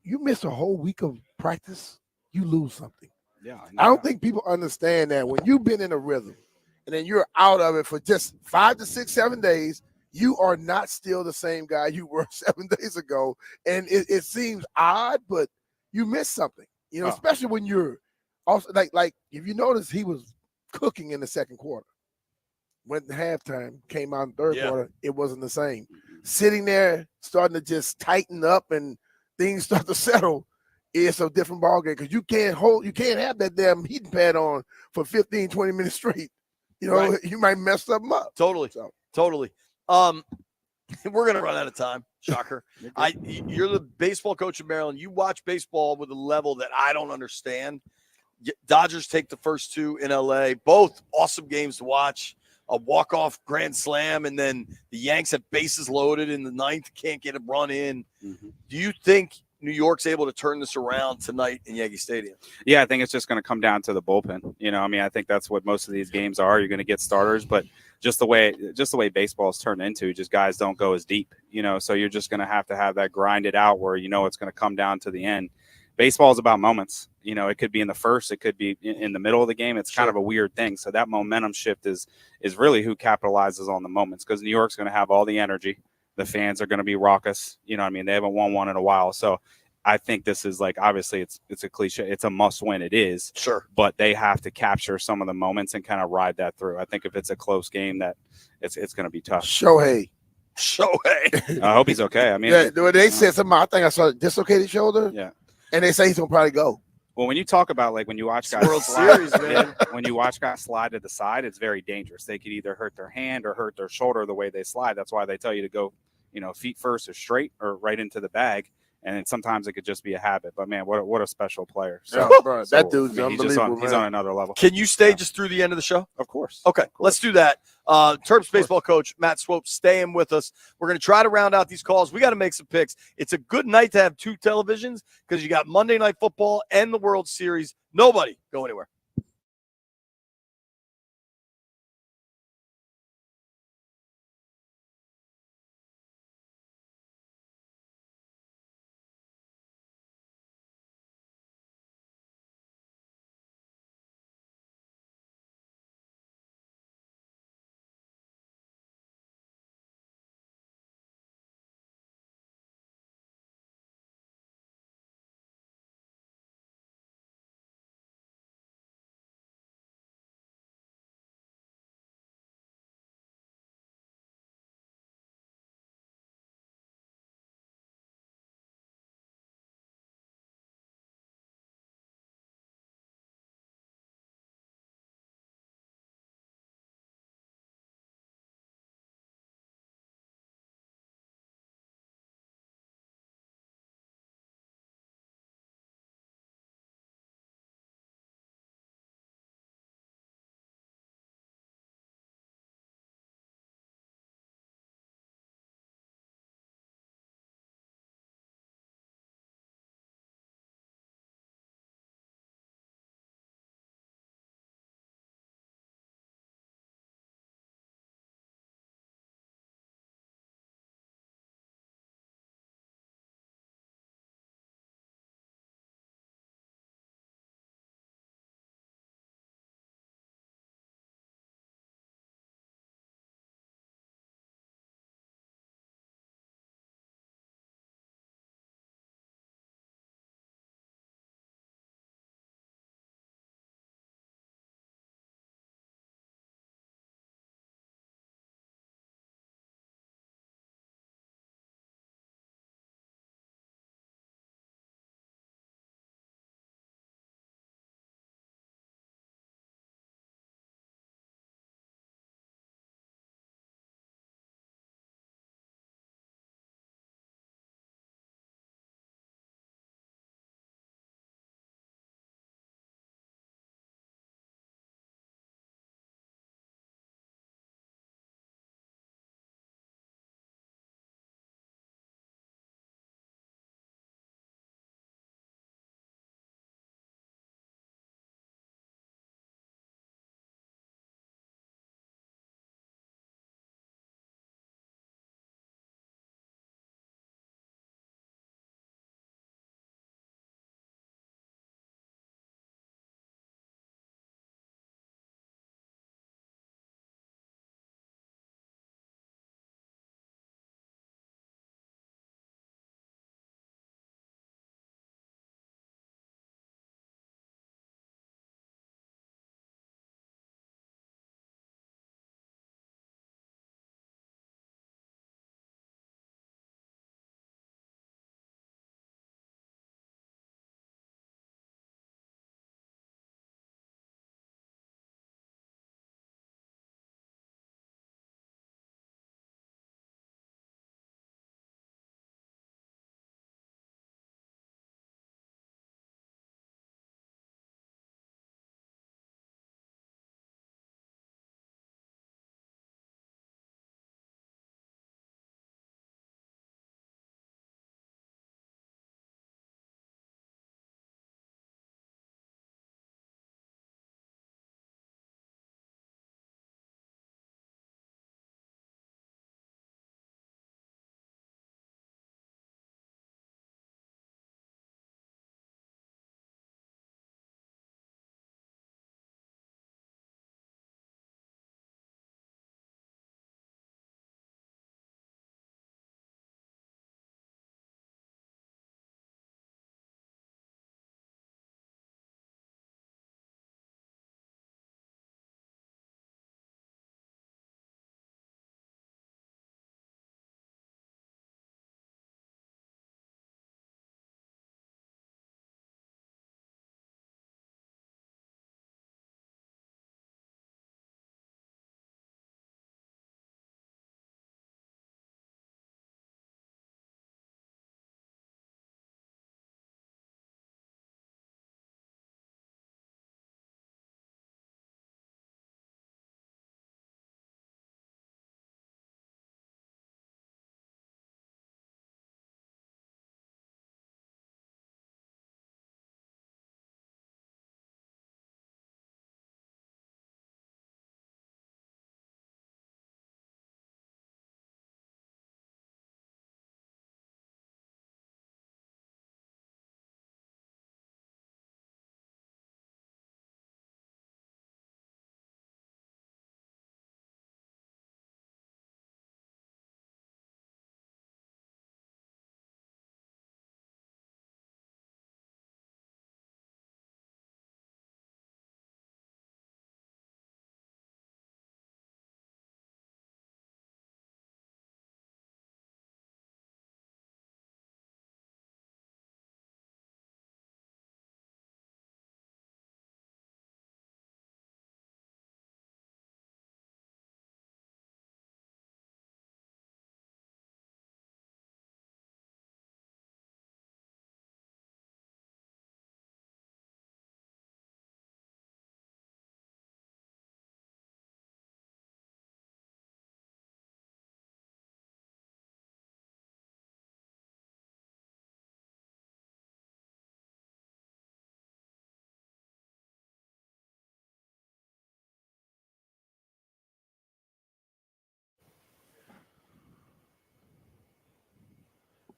B: you miss a whole week of practice, you lose something.
F: Yeah.
B: I don't think people understand that when you've been in a rhythm and then you're out of it for just 5 to 6, 7 days, you are not still the same guy you were 7 days ago. And it seems odd, but you miss something, you know, especially when you're also like if you notice, he was cooking in the second quarter. Went to halftime, came out in third quarter, it wasn't the same. Sitting there, starting to just tighten up and things start to settle, it's a different ballgame because you can't have that damn heating pad on for 15, 20 minutes straight. You know, you might mess something up.
A: Totally. We're gonna run out of time. Shocker. You're the baseball coach of Maryland. You watch baseball with a level that I don't understand. Dodgers take the first 2 in LA. Both awesome games to watch. A walk-off grand slam, and then the Yanks have bases loaded in the 9th, can't get a run in. Do you think New York's able to turn this around tonight in Yankee Stadium?
F: Yeah, I think it's just going to come down to the bullpen. You know, I mean, I think that's what most of these games are. You're going to get starters, but just the way baseball's turned into, just guys don't go as deep. You know, so you're just going to have that grind it out where you know it's going to come down to the end. Baseball is about moments. You know, it could be in the first, it could be in the middle of the game. It's kind of a weird thing. So that momentum shift is really who capitalizes on the moments, because New York's going to have all the energy. The fans are going to be raucous. You know what I mean? They haven't won one in a while. So I think this is like, obviously it's a cliche. It's a must win. It is.
A: Sure.
F: But they have to capture some of the moments and kind of ride that through. I think if it's a close game, that it's going to be tough.
B: Shohei.
F: I hope he's okay. I mean,
B: they said something. I think I saw a dislocated shoulder.
F: Yeah.
B: And they say he's gonna probably go.
F: Well, when you talk about like when you watch guys
A: World
F: slide,
A: Series, man.
F: When you watch guys slide to the side, it's very dangerous. They could either hurt their hand or hurt their shoulder the way they slide. That's why they tell you to go, you know, feet first or straight or right into the bag. And then sometimes it could just be a habit. But man, what a special player. So,
B: bro, that dude's unbelievable.
F: He's on another level.
A: Can you stay just through the end of the show?
F: Of course.
A: Okay, let's do that. Terps baseball coach Matt Swope staying with us. We're going to try to round out these calls. We got to make some picks. It's a good night to have 2 televisions because you got Monday Night Football and the World Series. Nobody go anywhere.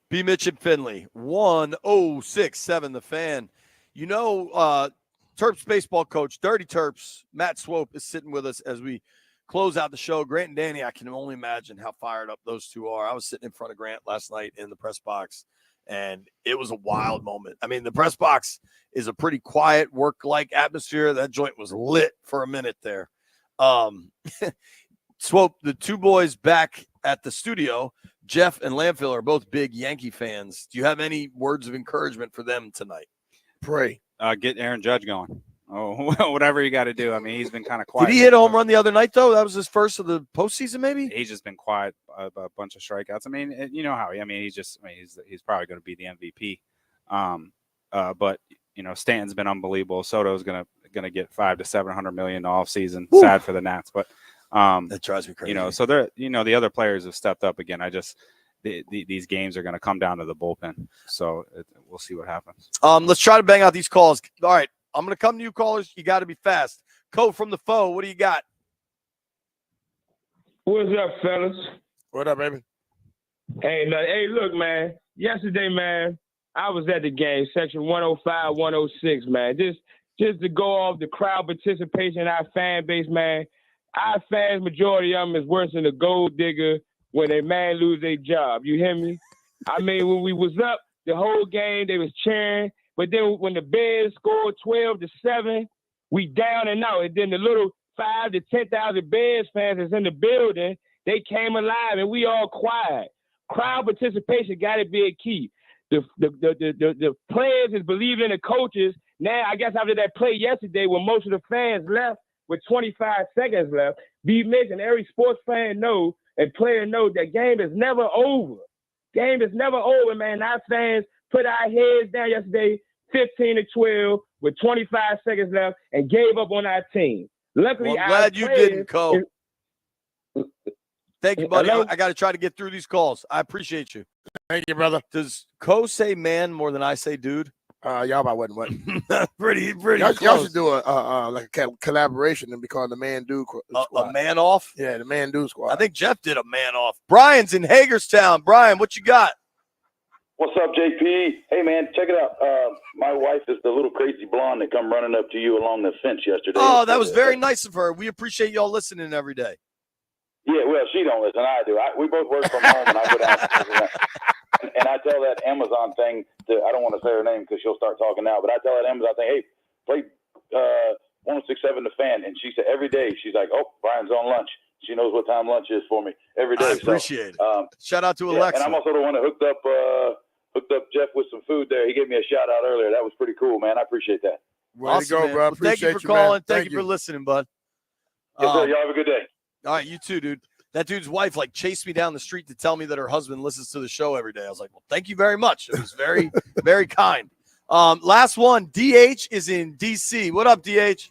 A: B. Mitch and Finley, 1067 The Fan. You know, Terps baseball coach, Dirty Terps, Matt Swope is sitting with us as we close out the show. Grant and Danny, I can only imagine how fired up those two are. I was sitting in front of Grant last night in the press box, and it was a wild moment. I mean, the press box is a pretty quiet, work-like atmosphere. That joint was lit for a minute there. Swope, the two boys back at the studio, Jeff and Landfill, are both big Yankee fans. Do you have any words of encouragement for them tonight?
B: Pray.
F: Get Aaron Judge going. Oh, whatever you got to do. I mean, he's been kind of quiet.
A: Did he hit a home run the other night, though? That was his first of the postseason, maybe?
F: He's just been quiet, a bunch of strikeouts. I mean, you know how he's probably going to be the MVP. But you know, Stanton's been unbelievable. Soto's gonna get $500 to $700 million off season. Sad for the Nats, but
A: that drives me crazy.
F: You know, so the other players have stepped up again. These games are going to come down to the bullpen. So we'll see what happens.
A: Let's try to bang out these calls. All right, I'm going to come to you, callers. You got to be fast. Code from the foe. What do you got?
J: What's up, fellas?
B: What up, baby?
J: Hey, look, man. Yesterday, man, I was at the game, section 105, 106, man. Just to go off the crowd participation, our fan base, man. Our fans, majority of them is worse than a gold digger when a man lose their job. You hear me? I mean, when we was up the whole game, they was cheering. But then when the Bears scored 12-7, we down and out. And then the little 5,000 to 10,000 Bears fans that's in the building, they came alive and we all quiet. Crowd participation got to be a key. The players is believing in the coaches. Now, I guess after that play yesterday, when most of the fans left with 25 seconds left, B. Mitch and every sports fan know and player know that game is never over. Game is never over, man. Our fans put our heads down yesterday, 15-12, with 25 seconds left, and gave up on our team. Luckily,
A: well, I'm glad you didn't, Cole. Thank you, buddy. I got to try to get through these calls. I appreciate you.
B: Thank you, brother.
A: Does Co say man more than I say dude?
B: Y'all about what?
A: pretty
B: y'all
A: close.
B: should do a collaboration and be called the Man Dude Squad.
A: A man off?
B: Yeah, the Man Dude Squad.
A: I think Jeff did a man off. Brian's in Hagerstown. Brian, what you got?
K: What's up, JP? Hey, man, check it out. My wife is the little crazy blonde that come running up to you along the fence yesterday.
A: Oh, that was very nice of her. We appreciate y'all listening every day.
K: Yeah, well, she don't listen. I do. We both work from home, and I go down. And I tell that Amazon thing I don't want to say her name because she'll start talking now, but I tell that Amazon thing, hey, play 1067 The Fan. And she said every day, she's like, oh, Brian's on lunch. She knows what time lunch is for me every day.
A: I appreciate it. Shout out to Alexa.
K: And I'm also the one that hooked up Jeff with some food there. He gave me a shout out earlier. That was pretty cool, man. I appreciate that.
A: Way to go, bro. Well, thank you for calling. Thank you for listening, bud.
K: Yes, sir. Y'all have a good day.
A: All right, you too, dude. That dude's wife chased me down the street to tell me that her husband listens to the show every day. I was like, well, thank you very much. It was very, very kind. Last one, DH is in DC. What up, DH?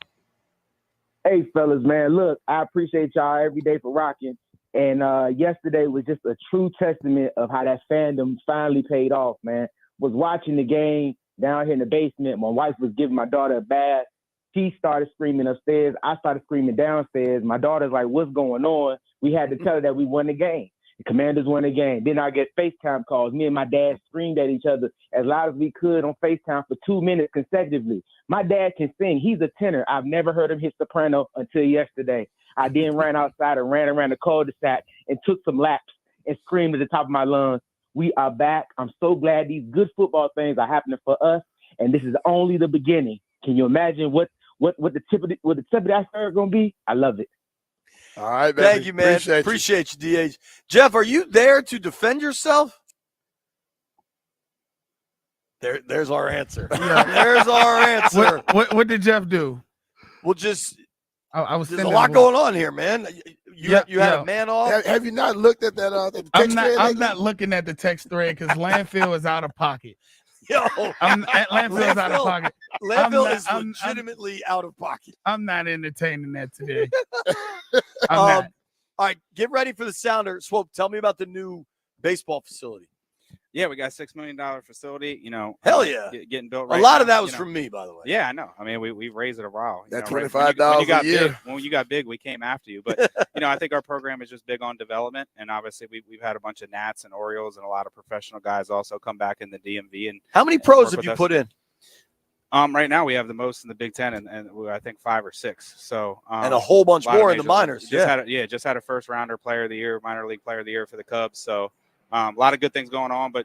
W: Hey, fellas, man. Look, I appreciate y'all every day for rocking. And yesterday was just a true testament of how that fandom finally paid off, man. Was watching the game down here in the basement. My wife was giving my daughter a bath. She started screaming upstairs. I started screaming downstairs. My daughter's like, what's going on? We had to tell her that we won the game. The Commanders won the game. Then I get FaceTime calls. Me and my dad screamed at each other as loud as we could on FaceTime for 2 minutes consecutively. My dad can sing. He's a tenor. I've never heard him hit soprano until yesterday. I then ran outside and ran around the cul-de-sac and took some laps and screamed at the top of my lungs. We are back. I'm so glad these good football things are happening for us, and this is only the beginning. Can you imagine what the tip of the iceberg going to be? I love it.
B: All right, baby.
A: Thank you, man. Appreciate you, DH. Jeff, are you there to defend yourself? There's our answer. There's our answer.
E: What did Jeff do?
A: Well, just
E: I was.
A: There's a lot going on here, man. You had a man off.
B: Have you not looked at that? The text thread
E: I'm not looking at the text thread because Landfill is out of pocket.
A: Yo,
E: Landfill is out of pocket.
A: Landfill is legitimately out of pocket.
E: I'm not entertaining that today.
A: All right, get ready for the sounder. Swope, tell me about the new baseball facility.
F: Yeah, we got $6 million facility.
A: Hell yeah.
F: Getting built.
A: A
F: Right
A: lot
F: now,
A: of that was from me, by the way.
F: Yeah, I know. I mean, we've raised it a while.
B: That
F: right?
B: $25
F: when you got
B: a year.
F: Big, when you got big, we came after you. But I think our program is just big on development, and obviously we've had a bunch of Nats and Orioles and a lot of professional guys also come back in the DMV. And
A: how many pros have you put in?
F: Right now we have the most in the Big Ten, and I think 5 or 6. So
A: and a whole bunch more in the minors.
F: Just had a first rounder player of the year, minor league player of the year for the Cubs. So a lot of good things going on, but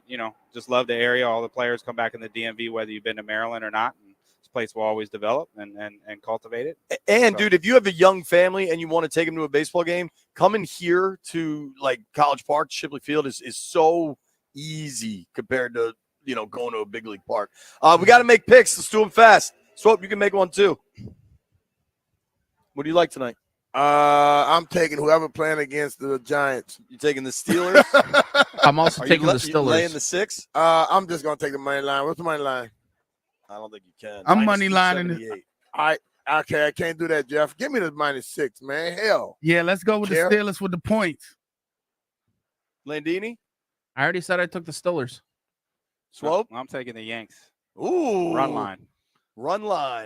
F: just love the area. All the players come back in the DMV, whether you've been to Maryland or not. And this place will always develop and cultivate it.
A: And dude, if you have a young family and you want to take them to a baseball game, coming here to like College Park, Shipley Field is so easy compared to going to a big league park. We got to make picks. Let's do them fast. Swope, you can make one too. What do you like tonight?
B: I'm taking whoever playing against the Giants.
A: You taking the Steelers?
E: I'm also taking the
A: you
E: Steelers.
A: laying the 6?
B: I'm just gonna take the money line. What's the money line?
A: I don't think you can.
E: I'm money lining.
B: Okay, I can't do that, Jeff. Give me the -6, man. Hell.
E: Yeah, let's go with
B: Jeff?
E: the Steelers with the points.
A: Landini?
C: I already said I took the Steelers.
A: Swope?
F: I'm taking the Yanks.
A: Ooh.
F: Run line.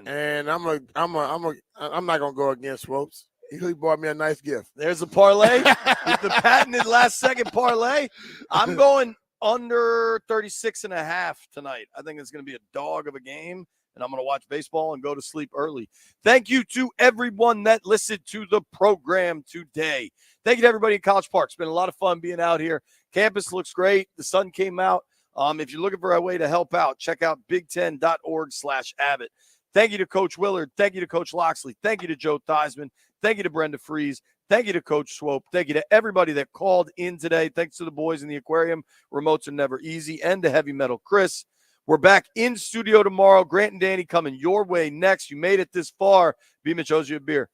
B: And I'm not gonna go against Swopes. He bought me a nice gift.
A: There's a parlay with the patented last second parlay. I'm going under 36.5 tonight. I think it's going to be a dog of a game, and I'm going to watch baseball and go to sleep early. Thank you to everyone that listened to the program today. Thank you to everybody in College Park. It's been a lot of fun being out here. Campus looks great. The sun came out. If you're looking for a way to help out, check out big10.org/Abbott. Thank you to Coach Willard. Thank you to Coach Loxley. Thank you to Joe Theismann. Thank you to Brenda Fries. Thank you to Coach Swope. Thank you to everybody that called in today. Thanks to the boys in the aquarium. Remotes are never easy. And to Heavy Metal Chris. We're back in studio tomorrow. Grant and Danny coming your way next. You made it this far. B. Mitch owes you a beer.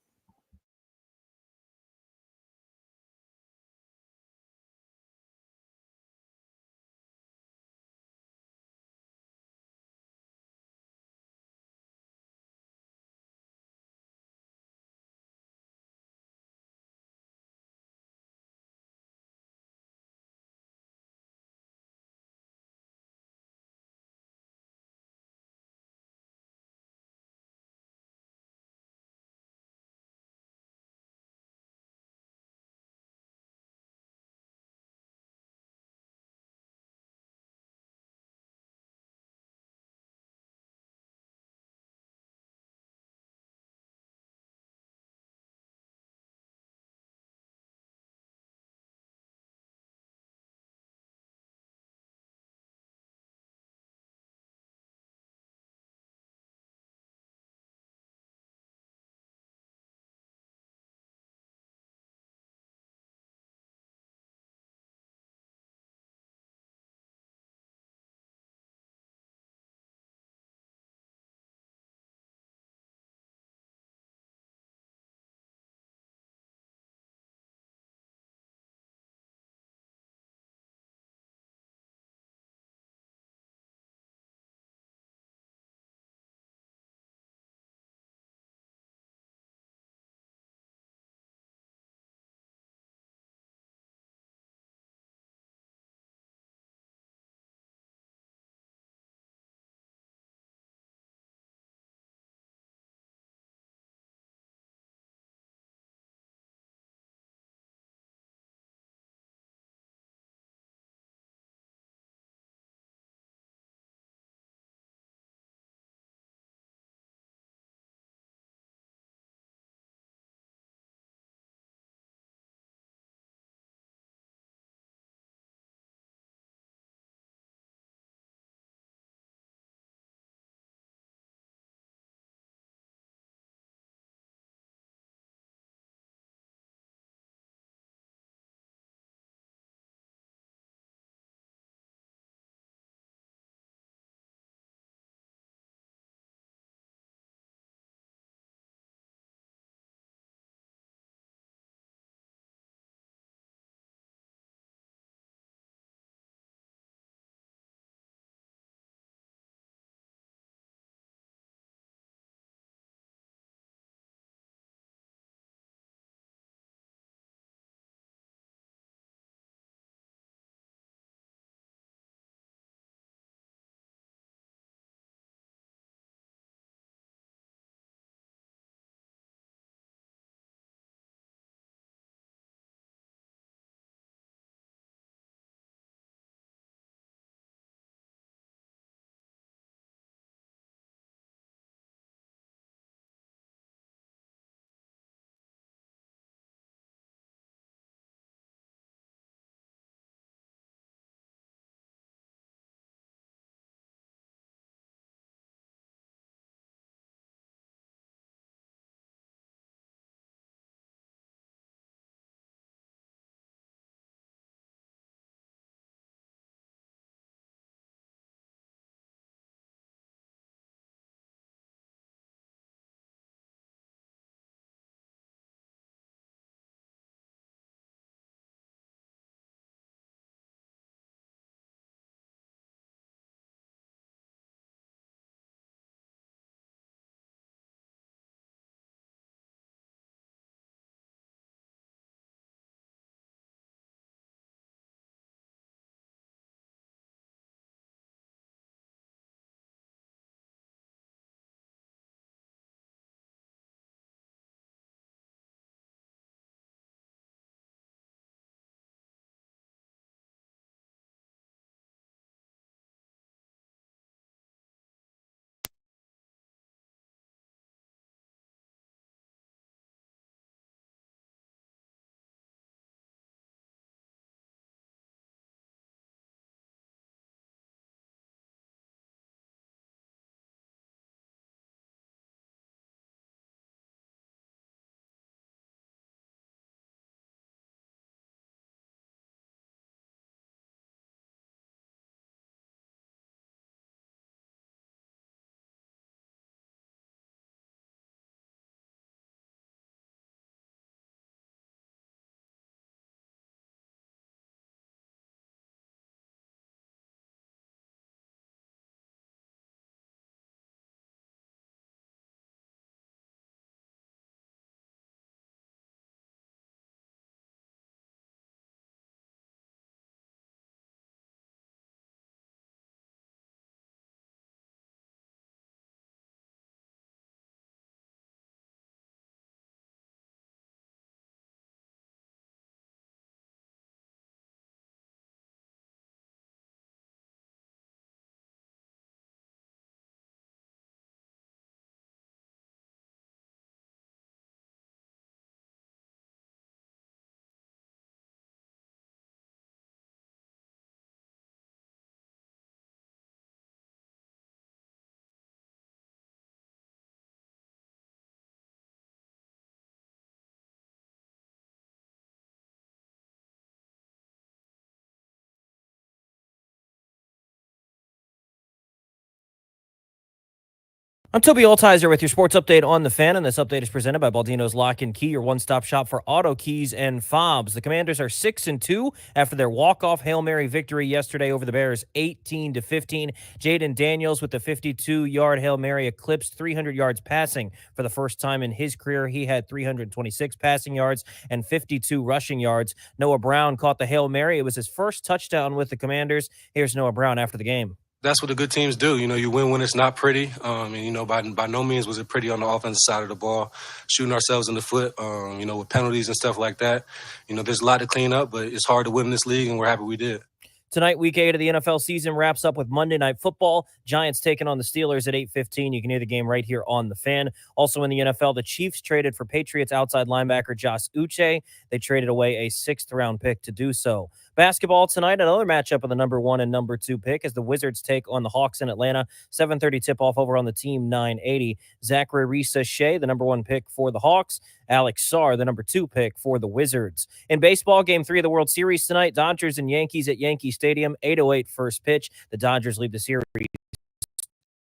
N: I'm Toby Altizer with your sports update on the Fan, and this update is presented by Baldino's Lock and Key, your one-stop shop for auto keys and fobs. The Commanders are 6-2 after their walk-off Hail Mary victory yesterday over the Bears, 18-15. Jaden Daniels with the 52-yard Hail Mary eclipsed 300 yards passing for the first time in his career. He had 326 passing yards and 52 rushing yards. Noah Brown caught the Hail Mary. It was his first touchdown with the Commanders. Here's Noah Brown after the game.
L: That's what the good teams do. You know, you win when it's not pretty. And, you know, by no means was it pretty on the offensive side of the ball, shooting ourselves in the foot, you know, with penalties and stuff like that. You know, there's a lot to clean up, but it's hard to win this league, and we're happy we did.
N: Tonight, Week 8 of the NFL season wraps up with Monday Night Football. Giants taking on the Steelers at 8:15. You can hear the game right here on the Fan. Also in the NFL, the Chiefs traded for Patriots outside linebacker Josh Uche. They traded away a 6th-round pick to do so. Basketball tonight, another matchup of the number 1 and number 2 pick as the Wizards take on the Hawks in Atlanta. 7:30 tip-off over on the Team 980. Zachary Risa-Shea, the number 1 pick for the Hawks. Alex Sarr, the number 2 pick for the Wizards. In baseball, Game 3 of the World Series tonight, Dodgers and Yankees at Yankee Stadium, 8:08 first pitch. The Dodgers lead the series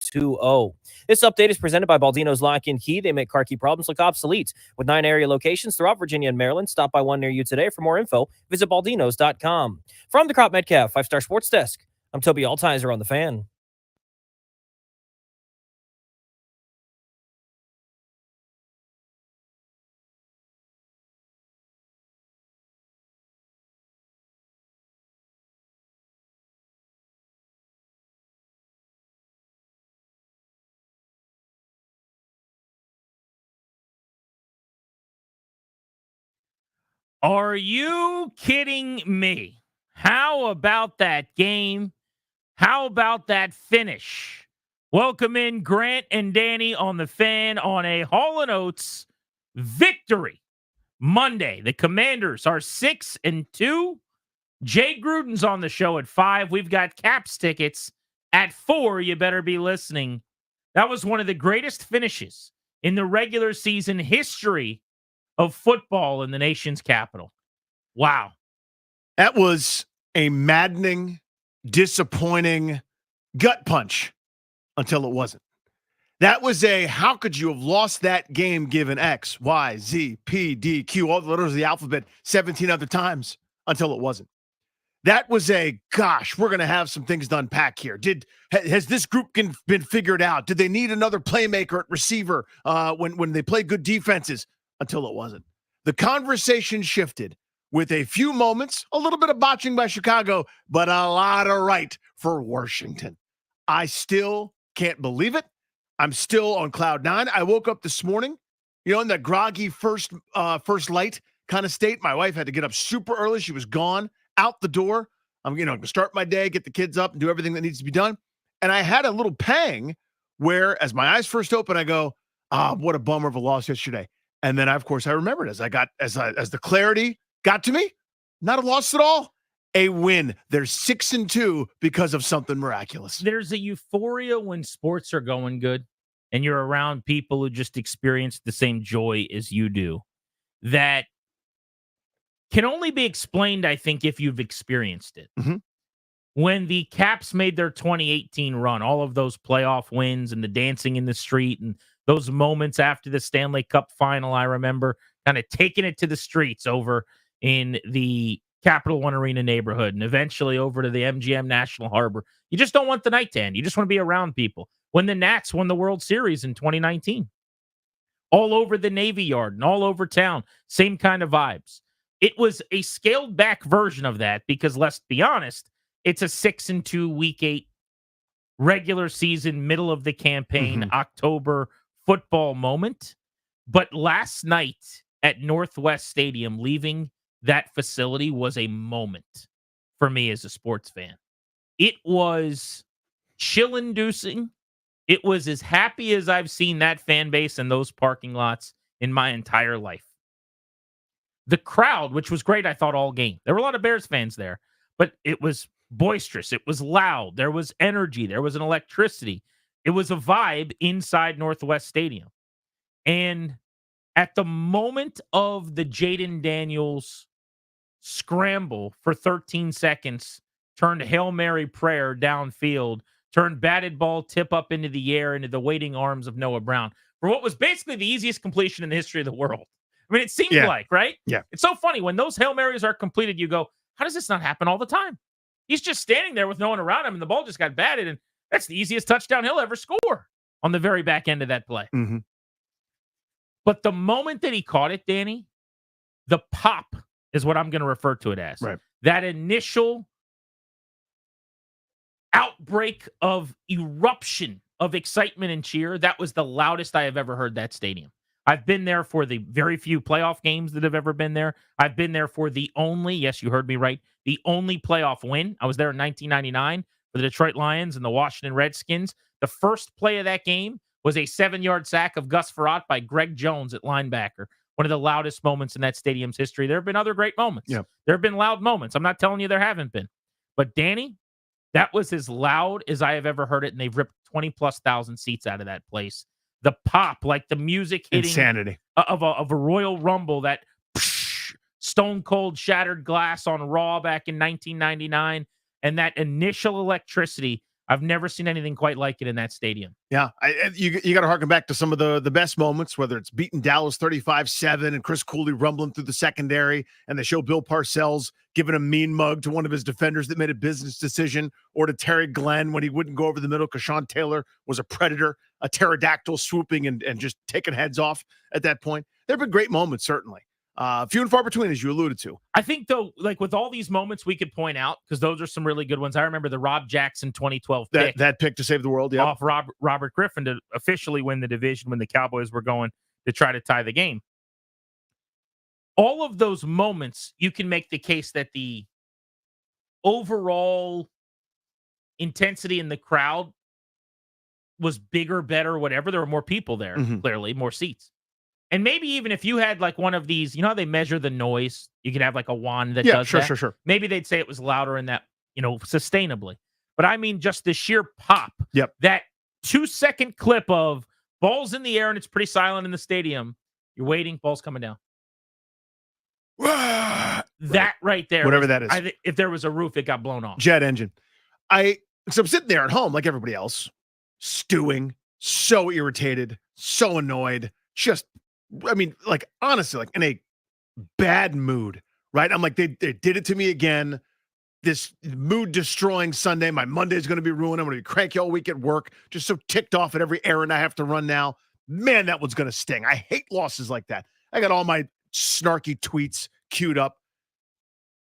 N: 2-0. This update is presented by Baldino's Lock and Key. They make car key problems look obsolete. With 9 area locations throughout Virginia and Maryland, stop by one near you today. For more info, visit baldinos.com. From the Crop Metcalf 5-Star Sports Desk, I'm Toby Altizer on the Fan.
M: Are you kidding me? How about that game? How about that finish? Welcome in Grant and Danny on the Fan on a Hall & Oates victory Monday. The Commanders are 6-2. Jay Gruden's on the show at 5. We've got Caps tickets at 4. You better be listening. That was one of the greatest finishes in the regular season history of football in the nation's capital. Wow.
O: That was a maddening, disappointing gut punch until it wasn't. That was a, how could you have lost that game given X, Y, Z, P, D, Q, all the letters of the alphabet 17 other times until it wasn't. That was a, gosh, we're going to have some things to unpack here. Has this group been figured out? Did they need another playmaker at receiver when they play good defenses? Until it wasn't. The conversation shifted with a few moments, a little bit of botching by Chicago, but a lot of right for Washington. I still can't believe it. I'm still on cloud 9. I woke up this morning, in that groggy first light kind of state. My wife had to get up super early. She was gone, out the door. I'm going to start my day, get the kids up, and do everything that needs to be done. And I had a little pang where, as my eyes first open, I go, what a bummer of a loss yesterday. And then, of course, I remembered as the clarity got to me, not a loss at all, a win. They're 6-2 because of something miraculous.
M: There's a euphoria when sports are going good and you're around people who just experience the same joy as you do that can only be explained, I think, if you've experienced it.
O: Mm-hmm.
M: When the Caps made their 2018 run, all of those playoff wins and the dancing in the street and those moments after the Stanley Cup final, I remember kind of taking it to the streets over in the Capital One Arena neighborhood and eventually over to the MGM National Harbor. You just don't want the night to end. You just want to be around people. When the Nats won the World Series in 2019, all over the Navy Yard and all over town, same kind of vibes. It was a scaled back version of that because, let's be honest, it's a 6-2 Week 8 regular season, middle of the campaign, October football moment. But last night at Northwest Stadium, leaving that facility was a moment for me as a sports fan. It was chill-inducing. It was as happy as I've seen that fan base and those parking lots in my entire life. The crowd, which was great, I thought, all game. There were a lot of Bears fans there, but it was boisterous. It was loud. There was energy. There was an electricity. It was a vibe inside Northwest Stadium. And at the moment of the Jaden Daniels scramble for 13 seconds, turned Hail Mary prayer downfield Turn batted ball tip up into the air into the waiting arms of Noah Brown for what was basically the easiest completion in the history of the world. I mean, it seemed like, right?
O: Yeah.
M: It's so funny. When those Hail Marys are completed, you go, how does this not happen all the time? He's just standing there with no one around him, and the ball just got batted, and that's the easiest touchdown he'll ever score on the very back end of that play.
O: Mm-hmm.
M: But the moment that he caught it, Danny, the pop is what I'm going to refer to it as.
O: Right.
M: That initial outbreak of eruption of excitement and cheer, that was the loudest I have ever heard that stadium. I've been there for the very few playoff games that have ever been there. I've been there for the only, yes, you heard me right, the only playoff win. I was there in 1999 for the Detroit Lions and the Washington Redskins. The first play of that game was a 7-yard sack of Gus Frerotte by Greg Jones at linebacker. One of the loudest moments in that stadium's history. There have been other great moments.
O: Yeah.
M: There have been loud moments. I'm not telling you there haven't been. But Danny, that was as loud as I have ever heard it, and they've ripped 20+ thousand seats out of that place. The pop, like the music hitting
O: Insanity
M: of a Royal Rumble, that stone cold shattered glass on Raw back in 1999, and that initial electricity. I've never seen anything quite like it in that stadium.
O: Yeah, you got to harken back to some of the best moments, whether it's beating Dallas 35-7 and Chris Cooley rumbling through the secondary, and they show Bill Parcells giving a mean mug to one of his defenders that made a business decision, or to Terry Glenn when he wouldn't go over the middle because Sean Taylor was a predator, a pterodactyl swooping and just taking heads off at that point. There have been great moments, certainly. Few and far between, as you alluded to.
M: I think, though, like with all these moments we could point out, because those are some really good ones. I remember the Rob Jackson 2012 pick.
O: That pick to save the world, yeah.
M: Off Robert Griffin to officially win the division when the Cowboys were going to try to tie the game. All of those moments, you can make the case that the overall intensity in the crowd was bigger, better, whatever. There were more people there, clearly, more seats. And maybe even if you had like one of these, you know how they measure the noise? You can have like a wand that does that.
O: Sure.
M: Maybe they'd say it was louder in that, sustainably. But I mean, just the sheer pop.
O: Yep.
M: That 2-second clip of balls in the air and it's pretty silent in the stadium. You're waiting, ball's coming down. That right there.
O: Whatever that is.
M: If there was a roof, it got blown off.
O: Jet engine. So I'm sitting there at home like everybody else, stewing, so irritated, so annoyed, honestly, like in a bad mood, right? I'm like, they did it to me again. This mood destroying Sunday. My Monday is going to be ruined. I'm going to be cranky all week at work. Just so ticked off at every errand I have to run now. Man, that one's going to sting. I hate losses like that. I got all my snarky tweets queued up.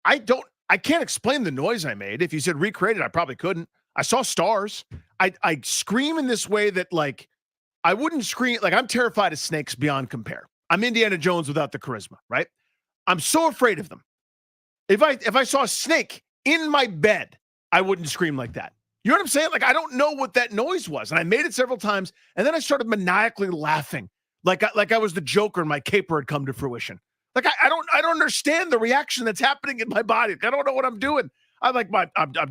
O: I can't explain the noise I made. If you said recreate it, I probably couldn't. I saw stars. I scream in this way that like, I wouldn't scream. Like, I'm terrified of snakes beyond compare. I'm Indiana Jones without the charisma, right? I'm so afraid of them. If I saw a snake in my bed, I wouldn't scream like that. You know what I'm saying? Like, I don't know what that noise was. And I made it several times. And then I started maniacally laughing. Like I was the Joker and my caper had come to fruition. Like, I don't understand the reaction that's happening in my body. I don't know what I'm doing. I'm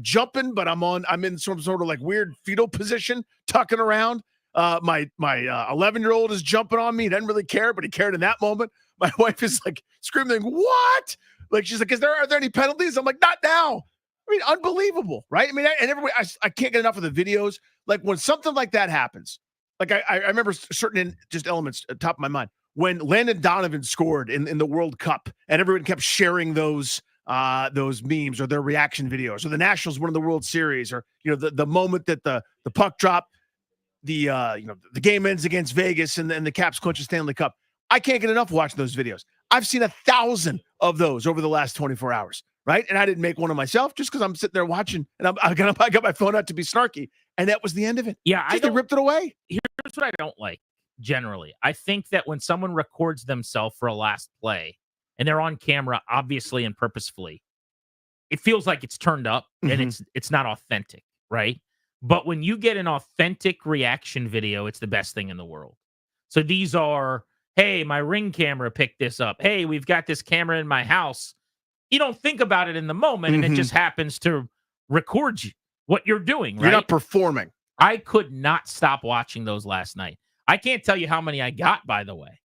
O: jumping, but I'm in some sort of like weird fetal position, tucking around. My 11-year-old is jumping on me. He doesn't really care, but he cared in that moment. My wife is like screaming, "What?" Like, she's like, are there any penalties? I'm like, not now. I mean, unbelievable, right? I mean, and everybody, I can't get enough of the videos. Like when something like that happens, like I remember certain just elements at the top of my mind when Landon Donovan scored in the World Cup, and everyone kept sharing those memes or their reaction videos, or the Nationals won the World Series, or the moment that the puck dropped. The game ends against Vegas and the Caps clinch a Stanley Cup. I can't get enough watching those videos. I've seen 1,000 of those over the last 24 hours, right? And I didn't make one of myself just because I'm sitting there watching, and I got my phone out to be snarky, and that was the end of it.
M: Yeah,
O: they ripped it away.
M: Here's what I don't like. Generally, I think that when someone records themselves for a last play and they're on camera, obviously and purposefully, it feels like it's turned up and it's not authentic, right? But when you get an authentic reaction video, it's the best thing in the world. So these are, hey, my Ring camera picked this up. Hey, we've got this camera in my house. You don't think about it in the moment, and it just happens to record you, what you're doing, right?
O: You're not performing.
M: I could not stop watching those last night. I can't tell you how many I got, by the way.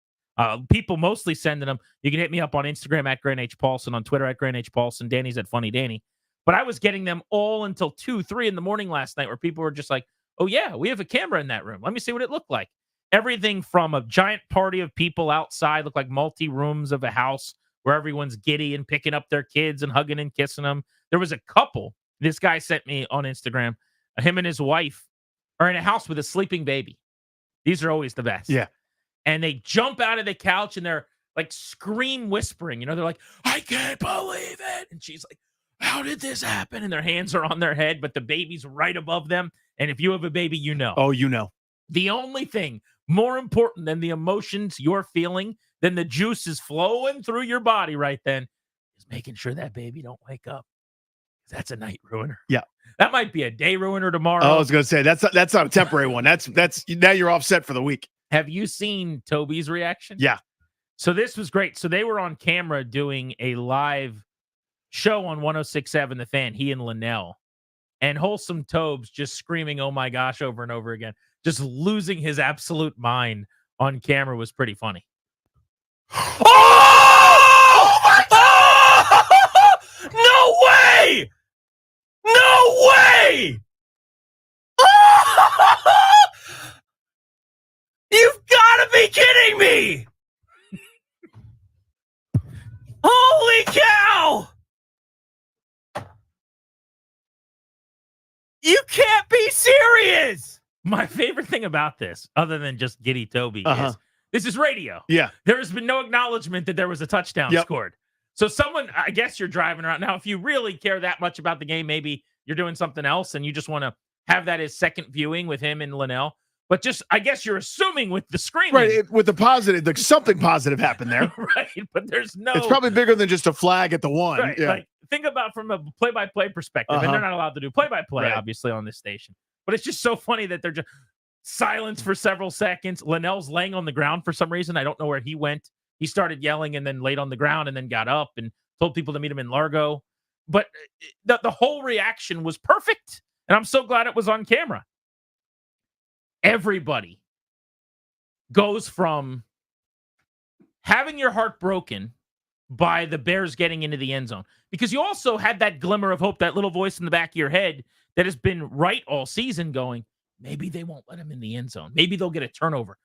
M: People mostly sending them. You can hit me up on Instagram at Grant H. Paulson, on Twitter at Grant H. Paulson. Danny's at Funny Danny. But I was getting them all until 2, 3 in the morning last night where people were just like, oh, yeah, we have a camera in that room. Let me see what it looked like. Everything from a giant party of people outside, looked like multi-rooms of a house where everyone's giddy and picking up their kids and hugging and kissing them. There was a couple. This guy sent me on Instagram. Him and his wife are in a house with a sleeping baby. These are always the best.
O: Yeah.
M: And they jump out of the couch and they're like scream whispering. You know, they're like, I can't believe it. And she's like, how did this happen? And their hands are on their head, but the baby's right above them. And if you have a baby, you know.
O: Oh, you know.
M: The only thing more important than the emotions you're feeling, than the juice is flowing through your body right then, is making sure that baby don't wake up. That's a night ruiner.
O: Yeah.
M: That might be a day ruiner tomorrow.
O: I was going to say, that's not a temporary one. That's now you're offset for the week.
M: Have you seen Toby's reaction?
O: Yeah.
M: So this was great. So they were on camera doing a live show on 106.7 The Fan, he and Linnell. And Wholesome Tobes just screaming, oh my gosh, over and over again. Just losing his absolute mind on camera was pretty funny.
P: Oh my God! No way! No way! You've got to be kidding me! Holy cow! You can't be serious!
M: My favorite thing about this, other than just giddy Toby, is this is radio.
O: Yeah.
M: There has been no acknowledgement that there was a touchdown scored. So someone, I guess you're driving around. Now, if you really care that much about the game, maybe you're doing something else and you just want to have that as second viewing with him and Linnell. But just, I guess you're assuming with the screaming.
O: Right, with the positive, like something positive happened there.
M: Right, but there's no...
O: It's probably bigger than just a flag at the one.
M: Right,
O: Yeah.
M: like, think about from a play-by-play perspective, and they're not allowed to do play-by-play,
O: Right.
M: obviously, on this station. But it's just so funny that they're just silence for several seconds. Linnell's laying on the ground for some reason. I don't know where he went. He started yelling and then laid on the ground and then got up and told people to meet him in Largo. But the whole reaction was perfect, and I'm so glad it was on camera. Everybody goes from having your heart broken by the Bears getting into the end zone, because you also had that glimmer of hope, that little voice in the back of your head that has been right all season going, maybe they won't let him in the end zone. Maybe they'll get a turnover.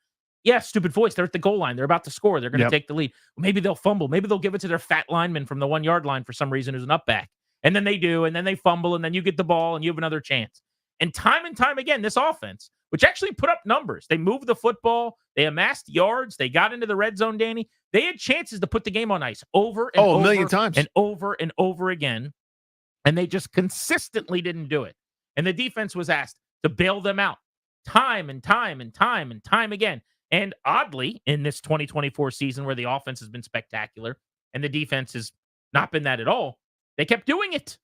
M: Yeah, stupid voice. They're at the goal line. They're about to score. They're going to take the lead. Maybe they'll fumble. Maybe they'll give it to their fat lineman from the 1 yard line for some reason who's an up back. And then they do, and then they fumble, and then you get the ball, and you have another chance. And time again, this offense, which actually put up numbers. They moved the football. They amassed yards. They got into the red zone, Danny. They had chances to put the game on ice over and over.
O: A million times.
M: And over and over again. And they just consistently didn't do it. And the defense was asked to bail them out time and time again. And oddly, in this 2024 season where the offense has been spectacular and the defense has not been that at all, they kept doing it.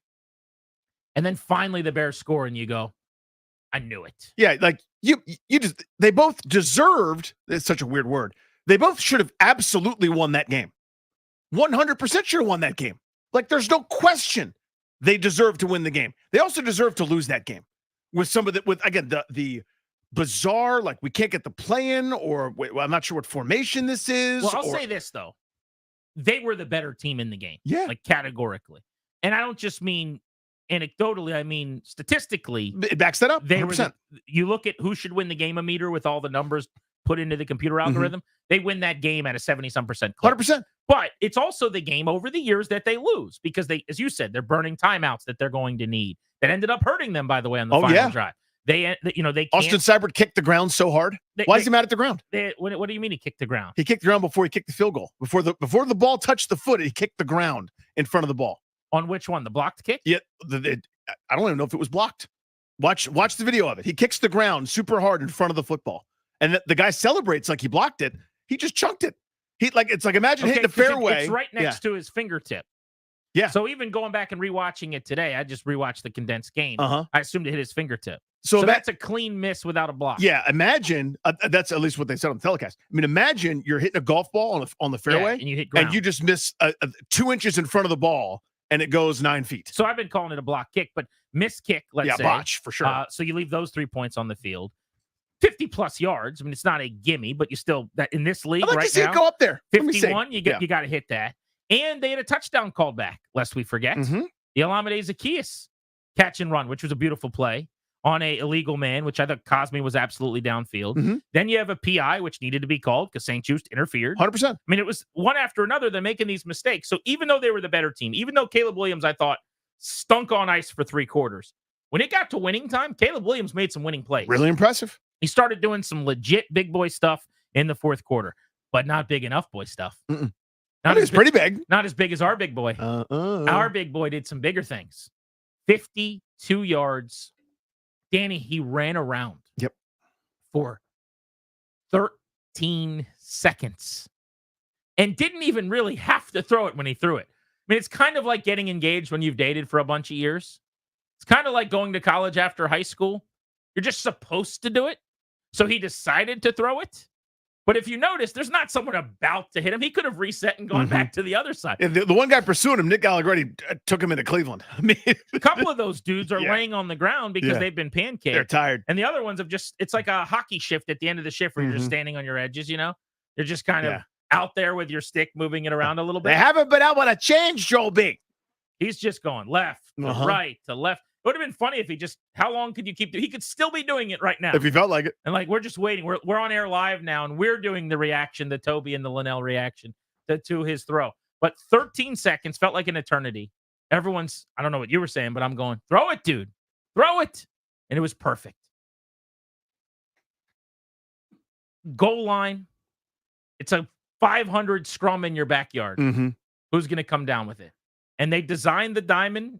M: And then finally the Bears score and you go, I knew it.
O: Yeah, like you just, they both deserved, it's such a weird word. They both should have absolutely won that game. 100% should have won that game. Like there's no question they deserve to win the game. They also deserve to lose that game with some of the, with again, the bizarre, like we can't get the play in, or I'm not sure what formation this is.
M: Well, I'll say this though. They were the better team in the game.
O: Yeah.
M: Like categorically. And I don't just mean anecdotally, I mean statistically.
O: It backs that up. 100%.
M: They were you look at who should win the game a meter with all the numbers put into the computer algorithm. They win that game at a 70-some% clip.
O: 100%.
M: But it's also the game over the years that they lose because they, as you said, they're burning timeouts that they're going to need. That ended up hurting them, by the way, on the final drive. They can't.
O: Austin Seibert kicked the ground so hard. Why is he mad at the ground?
M: What do you mean he kicked the ground?
O: He kicked the ground before he kicked the field goal. Before the ball touched the foot, he kicked the ground in front of the ball.
M: On which one? The blocked kick?
O: Yeah, I don't even know if it was blocked. Watch the video of it. He kicks the ground super hard in front of the football, and the guy celebrates like he blocked it. He just chunked it. It's like imagine hitting the fairway.
M: It's right next to his fingertip.
O: Yeah.
M: So even going back and rewatching it today, I just rewatched the condensed game. I assumed it hit his fingertip. So that's a clean miss without a block.
O: Yeah. Imagine that's at least what they said on the telecast. I mean, imagine you're hitting a golf ball on the fairway,
M: and you hit ground.
O: and you just miss 2 inches in front of the ball, and it goes 9 feet.
M: So I've been calling it a block kick, but miss kick. Let's say
O: botch for sure.
M: So you leave those 3 points on the field. 50+ yards. I mean, it's not a gimme, but you still that in this league
O: I'd like
M: right
O: to see
M: now.
O: it go up there.
M: 51. You got to hit that. And they had a touchdown called back, lest we forget. the Alameda Zacchaeus catch and run, which was a beautiful play on a illegal man, which I thought Cosme was absolutely downfield.
O: Mhm.
M: Then you have a PI, which needed to be called because St. Just interfered.
O: 100%.
M: I mean, it was one after another. They're making these mistakes. So even though they were the better team, even though Caleb Williams, I thought, stunk on ice for 3 quarters, when it got to winning time, Caleb Williams made some winning plays.
O: Really impressive.
M: He started doing some legit big boy stuff in the 4th quarter, but not big enough boy stuff.
O: Mm-mm.
M: Not
O: It's pretty big.
M: Not as big as our big boy. Our big boy did some bigger things. 52 yards. Danny, he ran around.
O: Yep.
M: For 13 seconds and didn't even really have to throw it when he threw it. I mean, it's kind of like getting engaged when you've dated for a bunch of years. It's kind of like going to college after high school. You're just supposed to do it. So he decided to throw it. But if you notice, there's not someone about to hit him. He could have reset and gone back to the other side.
O: Yeah, the one guy pursuing him, Nick Allegretti, took him into Cleveland. I mean,
M: a couple of those dudes are
O: Yeah.
M: laying on the ground because
O: Yeah.
M: they've been pancaked.
O: They're tired.
M: And the other ones have just, it's like a hockey shift at the end of the shift where you're just
O: Mhm.
M: standing on your edges, you know? You're just kind
O: Yeah.
M: of out there with your stick, moving it around a little bit.
O: They haven't been able to change Joel B.
M: He's just going left to
O: Uh-huh.
M: right to left. It would have been funny if he just, how long could you keep doing? He could still be doing it right now.
O: If he felt like it.
M: And like, we're just waiting. We're on air live now, and we're doing the reaction, the Toby and the Linnell reaction to his throw. But 13 seconds felt like an eternity. Everyone's, I don't know what you were saying, but I'm going, throw it, dude. Throw it. And it was perfect. Goal line. It's a 500 scrum in your backyard.
O: Mm-hmm.
M: Who's going to come down with it? And they designed the diamond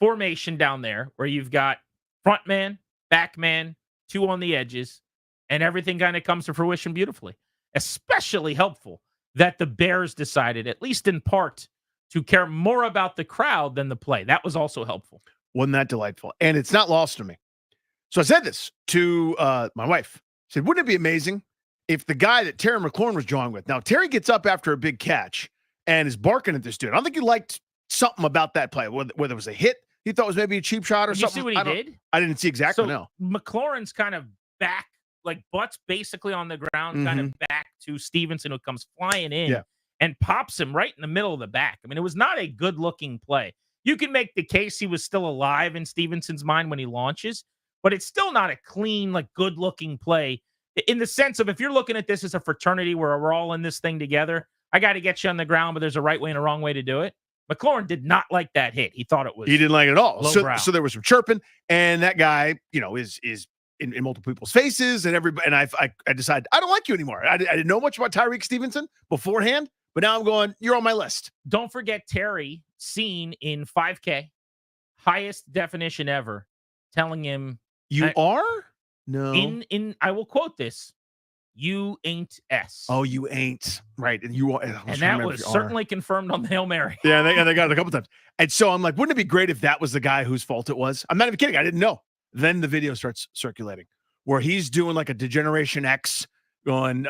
M: formation down there where you've got front man, back man, 2 on the edges, and everything kind of comes to fruition beautifully. Especially helpful that the Bears decided, at least in part, to care more about the crowd than the play. That was also helpful.
O: Wasn't that delightful? And it's not lost to me. So I said this to my wife. I said, wouldn't it be amazing if the guy that Terry McLaurin was drawing with, now Terry gets up after a big catch and is barking at this dude. I don't think he liked something about that play, whether it was a hit, he thought it was maybe a cheap shot or
M: Did you
O: something.
M: see what he did?
O: I didn't see exactly,
M: So
O: no.
M: McLaurin's kind of back, like butts basically on the ground, kind of back to Stevenson, who comes flying in
O: Yeah.
M: and pops him right in the middle of the back. I mean, it was not a good looking play. You can make the case he was still alive in Stevenson's mind when he launches, but it's still not a clean, like good looking play in the sense of if you're looking at this as a fraternity where we're all in this thing together, I got to get you on the ground, but there's a right way and a wrong way to do it. McLaurin did not like that hit. He thought it was
O: He didn't like it at all.
M: lowbrow.
O: So there was some chirping, and that guy, you know, is in multiple people's faces, and everybody. And I decided I don't like you anymore. I didn't know much about Tyreek Stevenson beforehand, but now I'm going. You're on my list.
M: Don't forget Terry, seen in 5K, highest definition ever, telling him
O: You are no
M: in. I will quote this: "You ain't S."
O: Oh, you ain't right, and you are.
M: and that was certainly confirmed on the Hail Mary.
O: Yeah, they got it a couple times. And so I'm like, wouldn't it be great if that was the guy whose fault it was? I'm not even kidding. I didn't know. Then the video starts circulating where he's doing like a Degeneration X going,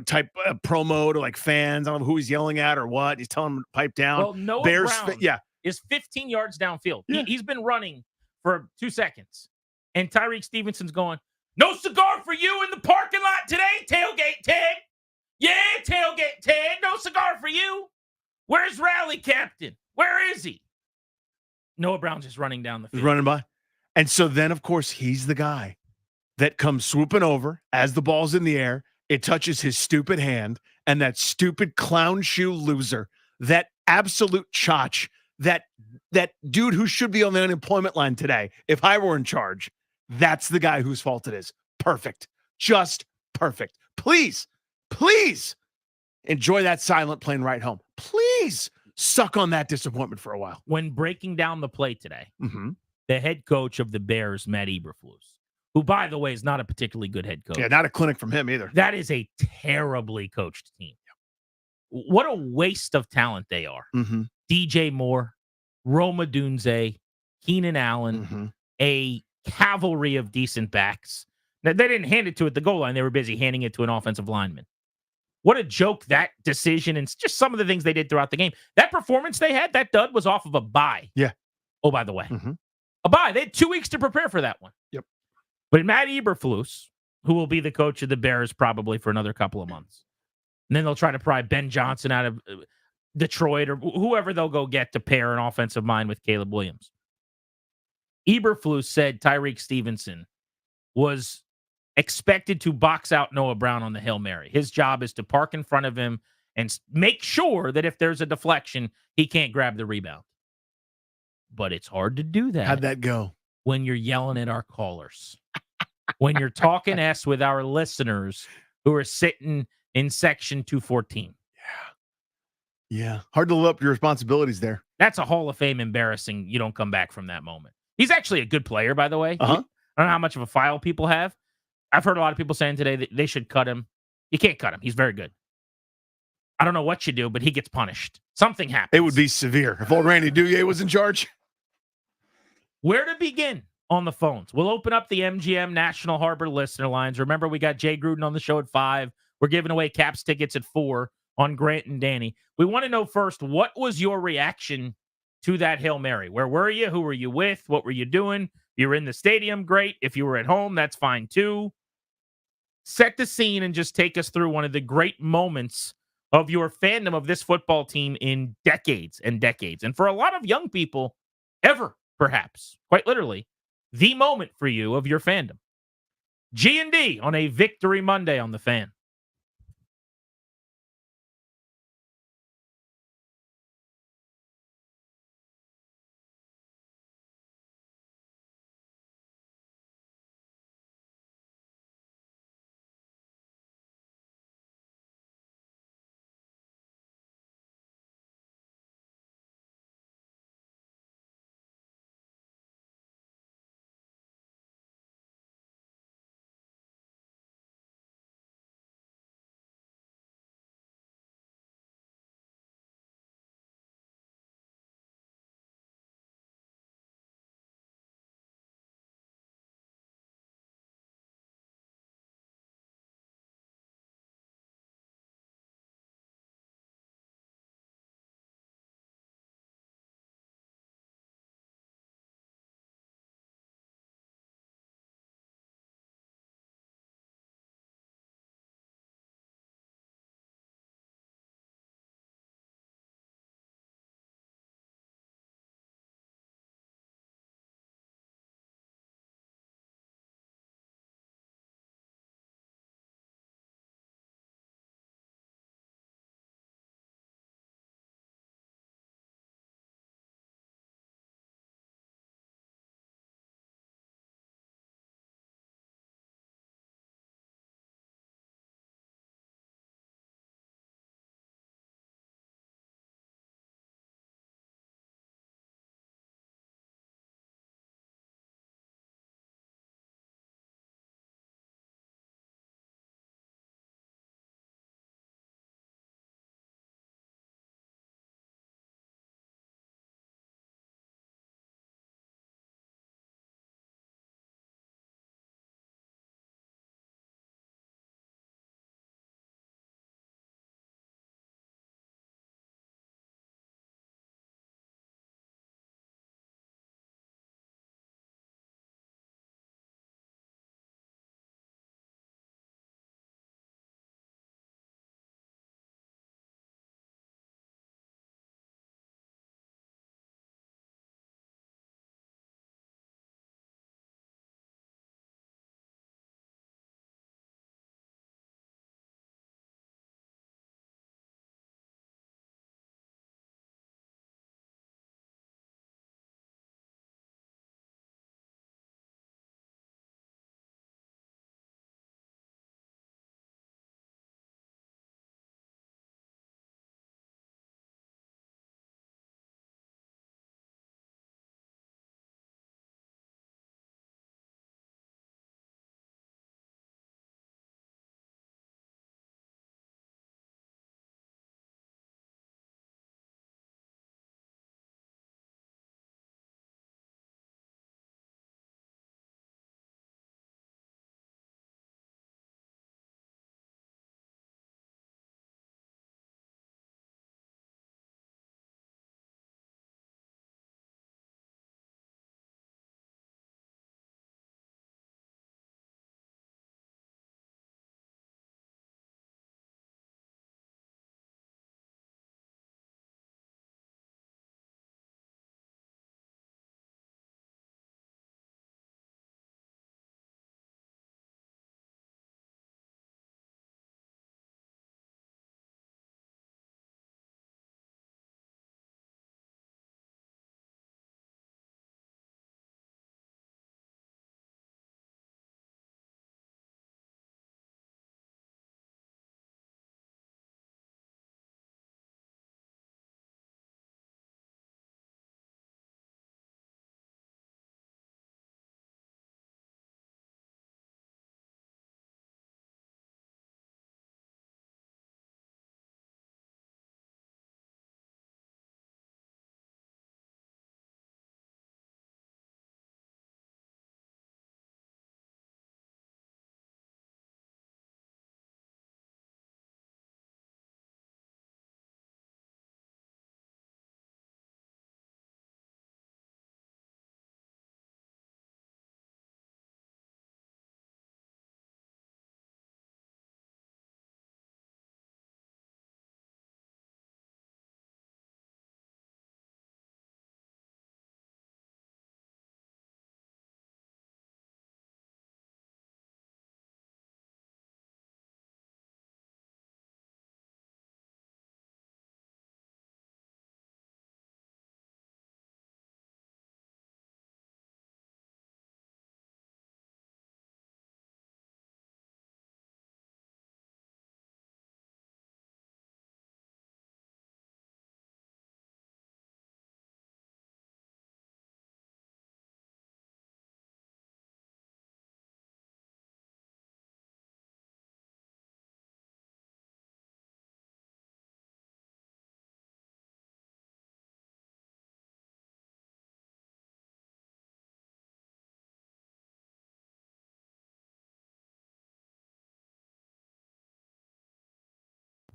O: type promo to like fans. I don't know who he's yelling at or what. He's telling them to pipe down.
M: Well, Noah
O: Bears,
M: Brown
O: yeah.
M: is 15 yards downfield.
O: Yeah.
M: He's been running for 2 seconds. And Tyreek Stevenson's going, no cigar for you in the parking lot today, Tailgate Ted. Yeah, Tailgate Ted. No cigar for you. Where's Rally Captain? Where is he? Noah Brown's just running down the
O: He's
M: field.
O: running by. And so then, of course, he's the guy that comes swooping over as the ball's in the air. It touches his stupid hand, and that stupid clown shoe loser, that absolute chotch, that dude who should be on the unemployment line today, if I were in charge, that's the guy whose fault it is. Perfect. Just perfect. Please enjoy that silent plane ride home. Please suck on that disappointment for a while.
M: When breaking down the play today,
O: Mm-hmm.
M: the head coach of the Bears, Matt Eberflus, who, by the way, is not a particularly good head coach.
O: Yeah, not a clinic from him either.
M: That is a terribly coached team. What a waste of talent they are.
O: Mm-hmm.
M: DJ Moore, Roma Dunze, Keenan Allen,
O: Mm-hmm.
M: a cavalry of decent backs. Now, they didn't hand it to at the goal line. They were busy handing it to an offensive lineman. What a joke that decision and just some of the things they did throughout the game. That performance they had, that dud was off of a bye.
O: Yeah.
M: Oh, by the way,
O: Mm-hmm.
M: a bye. They had 2 weeks to prepare for that one.
O: Yep.
M: But Matt Eberflus, who will be the coach of the Bears probably for another couple of months, and then they'll try to pry Ben Johnson out of. Detroit or whoever they'll go get to pair an offensive mind with Caleb Williams. Eberflus said Tyreek Stevenson was expected to box out Noah Brown on the Hail Mary. His job is to park in front of him and make sure that if there's a deflection, he can't grab the rebound. But it's hard to do that.
O: How'd that go?
M: When you're yelling at our callers, when you're talking S with our listeners who are sitting in section 214.
O: Yeah. Hard to live up your responsibilities there.
M: That's a Hall of Fame embarrassing. You don't come back from that moment. He's actually a good player, by the way.
O: Uh-huh.
M: I don't know how much of a file people have. I've heard a lot of people saying today that they should cut him. You can't cut him. He's very good. I don't know what you do, but he gets punished. Something happens.
O: It would be severe if old Randy Douye was in charge.
M: Where to begin on the phones? We'll open up the MGM National Harbor listener lines. Remember, we got Jay Gruden on the show at 5. We're giving away Caps tickets at 4 on Grant and Danny. We want to know first, what was your reaction to that Hail Mary? Where were you? Who were you with? What were you doing? You were in the stadium, great. If you were at home, that's fine too. Set the scene and just take us through one of the great moments of your fandom of this football team in decades and decades. And for a lot of young people, ever, perhaps, quite literally, the moment for you of your fandom. G&D on a Victory Monday on the Fan.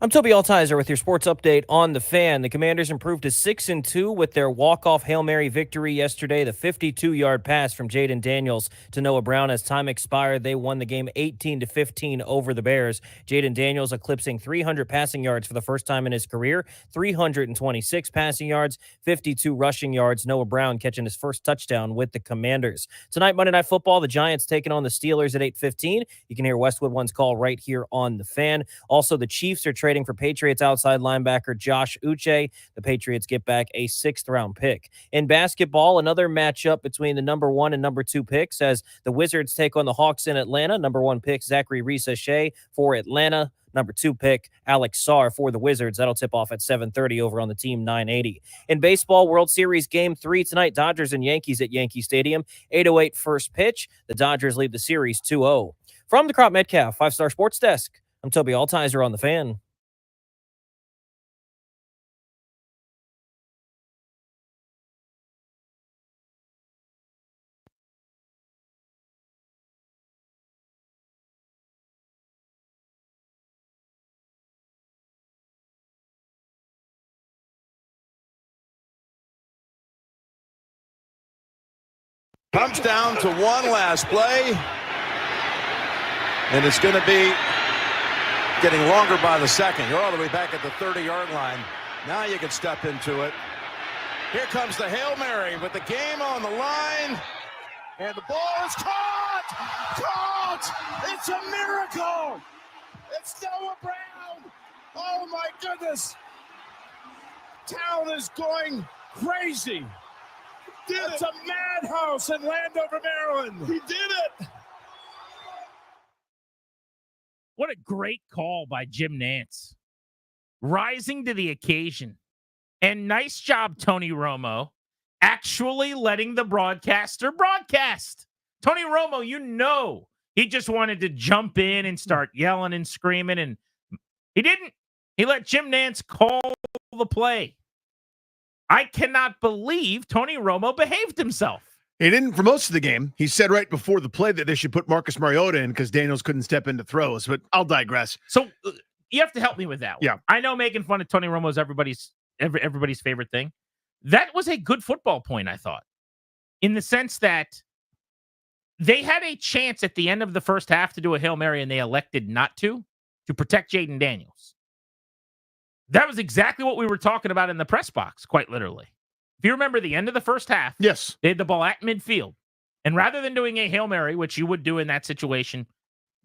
N: I'm Toby Altizer with your sports update on the Fan. The Commanders improved to 6-2 with their walk-off Hail Mary victory yesterday. The 52-yard pass from Jaden Daniels to Noah Brown. As time expired, they won the game 18-15 over the Bears. Jaden Daniels eclipsing 300 passing yards for the first time in his career, 326 passing yards, 52 rushing yards. Noah Brown catching his first touchdown with the Commanders. Tonight, Monday Night Football, the Giants taking on the Steelers at 8:15. You can hear Westwood One's call right here on the Fan. Also, the Chiefs are trading for Patriots outside linebacker Josh Uche. The Patriots get back a 6th-round pick. In basketball, another matchup between the number 1 and number 2 picks as the Wizards take on the Hawks in Atlanta. Number 1 pick Zachary Risache for Atlanta. Number 2 pick Alex Sarr for the Wizards. That'll tip off at 7:30 over on the Team 980. In baseball, World Series Game 3 tonight, Dodgers and Yankees at Yankee Stadium. 8:08 first pitch. The Dodgers lead the series 2-0. From the Crop Metcalf 5-Star Sports Desk, I'm Toby Altizer on the Fan.
R: Comes down to one last play, and it's going to be getting longer by the second. You're all the way back at the 30-yard line. Now you can step into it. Here comes the Hail Mary with the game on the line, and the ball is caught! Caught! It's a miracle! It's Noah Brown! Oh, my goodness! Town is going crazy! It's a madhouse in Landover, Maryland. He did it.
M: What a great call by Jim Nantz. Rising to the occasion. And nice job, Tony Romo, actually letting the broadcaster broadcast. Tony Romo, you know, he just wanted to jump in and start yelling and screaming, and he didn't. He let Jim Nantz call the play. I cannot believe Tony Romo behaved himself.
O: He didn't for most of the game. He said right before the play that they should put Marcus Mariota in because Daniels couldn't step into throws, but I'll digress.
M: So you have to help me with that one.
O: Yeah.
M: I know making fun of Tony Romo is everybody's favorite thing. That was a good football point, I thought, in the sense that they had a chance at the end of the first half to do a Hail Mary, and they elected not to protect Jaden Daniels. That was exactly what we were talking about in the press box, quite literally. If you remember the end of the first half,
O: yes,
M: they had the ball at midfield. And rather than doing a Hail Mary, which you would do in that situation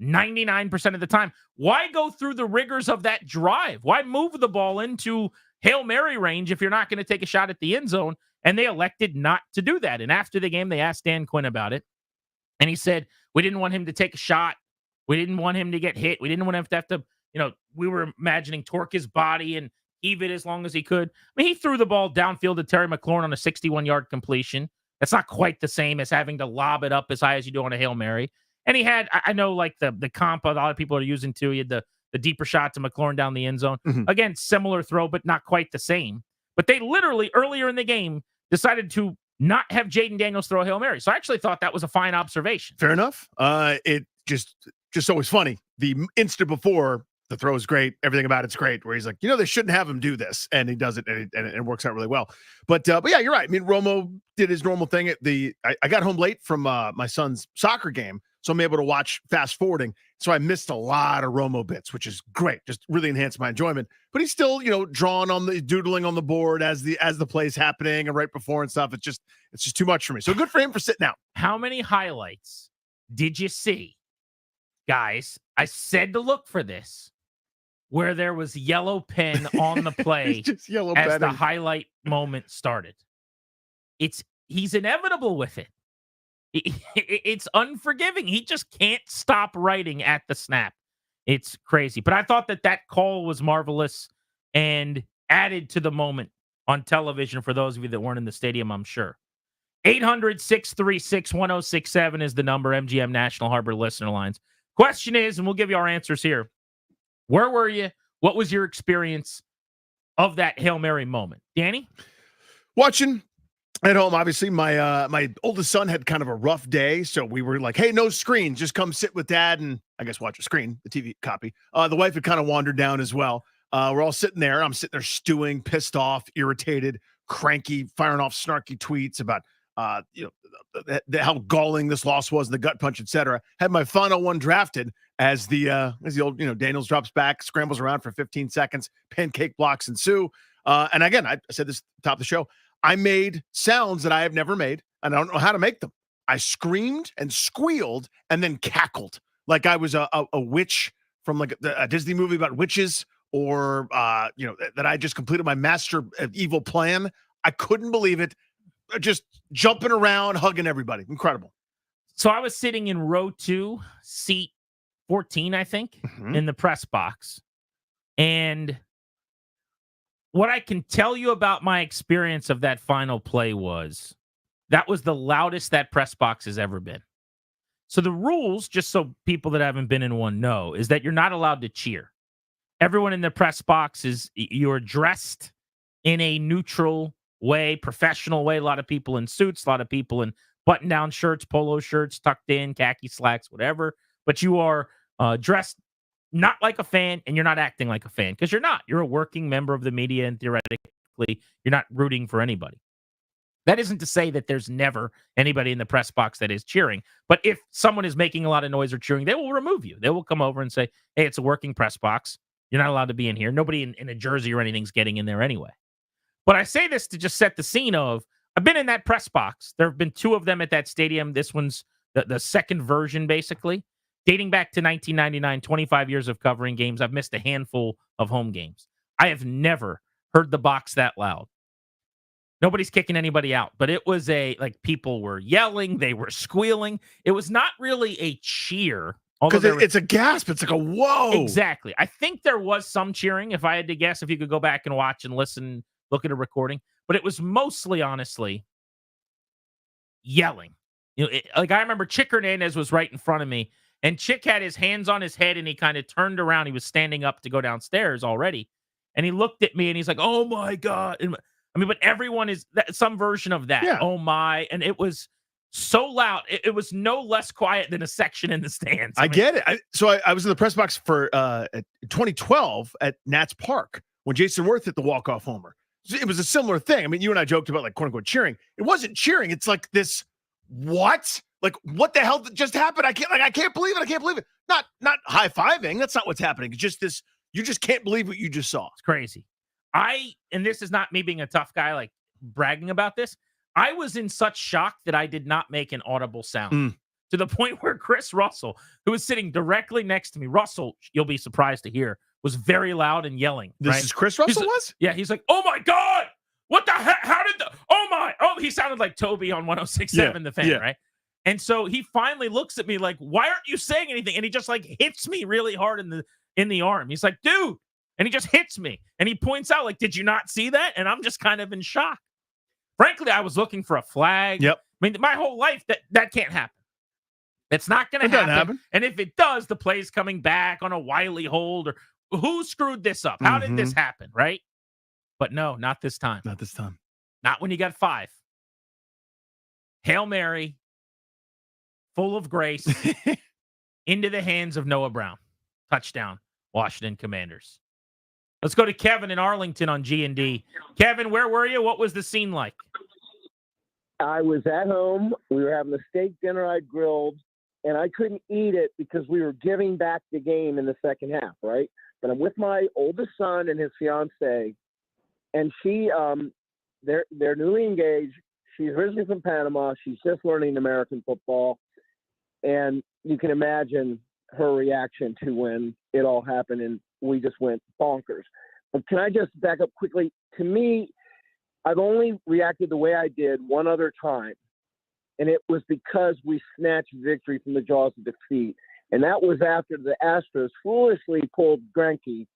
M: 99% of the time, why go through the rigors of that drive? Why move the ball into Hail Mary range if you're not going to take a shot at the end zone? And they elected not to do that. And after the game, they asked Dan Quinn about it. And he said, we didn't want him to take a shot. We didn't want him to get hit. We didn't want him to have to, we were imagining torque his body and heave it as long as he could. I mean, he threw the ball downfield to Terry McLaurin on a 61-yard completion. That's not quite the same as having to lob it up as high as you do on a Hail Mary. And he had, I know, like the comp a lot of people are using too. He had the deeper shot to McLaurin down the end zone.
O: Mm-hmm.
M: Again, similar throw, but not quite the same. But they literally, earlier in the game, decided to not have Jaden Daniels throw a Hail Mary. So I actually thought that was a fine observation.
O: Fair enough. It just always funny. The instant before, the throw is great. Everything about it's great. Where he's like, they shouldn't have him do this, and he does it, and it works out really well. But yeah, you're right. I mean, Romo did his normal thing. I got home late from my son's soccer game, so I'm able to watch fast forwarding. So I missed a lot of Romo bits, which is great. Just really enhanced my enjoyment. But he's still, drawing on doodling on the board as the play's happening and right before and stuff. It's just too much for me. So good for him for sitting out.
M: How many highlights did you see, guys? I said to look for this, where there was yellow pen on the play
O: just yellow
M: as
O: penning.
M: the highlight moment started. He's inevitable with it. It's unforgiving. He just can't stop writing at the snap. It's crazy. But I thought that call was marvelous and added to the moment on television for those of you that weren't in the stadium, I'm sure. 800-636-1067 is the number, MGM National Harbor listener lines. Question is, and we'll give you our answers here, where were you? What was your experience of that Hail Mary moment? Danny?
O: Watching at home, obviously. My oldest son had kind of a rough day, so we were like, hey, no screen. Just come sit with dad and I guess watch a screen, the TV copy. The wife had kind of wandered down as well. We're all sitting there. I'm sitting there stewing, pissed off, irritated, cranky, firing off snarky tweets about how galling this loss was, the gut punch, etc. Had my final one drafted as the old, Daniels drops back, scrambles around for 15 seconds, pancake blocks ensue. And again, I said this at the top of the show, I made sounds that I have never made, and I don't know how to make them. I screamed and squealed and then cackled like I was a witch from like a Disney movie about witches, or that I just completed my master evil plan. I couldn't believe it. Just jumping around, hugging everybody. Incredible.
M: So I was sitting in row 2, seat 14, I think, in the press box. And what I can tell you about my experience of that final play was that was the loudest that press box has ever been. So the rules, just so people that haven't been in one know, is that you're not allowed to cheer. Everyone in the press box you're dressed in a neutral way, professional way. A lot of people in suits, a lot of people in button-down shirts, polo shirts, tucked in, khaki slacks, whatever. But you are dressed not like a fan, and you're not acting like a fan, because you're not. You're a working member of the media, and theoretically, you're not rooting for anybody. That isn't to say that there's never anybody in the press box that is cheering. But if someone is making a lot of noise or cheering, they will remove you. They will come over and say, hey, it's a working press box. You're not allowed to be in here. Nobody in a jersey or anything's getting in there anyway. But I say this to just set the scene of, I've been in that press box. There have been 2 of them at that stadium. This one's the second version, basically. Dating back to 1999, 25 years of covering games, I've missed a handful of home games. I have never heard the box that loud. Nobody's kicking anybody out, but it was people were yelling, they were squealing. It was not really a cheer.
O: Because it's a gasp. It's like a whoa.
M: Exactly. I think there was some cheering, if I had to guess, if you could go back and watch and listen, look at a recording. But it was mostly, honestly, yelling. I remember Chick Hernandez was right in front of me, and Chick had his hands on his head, and he kind of turned around. He was standing up to go downstairs already, and he looked at me, and he's like, oh, my God. But everyone is some version of that. Yeah. Oh, my. And it was so loud. It was no less quiet than a section in the stands.
O: I get it. I was in the press box for 2012 at Nats Park when Jason Worth hit the walk-off homer. It was a similar thing. I mean, you and I joked about quote-unquote cheering. It wasn't cheering. It's like this, what? Like, what the hell just happened? I can't believe it. I can't believe it. Not high-fiving. That's not what's happening. It's just this, you just can't believe what you just saw.
M: It's crazy. And this is not me being a tough guy, bragging about this. I was in such shock that I did not make an audible sound to the point where Chris Russell, who was sitting directly next to me, Russell, you'll be surprised to hear, was very loud and yelling.
O: This is Chris Russell was?
M: Yeah. He's like, oh my God, what the heck? How did he sounded like Toby on 106.7 The Fan, right? And so he finally looks at me like, why aren't you saying anything? And he just hits me really hard in the arm. He's like, dude. And he just hits me. And he points out, did you not see that? And I'm just kind of in shock. Frankly, I was looking for a flag.
O: Yep.
M: I mean, my whole life, that can't happen. It's not going to happen. And if it does, the play's coming back on a Wiley hold. Or who screwed this up? How did this happen, right? But no, not this time.
O: Not this time.
M: Not when you got 5. Hail Mary, full of grace, into the hands of Noah Brown. Touchdown, Washington Commanders. Let's go to Kevin in Arlington on G&D. Kevin, where were you? What was the scene like?
W: I was at home. We were having a steak dinner I grilled, and I couldn't eat it because we were giving back the game in the second half, right? But I'm with my oldest son and his fiance, and she, they're newly engaged. She's originally from Panama. She's just learning American football, and you can imagine her reaction to when it all happened, and we just went bonkers. But can I just back up quickly? To me, I've only reacted the way I did one other time, and it was because we snatched victory from the jaws of defeat. And that was after the Astros foolishly pulled Greinke,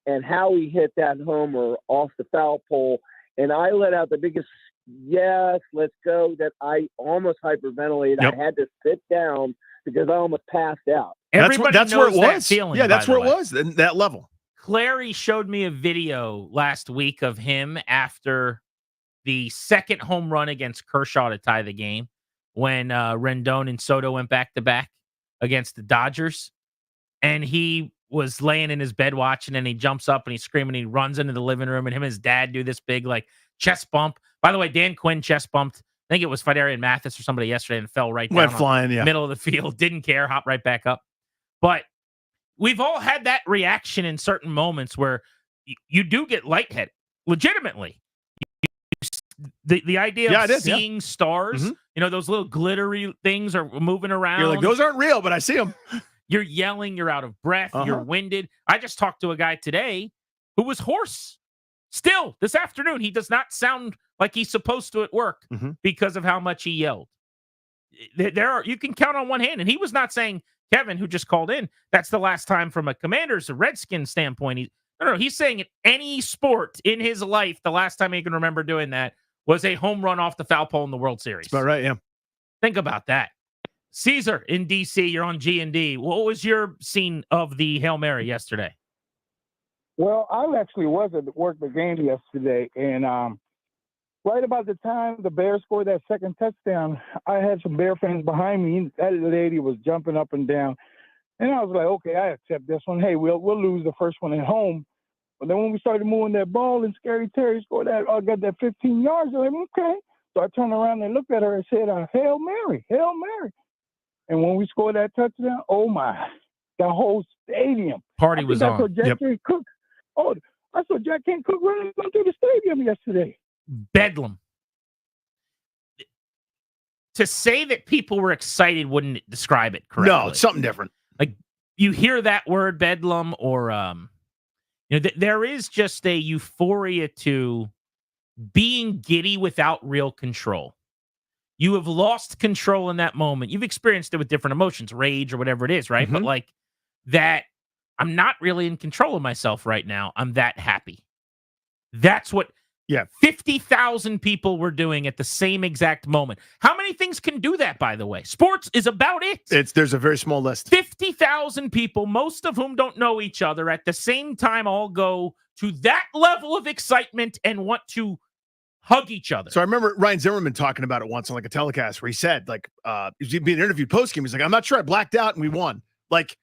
W: and Howie hit that homer off the foul pole. And I let out the biggest, yes, let's go, that I almost hyperventilated. Yep. I had to sit down because I almost passed out.
M: That's where it was. Feeling,
O: yeah, that's where it was, that level.
M: Clary showed me a video last week of him after the second home run against Kershaw to tie the game when Rendon and Soto went back-to-back against the Dodgers. And he was laying in his bed watching, and he jumps up and he's screaming. He runs into the living room, and him and his dad do this big like chest bump. By the way, Dan Quinn chest bumped. I think it was Fidarian Mathis or somebody yesterday and fell right
O: Went
M: down
O: flying,
M: the
O: yeah.
M: middle of the field. Didn't care, hopped right back up. But we've all had that reaction in certain moments where you do get lightheaded, legitimately. The idea of seeing stars, those little glittery things are moving around.
O: You're like, those aren't real, but I see them.
M: You're yelling, you're out of breath, you're winded. I just talked to a guy today who was hoarse. Still, this afternoon, he does not sound like he's supposed to at work because of how much he yelled. You can count on one hand, and he was not saying, Kevin, who just called in, that's the last time from a Commanders, a Redskins standpoint. He's saying in any sport in his life, the last time he can remember doing that was a home run off the foul pole in the World Series.
O: That's about right, yeah.
M: Think about that. Caesar in D.C., you're on G&D. What was your scene of the Hail Mary yesterday?
S: Well, I actually was at work the game yesterday, and right about the time the Bears scored that second touchdown, I had some Bear fans behind me. That lady was jumping up and down, and I was like, okay, I accept this one. Hey, we'll lose the first one at home. But then when we started moving that ball and Scary Terry scored that, I got that 15 yards. I'm like, okay. So I turned around and looked at her and said, Hail Mary, Hail Mary. And when we scored that touchdown, oh my, the whole stadium.
M: Party was on.
S: I saw Jack Kent Cook. Oh, I saw Jack Kent Cook running through the stadium yesterday.
M: Bedlam. To say that people were excited wouldn't describe it correctly.
O: No, it's something different.
M: Like you hear that word bedlam or there is just a euphoria to being giddy without real control. You have lost control in that moment. You've experienced it with different emotions, rage or whatever it is, right? But like that, I'm not really in control of myself right now. I'm that happy. That's what 50,000 people were doing at the same exact moment. How many things can do that, by the way? Sports is about it.
O: There's a very small list.
M: 50,000 people, most of whom don't know each other, at the same time all go to that level of excitement and want to hug each other.
O: So I remember Ryan Zimmerman talking about it once on like a telecast where he said, like, he was being interviewed post-game. He's like, I'm not sure I blacked out and we won. Like,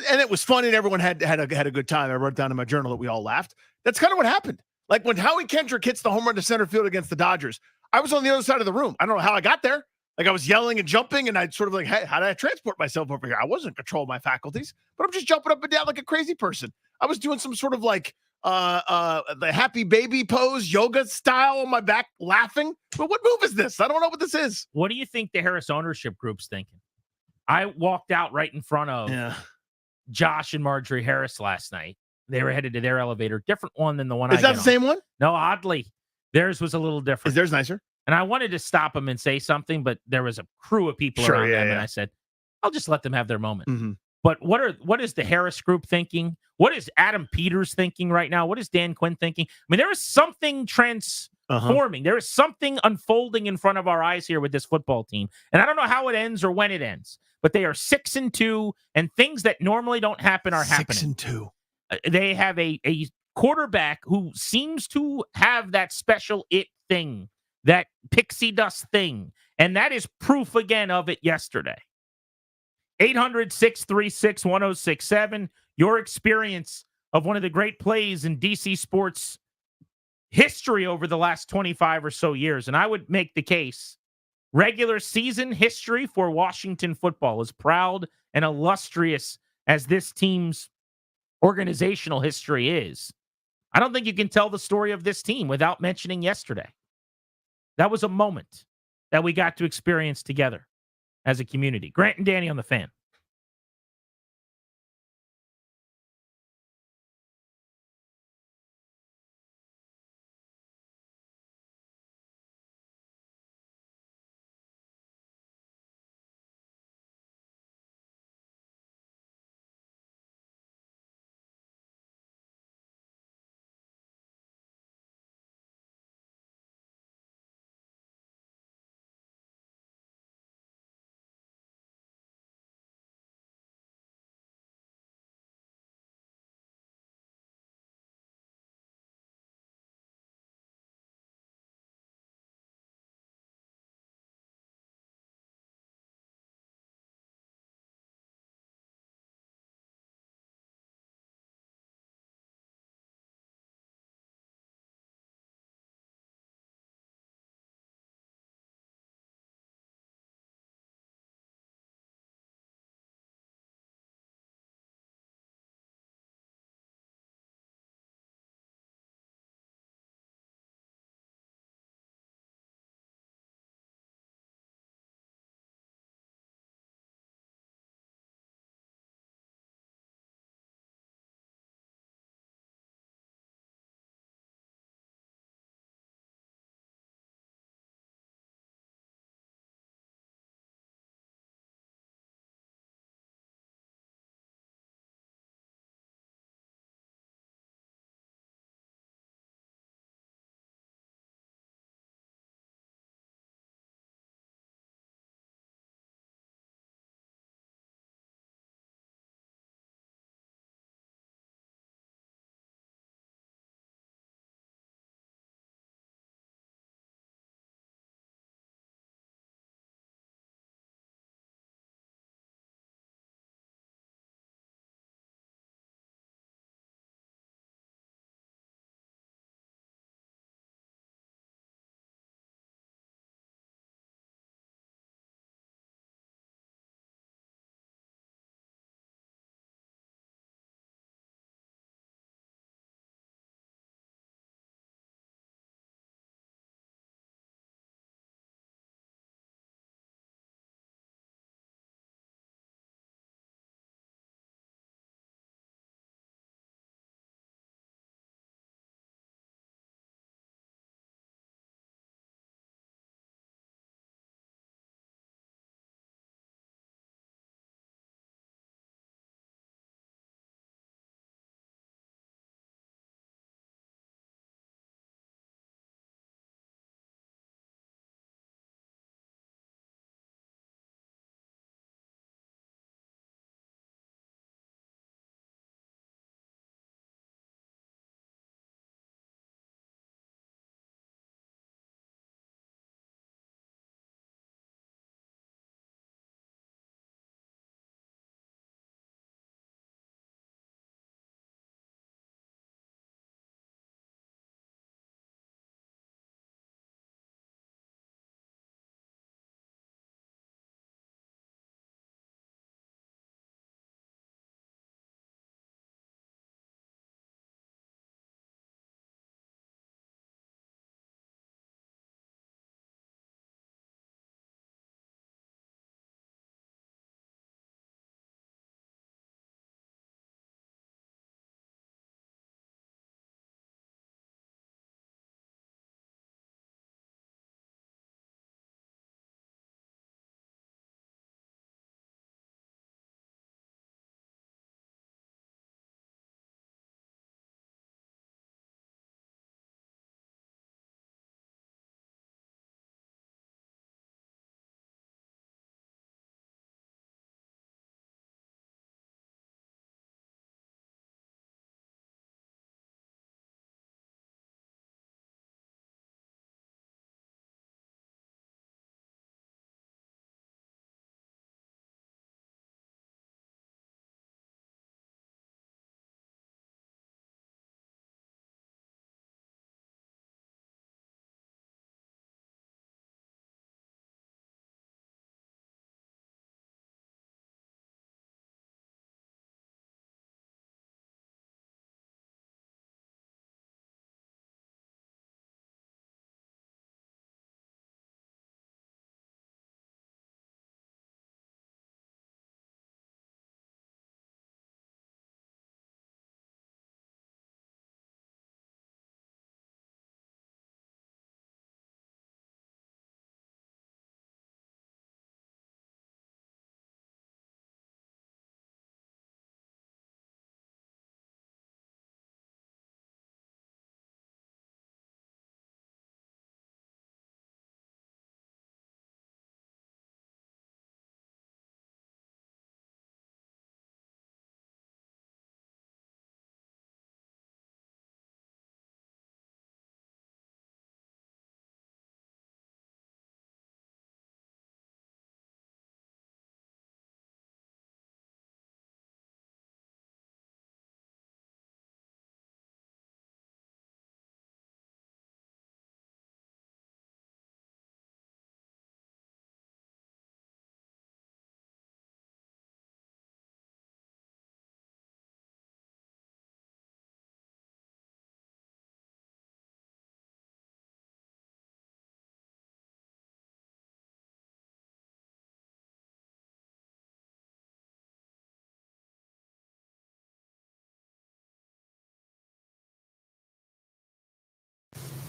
O: and it was funny and everyone had a good time. I wrote down in my journal that we all laughed. That's kind of what happened. Like when Howie Kendrick hits the home run to center field against the Dodgers, I was on the other side of the room. I don't know how I got there. Like I was yelling and jumping, and I sort of like, hey, how did I transport myself over here? I wasn't in control of my faculties, but I'm just jumping up and down like a crazy person. I was doing some sort of like the happy baby pose, yoga style on my back, laughing. But what move is this? I don't know what this is.
M: What do you think the Harris ownership group's thinking? I walked out right in front of Josh and Marjorie Harris last night. They were headed to their elevator. Different one than the one
O: Is that the same one?
M: No, oddly. Theirs was a little different.
O: Is theirs nicer?
M: And I wanted to stop them and say something, but there was a crew of people around them, and I said, I'll just let them have their moment. But what is the Harris group thinking? What is Adam Peters thinking right now? What is Dan Quinn thinking? I mean, there is something transforming. There is something unfolding in front of our eyes here with this football team. And I don't know how it ends or when it ends, but they are 6-2, and things that normally don't happen are happening.
O: 6-2.
M: They have a quarterback who seems to have that special it thing, that pixie dust thing. And that is proof again of it yesterday. 800-636-1067. Your experience of one of the great plays in DC sports history over the last 25 or so years. And I would make the case, regular season history for Washington football, as proud and illustrious as this team's organizational history is, I don't think you can tell the story of this team without mentioning yesterday. That was a moment that we got to experience together as a community. Grant and Danny on the Fan.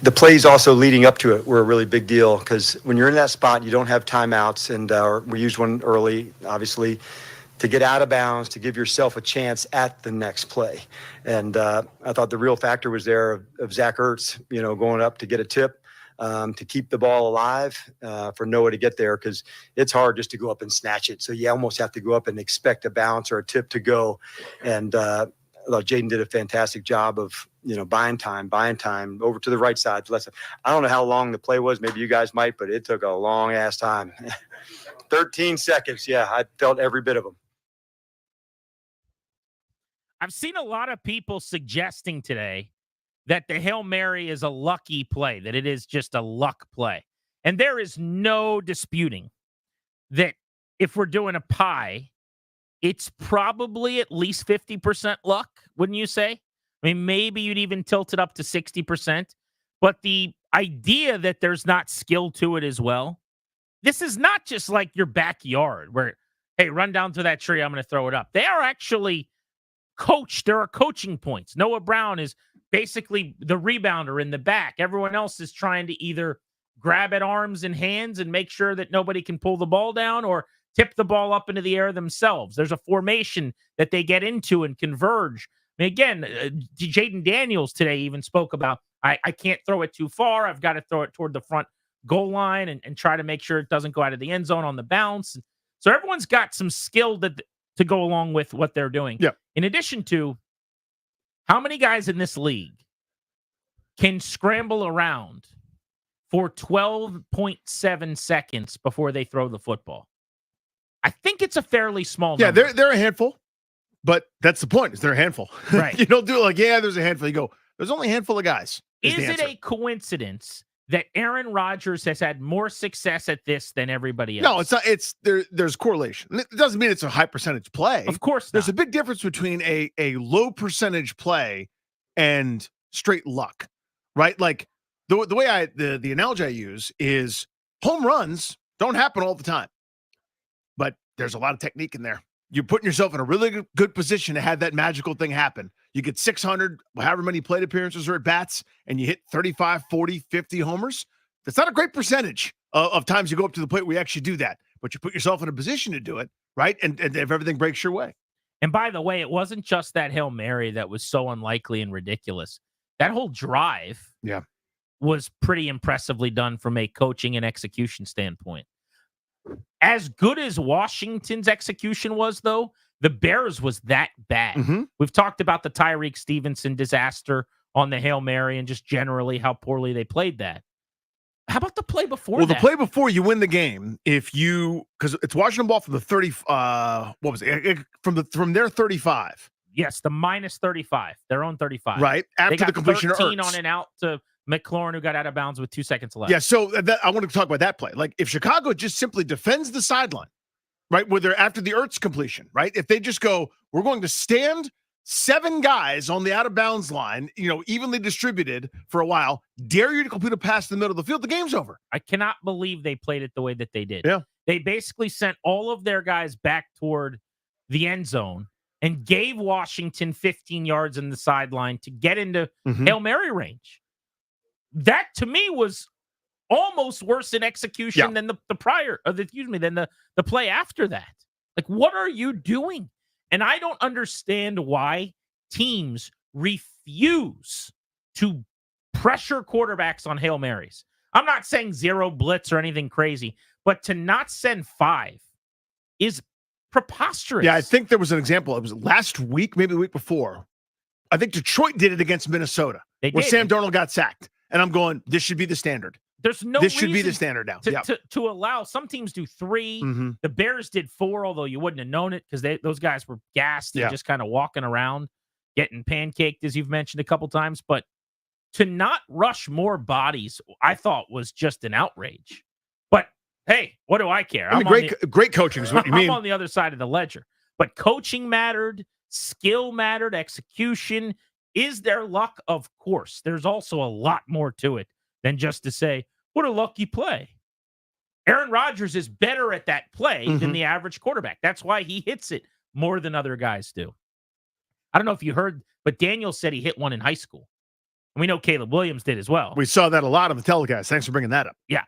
Q: the plays also leading up to it were a really big deal because when you're in that spot, you don't have timeouts, and we used one early, obviously, to get out of bounds, to give yourself a chance at the next play. And I thought the real factor was there of Zach Ertz, going up to get a tip, to keep the ball alive, for Noah to get there, because it's hard just to go up and snatch it. So you almost have to go up and expect a bounce or a tip to go. And I thought Jaden did a fantastic job of, buying time over to the right side. I don't know how long the play was. Maybe you guys might, but it took a long ass time. 13 seconds. Yeah, I felt every bit of them.
M: I've seen a lot of people suggesting today that the Hail Mary is a lucky play, that it is just a luck play. And there is no disputing that if we're doing a pie, it's probably at least 50% luck, wouldn't you say? I mean, maybe you'd even tilt it up to 60%. But the idea that there's not skill to it as well, this is not just like your backyard where, hey, run down to that tree, I'm going to throw it up. They are actually coached. There are coaching points. Noah Brown is basically the rebounder in the back. Everyone else is trying to either grab at arms and hands and make sure that nobody can pull the ball down or tip the ball up into the air themselves. There's a formation that they get into and converge. I mean, again, Jaden Daniels today even spoke about, I can't throw it too far. I've got to throw it toward the front goal line and try to make sure it doesn't go out of the end zone on the bounce. So everyone's got some skill to go along with what they're doing.
O: Yeah.
M: In addition to, how many guys in this league can scramble around for 12.7 seconds before they throw the football? I think it's a fairly small number.
O: Yeah, they're a handful, but that's the point, is they're a handful.
M: Right.
O: You don't do it like, yeah, there's a handful. You go, there's only a handful of guys.
M: Is it a coincidence that Aaron Rodgers has had more success at this than everybody else?
O: No, it's not. There's correlation. It doesn't mean it's a high percentage play.
M: Of course
O: There's a big difference between a low percentage play and straight luck, right? Like the way the analogy I use is home runs don't happen all the time, but there's a lot of technique in there. You're putting yourself in a really good position to have that magical thing happen. You get 600, however many plate appearances or at bats, and you hit 35, 40, 50 homers. That's not a great percentage of times you go up to the plate where you actually do that, but you put yourself in a position to do it, right? And if everything breaks your way.
M: And by the way, it wasn't just that Hail Mary that was so unlikely and ridiculous. That whole drive was pretty impressively done from a coaching and execution standpoint. As good as Washington's execution was, though, the Bears was that bad.
O: Mm-hmm.
M: We've talked about the Tyreek Stevenson disaster on the Hail Mary and just generally how poorly they played that. How about the play before that?
O: The play before you win the game, because it's Washington ball from the 30, what was it? From their 35.
M: Yes, the minus 35, their own 35.
O: Right, after
M: they got
O: the completion of
M: 13
O: Ertz.
M: on and out to McLaurin, who got out of bounds with 2 seconds left.
O: Yeah, so I want to talk about that play. Like, if Chicago just simply defends the sideline, right, where they're after the Ertz completion, right? If they just go, we're going to stand 7 guys on the out-of-bounds line, evenly distributed for a while, dare you to complete a pass in the middle of the field, the game's over.
M: I cannot believe they played it the way that they did.
O: Yeah.
M: They basically sent all of their guys back toward the end zone and gave Washington 15 yards in the sideline to get into Hail Mary range. That, to me, was almost worse in execution than the play after that. Like, what are you doing? And I don't understand why teams refuse to pressure quarterbacks on Hail Marys. I'm not saying zero blitz or anything crazy, but to not send 5 is preposterous.
O: Yeah, I think there was an example. It was last week, maybe the week before. I think Detroit did it against Minnesota, where Sam Darnold got sacked. And I'm going, this should be the standard.
M: There's no
O: This should be
M: reason
O: the standard now.
M: to allow. Some teams do 3. The Bears did 4, although you wouldn't have known it because those guys were gassed and just kind of walking around, getting pancaked, as you've mentioned a couple times. But to not rush more bodies, I thought was just an outrage. But hey, what do I care?
O: Great coaching is what you mean.
M: I'm on the other side of the ledger. But coaching mattered, skill mattered, execution. Is there luck? Of course. There's also a lot more to it than just to say, what a lucky play. Aaron Rodgers is better at that play than the average quarterback. That's why he hits it more than other guys do. I don't know if you heard, but Daniel said he hit one in high school. We know Caleb Williams did as well.
O: We saw that a lot on the telecast. Thanks for bringing that up.
M: Yeah.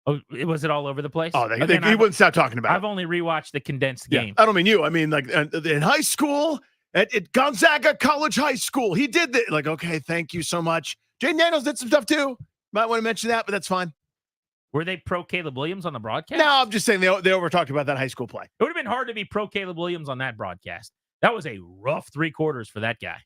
M: Oh, was it all over the place?
O: Oh, he wouldn't stop talking about it.
M: I've only rewatched the condensed game.
O: I don't mean you. I mean, like in high school, at Gonzaga College High School, he did that. Like, okay, thank you so much. Jaden Daniels did some stuff too. Might want to mention that, but that's fine.
M: Were they pro Caleb Williams on the broadcast?
O: No, I'm just saying they over talked about that high school play.
M: It would have been hard to be pro Caleb Williams on that broadcast. That was a rough 3 quarters for that guy.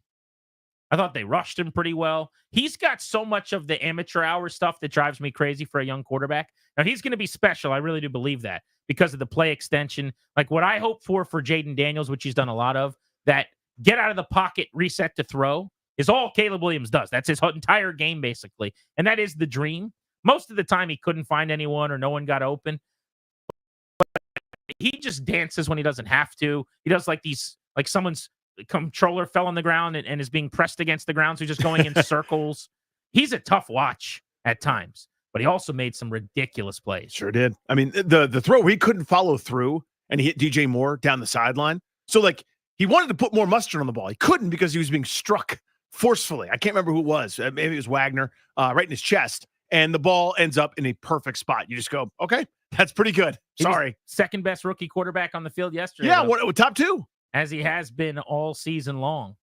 M: I thought they rushed him pretty well. He's got so much of the amateur hour stuff that drives me crazy for a young quarterback. Now, he's going to be special. I really do believe that because of the play extension. Like what I hope for Jaden Daniels, which he's done a lot of, that get out of the pocket, reset to throw, is all Caleb Williams does. That's his entire game, basically. And that is the dream. Most of the time, he couldn't find anyone or no one got open. But he just dances when he doesn't have to. He does like these, like someone's controller fell on the ground and is being pressed against the ground. So he's just going in circles. He's a tough watch at times, but he also made some ridiculous plays.
O: Sure did. I mean, the throw he couldn't follow through and he hit DJ Moore down the sideline. So like he wanted to put more mustard on the ball. He couldn't because he was being struck forcefully. I can't remember who it was. Maybe it was Wagner, right in his chest. And the ball ends up in a perfect spot. You just go, okay, that's pretty good. Sorry.
M: Second best rookie quarterback on the field yesterday.
O: Yeah, top 2.
M: As he has been all season long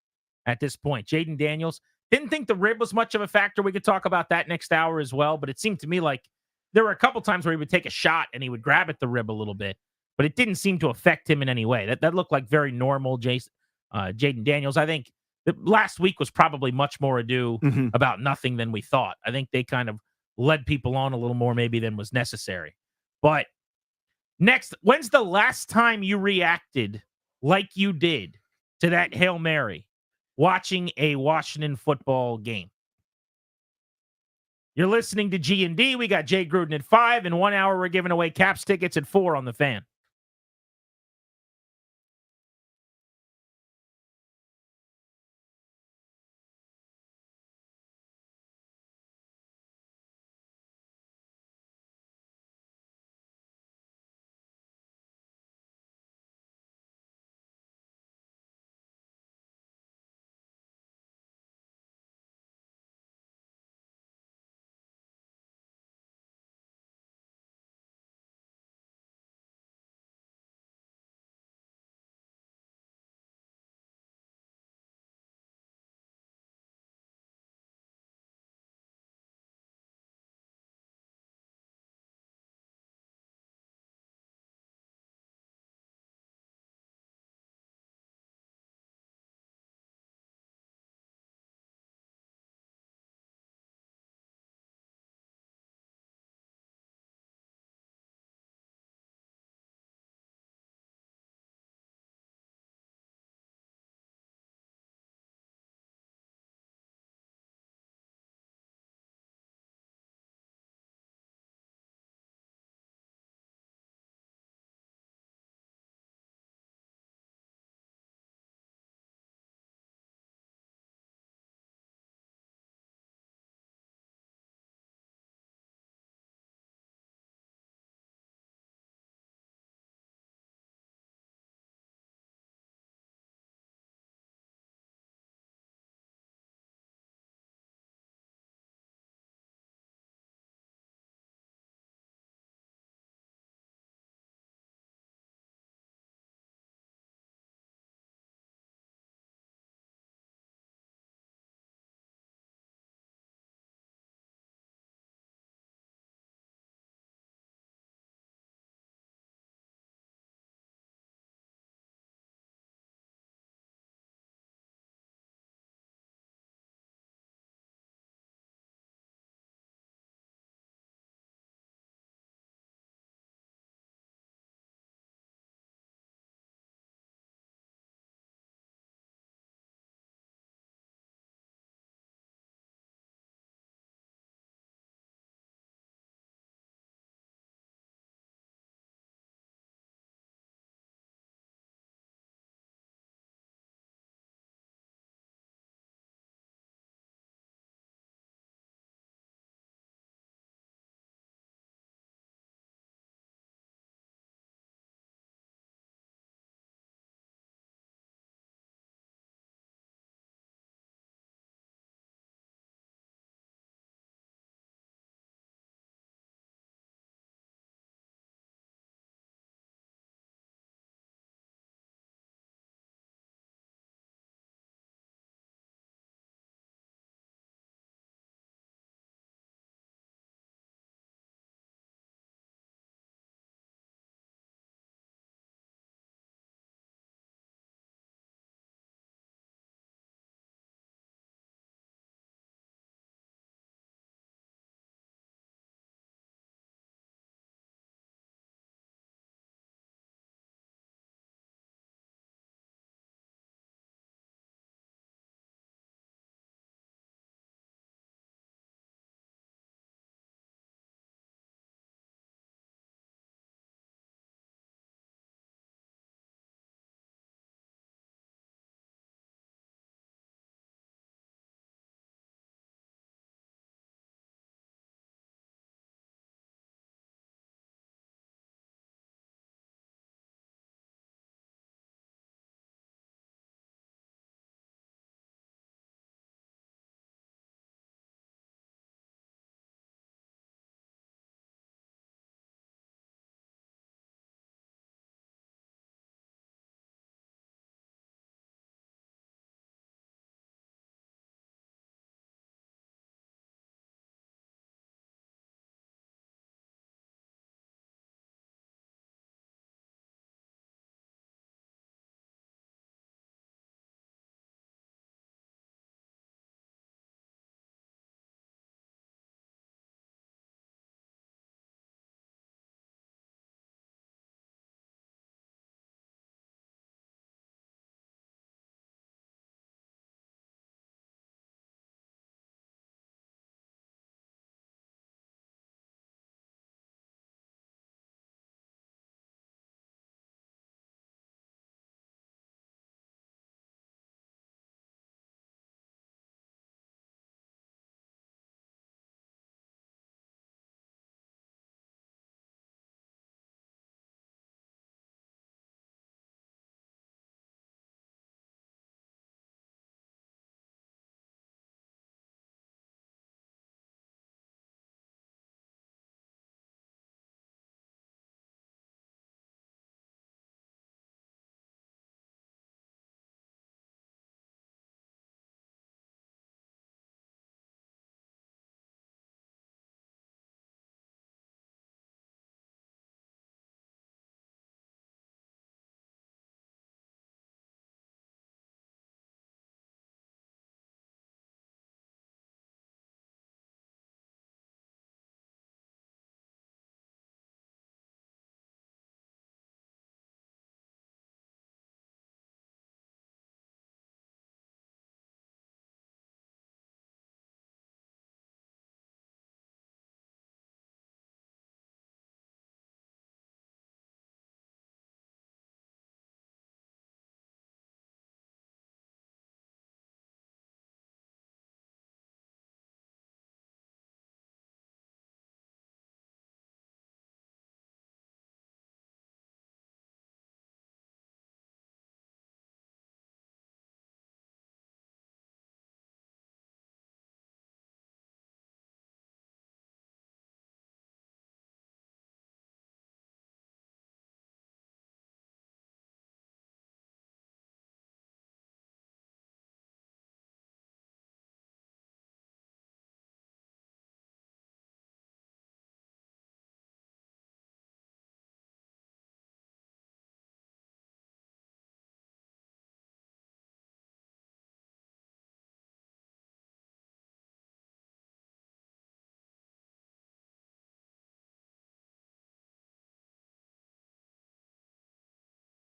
M: at this point. Jaden Daniels, didn't think the rib was much of a factor. We could talk about that next hour as well, but it seemed to me like there were a couple times where he would take a shot and he would grab at the rib a little bit, but it didn't seem to affect him in any way. That looked like very normal Jaden Daniels. I think the last week was probably much more ado about nothing than we thought. I think they kind of led people on a little more maybe than was necessary. But next, when's the last time you reacted like you did to that Hail Mary watching a Washington football game? You're listening to G&D. We got Jay Gruden at 5. In 1 hour, we're giving away Caps tickets at 4 on the Fan.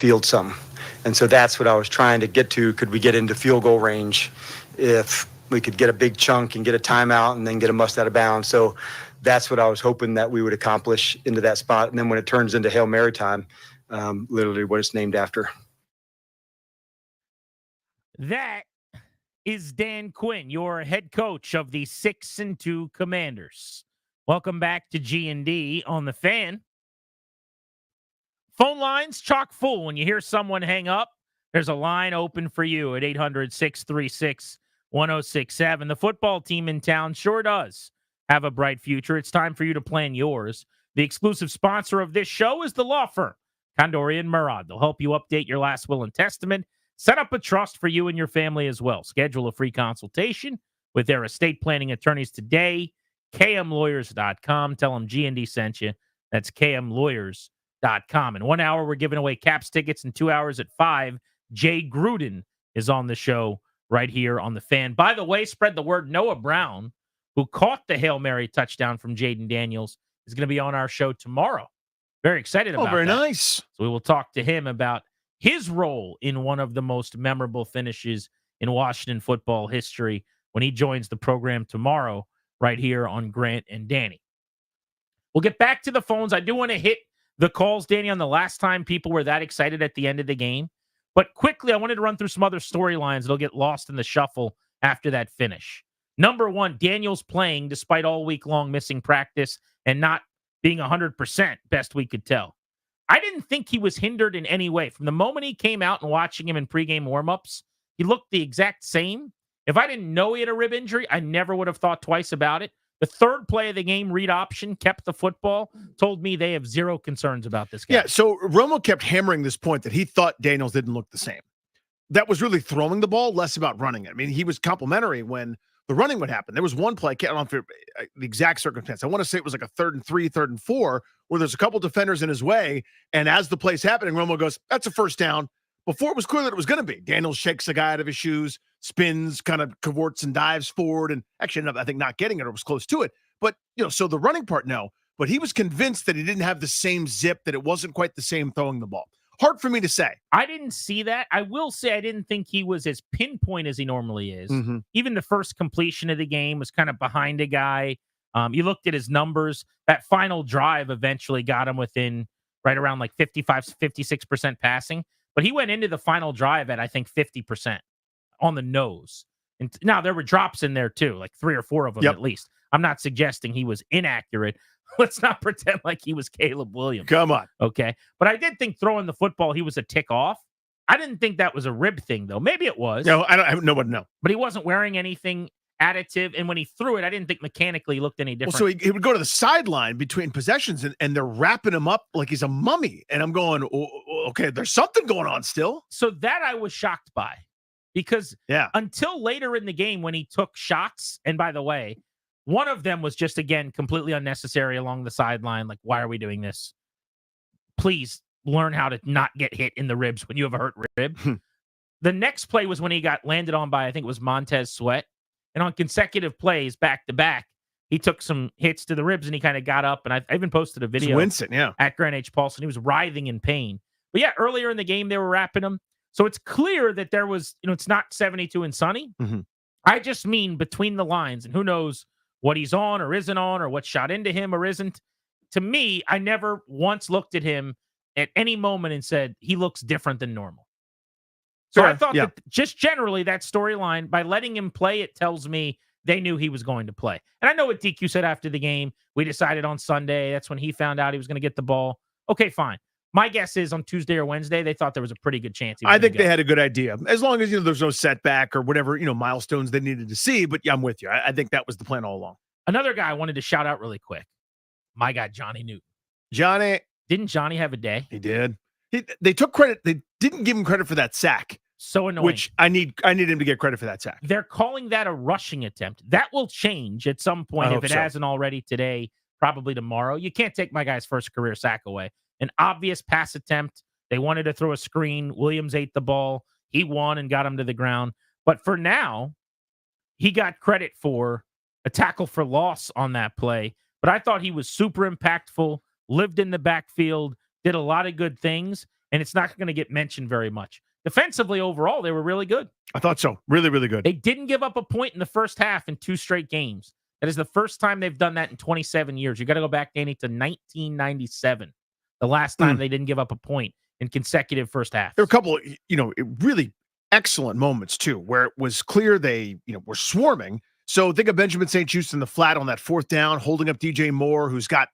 Q: field some. And so that's what I was trying to get to. Could we get into field goal range if we could get a big chunk and get a timeout and then get a must out of bounds? So that's what I was hoping that we would accomplish into that spot. And then when it turns into Hail Mary time, literally what it's named after.
M: That is Dan Quinn, your head coach of the 6-2 Commanders. Welcome back to G&D on the Fan. Phone lines chock full. When you hear someone hang up, there's a line open for you at 800-636-1067. The football team in town sure does have a bright future. It's time for you to plan yours. The exclusive sponsor of this show is the law firm Condori & Murad. They'll help you update your last will and testament, set up a trust for you and your family as well. Schedule a free consultation with their estate planning attorneys today. KMLawyers.com. Tell them G&D sent you. That's KMLawyers.com. In 1 hour, we're giving away Caps tickets. In 2 hours at 5, Jay Gruden is on the show right here on the Fan. By the way, spread the word. Noah Brown, who caught the Hail Mary touchdown from Jaden Daniels, is going to be on our show tomorrow. Very excited about that.
O: Oh, very nice.
M: So we will talk to him about his role in one of the most memorable finishes in Washington football history when he joins the program tomorrow right here on Grant and Danny. We'll get back to the phones. I do want to hit the calls, Danny, on the last time people were that excited at the end of the game. But quickly, I wanted to run through some other storylines that'll get lost in the shuffle after that finish. Number one, Daniels playing despite all week long missing practice and not being 100%, best we could tell. I didn't think he was hindered in any way. From the moment he came out and watching him in pregame warmups, he looked the exact same. If I didn't know he had a rib injury, I never would have thought twice about it. The third play of the game, read option, kept the football, told me they have zero concerns about this guy.
O: Yeah, so Romo kept hammering this point that he thought Daniels didn't look the same. That was really throwing the ball, less about running it. I mean, he was complimentary when the running would happen. There was one play, I can't remember the exact circumstance. I want to say it was like a 3rd and 3, 3rd and 4, where there's a couple defenders in his way, and as the play's happening, Romo goes, that's a first down. Before it was clear that it was going to be. Daniels shakes the guy out of his shoes, spins, kind of cavorts and dives forward, and actually ended up, I think, not getting it or was close to it. But, so the running part, no. But he was convinced that he didn't have the same zip, that it wasn't quite the same throwing the ball. Hard for me to say.
M: I didn't see that. I will say I didn't think he was as pinpoint as he normally is.
O: Mm-hmm.
M: Even the first completion of the game was kind of behind a guy. You looked at his numbers. That final drive eventually got him within right around like 55, 56% passing. But he went into the final drive at, I think, 50% on the nose. And now there were drops in there too, like 3 or 4 of them at least. I'm not suggesting he was inaccurate. Let's not pretend like he was Caleb Williams.
O: Come on.
M: Okay. But I did think throwing the football, he was a tick off. I didn't think that was a rib thing, though. Maybe it was.
O: No, no one know.
M: But he wasn't wearing anything additive. And when he threw it, I didn't think mechanically he looked any different.
O: Well, so he would go to the sideline between possessions, and they're wrapping him up like he's a mummy. And I'm going, okay, there's something going on still.
M: So that I was shocked by. Because until later in the game when he took shots, and by the way, one of them was just, again, completely unnecessary along the sideline. Like, why are we doing this? Please learn how to not get hit in the ribs when you have a hurt rib. The next play was when he got landed on by, I think it was Montez Sweat. And on consecutive plays, back to back, he took some hits to the ribs and he kind of got up. And I even posted a video at Grant H. Paulson. He was writhing in pain. But yeah, earlier in the game, they were wrapping him. So it's clear that there was, it's not 72 and sunny.
O: Mm-hmm.
M: I just mean between the lines, and who knows what he's on or isn't on or what shot into him or isn't. To me, I never once looked at him at any moment and said, he looks different than normal. So I thought that just generally that storyline, by letting him play, it tells me they knew he was going to play. And I know what DQ said after the game. We decided on Sunday. That's when he found out he was going to get the ball. Okay, fine. My guess is on Tuesday or Wednesday, they thought there was a pretty good chance.
O: I think they had a good idea, as long as there's no setback or whatever milestones they needed to see. But yeah, I'm with you. I think that was the plan all along.
M: Another guy I wanted to shout out really quick. My guy, Johnny Newton. Didn't Johnny have a day?
O: He did. They took credit. They didn't give him credit for that sack.
M: So annoying.
O: Which I need him to get credit for that sack.
M: They're calling that a rushing attempt. That will change at some point if it hasn't already today. Probably tomorrow. You can't take my guy's first career sack away. An obvious pass attempt. They wanted to throw a screen. Williams ate the ball. He won and got him to the ground. But for now, he got credit for a tackle for loss on that play. But I thought he was super impactful, lived in the backfield, did a lot of good things. and it's not going to get mentioned very much. Defensively, overall, they were really good.
O: I thought so. Really, really good.
M: They didn't give up a point in the first half in 2 straight games. That is the first time they've done that in 27 years. You got to go back, Danny, to 1997. The last time they didn't give up a point in consecutive first half.
O: There were a couple of, really excellent moments, too, where it was clear they, were swarming. So think of Benjamin St. Juste in the flat on that 4th down, holding up DJ Moore, who's got,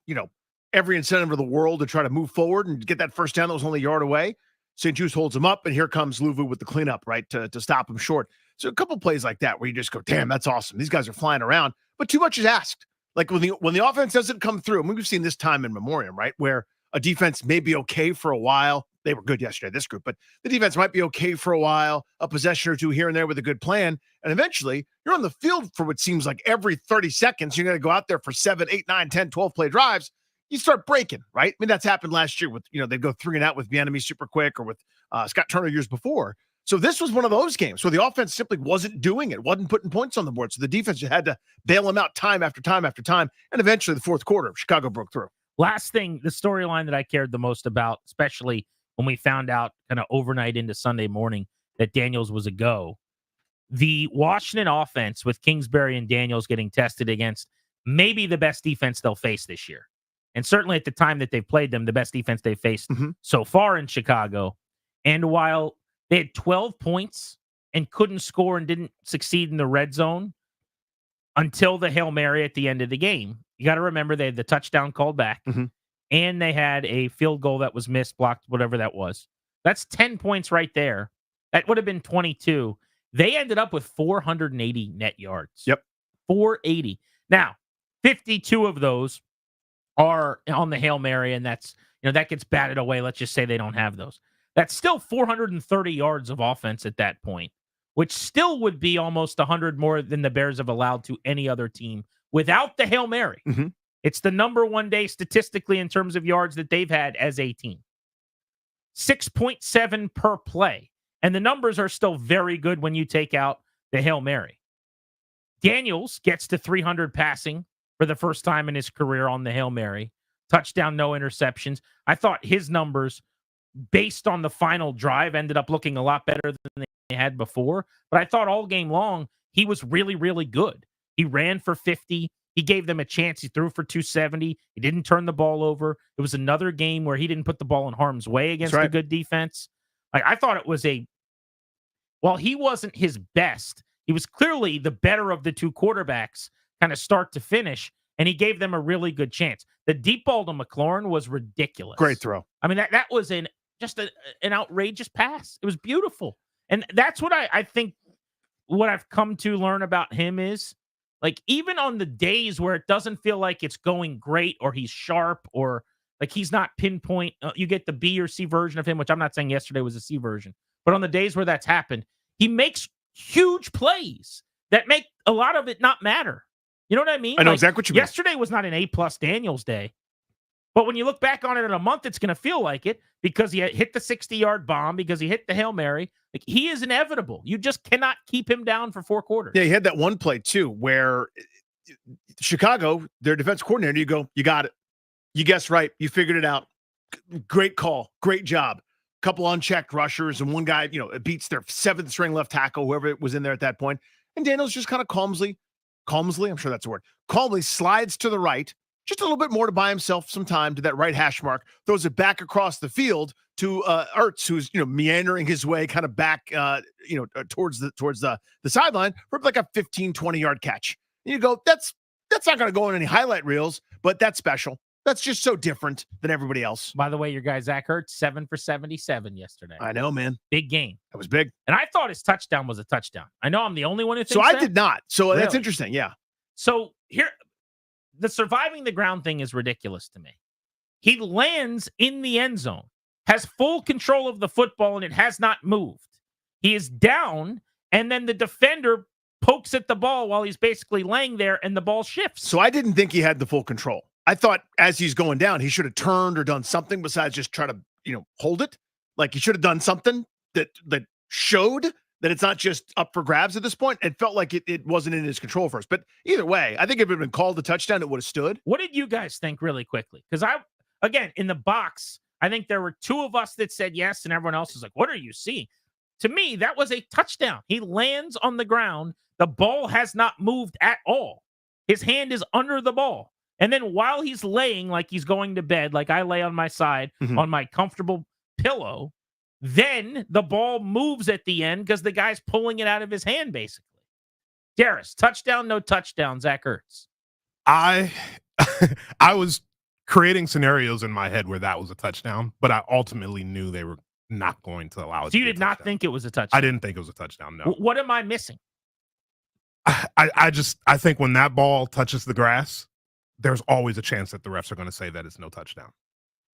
O: every incentive of the world to try to move forward and get that first down that was only a yard away. St. Juste holds him up, and here comes Luvu with the cleanup, right, to stop him short. So a couple plays like that where you just go, damn, that's awesome. These guys are flying around, but too much is asked. Like when the offense doesn't come through, I mean, we've seen this time in memoriam, right, where a defense may be okay for a while. They were good yesterday, this group, but the defense might be okay for a while, a possession or two here and there with a good plan, and eventually you're on the field for what seems like every 30 seconds. You're going to go out there for 7, 8, 9, 10, 12 play drives. You start breaking, right? I mean, that's happened last year with, they'd go 3 and out with Bieniemy super quick or with Scott Turner years before. So this was one of those games where the offense simply wasn't doing it, wasn't putting points on the board. So the defense had to bail them out time after time after time. And eventually the 4th quarter, Chicago broke through.
M: Last thing, the storyline that I cared the most about, especially when we found out kind of overnight into Sunday morning that Daniels was a go, the Washington offense with Kingsbury and Daniels getting tested against maybe the best defense they'll face this year. And certainly at the time that they've played them, the best defense they've faced so far in Chicago. And while they had 12 points and couldn't score and didn't succeed in the red zone until the Hail Mary at the end of the game, you got to remember they had the touchdown called back and they had a field goal that was missed, blocked, whatever that was. That's 10 points right there. That would have been 22. They ended up with 480 net yards.
O: Yep.
M: 480. Now, 52 of those are on the Hail Mary, and that's, that gets batted away. Let's just say they don't have those. That's still 430 yards of offense at that point, which still would be almost 100 more than the Bears have allowed to any other team without the Hail Mary. It's the number one day statistically in terms of yards that they've had as a team. 6.7 per play. And the numbers are still very good when you take out the Hail Mary. Daniels gets to 300 passing for the first time in his career on the Hail Mary. Touchdown, no interceptions. I thought his numbers, based on the final drive, ended up looking a lot better than they had before. But I thought all game long, he was really, really good. He ran for 50. He gave them a chance. He threw for 270. He didn't turn the ball over. It was another game where he didn't put the ball in harm's way against a good defense. I thought it was while he wasn't his best, he was clearly the better of the two quarterbacks, kind of start to finish, and he gave them a really good chance. The deep ball to McLaurin was ridiculous.
O: Great throw.
M: I mean, that was an outrageous pass. It was beautiful. And that's what I think what I've come to learn about him is, like, even on the days where it doesn't feel like it's going great or he's sharp or like he's not pinpoint, you get the B or C version of him, which I'm not saying yesterday was a C version. But on the days where that's happened, he makes huge plays that make a lot of it not matter. You know what I mean?
O: I know exactly what you mean.
M: Yesterday was not an A-plus Daniels day. But when you look back on it in a month, it's going to feel like it because he hit the 60-yard bomb, because he hit the Hail Mary. Like, he is inevitable. You just cannot keep him down for 4 quarters.
O: Yeah, he had that one play, too, where Chicago, their defense coordinator, you go, you got it. You guessed right. You figured it out. Great call. Great job. Couple unchecked rushers, and one guy, it beats their 7th-string left tackle, whoever was in there at that point. And Daniels just kind of calmly, I'm sure that's a word, calmly slides to the right, just a little bit more to buy himself some time to that right hash mark, throws it back across the field to Ertz, who's, meandering his way kind of back, towards the sideline for like a 15, 20-yard catch. And you go, that's not going to go in any highlight reels, but that's special. That's just so different than everybody else.
M: By the way, your guy, Zach Ertz, 7 for 77 yesterday.
O: I know, man.
M: Big game.
O: That was big.
M: And I thought his touchdown was a touchdown. I know I'm the only one who thinks
O: so. I
M: that.
O: did not. So
M: Really?
O: That's interesting. Yeah.
M: So here, the surviving the ground thing is ridiculous to me. He lands in the end zone, has full control of the football, and it has not moved. He is down, and then the defender pokes at the ball while he's basically laying there, and the ball shifts.
O: So I didn't think he had the full control. I thought as he's going down, he should have turned or done something besides just try to, hold it. Like, he should have done something that showed that it's not just up for grabs at this point. It felt like it wasn't in his control first. But either way, I think if it had been called a touchdown, it would have stood.
M: What did you guys think really quickly? Because again, in the box, I think there were 2 of us that said yes, and everyone else is like, what are you seeing? To me, that was a touchdown. He lands on the ground. The ball has not moved at all. His hand is under the ball. And then while he's laying like he's going to bed, like I lay on my side on my comfortable pillow, then the ball moves at the end because the guy's pulling it out of his hand, basically. Darius, touchdown, no touchdown, Zach Ertz.
D: I was creating scenarios in my head where that was a touchdown, but I ultimately knew they were not going to allow it.
M: So you did not think it was a touchdown?
D: I didn't think it was a touchdown, no.
M: What am I missing?
D: I think when that ball touches the grass, there's always a chance that the refs are going to say that it's no touchdown.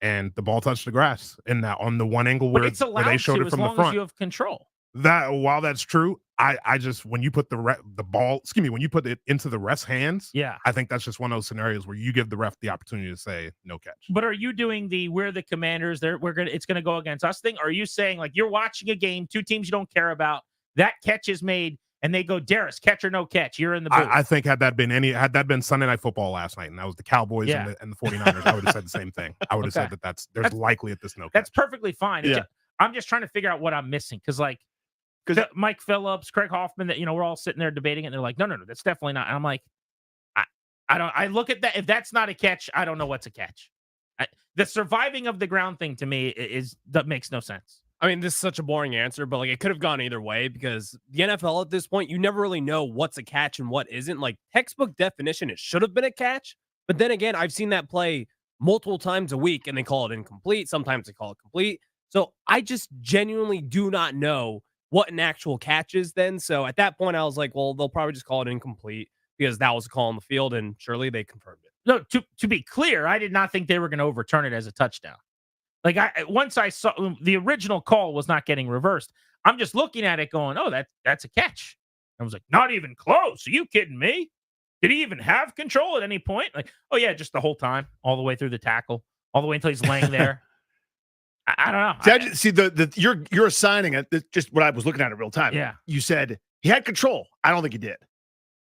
D: And the ball touched the grass in that on the one angle where,
M: it's allowed
D: where they showed
M: to,
D: it from
M: as
D: the
M: long
D: front.
M: as you have control.
D: That while that's true, I just when you put the ball, when you put it into the ref's hands, I think that's just one of those scenarios where you give the ref the opportunity to say no catch.
M: But are you doing we're the Commanders, it's gonna go against us thing? Or are you saying like you're watching a game, 2 teams you don't care about, that catch is made, and they go, Darius, catch or no catch, you're in the booth?
D: I think had that been Sunday Night Football last night, and that was the Cowboys and the 49ers, I would have said the same thing. I would have said that's likely at this no catch.
M: That's perfectly fine.
D: Yeah.
M: I'm just trying to figure out what I'm missing because Mike Phillips, Craig Hoffman, that we're all sitting there debating it, and they're like, no, that's definitely not. And I'm like, I look at that. If that's not a catch, I don't know what's a catch. The surviving of the ground thing to me that makes no sense.
T: I mean, this is such a boring answer, but it could have gone either way because the NFL at this point, you never really know what's a catch and what isn't. Like textbook definition, it should have been a catch. But then again, I've seen that play multiple times a week and they call it incomplete. Sometimes they call it complete. So I just genuinely do not know what an actual catch is then. So at that point, I was like, well, they'll probably just call it incomplete because that was a call on the field, and surely they confirmed it.
M: No, to be clear, I did not think they were going to overturn it as a touchdown. Once I saw the original call was not getting reversed, I'm just looking at it going, oh, that's a catch. I was like, not even close. Are you kidding me? Did he even have control at any point? Oh yeah, just the whole time, all the way through the tackle, all the way until he's laying there. I don't know.
O: See, you're assigning it. Just what I was looking at in real time.
M: Yeah.
O: You said he had control. I don't think he did.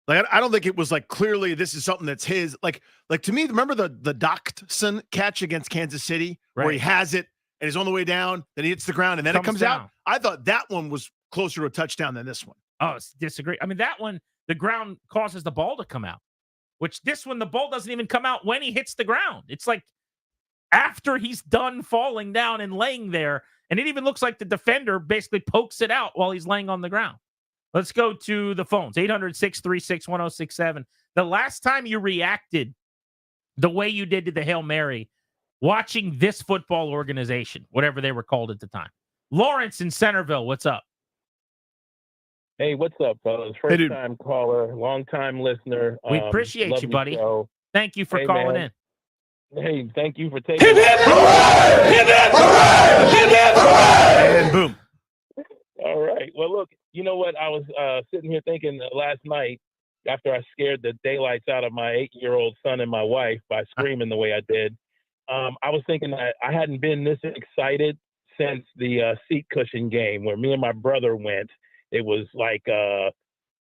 O: I don't think it was clearly this is something that's his. Like to me, remember the Doctson catch against Kansas City where he has it and he's on the way down, then he hits the ground and then it comes out. I thought that one was closer to a touchdown than this one.
M: Oh, disagree. I mean, that one, the ground causes the ball to come out, which this one, the ball doesn't even come out when he hits the ground. It's like after he's done falling down and laying there, and it even looks like the defender basically pokes it out while he's laying on the ground. Let's go to the phones, 800-636-1067. The last time you reacted the way you did to the Hail Mary, watching this football organization, whatever they were called at the time. Lawrence in Centerville, what's up?
U: Hey, what's up, fellas? First time caller, long time listener.
M: We appreciate you, buddy.
U: Show.
M: Thank you for calling in.
U: Hey, thank you for taking
O: And boom.
U: All right. Well, look, you know what? I was sitting here thinking last night after I scared the daylights out of my 8-year-old son and my wife by screaming the way I did. I was thinking that I hadn't been this excited since the seat cushion game where me and my brother went. It was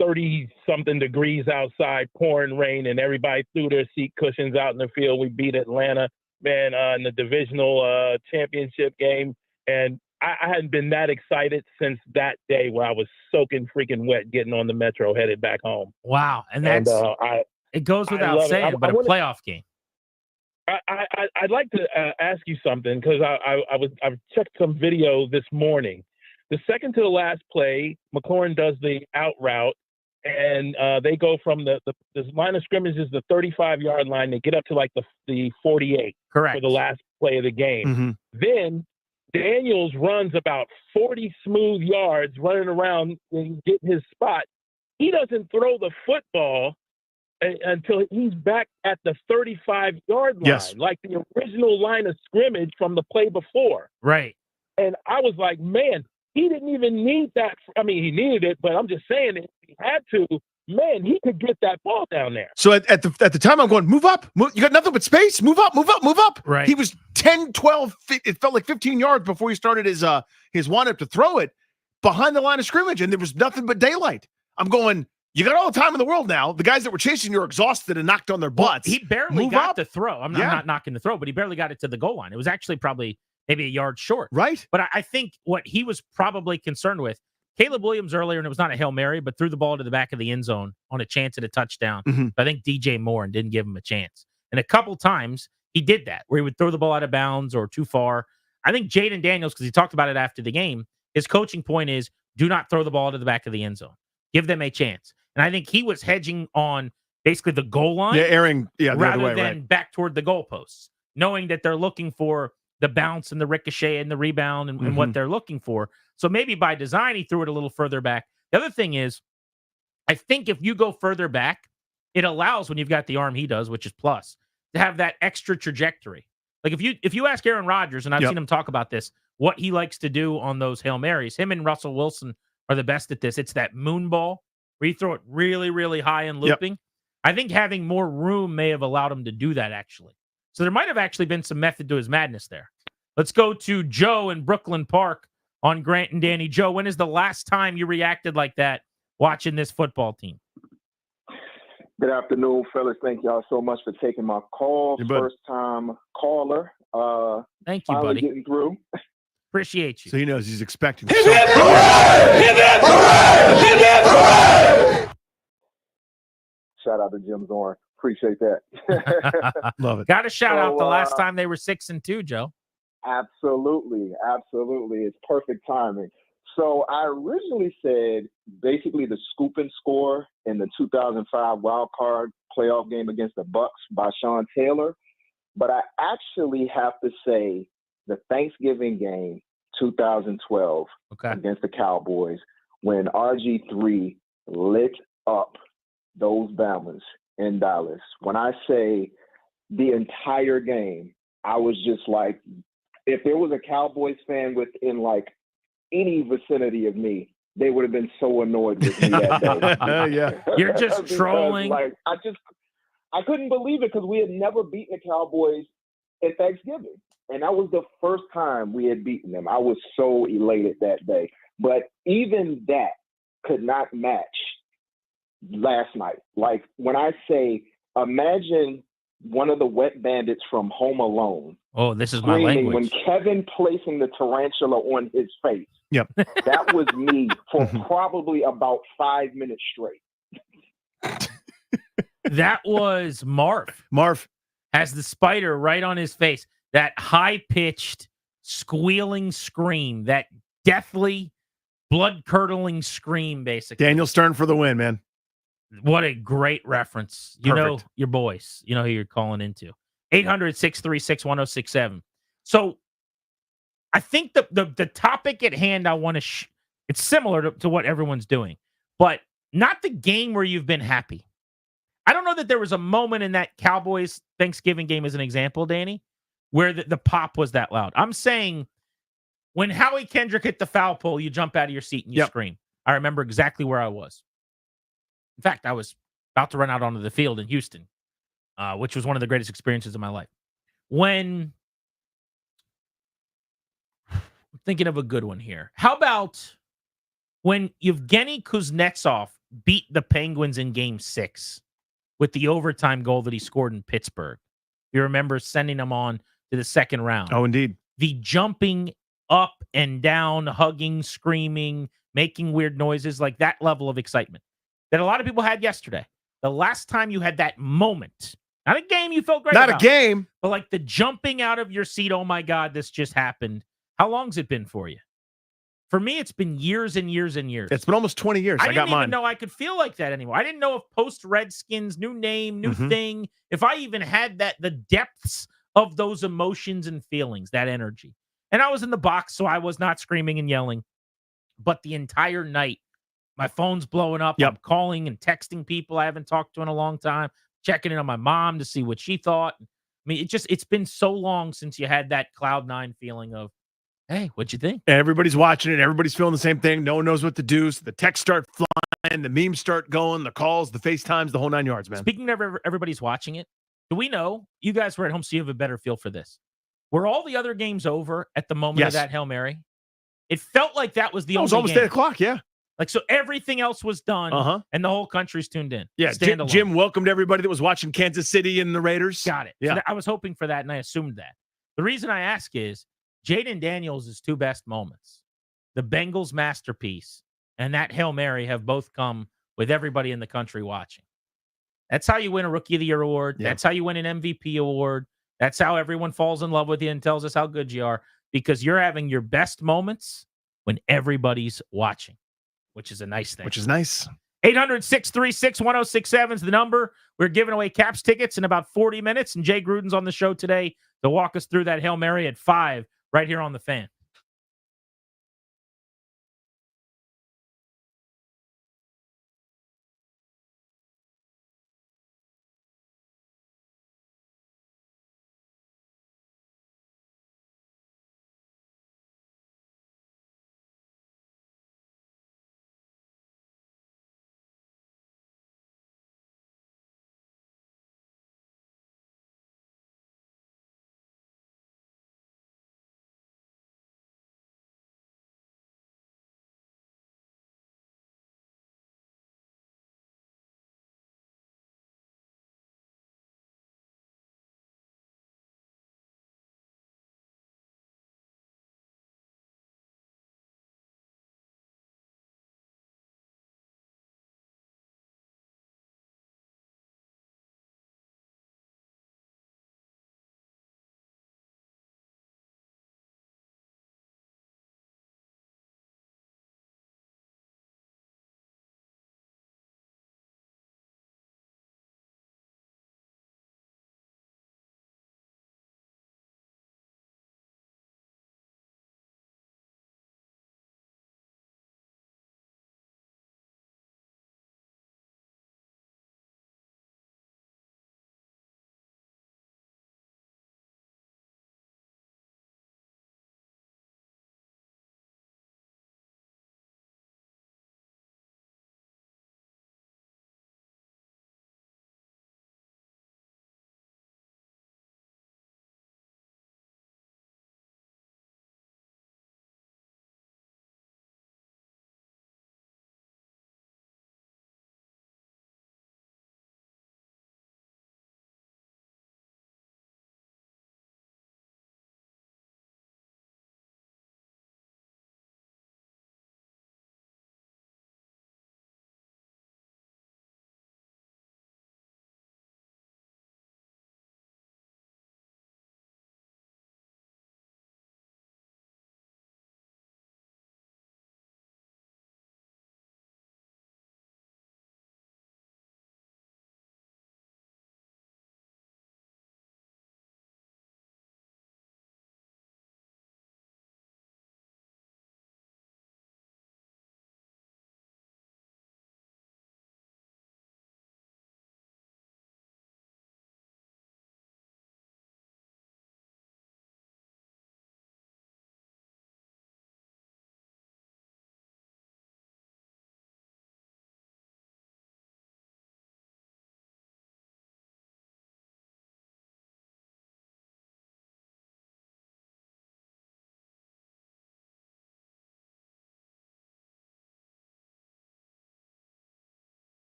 U: 30-something degrees outside, pouring rain, and everybody threw their seat cushions out in the field. We beat Atlanta, man, in the divisional championship game. And I hadn't been that excited since that day when I was soaking freaking wet getting on the metro headed back home.
M: Wow. And that's it goes without saying, but a playoff game.
U: I'd like to ask you something because I've checked some video this morning. The second to the last play, McLaurin does the out route, and they go from the line of scrimmage is the 35-yard line. They get up to the 48
M: for
U: the last play of the game.
O: Mm-hmm.
U: Then Daniels runs about 40 smooth yards running around and getting his spot. He doesn't throw the football until he's back at the 35-yard line, like the original line of scrimmage from the play before.
M: Right.
U: And I was like, man, he didn't even need that. I mean, he needed it, but I'm just saying if he had to, man, he could get that ball down there.
O: So at the time, I'm going, move up. You got nothing but space. Move up, move up, move up.
M: Right.
O: He was 10, 12, it felt like 15 yards before he started his wind-up to throw it behind the line of scrimmage, and there was nothing but daylight. I'm going, you got all the time in the world now. The guys that were chasing you are exhausted and knocked on their butts.
M: He barely
O: Move
M: got
O: up.
M: the throw. I'm not knocking the throw, but he barely got it to the goal line. It was actually probably maybe a yard short.
O: Right.
M: But I think what he was probably concerned with, Caleb Williams earlier, and it was not a Hail Mary, but threw the ball to the back of the end zone on a chance at a touchdown.
O: Mhm.
M: I think DJ Moore didn't give him a chance. And a couple times he did that, where he would throw the ball out of bounds or too far. I think Jaden Daniels, because he talked about it after the game, his coaching point is do not throw the ball to the back of the end zone. Give them a chance. And I think he was hedging on basically the goal line.
O: Yeah, airing the other
M: rather
O: way,
M: than
O: right.
M: back toward the goalposts, knowing that they're looking for the bounce and the ricochet and the rebound and what they're looking for. So maybe by design, he threw it a little further back. The other thing is, I think if you go further back, it allows, when you've got the arm he does, which is plus, to have that extra trajectory. Like if you ask Aaron Rodgers, and I've seen him talk about this, what he likes to do on those Hail Marys, him and Russell Wilson are the best at this. It's that moon ball where you throw it really, really high and looping. I think having more room may have allowed him to do that, actually. So there might have actually been some method to his madness there. Let's go to Joe in Brooklyn Park on Grant and Danny. Joe, when is the last time you reacted like that watching this football team?
G: Good afternoon, fellas. Thank y'all so much for taking my call. First time caller.
M: Thank you,
G: finally
M: buddy.
G: Getting through.
M: Appreciate you.
O: So he knows he's expecting.
G: Shout out to Jim Zorn. Appreciate that.
O: Love it.
M: Got to shout out the last
G: So,
M: time they were 6-2, Joe.
G: Absolutely. It's perfect timing. So I originally said basically the scoop and score in the 2005 wild card playoff game against the Bucks by Sean Taylor, but I actually have to say the Thanksgiving game 2012 against the Cowboys when RG3 lit up those Bammers in Dallas. When I say the entire game, I was just like, if there was a Cowboys fan within like any vicinity of me, they would have been so annoyed with me that day.
O: Yeah.
M: You're just
G: Because,
M: trolling.
G: Like I couldn't believe it because we had never beaten the Cowboys at Thanksgiving. And that was the first time we had beaten them. I was so elated that day. But even that could not match last night. Like when I say, imagine one of the wet bandits from Home Alone.
M: Oh, this is my
G: screaming
M: language.
G: when Kevin placing the tarantula on his face.
O: Yep.
G: That was me for probably about 5 minutes straight.
M: That was Marv.
O: Marv
M: has the spider right on his face. That high-pitched, squealing scream, that deathly, blood-curdling scream, basically.
O: Daniel Stern for the win, man.
M: What a great reference. You know
O: Perfect.
M: your boys. You know who you're calling into. 800-636-1067. So I think the topic at hand I want to it's similar to what everyone's doing, but not the game where you've been happy. I don't know that there was a moment in that Cowboys Thanksgiving game as an example, Danny, where the pop was that loud. I'm saying when Howie Kendrick hit the foul pole, you jump out of your seat and you scream. I remember exactly where I was. In fact, I was about to run out onto the field in Houston, which was one of the greatest experiences of my life. When I'm thinking of a good one here. How about when Yevgeny Kuznetsov beat the Penguins in Game 6 with the overtime goal that he scored in Pittsburgh? You remember sending him on to the second round.
O: Oh, indeed.
M: The jumping up and down, hugging, screaming, making weird noises, like that level of excitement that a lot of people had yesterday. The last time you had that moment, not a game you felt great
O: Not
M: about,
O: a game.
M: but like the jumping out of your seat, oh my God, this just happened. How long's it been for you? For me, it's been years and years and years.
O: It's been almost 20 years.
M: I
O: I got
M: didn't even
O: mine.
M: know I could feel like that anymore. I didn't know if post-Redskins, new name, new
O: Mhm.
M: thing, if I even had the depths of those emotions and feelings, that energy. And I was in the box, so I was not screaming and yelling. But the entire night, my phone's blowing up. I'm calling and texting people I haven't talked to in a long time, checking in on my mom to see what she thought. I mean, it's been so long since you had that cloud nine feeling of, hey, what'd you think?
O: Everybody's watching it. Everybody's feeling the same thing. No one knows what to do. So the texts start flying, the memes start going, the calls, the FaceTimes, the whole 9 yards, man.
M: Speaking of everybody's watching it, do we know, you guys were at home, so you have a better feel for this. Were all the other games over at the moment of that Hail Mary? It felt like that was the only
O: It was almost
M: game.
O: 8 o'clock, yeah.
M: Like, so everything else was done, and the whole country's tuned in.
O: Yeah,
M: Standalone.
O: Jim welcomed everybody that was watching Kansas City and the Raiders.
M: Got it.
O: Yeah.
M: So I was hoping for that, and I assumed that. The reason I ask is, Jaden Daniels' two best moments, the Bengals masterpiece and that Hail Mary, have both come with everybody in the country watching. That's how you win a Rookie of the Year award.
O: Yeah.
M: That's how you win an MVP award. That's how everyone falls in love with you and tells us how good you are, because you're having your best moments when everybody's watching, which is a nice thing.
O: Which is nice.
M: 800-636-1067 is the number. We're giving away Caps tickets in about 40 minutes, and Jay Gruden's on the show today to walk us through that Hail Mary at 5 right here on The Fan.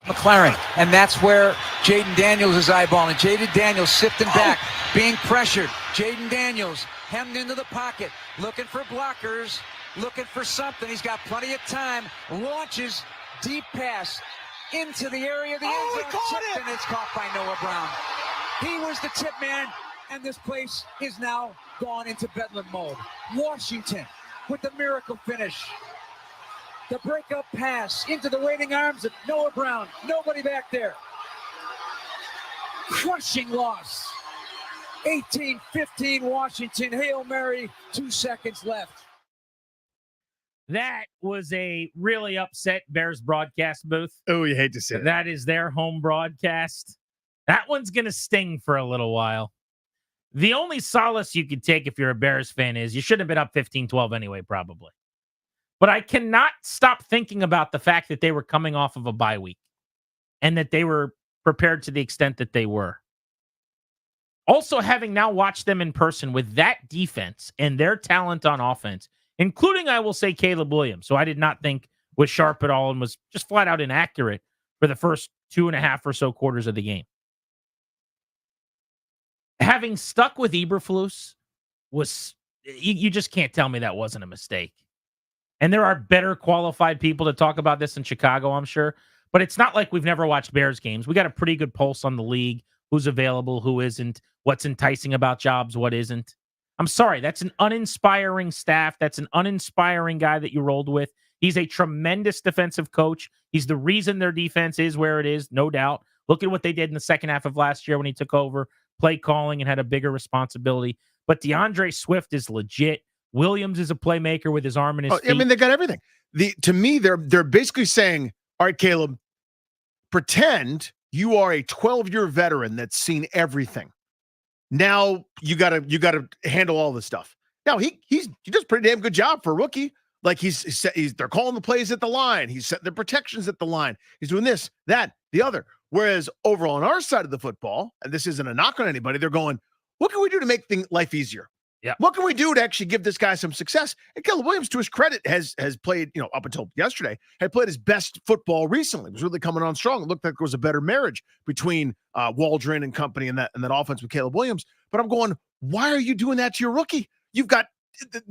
H: McLaren, and that's where Jaden Daniels is eyeballing. Jaden Daniels sifting back, being pressured. Jaden Daniels hemmed into the pocket, looking for blockers, looking for something. He's got plenty of time. Launches, deep pass into the area of the end zone. Tipped, and it's caught by Noah Brown. He was the tip man, and this place is now gone into bedlam mode. Washington with the miracle finish. The breakup pass into the waiting arms of Noah Brown. Nobody back there. Crushing loss. 18-15 Washington. Hail Mary, 2 seconds left.
M: That was a really upset Bears broadcast booth.
O: Oh, you hate to see it.
M: That is their home broadcast. That one's going to sting for a little while. The only solace you could take if you're a Bears fan is you shouldn't have been up 15-12 anyway, probably. But I cannot stop thinking about the fact that they were coming off of a bye week and that they were prepared to the extent that they were. Also, having now watched them in person with that defense and their talent on offense, including, I will say, Caleb Williams, who I did not think was sharp at all and was just flat out inaccurate for the first 2.5 or so quarters of the game. Having stuck with Eberflus was, you just can't tell me that wasn't a mistake. And there are better qualified people to talk about this in Chicago, I'm sure. But it's not like we've never watched Bears games. We got a pretty good pulse on the league, who's available, who isn't, what's enticing about jobs, what isn't. I'm sorry, that's an uninspiring staff. That's an uninspiring guy that you rolled with. He's a tremendous defensive coach. He's the reason their defense is where it is, no doubt. Look at what they did in the second half of last year when he took over, play calling and had a bigger responsibility. But DeAndre Swift is legit. Williams is a playmaker with his arm and his feet.
O: I mean, they got everything. To me, they're basically saying, all right, Caleb, pretend you are a 12-year veteran that's seen everything. Now you gotta handle all this stuff. Now he does a pretty damn good job for a rookie. Like they're calling the plays at the line. He's setting the protections at the line. He's doing this, that, the other. Whereas over on our side of the football, and this isn't a knock on anybody, they're going, what can we do to make life easier?
M: Yeah.
O: What can we do to actually give this guy some success? And Caleb Williams, to his credit, has played, up until yesterday, had played his best football recently. Was really coming on strong. It looked like there was a better marriage between Waldron and company and that offense with Caleb Williams. But I'm going, why are you doing that to your rookie? You've got,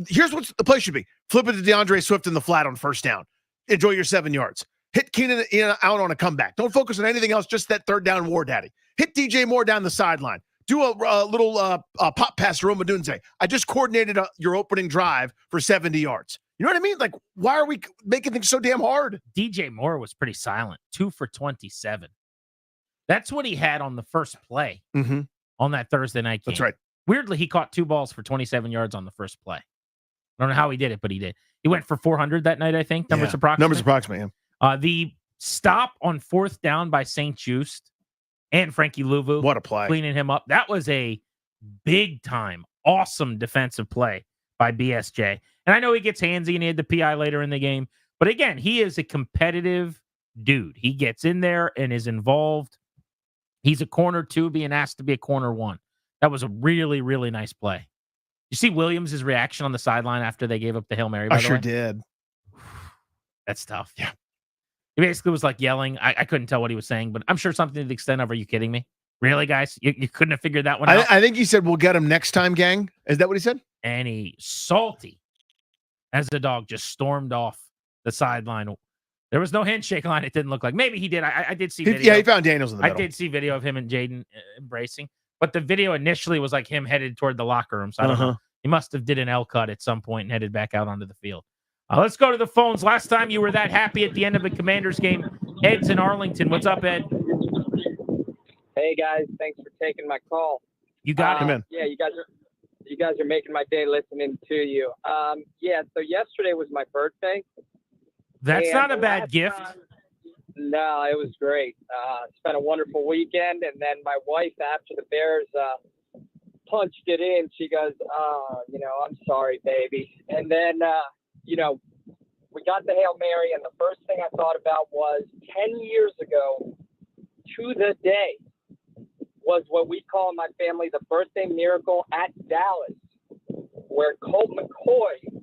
O: here's what the play should be. Flip it to DeAndre Swift in the flat on first down. Enjoy your 7 yards. Hit Keenan out on a comeback. Don't focus on anything else, just that third down war daddy. Hit DJ Moore down the sideline. Do a little pop pass to Roma Dunze. I just coordinated your opening drive for 70 yards. You know what I mean? Like, why are we making things so damn hard?
M: DJ Moore was pretty silent. 2 for 27. That's what he had on the first play on that Thursday night game.
O: That's right.
M: Weirdly, he caught 2 balls for 27 yards on the first play. I don't know how he did it, but he did. He went for 400 that night, I think. Numbers approximate.
O: Yeah.
M: The stop on fourth down by St. Just and Frankie Louvu.
O: What a play.
M: Cleaning him up. That was a big-time, awesome defensive play by BSJ. And I know he gets handsy and he had the PI later in the game. But again, he is a competitive dude. He gets in there and is involved. He's a corner 2 being asked to be a corner 1. That was a really, really nice play. You see Williams' reaction on the sideline after they gave up the Hail Mary, by
O: I
M: the
O: sure
M: way?
O: did.
M: That's tough.
O: Yeah.
M: He basically was like yelling. I couldn't tell what he was saying, but I'm sure something to the extent of, are you kidding me? Really, guys? You couldn't have figured that one out?
O: I think he said, we'll get him next time, gang. Is that what he said?
M: And he, salty as the dog, just stormed off the sideline. There was no handshake line, it didn't look like. Maybe he did. I did see video.
O: Yeah, he found Daniels in the middle.
M: I did see video of him and Jaden embracing. But the video initially was like him headed toward the locker room. So I don't know. He must have did an L cut at some point and headed back out onto the field. Let's go to the phones. Last time you were that happy at the end of a Commanders game, Ed's in Arlington. What's up, Ed?
I: Hey guys, thanks for taking my call.
M: You got it.
O: Come in.
I: Yeah, you guys are making my day listening to you. So yesterday was my birthday.
M: That's
I: and
M: not a
I: the
M: bad
I: last
M: gift.
I: No, it was great. Spent a wonderful weekend, and then my wife, after the Bears punched it in, she goes, I'm sorry, baby. And then, we got the Hail Mary, and the first thing I thought about was 10 years ago to the day was what we call in my family the birthday miracle at Dallas, where Colt McCoy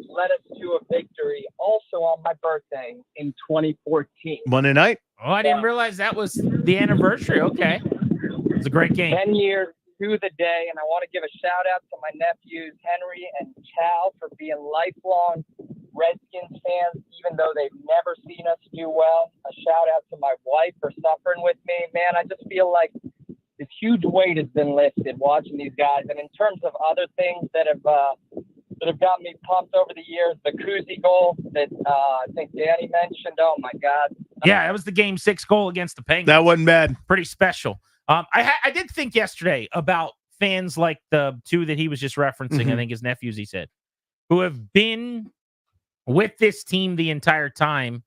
I: led us to a victory also on my birthday in 2014.
O: Monday night.
M: Oh, I didn't realize that was the anniversary. Okay. It was a great game.
I: 10 years to the day, and I want to give a shout out to my nephews Henry and Cal for being lifelong Redskins fans, even though they've never seen us do well. A shout out to my wife for suffering with me. Man, I just feel like this huge weight has been lifted watching these guys. And in terms of other things that have got me pumped over the years, the Kuzi goal that I think Danny mentioned. Oh my God!
M: Yeah, that was the Game 6 goal against the Penguins.
O: That wasn't bad.
M: Pretty special. I did think yesterday about fans like the two that he was just referencing. I think his nephews, he said, who have been with this team the entire time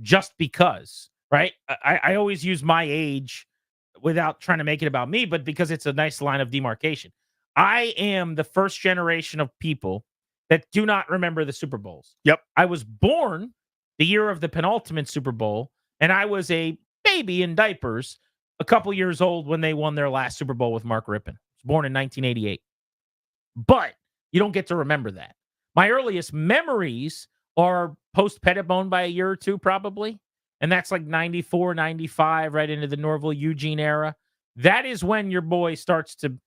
M: just because, right? I always use my age without trying to make it about me, but because it's a nice line of demarcation. I am the first generation of people that do not remember the Super Bowls.
O: Yep.
M: I was born the year of the penultimate Super Bowl, and I was a baby in diapers a couple years old when they won their last Super Bowl with Mark Rippon. I was born in 1988. But you don't get to remember that. My earliest memories are post-Pettibone by a year or two, probably. And that's like 94, 95, right into the Norville Eugene era. That is when your boy starts to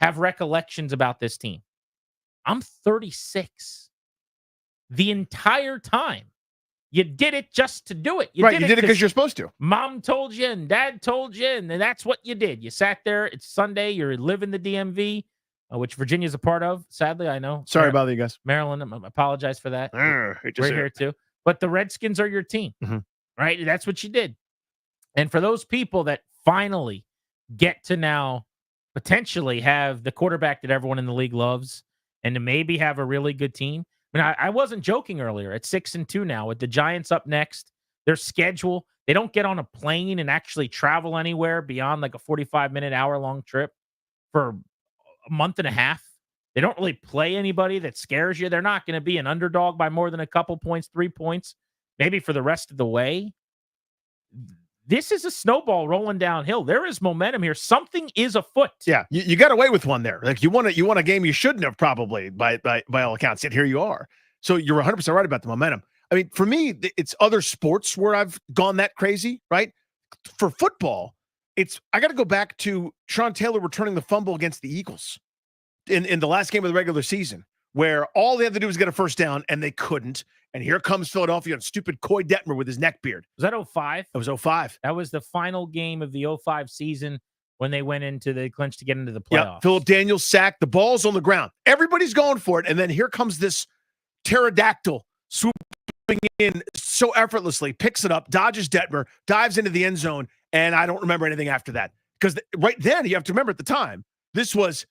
M: have recollections about this team. I'm 36. The entire time, you did it just to do it.
O: You did it because you're supposed to.
M: Mom told you and dad told you, and that's what you did. You sat there. It's Sunday. You're living the DMV, which Virginia's a part of. Sadly, I know.
O: Sorry about you guys.
M: Maryland, I apologize for that. We're here too. But the Redskins are your team, right? That's what you did. And for those people that finally get to now potentially have the quarterback that everyone in the league loves and to maybe have a really good team. I mean, I wasn't joking earlier. At 6-2 now with the Giants up next, their schedule, they don't get on a plane and actually travel anywhere beyond like a 45-minute, hour-long trip for a month and a half. They don't really play anybody that scares you. They're not going to be an underdog by more than a couple points, 3 points, maybe for the rest of the way. This is a snowball rolling downhill. There is momentum here. Something is afoot.
O: Yeah, you got away with one there. Like you won a game you shouldn't have probably by all accounts. Yet here you are. So you're 100% right about the momentum. I mean, for me, it's other sports where I've gone that crazy, right? For football, I got to go back to Sean Taylor returning the fumble against the Eagles in the last game of the regular season, where all they had to do was get a first down, and they couldn't. And here comes Philadelphia and stupid Coy Detmer with his neck beard.
M: Was that 05?
O: It was 05.
M: That was the final game of the 05 season when they went into the clinch to get into the playoffs.
O: Yeah, Philip Daniels sacked. The ball's on the ground. Everybody's going for it. And then here comes this pterodactyl swooping in so effortlessly, picks it up, dodges Detmer, dives into the end zone, and I don't remember anything after that. Because right then, you have to remember at the time, this was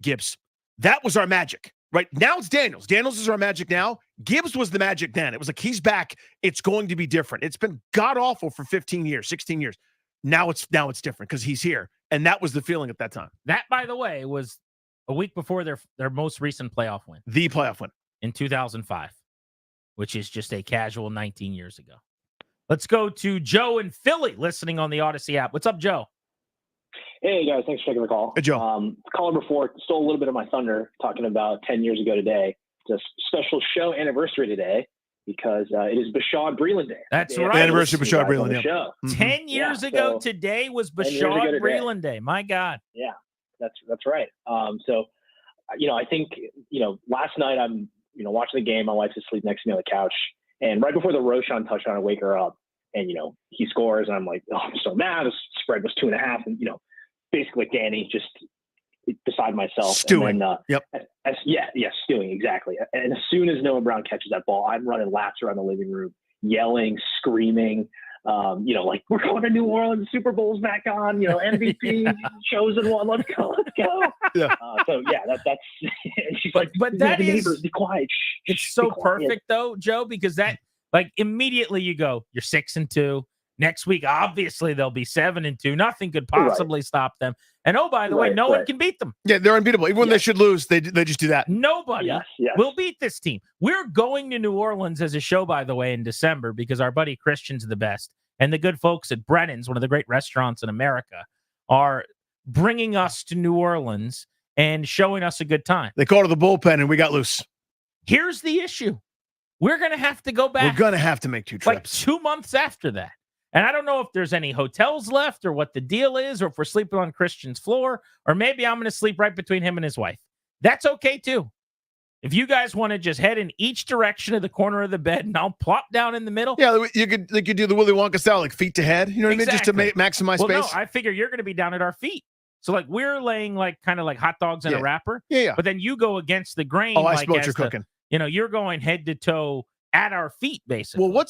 O: Gibbs. That was our magic. Right now it's Daniels. Daniels is our magic now. Gibbs was the magic then. It was like, he's back. It's going to be different. It's been god-awful for 15 years, 16 years. Now it's different because he's here. And that was the feeling at that time.
M: That, by the way, was a week before their most recent playoff win.
O: The playoff win.
M: In 2005, which is just a casual 19 years ago. Let's go to Joe in Philly listening on the Odyssey app. What's up, Joe?
J: Hey, guys. Thanks for taking the call.
O: Hey, Joe.
J: Caller before stole a little bit of my thunder talking about 10 years ago today. It's a special show anniversary today because it is Bashad Breeland Day.
M: That's
O: The
M: right.
O: anniversary of Bashad Breeland.
J: Show.
M: 10 years ago today was Bashad Breeland Day. My God.
J: Yeah, that's right. So, I think, last night I'm, watching the game. My wife's asleep next to me on the couch. And right before the Roshan touchdown, I wake her up and, he scores. And I'm like, oh, I'm so mad. The spread was 2.5. And, basically Danny, just beside myself.
O: Stewing.
J: And then,
O: yep.
J: Stewing, exactly. And as soon as Noah Brown catches that ball, I'm running laps around the living room, yelling, screaming, like, we're going to New Orleans, Super Bowl's back on, MVP, chosen one, let's go.
O: Yeah.
J: That's she's like,
M: but that is,
J: neighbors, be quiet.
M: It's so perfect though, Joe, because that, like, immediately you go, you're 6-2. Next week, obviously, they'll be 7-2. Nothing could possibly stop them. And oh, by the way, no one can beat them.
O: Yeah, they're unbeatable. Even when they should lose, they just do that.
M: Nobody will beat this team. We're going to New Orleans as a show, by the way, in December because our buddy Christian's the best. And the good folks at Brennan's, one of the great restaurants in America, are bringing us to New Orleans and showing us a good time.
O: They called it the bullpen, and we got loose.
M: Here's the issue. We're going to have to go back.
O: We're going to have to make 2 trips.
M: Like 2 months after that. And I don't know if there's any hotels left or what the deal is, or if we're sleeping on Christian's floor, or maybe I'm going to sleep right between him and his wife. That's okay, too. If you guys want to just head in each direction of the corner of the bed and I'll plop down in the middle.
O: Yeah, you could do the Willy Wonka style, like feet to head. You know what I mean? Just to maximize
M: well,
O: space.
M: No, I figure you're going to be down at our feet. So, like, we're laying, like, kind of like hot dogs in a wrapper.
O: Yeah.
M: But then you go against the grain.
O: Oh, I
M: like,
O: smell what you're cooking.
M: You're going head to toe at our feet, basically.
O: Well,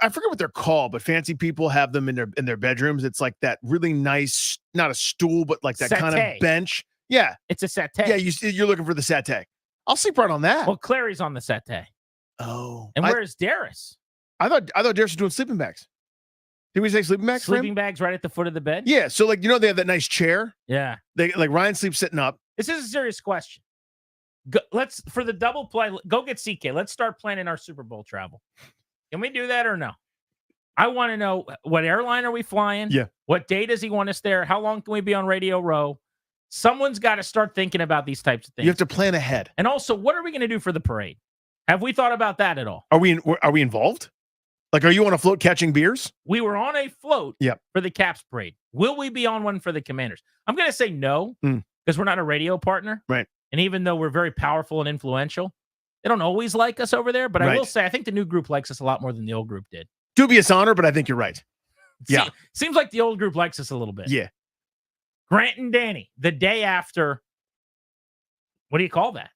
O: I forget what they're called, but fancy people have them in their bedrooms. It's like that really nice, not a stool, but like that kind of bench. Yeah.
M: It's a settee.
O: Yeah, you're looking for the settee. I'll sleep right on that.
M: Well, Clary's on the settee.
O: Oh.
M: And where's Darius?
O: I thought Darius was doing sleeping bags. Did we say sleeping bags?
M: Sleeping bags right at the foot of the bed?
O: Yeah. So, like, they have that nice chair.
M: Yeah.
O: Like Ryan sleeps sitting up.
M: This is a serious question. Let's, for the double play, go get CK. Let's start planning our Super Bowl travel. Can we do that or no? I want to know, what airline are we flying?
O: Yeah.
M: What day does he want us there? How long can we be on Radio Row? Someone's got to start thinking about these types of things.
O: You have to plan ahead.
M: And also, what are we going to do for the parade? Have we thought about that at all?
O: Are we involved? Like, are you on a float catching beers?
M: We were on a float
O: Yep.
M: for the Caps parade. Will we be on one for the Commanders? I'm going to say no, because we're not a radio partner.
O: Right.
M: And even though we're very powerful and influential, they don't always like us over there. But I will say, I think the new group likes us a lot more than the old group did.
O: Dubious honor, but I think you're right. Yeah.
M: Seems like the old group likes us a little bit.
O: Yeah.
M: Grant and Danny, the day after, what do you call that?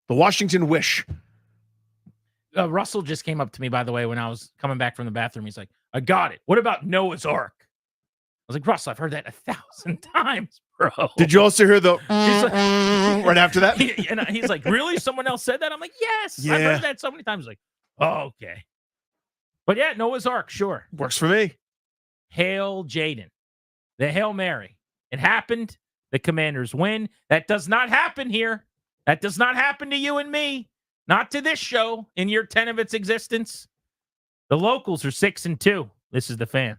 O: The Washington Wish.
M: Russell just came up to me, by the way, when I was coming back from the bathroom. He's like, I got it. What about Noah's Ark? I was like, Russell, I've heard that 1,000 times, bro.
O: Did you also hear the right after that?
M: And he's like, really? Someone else said that? I'm like, yes. I've heard that so many times. Like, oh, okay. But yeah, Noah's Ark, sure.
O: Works for me.
M: Hail Jaden. The Hail Mary. It happened. The Commanders win. That does not happen here. That does not happen to you and me. Not to this show in year 10 of its existence. The locals are 6-2. This is the Fan.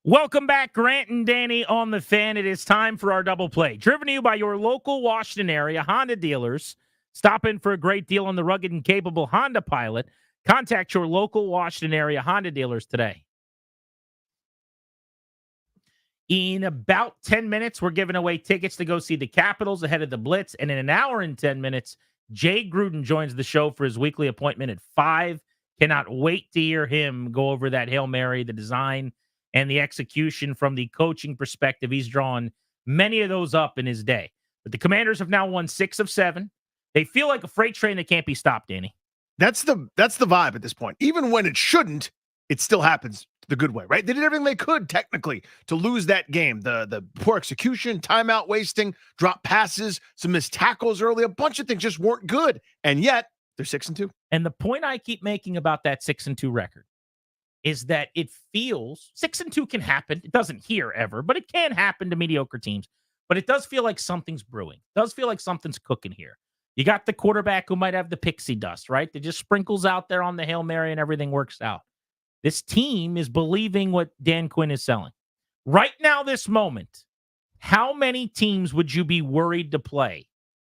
M: Welcome back, Grant and Danny on the Fan. It is time for our double play. Driven to you by your local Washington area Honda dealers. Stop in for a great deal on the rugged and capable Honda Pilot. Contact your local Washington area Honda dealers today. In about 10 minutes, we're giving away tickets to go see the Capitals ahead of the Blitz. And in an hour and 10 minutes, Jay Gruden joins the show for his weekly appointment at 5. Cannot wait to hear him go over that Hail Mary, the design, and the execution from the coaching perspective. He's drawn many of those up in his day. But the Commanders have now won 6 of 7. They feel like a freight train that can't be stopped, Danny.
O: That's the vibe at this point. Even when it shouldn't, it still happens the good way, right? They did everything they could technically to lose that game. The poor execution, timeout wasting, drop passes, some missed tackles early, a bunch of things just weren't good. And yet they're 6-2.
M: And the point I keep making about that 6-2 record is that it feels 6-2 can happen. It doesn't here ever, but it can happen to mediocre teams. But it does feel like something's brewing. It does feel like something's cooking here. You got the quarterback who might have the pixie dust, right? That just sprinkles out there on the Hail Mary and everything works out. This team is believing what Dan Quinn is selling. Right now, this moment, how many teams would you be worried to play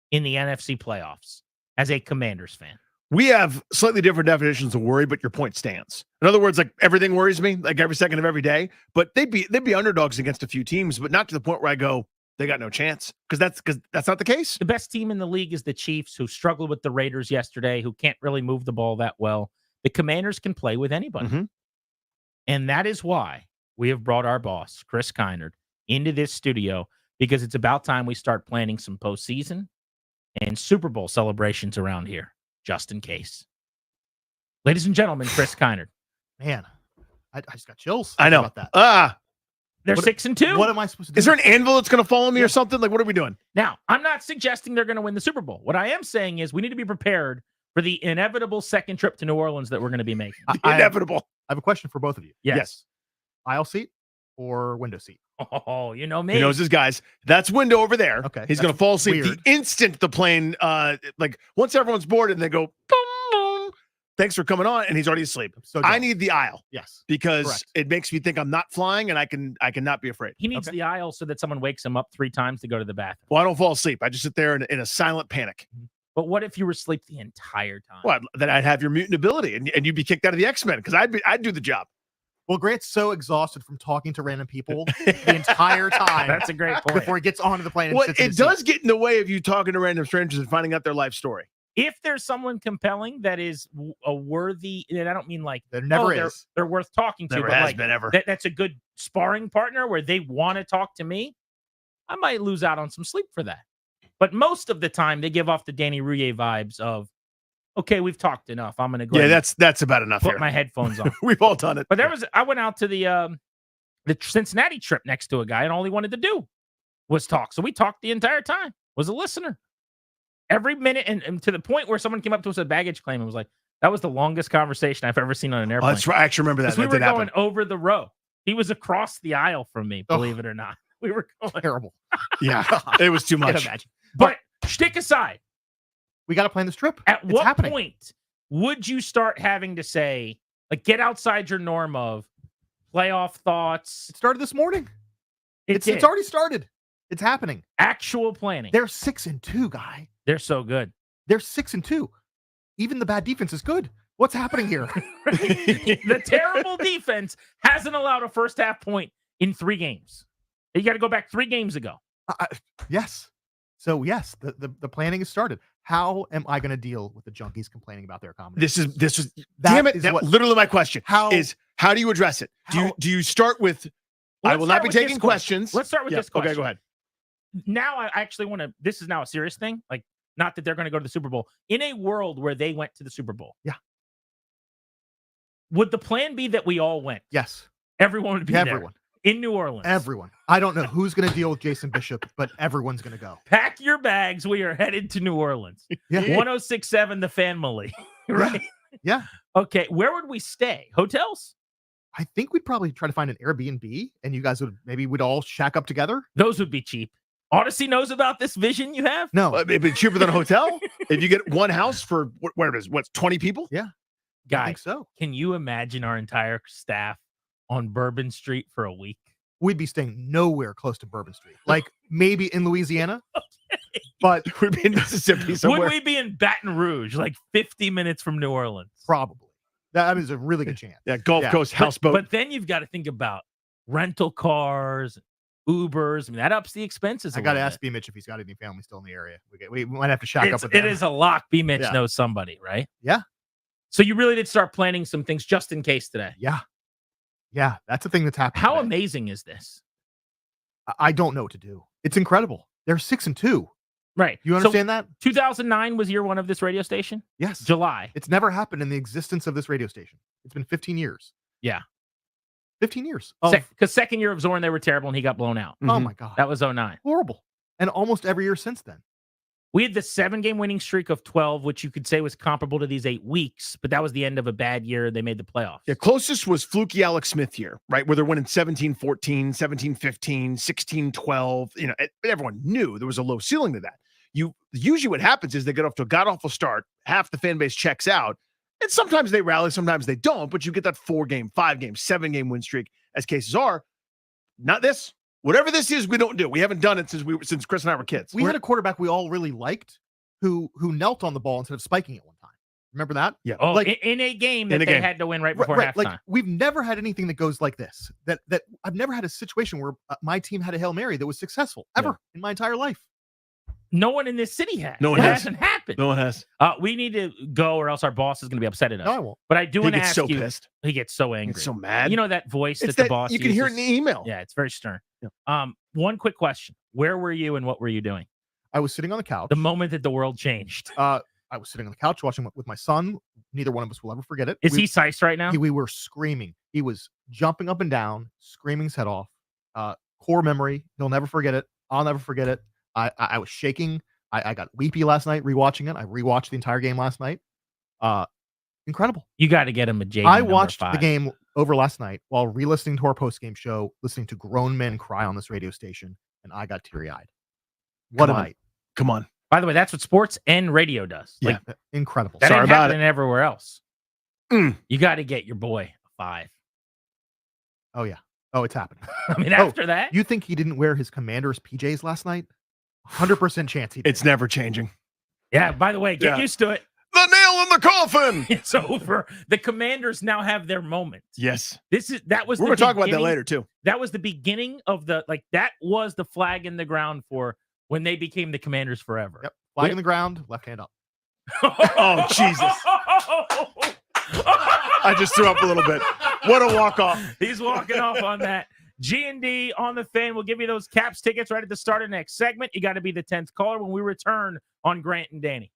M: in the NFC playoffs as a Commanders fan?
O: We have slightly different definitions of worry, but your point stands. In other words, like everything worries me, like every second of every day. But they'd be underdogs against a few teams, but not to the point where I go, they got no chance. Because that's not the case.
M: The best team in the league is the Chiefs, who struggled with the Raiders yesterday, who can't really move the ball that well. The Commanders can play with anybody.
O: Mm-hmm.
M: And that is why we have brought our boss, Chris Keinert, into this studio, because it's about time we start planning some postseason and Super Bowl celebrations around here, just in case. Ladies and gentlemen, Chris Keinert.
E: Man, I just got chills.
O: I know.
E: About that.
M: They're 6-2.
E: What am I supposed to do?
O: Is there an anvil that's going to follow me or something? Like, what are we doing?
M: Now, I'm not suggesting they're going to win the Super Bowl. What I am saying is we need to be prepared for the inevitable second trip to New Orleans that we're going to be making.
O: Inevitable.
E: I have a question for both of you.
M: Yes.
E: Aisle seat or window seat?
M: Oh, you know me.
O: He knows his guys. That's window over there.
E: Okay.
O: He's going to fall asleep
E: weird.
O: the instant the plane, like once everyone's boarded and they go, boom, boom, thanks for coming on. And he's already asleep.
E: So
O: I need the aisle.
E: Yes.
O: Because
E: Correct.
O: it makes me think I'm not flying and I can not be afraid.
M: He needs the aisle so that someone wakes him up 3 times to go to the bathroom.
O: Well, I don't fall asleep. I just sit there in a silent panic.
M: But what if you were asleep the entire time?
O: Well, then I'd have your mutant ability and you'd be kicked out of the X-Men because I'd do the job.
E: Well, Grant's so exhausted from talking to random people the entire time.
M: That's a great point.
E: Before he gets onto the plane. And
O: Well,
E: sits in
O: it
E: his
O: does
E: seat.
O: get in the way of you talking to random strangers and finding out their life story.
M: If there's someone compelling that is a worthy, and I don't mean like
E: There never is.
M: They're worth talking to,
O: Never
M: but
O: has
M: like
O: been ever.
M: that's a good sparring partner where they want to talk to me, I might lose out on some sleep for that. But most of the time, they give off the Danny Rouillet vibes of, okay, we've talked enough. I'm going to go.
O: Yeah,
M: ahead and
O: that's about enough
M: put
O: here.
M: my headphones on.
O: We've all done it.
M: But I went out to the Cincinnati trip next to a guy, and all he wanted to do was talk. So we talked the entire time. Was a listener every minute, and to the point where someone came up to us at baggage claim and was like, "That was the longest conversation I've ever seen on an airplane."
O: That's right. I actually remember that.
M: 'Cause we
O: That
M: were
O: did happen.
M: going over the row. He was across the aisle from me. Believe it or not, we were going
E: terrible.
O: Yeah, it was too
E: Can't
O: much.
E: imagine.
M: But shtick aside,
E: we got to plan this trip.
M: at
E: It's
M: what
E: happening.
M: point would you start having to say, like, get outside your norm of playoff thoughts?
E: It started this morning. It's
M: did.
E: already started. It's happening.
M: Actual planning.
E: They're 6-2, guy.
M: They're so good.
E: They're 6-2. Even the bad defense is good. What's happening here?
M: The terrible defense hasn't allowed a first half point in 3 games. You got to go back 3 games ago.
E: Yes. So yes, the planning has started. How am I going to deal with the junkies complaining about their comedy?
O: This is
E: That
O: damn it.
E: is
O: That
E: what-
O: literally my question.
E: How-
O: How do you address it? Do you start with I
M: Let's
O: will
M: start
O: not be
M: with this
O: taking
M: question.
O: questions.
M: Let's start with
O: Yeah,
M: this question.
O: Okay, go ahead.
M: Now I actually want to, this is now a serious thing. Like, not that they're going to go to the Super Bowl. In a world where they went to the Super Bowl.
E: Yeah.
M: Would the plan be that we all went?
E: Yes.
M: Everyone would be
E: Everyone.
M: there in New Orleans.
E: Everyone. I don't know who's going to deal with Jason Bishop, but everyone's going to go.
M: Pack your bags. We are headed to New Orleans.
E: Yeah.
M: 1067 The Family. Right?
E: Yeah.
M: Okay. Where would we stay? Hotels?
E: I think we'd probably try to find an Airbnb, and you guys we'd all shack up together.
M: Those would be cheap. Odyssey knows about this vision you have?
E: No.
O: It'd be cheaper than a hotel if you get one house for where it is. What's 20 people?
E: Yeah.
M: Guy,
E: I think so.
M: Can you imagine our entire staff on Bourbon Street for a week?
E: we'd be staying nowhere close to Bourbon Street. Like maybe in Louisiana, but
O: we'd be in Mississippi somewhere.
M: Would we be in Baton Rouge, like 50 minutes from New Orleans?
E: Probably. That is a really good chance.
O: Yeah, Gulf Coast houseboat.
M: But then you've got to think about rental cars, Ubers. I mean, that ups the expenses.
E: I got to ask B. Mitch if he's got any family still in the area. We might have to shack up with
M: It
E: them.
M: is a lock. B. Mitch
E: Yeah.
M: knows somebody, right?
E: Yeah.
M: So you really did start planning some things just in case today.
E: Yeah. Yeah, that's the thing that's happening.
M: How
E: today.
M: amazing is this?
E: I don't know what to do. It's incredible. They're 6-2.
M: Right.
E: You understand that?
M: 2009 was year one of this radio station?
E: Yes.
M: July.
E: It's never happened in the existence of this radio station. It's been 15 years.
M: Yeah.
E: 15 years.
M: Because second year of Zorn, they were terrible and he got blown out.
E: Oh, my God.
M: That was 09.
E: Horrible. And almost every year since then.
M: We had the 7-game winning streak of 12, which you could say was comparable to these 8 weeks, but that was the end of a bad year. They made the playoffs.
O: Yeah, closest was fluky Alex Smith year, right? Where they're winning 17-14, 17-15, 16-12. You know, everyone knew there was a low ceiling to that. Usually what happens is they get off to a god-awful start, half the fan base checks out, and sometimes they rally, sometimes they don't, but you get that 4-game, 5-game, 7-game win streak, as cases are. Not this. Whatever this is, we don't do. We haven't done it since Chris and I were kids.
E: We had a quarterback we all really liked who knelt on the ball instead of spiking it one time. Remember that?
O: Yeah.
M: Oh,
E: like
M: in a game that they had to win right before halftime.
E: Like we've never had anything that goes like this. That I've never had a situation where my team had a Hail Mary that was successful ever in my entire life.
M: No one in this city has.
O: No one
M: it
O: has.
M: hasn't happened.
O: No one has.
M: We need to go, or else our boss is going to be upset at us.
E: No, I won't.
M: But I do want to
O: gets
M: ask
O: so
M: you.
O: pissed.
M: He gets so angry.
O: He gets so mad.
M: You know that voice
O: It's
M: that the
O: that
M: boss
O: you can hear it
M: uses?
O: in the email.
M: Yeah, it's very stern.
O: Yeah.
M: One quick question: where were you and what were you doing?
E: I was sitting on the couch.
M: The moment that the world changed.
E: I was sitting on the couch watching with my son. Neither one of us will ever forget it.
M: Is he Siced right now?
E: We were screaming. He was jumping up and down, screaming his head off. Core memory. He'll never forget it. I'll never forget it. I was shaking. I got weepy last night rewatching it. I rewatched the entire game last night. Incredible.
M: You got to get him a Jaden.
E: I watched the game over last night while re-listening to our post-game show, listening to grown men cry on this radio station, and I got teary-eyed. What a night.
O: Come on.
M: By the way, that's what sports and radio does.
E: Yeah, incredible.
M: That
O: Sorry
M: ain't
O: about
M: happening everywhere else. You got to get your boy a 5.
E: Oh, yeah. Oh, it's happening.
M: I mean, after that.
E: You think he didn't wear his Commander's PJs last night? 100% chance he did.
O: It's never changing.
M: Yeah, by the way, get used to it.
O: The nail in the coffin.
M: It's over. The Commanders now have their moment.
O: Yes.
M: We're
O: going to talk about that later, too.
M: That was the beginning of that was the flag in the ground for when they became the Commanders forever.
E: Yep. Flag in the ground, left hand up.
O: Oh, Jesus. I just threw up a little bit. What a walk-off.
M: He's walking off on that. G&D on the Fan. We'll give you those Caps tickets right at the start of next segment. You got to be the 10th caller when we return on Grant and Danny.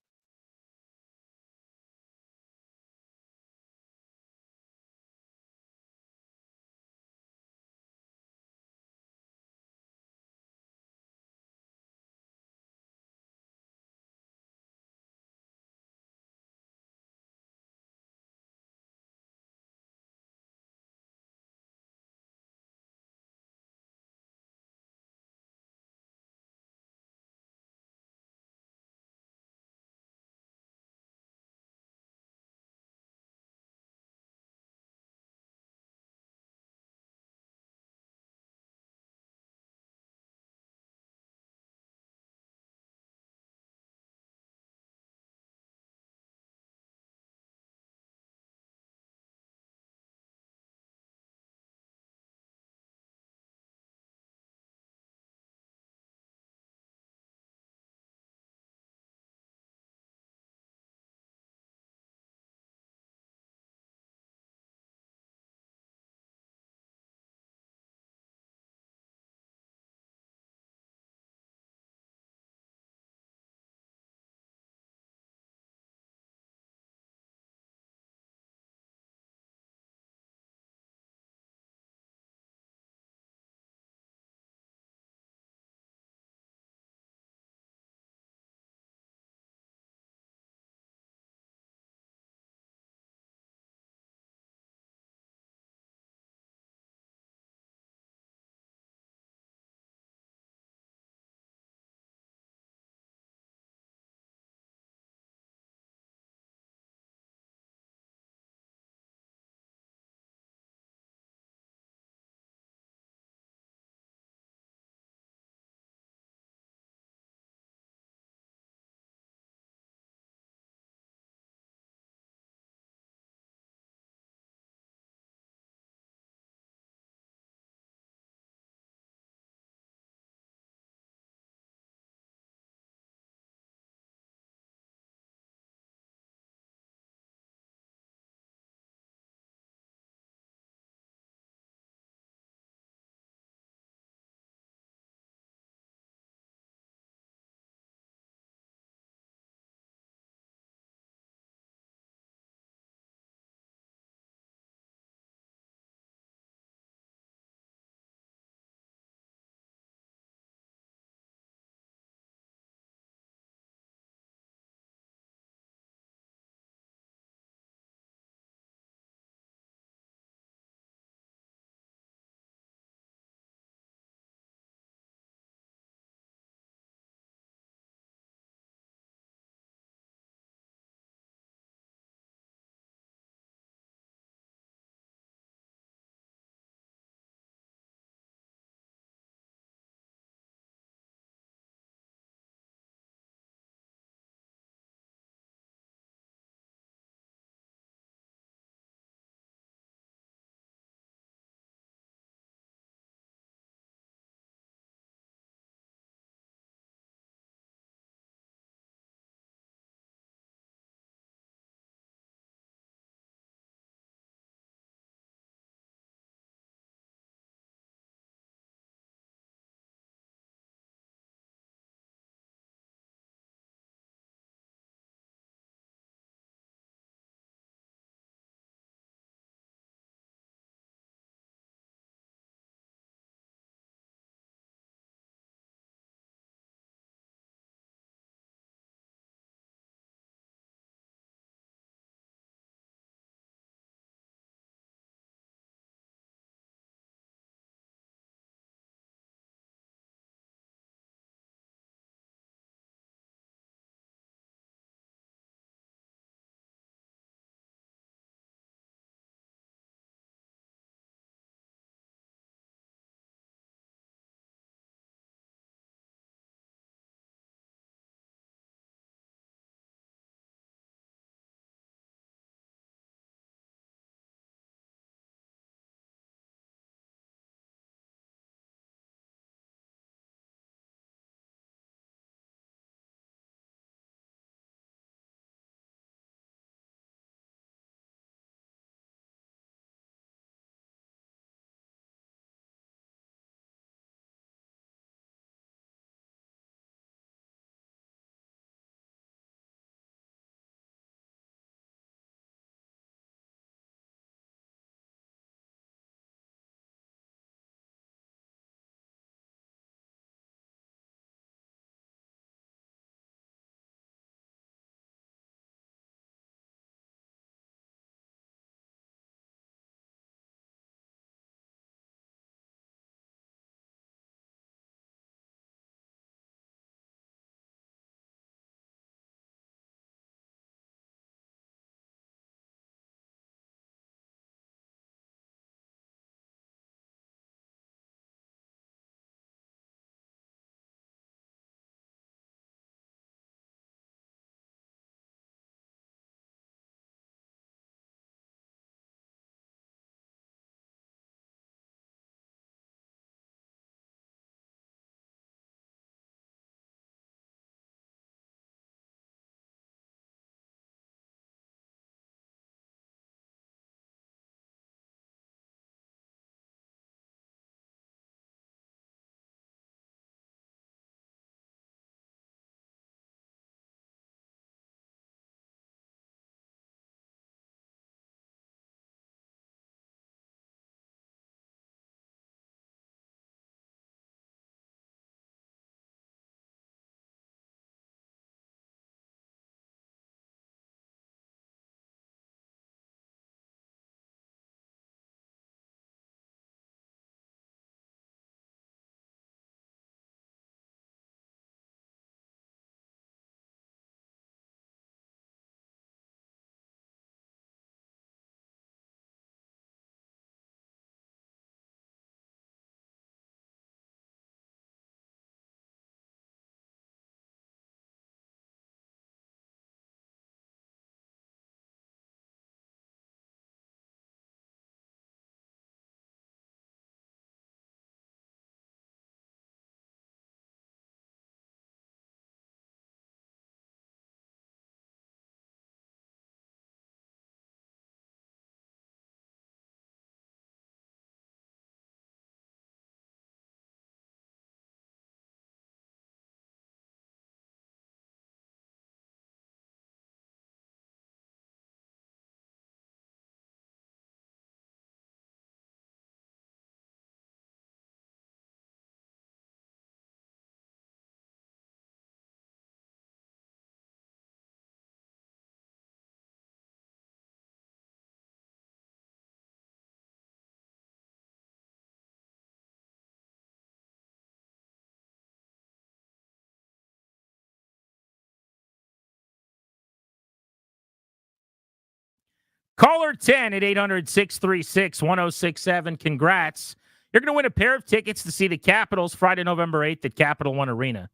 M: Caller 10 at 800-636-1067. Congrats. You're going to win a pair of tickets to see the Capitals Friday, November 8th at Capital One Arena.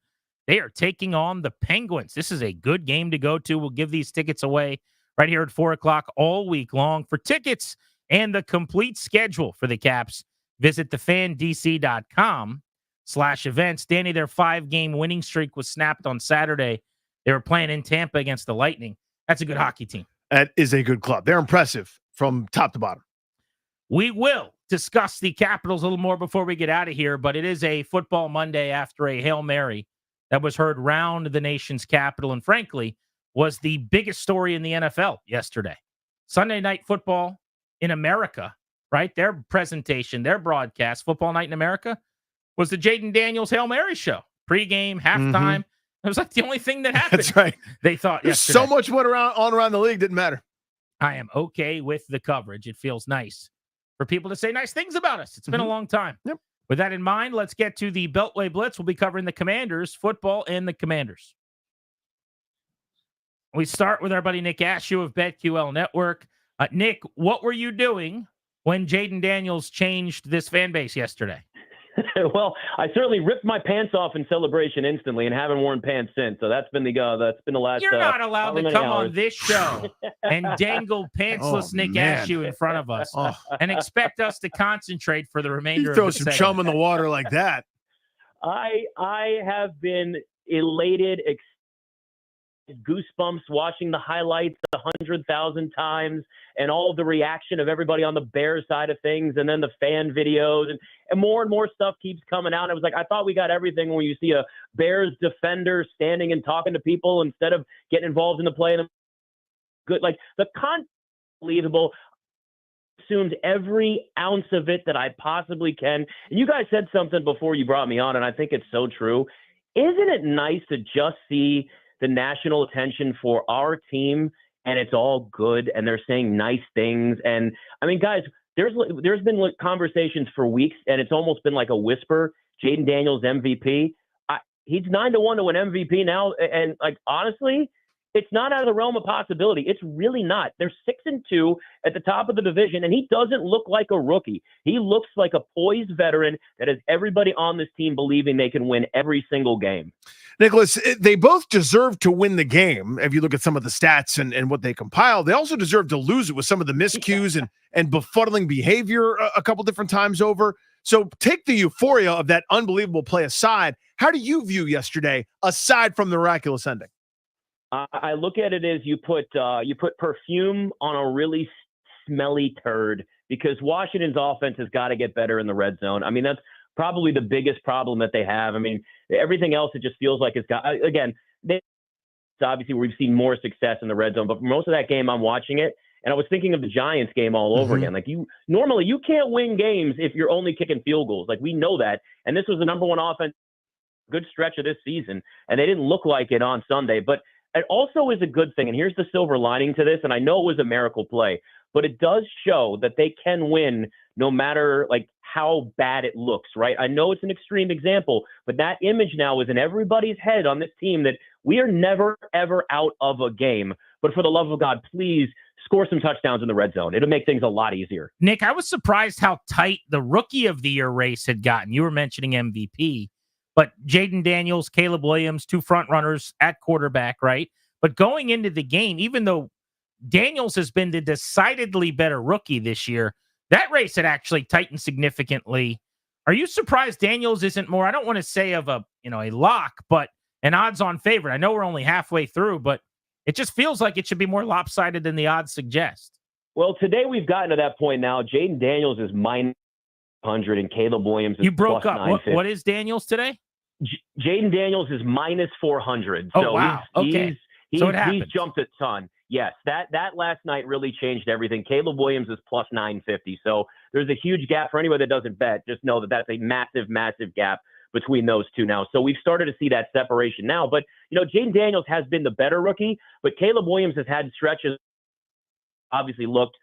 M: They are taking on the Penguins. This is a good game to go to. We'll give these tickets away right here at 4 o'clock all week long. For tickets and the complete schedule for the Caps, visit thefandc.com/events. Danny, their 5-game winning streak was snapped on Saturday. They were playing in Tampa against the Lightning. That's a good hockey team.
O: That is a good club. They're impressive from top to bottom.
M: We will discuss the Capitals a little more before we get out of here, but it is a football Monday after a Hail Mary that was heard round the nation's capital and, frankly, was the biggest story in the NFL yesterday. Sunday Night Football in America, right? Their presentation, their broadcast, Football Night in America, was the Jaden Daniels Hail Mary show. Pre-game, halftime. It was like the only thing that happened.
O: That's right.
M: They thought
O: There's
M: yesterday.
O: so much went around the league, didn't matter.
M: I am okay with the coverage. It feels nice for people to say nice things about us. It's been a long time.
O: Yep.
M: With that in mind, let's get to the Beltway Blitz. We'll be covering the Commanders, football, and the Commanders. We start with our buddy Nick Ashew of BetQL Network. Nick, what were you doing when Jaden Daniels changed this fan base yesterday?
C: Well, I certainly ripped my pants off in celebration instantly and haven't worn pants since. So that's been the last.
M: You're not allowed to come on this show and dangle pantsless Nick Ashew in front of us and expect us to concentrate for the remainder
O: You throw
M: of the
O: some
M: segment.
O: chum in the water like that.
C: I have been elated, goosebumps watching the highlights 100,000 times and all of the reaction of everybody on the Bears side of things, and then the fan videos and more stuff keeps coming out. I was like, I thought we got everything when you see a Bears defender standing and talking to people instead of getting involved in the play. And good, like the unbelievable. Consumed every ounce of it that I possibly can. And you guys said something before you brought me on, and I think it's so true. Isn't it nice to just see the national attention for our team, and it's all good, and they're saying nice things? And I mean, guys, there's been conversations for weeks, and it's almost been like a whisper. Jaden Daniels MVP. He's 9-1 to win MVP now, and like honestly, it's not out of the realm of possibility. It's really not. They're 6-2 at the top of the division, and he doesn't look like a rookie. He looks like a poised veteran that has everybody on this team believing they can win every single game.
O: Nicholas, they both deserve to win the game. If you look at some of the stats and what they compile, they also deserve to lose it with some of the miscues and befuddling behavior a couple different times over. So take the euphoria of that unbelievable play aside. How do you view yesterday, aside from the miraculous ending?
C: I look at it as you put perfume on a really smelly turd, because Washington's offense has got to get better in the red zone. I mean, that's probably the biggest problem that they have. I mean, everything else, it just feels like it's got, again, obviously we've seen more success in the red zone, but for most of that game, I'm watching it, and I was thinking of the Giants game all over again. Like, normally you can't win games if you're only kicking field goals. Like, we know that. And this was the number one offense, good stretch of this season, and they didn't look like it on Sunday. But it also is a good thing, and here's the silver lining to this, and I know it was a miracle play, but it does show that they can win no matter like how bad it looks, right? I know it's an extreme example, but that image now is in everybody's head on this team that we are never, ever out of a game. But for the love of God, please score some touchdowns in the red zone. It'll make things a lot easier.
M: Nick, I was surprised how tight the Rookie of the Year race had gotten. You were mentioning MVP. But Jaden Daniels, Caleb Williams, two front runners at quarterback, right? But going into the game, even though Daniels has been the decidedly better rookie this year, that race had actually tightened significantly. Are you surprised Daniels isn't more, I don't want to say of a lock, but an odds-on favorite? I know we're only halfway through, but it just feels like it should be more lopsided than the odds suggest.
C: Well, today we've gotten to that point now. Jaden Daniels is -100 and Caleb Williams is
M: You broke
C: plus
M: up.
C: 950.
M: What is Daniels today?
C: Jaden Daniels is -400.
M: Oh,
C: So
M: wow. Okay.
C: He's
M: So it happened.
C: jumped a ton. Yes, that last night really changed everything. Caleb Williams is plus 950. So there's a huge gap for anybody that doesn't bet. Just know that that's a massive, massive gap between those two now. So we've started to see that separation now. But, Jaden Daniels has been the better rookie, but Caleb Williams has had stretches, obviously looked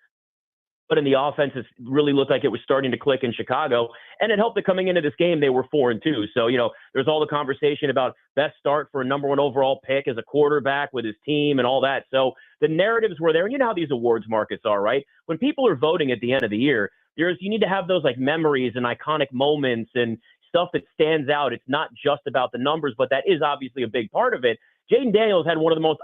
C: and the offense has really looked like it was starting to click in Chicago. And it helped that coming into this game, they were 4-2. So, there's all the conversation about best start for a number 1 overall pick as a quarterback with his team and all that. So the narratives were there. And you know how these awards markets are, right? When people are voting at the end of the year, you need to have those like memories and iconic moments and stuff that stands out. It's not just about the numbers, but that is obviously a big part of it. Jaden Daniels had one of the most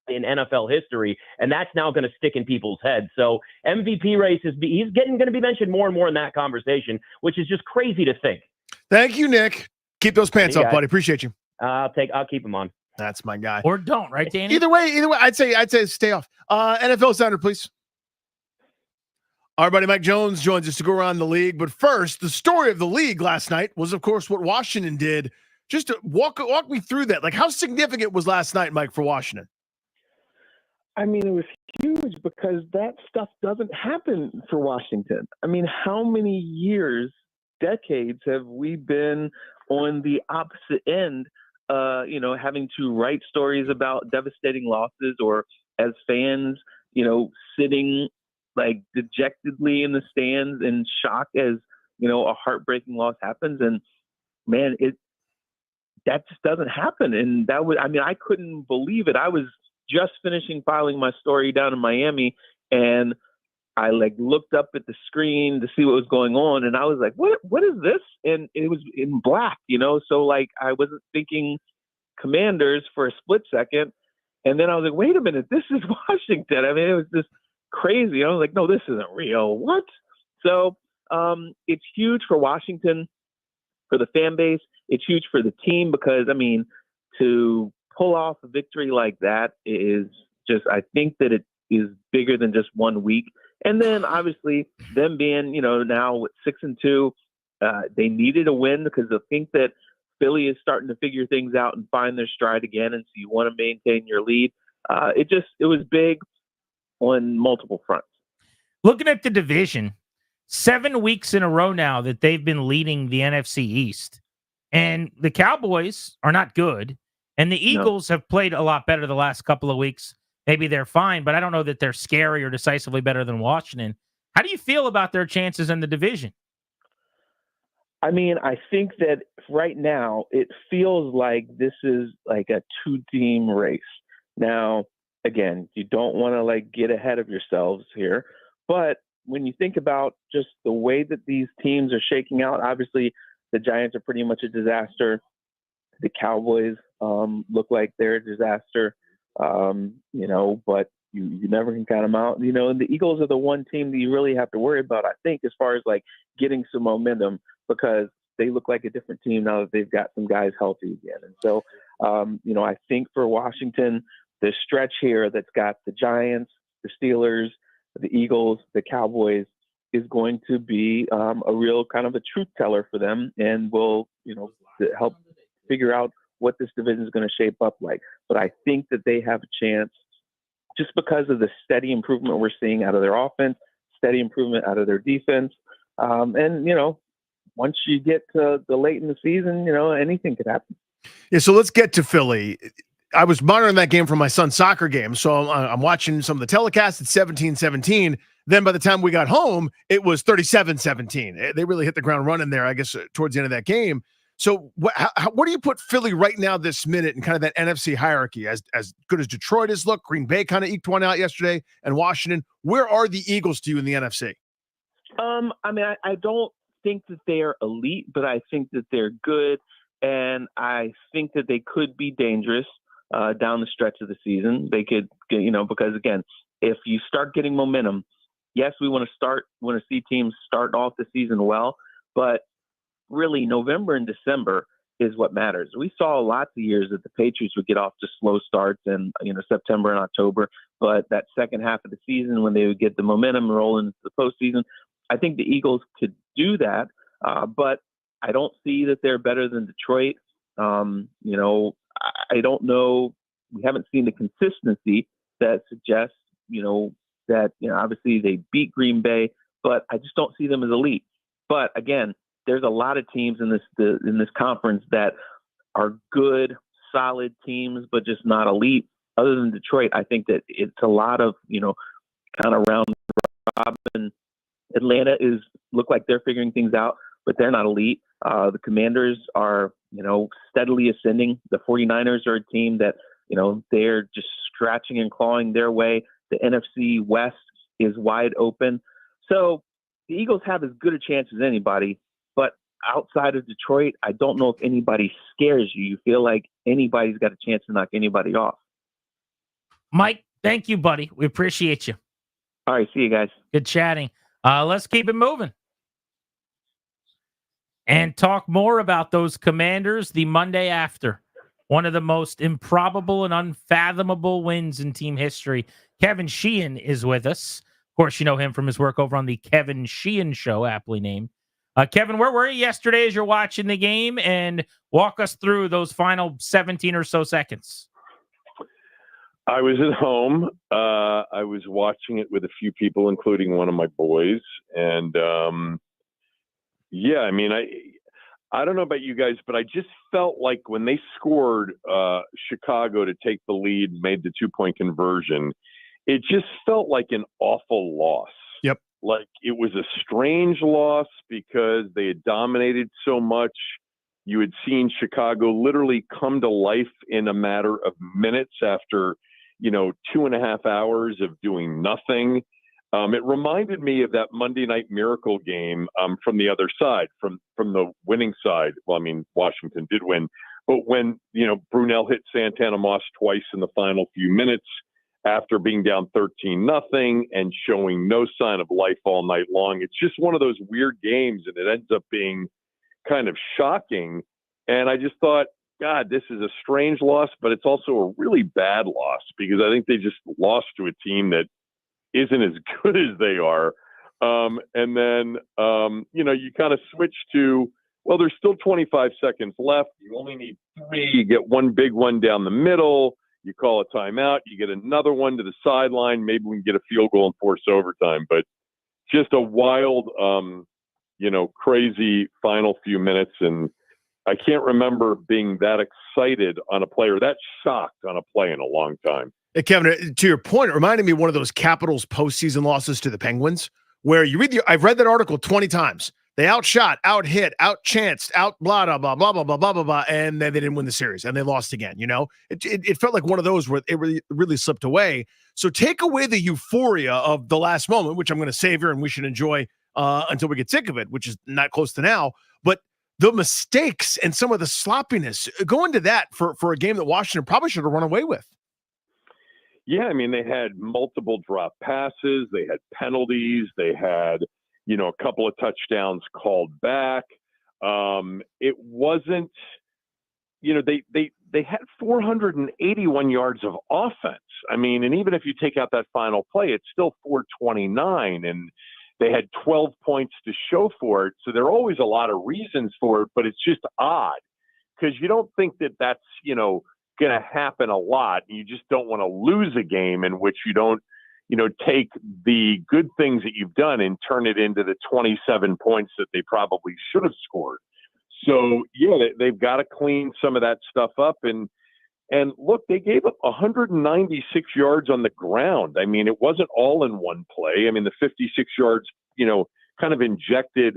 C: in NFL history, and that's now going to stick in people's heads. So MVP race he's going to be mentioned more and more in that conversation, which is just crazy to think.
O: Thank you, Nick. Keep those pants up, buddy. Appreciate you.
C: I'll keep them on.
O: That's my guy.
M: Or don't, right, Danny?
O: Either way, I'd say stay off. NFL Sounder, please. Our buddy Mike Jones joins us to go around the league. But first, the story of the league last night was, of course, what Washington did. Just to walk me through that. Like, how significant was last night, Mike, for Washington?
F: I mean, it was huge because that stuff doesn't happen for Washington. I mean, how many years, decades have we been on the opposite end, having to write stories about devastating losses, or as fans, sitting like dejectedly in the stands in shock as, a heartbreaking loss happens. And man, that just doesn't happen. And I couldn't believe it. I was just finishing filing my story down in Miami, and I looked up at the screen to see what was going on, and I was like, what is this? And it was in black, so I wasn't thinking Commanders for a split second. And then I was like, wait a minute, this is Washington. I mean, it was just crazy. I was like, no, this isn't real. What? So it's huge for Washington, for the fan base. It's huge for the team because, to pull off a victory like that is just, I think that it is bigger than just 1 week. And then obviously them being, now with 6-2, they needed a win because I think that Philly is starting to figure things out and find their stride again. And so you want to maintain your lead. It was big on multiple fronts.
M: Looking at the division, 7 weeks in a row now that they've been leading the NFC East, and the Cowboys are not good. And the Eagles have played a lot better the last couple of weeks. Maybe they're fine, but I don't know that they're scary or decisively better than Washington. How do you feel about their chances in the division?
F: I think that right now it feels like this is like a 2-team race. Now, again, you don't want to get ahead of yourselves here, but when you think about just the way that these teams are shaking out, obviously the Giants are pretty much a disaster. The Cowboys look like they're a disaster, but you never can count them out. And the Eagles are the one team that you really have to worry about, I think, as far as getting some momentum, because they look like a different team now that they've got some guys healthy again. And so, I think for Washington, the stretch here that's got the Giants, the Steelers, the Eagles, the Cowboys is going to be a real kind of a truth teller for them, and will, help figure out what this division is going to shape up like. But I think that they have a chance just because of the steady improvement we're seeing out of their offense, steady improvement out of their defense. And, once you get to the late in the season, anything could happen.
O: Yeah, so let's get to Philly. I was monitoring that game from my son's soccer game, so I'm watching some of the telecasts at 17-17. Then by the time we got home, it was 37-17. They really hit the ground running there, I guess, towards the end of that game. So what do you put Philly right now this minute in kind of that NFC hierarchy? As good as Detroit has looked, Green Bay kind of eked one out yesterday, and Washington. Where are the Eagles to you in the NFC?
F: I don't think that they are elite, but I think that they're good, and I think that they could be dangerous down the stretch of the season. They could, because again, if you start getting momentum, yes, we want to see teams start off the season well, but really November and December is what matters. We saw lots of years that the Patriots would get off to slow starts in September and October, but that second half of the season when they would get the momentum rolling into the postseason, I think the Eagles could do that, but I don't see that they're better than Detroit. I don't know. We haven't seen the consistency that suggests, that obviously they beat Green Bay, but I just don't see them as elite. But again, there's a lot of teams in this conference that are good, solid teams, but just not elite. Other than Detroit, I think that it's a lot of kind of round job, and Atlanta look like they're figuring things out, but they're not elite. The Commanders are, steadily ascending. The 49ers are a team that, they're just scratching and clawing their way. The NFC West is wide open. So the Eagles have as good a chance as anybody, but outside of Detroit, I don't know if anybody scares you. You feel like anybody's got a chance to knock anybody off.
M: Mike, thank you, buddy. We appreciate you.
F: All right, see you guys.
M: Good chatting. Let's keep it moving and talk more about those Commanders the Monday after. One of the most improbable and unfathomable wins in team history. Kevin Sheehan is with us. Of course, you know him from his work over on the Kevin Sheehan Show, aptly named. Kevin, where were you yesterday as you're watching the game? And walk us through those final 17 or so seconds.
B: I was at home. I was watching it with a few people, including one of my boys. And I don't know about you guys, but I just felt like when they scored Chicago to take the lead, made the 2-point conversion, it just felt like an awful loss.
O: Yep.
B: Like it was a strange loss because they had dominated so much. You had seen Chicago literally come to life in a matter of minutes after, 2.5 hours of doing nothing. It reminded me of that Monday Night Miracle game from the other side, from the winning side. Well, I mean, Washington did win, but when, Brunell hit Santana Moss twice in the final few minutes after being down 13-0 and showing no sign of life all night long. It's just one of those weird games, and it ends up being kind of shocking. And I just thought, God, this is a strange loss, but it's also a really bad loss because I think they just lost to a team that isn't as good as they are. And then, you kind of switch to, well, there's still 25 seconds left. You only need 3. You get one big one down the middle. You call a timeout. You get another one to the sideline. Maybe we can get a field goal and force overtime. But just a wild, crazy final few minutes. And I can't remember being that excited on a play or that shocked on a play in a long time.
O: Hey, Kevin, to your point, it reminded me of one of those Capitals postseason losses to the Penguins, where I've read that article 20 times. They outshot, out-hit, out-chanced, out-blah, blah, blah, blah, blah, blah, blah, blah, blah, and then they didn't win the series, and they lost again, It felt like one of those where it really slipped away. So take away the euphoria of the last moment, which I'm going to savor and we should enjoy until we get sick of it, which is not close to now. But the mistakes and some of the sloppiness, go into that for a game that Washington probably should have run away with.
B: Yeah, I mean, they had multiple drop passes. They had penalties. They had, a couple of touchdowns called back. It wasn't, they had 481 yards of offense. I mean, and even if you take out that final play, it's still 429, and they had 12 points to show for it. So there are always a lot of reasons for it, but it's just odd because you don't think that that's, going to happen a lot. You just don't want to lose a game in which you don't, take the good things that you've done and turn it into the 27 points that they probably should have scored. So yeah, they've got to clean some of that stuff up. And look, they gave up 196 yards on the ground. I mean, it wasn't all in one play. I mean, the 56 yards, kind of injected,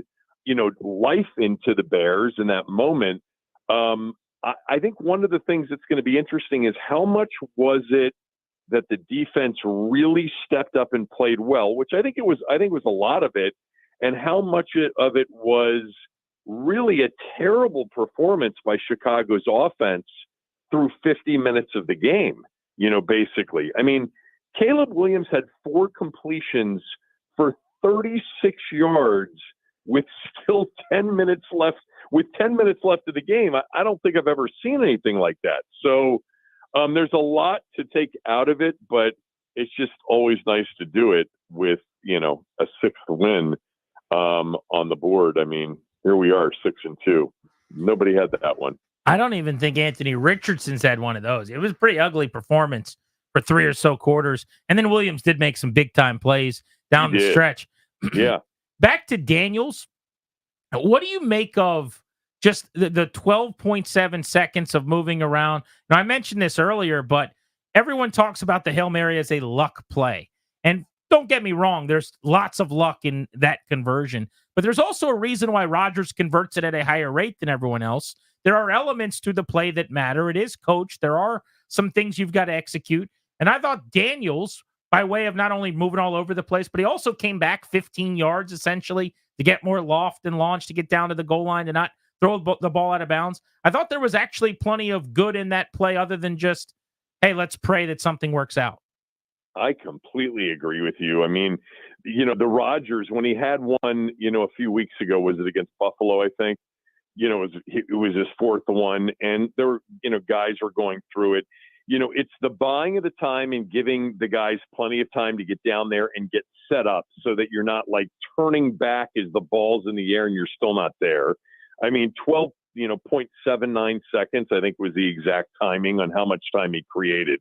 B: life into the Bears in that moment. I think one of the things that's going to be interesting is how much was it that the defense really stepped up and played well, which I think it was a lot of it, and how much of it was really a terrible performance by Chicago's offense through 50 minutes of the game, basically. I mean, Caleb Williams had 4 completions for 36 yards with still 10 minutes left. With 10 minutes left of the game, I don't think I've ever seen anything like that. So there's a lot to take out of it, but it's just always nice to do it with, a 6th win on the board. I mean, here we are, 6-2. Nobody had that one.
M: I don't even think Anthony Richardson's had one of those. It was a pretty ugly performance for 3 or so quarters. And then Williams did make some big-time plays down the stretch.
B: Yeah.
M: Back to Daniels. What do you make of just the 12.7 seconds of moving around? Now, I mentioned this earlier, but everyone talks about the Hail Mary as a luck play. And don't get me wrong, there's lots of luck in that conversion, but there's also a reason why Rodgers converts it at a higher rate than everyone else. There are elements to the play that matter. It is coached. There are some things you've got to execute. And I thought Daniels, by way of not only moving all over the place, but he also came back 15 yards essentially to get more loft and launch, to get down to the goal line, to not throw the ball out of bounds. I thought there was actually plenty of good in that play other than just, hey, let's pray that something works out.
B: I completely agree with you. I mean, the Rodgers, when he had one, a few weeks ago, was it against Buffalo, I think? It was his fourth one, and there were, guys were going through it. It's the buying of the time and giving the guys plenty of time to get down there and get set up so that you're not like turning back as the ball's in the air and you're still not there. I mean, 0.79 seconds, I think, was the exact timing on how much time he created.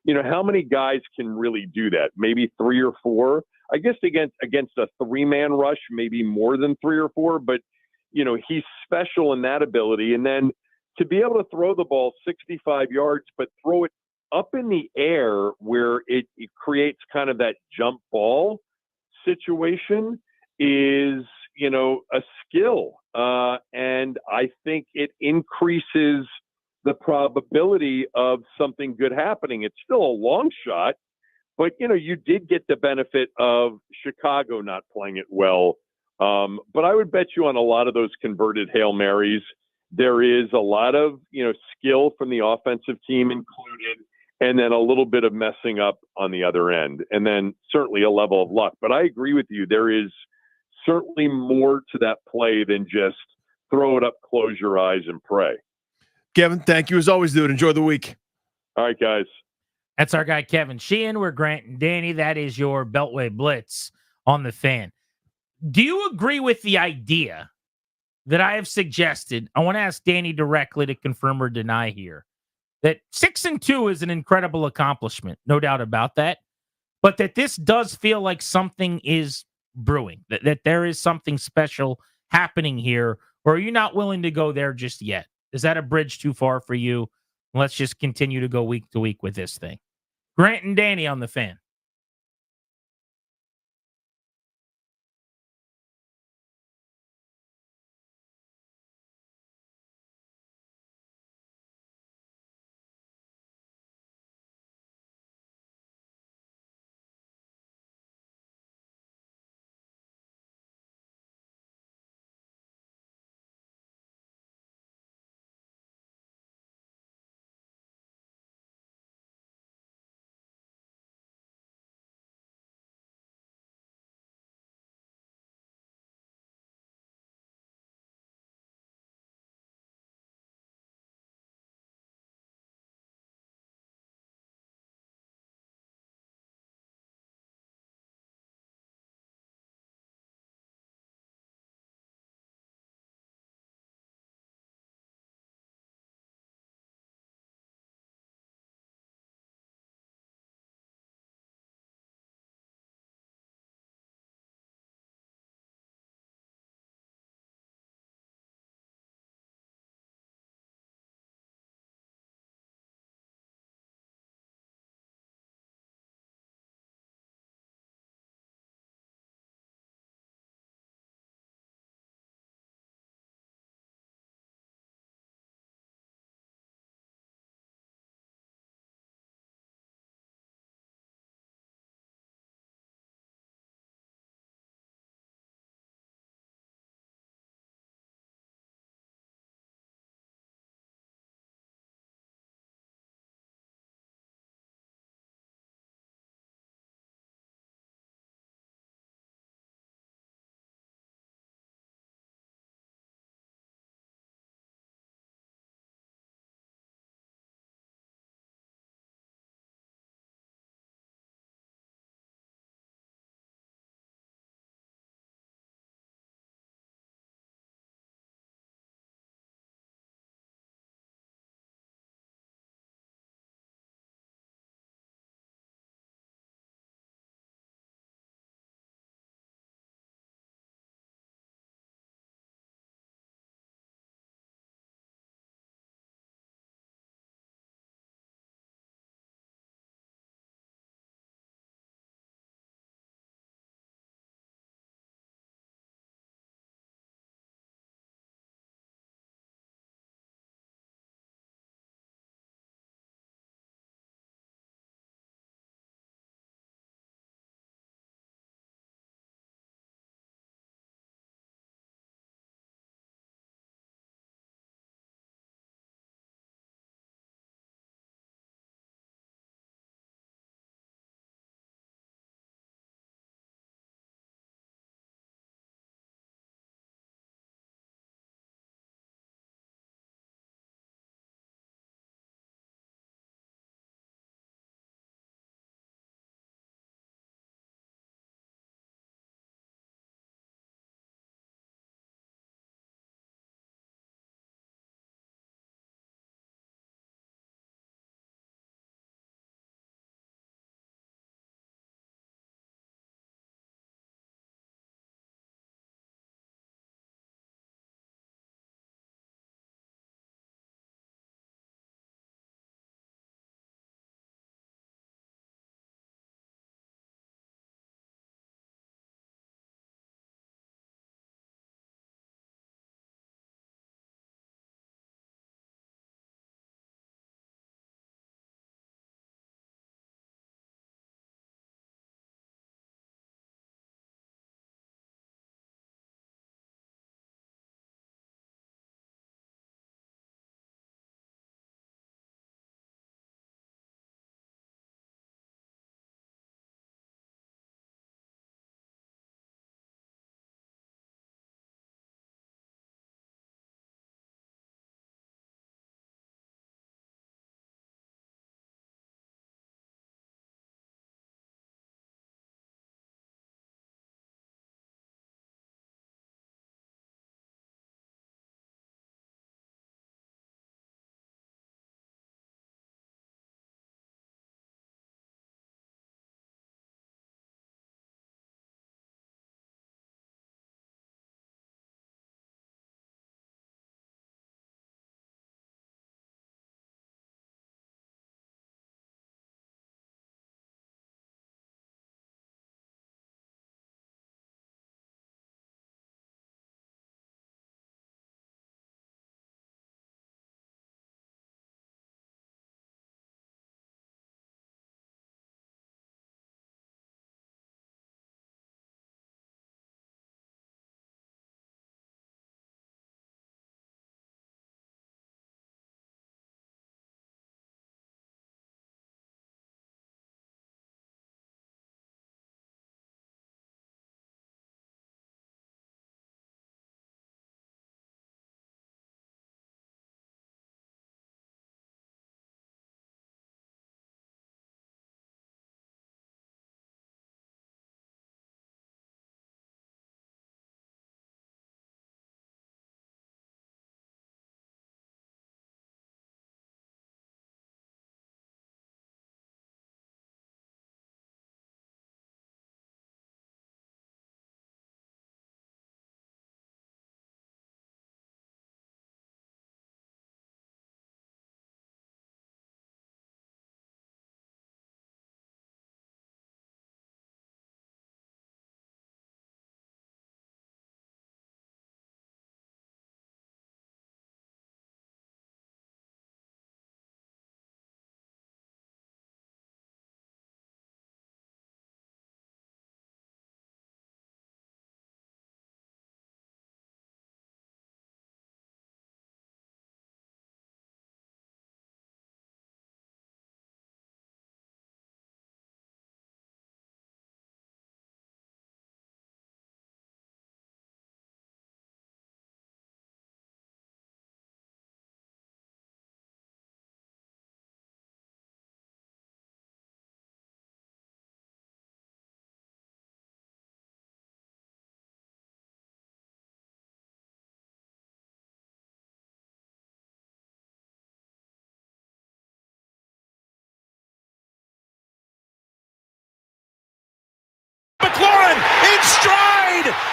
B: How many guys can really do that? Maybe 3 or 4. I guess against a 3-man rush, maybe more than 3 or 4, but he's special in that ability. And then to be able to throw the ball 65 yards, but throw it up in the air where it creates kind of that jump ball situation is, a skill. And I think it increases the probability of something good happening. It's still a long shot, but, you did get the benefit of Chicago not playing it well. But I would bet you on a lot of those converted Hail Marys, there is a lot of, skill from the offensive team included, and then a little bit of messing up on the other end, and then certainly a level of luck. But I agree with you. There is certainly more to that play than just throw it up, close your eyes, and pray.
O: Kevin, thank you as always, dude. Enjoy the week.
B: All right, guys.
M: That's our guy, Kevin Sheehan. We're Grant and Danny. That is your Beltway Blitz on the Fan. Do you agree with the idea that I have suggested? I want to ask Danny directly to confirm or deny here that 6-2 is an incredible accomplishment. No doubt about that. But that this does feel like something is brewing, that there is something special happening here, or are you not willing to go there just yet? Is that a bridge too far for you? Let's just continue to go week to week with this thing. Grant and Danny on the Fan.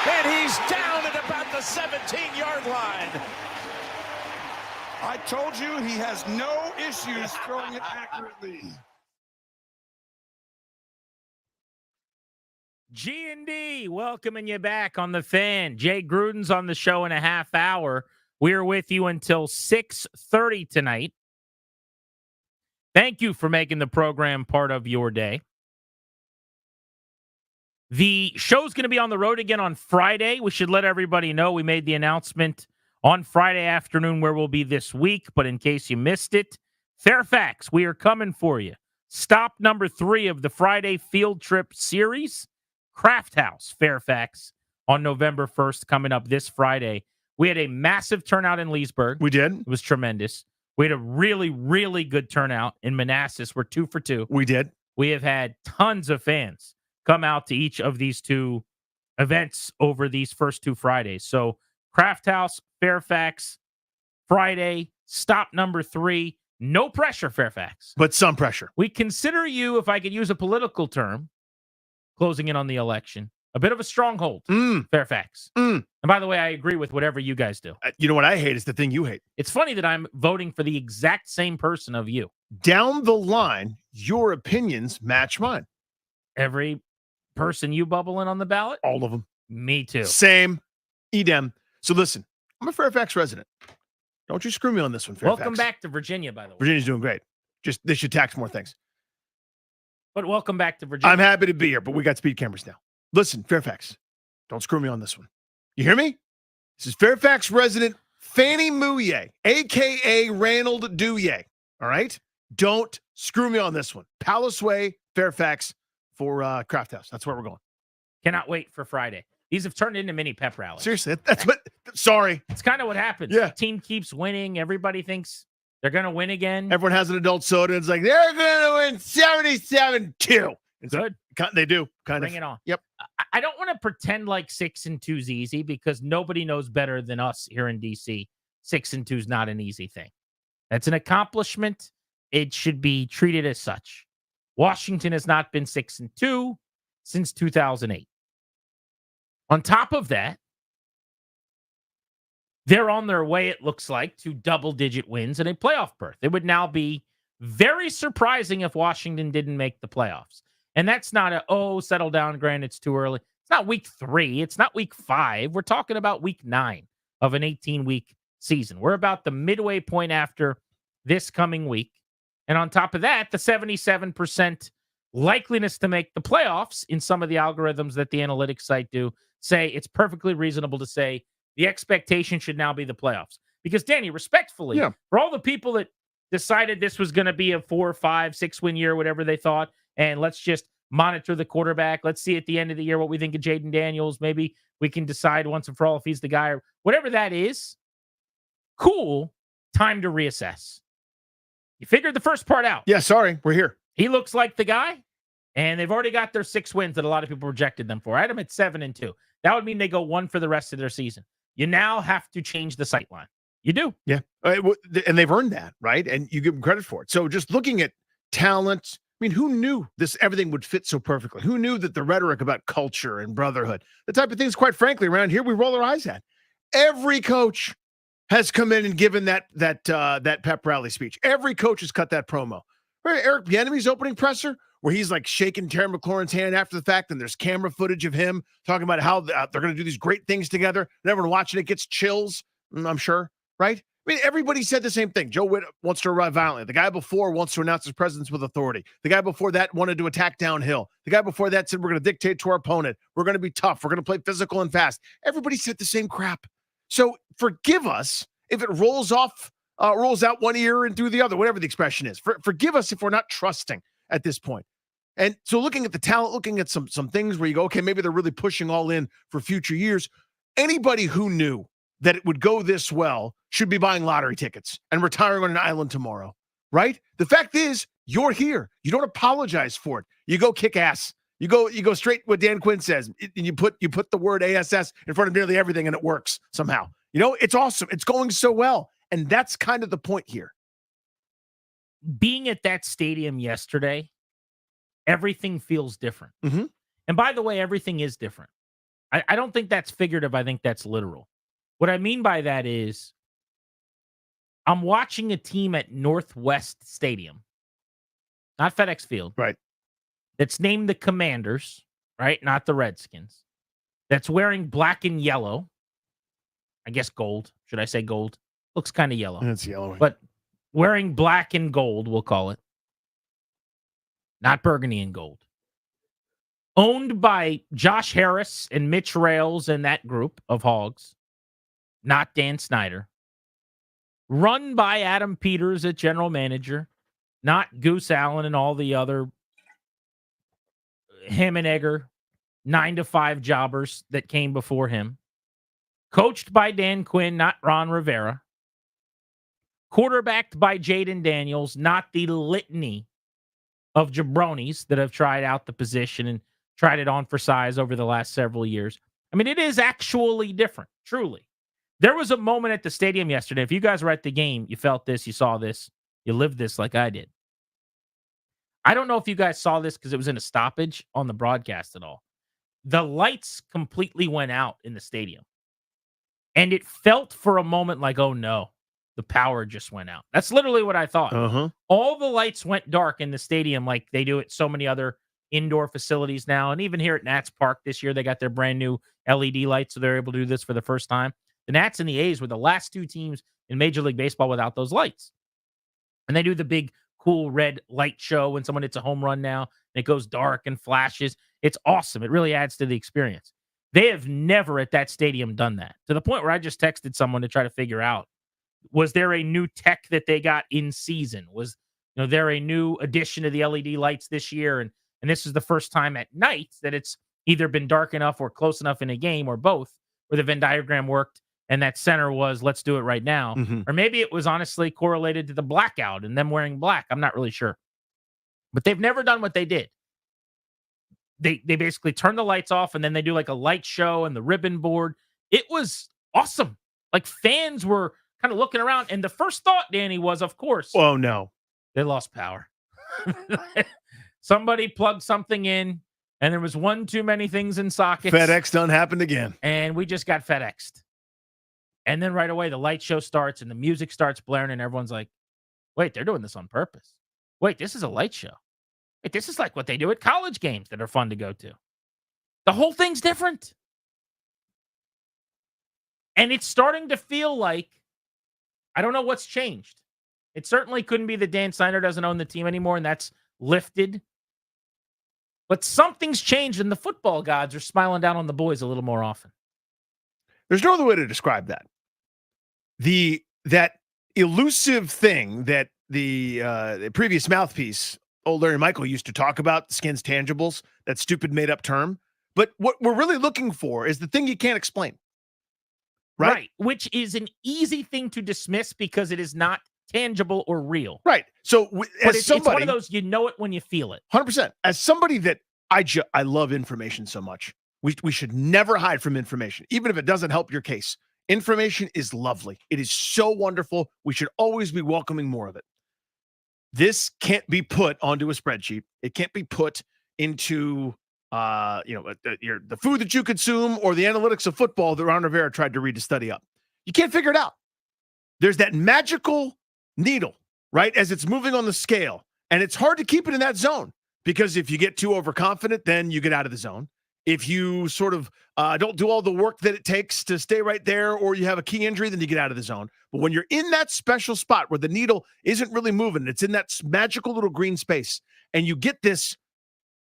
R: and he's down at about the 17-yard line.
A: I told you he has no issues throwing it accurately.
M: G&D, welcoming you back on the Fan. Jay Gruden's on the show in a half hour. We're with you until 6:30 tonight. Thank you for making the program part of your day. The show's going to be on the road again on Friday. We should let everybody know we made the announcement on Friday afternoon where we'll be this week, but in case you missed it, Fairfax, we are coming for you. Stop number 3 of the Friday field trip series. Craft House, Fairfax, on November 1st, coming up this Friday. We had a massive turnout in Leesburg.
O: We did.
M: It was tremendous. We had a really, really good turnout in Manassas. We're 2 for 2.
O: We did.
M: We have had tons of fans come out to each of these 2 events over these first 2 Fridays. So Craft House, Fairfax, Friday, stop number 3. No pressure, Fairfax.
O: But some pressure.
M: We consider you, if I could use a political term, closing in on the election, a bit of a stronghold, Fairfax. And by the way, I agree with whatever you guys do.
O: You know what I hate is the thing you hate.
M: It's funny that I'm voting for the exact same person of you.
O: Down the line, your opinions match mine.
M: Every person you bubble in on the ballot?
O: All of them.
M: Me too.
O: Same. Edem. So listen, I'm a Fairfax resident. Don't you screw me on this one, Fairfax.
M: Welcome back to Virginia, by the way.
O: Virginia's doing great. Just they should tax more things.
M: But welcome back to Virginia.
O: I'm happy to be here, but we got speed cameras now. Listen, Fairfax, don't screw me on this one. You hear me? This is Fairfax resident Fannie Mouye, a.k.a. Ranald Douye. All right? Don't screw me on this one. Palace Way, Fairfax for Craft House. That's where we're going.
M: Cannot wait for Friday. These have turned into mini pep rallies.
O: Seriously, that's what. Sorry.
M: It's kind of what happens.
O: Yeah.
M: The team keeps winning. Everybody thinks they're going to win again.
O: Everyone has an adult soda. And it's like, they're going to win 77-2.
M: Good.
O: They do.
M: Bring it on.
O: Yep.
M: I don't want to pretend like 6-2 is easy because nobody knows better than us here in D.C. 6-2 is not an easy thing. That's an accomplishment. It should be treated as such. Washington has not been 6-2 since 2008. On top of that, they're on their way, it looks like, to double-digit wins and a playoff berth. It would now be very surprising if Washington didn't make the playoffs. And that's not settle down, Grant, it's too early. It's not week 3. It's not week 5. We're talking about week 9 of an 18-week season. We're about the midway point after this coming week. And on top of that, the 77% likeliness to make the playoffs in some of the algorithms that the analytics site do say it's perfectly reasonable to say the expectation should now be the playoffs. Because, Danny, respectfully, for all the people that decided this was going to be a 4, 5, 6 win year, whatever they thought, and let's just monitor the quarterback. Let's see at the end of the year what we think of Jaden Daniels. Maybe we can decide once and for all if he's the guy or whatever that is. Cool. Time to reassess. You figured the first part out.
O: Yeah, sorry. We're here.
M: He looks like the guy, and they've already got their 6 wins that a lot of people projected them for. I had them at 7-2. That would mean they go 1 for the rest of their season. You now have to change the sight line. You do.
O: Yeah. And they've earned that, right? And you give them credit for it. So just looking at talent, I mean, who knew everything would fit so perfectly? Who knew that the rhetoric about culture and brotherhood, the type of things, quite frankly, around here, we roll our eyes at. Every coach has come in and given that pep rally speech. Every coach has cut that promo. Right? Eric Bieniemy's opening presser, where he's like shaking Terry McLaurin's hand after the fact, and there's camera footage of him talking about how they're going to do these great things together, and everyone watching it gets chills, I'm sure, right? I mean, everybody said the same thing. Joe Witt wants to arrive violently. The guy before wants to announce his presence with authority. The guy before that wanted to attack downhill. The guy before that said, we're going to dictate to our opponent. We're going to be tough. We're going to play physical and fast. Everybody said the same crap. So forgive us if it rolls out one ear and through the other, whatever the expression is. Forgive us if we're not trusting at this point. And so looking at the talent, looking at some things where you go, okay, maybe they're really pushing all in for future years. Anybody who knew that it would go this well should be buying lottery tickets and retiring on an island tomorrow, right? The fact is, you're here. You don't apologize for it. You go kick ass. You go straight what Dan Quinn says. And you put the word ASS in front of nearly everything, and it works somehow. You know, it's awesome. It's going so well. And that's kind of the point here.
M: Being at that stadium yesterday, everything feels different.
O: Mm-hmm.
M: And by the way, everything is different. I don't think that's figurative. I think that's literal. What I mean by that is I'm watching a team at Northwest Stadium, not FedEx Field.
O: Right.
M: That's named the Commanders, right? Not the Redskins. That's wearing black and yellow. I guess gold. Should I say gold? Looks kind of yellow.
O: It's yellow.
M: But wearing black and gold, we'll call it. Not burgundy and gold. Owned by Josh Harris and Mitch Rails and that group of hogs. Not Dan Snyder. Run by Adam Peters at general manager. Not Goose Allen and all the other him and Egger 9-to-5 jobbers that came before him. Coached by Dan Quinn, not Ron Rivera. Quarterbacked by Jaden Daniels, not the litany of jabronis that have tried out the position and tried it on for size over the last several years. I mean, it is actually different, truly. There was a moment at the stadium yesterday. If you guys were at the game, you felt this, you saw this, you lived this like I did. I don't know if you guys saw this because it was in a stoppage on the broadcast at all. The lights completely went out in the stadium. And it felt for a moment like, oh no, the power just went out. That's literally what I thought.
O: Uh-huh.
M: All the lights went dark in the stadium like they do at so many other indoor facilities now. And even here at Nats Park this year, they got their brand new LED lights, so they're able to do this for the first time. The Nats and the A's were the last two teams in Major League Baseball without those lights. And they do the big, cool red light show when someone hits a home run now, and it goes dark and flashes. It's awesome. It really adds to the experience. They have never at that stadium done that, to the point where I just texted someone to try to figure out, was there a new tech that they got in season? Was there a new addition to the LED lights this year? And this is the first time at night that it's either been dark enough or close enough in a game or both where the Venn diagram worked and that center was, let's do it right now.
O: Mm-hmm.
M: Or maybe it was honestly correlated to the blackout and them wearing black. I'm not really sure. But they've never done what they did. They basically turn the lights off and then they do like a light show and the ribbon board. It was awesome. Like fans were kind of looking around. And the first thought, Danny, was, of course,
O: oh no,
M: they lost power. Somebody plugged something in and there was one too many things in sockets.
O: FedEx done happened again.
M: And we just got FedExed. And then right away, the light show starts and the music starts blaring and everyone's like, wait, they're doing this on purpose. Wait, this is a light show. Wait, this is like what they do at college games that are fun to go to. The whole thing's different. And it's starting to feel like, I don't know what's changed. It certainly couldn't be that Dan Snyder doesn't own the team anymore, and that's lifted. But something's changed, and the football gods are smiling down on the boys a little more often.
O: There's no other way to describe that. That elusive thing that the previous mouthpiece, old Larry Michael, used to talk about, skins tangibles, that stupid made-up term. But what we're really looking for is the thing you can't explain. Right?
M: Which is an easy thing to dismiss because it is not tangible or real.
O: Right. So
M: it's one of those, you know it when you feel it.
O: 100%. As somebody that I love information so much, we should never hide from information, even if it doesn't help your case. Information is lovely. It is so wonderful. We should always be welcoming more of it. This can't be put onto a spreadsheet. It can't be put into the food that you consume or the analytics of football that Ron Rivera tried to read to study up. You can't figure it out. There's that magical needle, right, as it's moving on the scale. And it's hard to keep it in that zone because if you get too overconfident, then you get out of the zone. If you sort of don't do all the work that it takes to stay right there, or you have a key injury, then you get out of the zone. But when you're in that special spot where the needle isn't really moving, it's in that magical little green space, and you get this,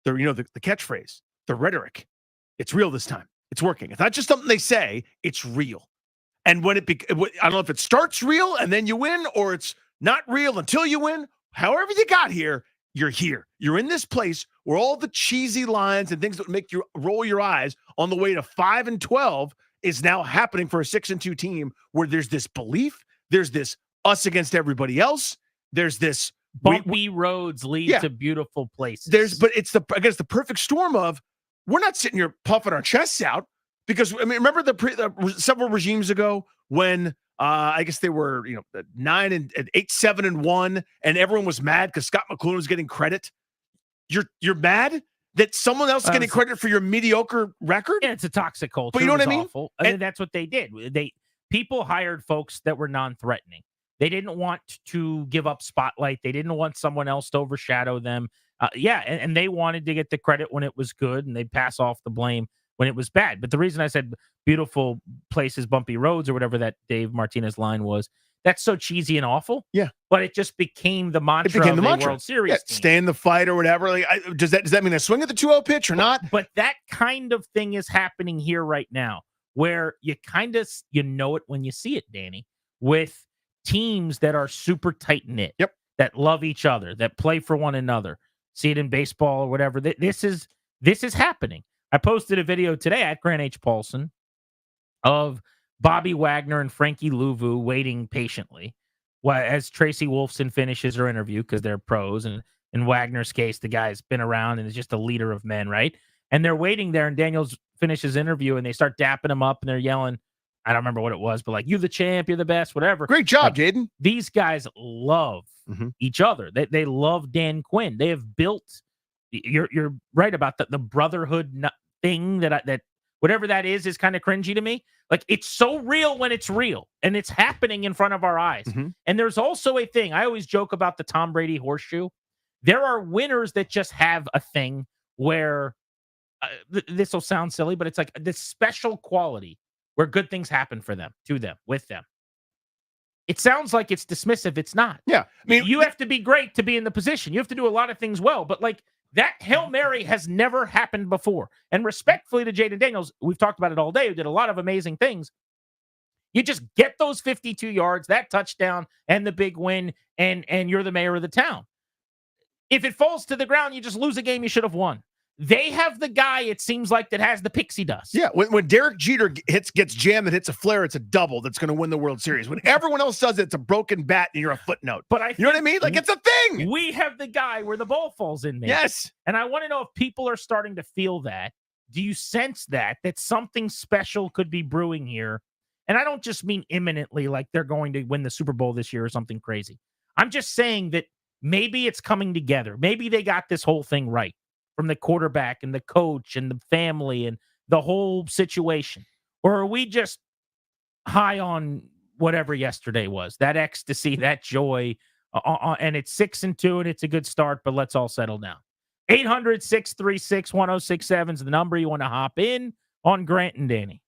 O: the catchphrase, the rhetoric, it's real this time. It's working. It's not just something they say, it's real. And when I don't know if it starts real and then you win, or it's not real until you win. However you got here, you're here. You're in this place where all the cheesy lines and things that would make you roll your eyes on the way to 5-12 is now happening for a 6-2 team, where there's this belief, there's this us against everybody else, there's this
M: bumpy roads lead to beautiful places.
O: But it's the perfect storm of, we're not sitting here puffing our chests out because, I mean, remember several regimes ago when I guess they were 9-8, 7-1, and everyone was mad because Scott McCloughan was getting credit. You're mad that someone else getting credit for your mediocre record?
M: Yeah, it's a toxic culture.
O: But you know
M: It
O: what I
M: was
O: mean?
M: Awful. And that's what they did. People hired folks that were non-threatening. They didn't want to give up spotlight. They didn't want someone else to overshadow them. And they wanted to get the credit when it was good, and they'd pass off the blame when it was bad. But the reason I said beautiful places, bumpy roads, or whatever that Dave Martinez line was, that's so cheesy and awful.
O: Yeah.
M: But it just became the mantra
O: It became the
M: of
O: mantra.
M: a World Series
O: Yeah,
M: team.
O: stay in the fight or whatever. Like, does that mean a swing at the 2-0 pitch or not?
M: But that kind of thing is happening here right now, where you kind of know it when you see it, Danny, with teams that are super tight knit, that love each other, that play for one another. See it in baseball or whatever. This is happening. I posted a video today at Grant H. Paulson of Bobby Wagner and Frankie Louvu waiting patiently as Tracy Wolfson finishes her interview, because they're pros. And in Wagner's case, the guy's been around and is just a leader of men, right? And they're waiting there, and Daniels finishes interview, and they start dapping him up, and they're yelling, I don't remember what it was, but like, you the champ, you're the best, whatever.
O: Great job, Jaden.
M: These guys love each other. They love Dan Quinn. They have built, you're right about the brotherhood thing that whatever that is kind of cringy to me. Like, it's so real when it's real, and it's happening in front of our eyes. And there's also a thing. I always joke about the Tom Brady horseshoe. There are winners that just have a thing where this will sound silly, but it's like this special quality where good things happen for them, to them, with them. It sounds like it's dismissive. It's not.
O: Yeah. I mean,
M: you have to be great to be in the position. You have to do a lot of things well, but like, that Hail Mary has never happened before. And respectfully to Jaden Daniels, we've talked about it all day, who did a lot of amazing things. You just get those 52 yards, that touchdown, and the big win, and you're the mayor of the town. If it falls to the ground, you just lose a game you should have won. They have the guy, it seems like, that has the pixie dust.
O: Yeah, when Derek Jeter gets jammed and hits a flare, it's a double that's going to win the World Series. When everyone else does it, it's a broken bat and you're a footnote.
M: But
O: you know what I mean? Like, it's a thing.
M: We have the guy where the ball falls in there.
O: Yes.
M: And I want to know if people are starting to feel that. Do you sense that something special could be brewing here? And I don't just mean imminently, like they're going to win the Super Bowl this year or something crazy. I'm just saying that maybe it's coming together. Maybe they got this whole thing right, from the quarterback and the coach and the family and the whole situation. Or are we just high on whatever yesterday was, that ecstasy, that joy, and it's 6-2 and it's a good start, but let's all settle down. 800-636-1067 is the number you want to hop in on Grant and Danny.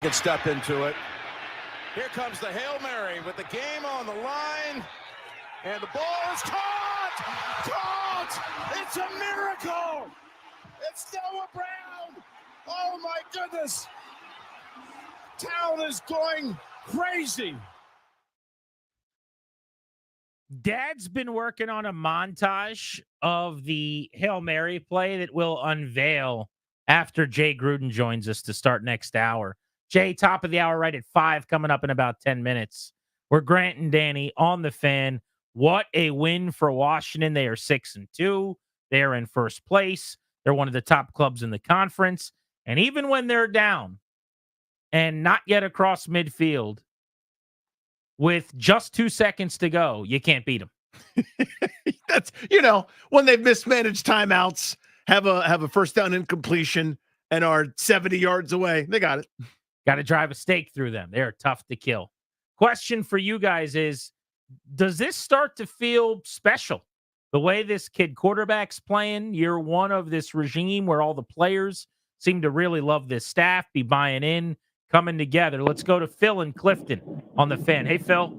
R: Can step into it. Here comes the Hail Mary with the game on the line. And the ball is caught! Caught! It's a miracle! It's Noah Brown! Oh my goodness! Town is going crazy.
M: Dad's been working on a montage of the Hail Mary play that we'll unveil after Jay Gruden joins us to start next hour. Jay, top of the hour, right at 5, coming up in about 10 minutes. We're Grant and Danny on the Fan. What a win for Washington. They are 6-2. They are in first place. They're one of the top clubs in the conference. And even when they're down and not yet across midfield, with just 2 seconds to go, you can't beat them.
O: That's, when they've mismanaged timeouts, have a first down incompletion, and are 70 yards away. They got it.
M: Got to drive a stake through them. They're tough to kill. Question for you guys is, does this start to feel special? The way this kid quarterback's playing, year one of this regime where all the players seem to really love this staff, be buying in, coming together. Let's go to Phil in Clifton on the Fan. Hey, Phil.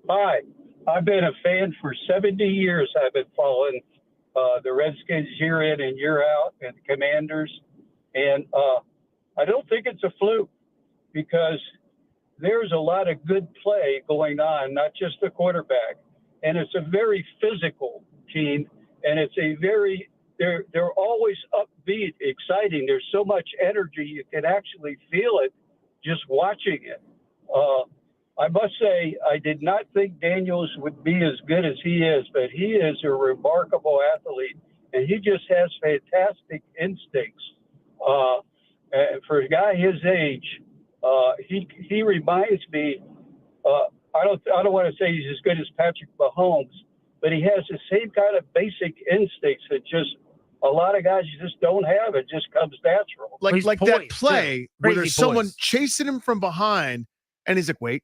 K: Hi. I've been a fan for 70 years. I've been following the Redskins year in and year out, and the Commanders. And I don't think it's a fluke, because there's a lot of good play going on, not just the quarterback. And it's a very physical team, and it's a very they're always upbeat, exciting. There's so much energy, you can actually feel it just watching it. I must say, I did not think Daniels would be as good as he is, but he is a remarkable athlete, and he just has fantastic instincts. And for a guy his age, he reminds me. I don't want to say he's as good as Patrick Mahomes, but he has the same kind of basic instincts that just a lot of guys just don't have. It just comes natural.
O: Like that play where there's someone chasing him from behind, and he's like, wait.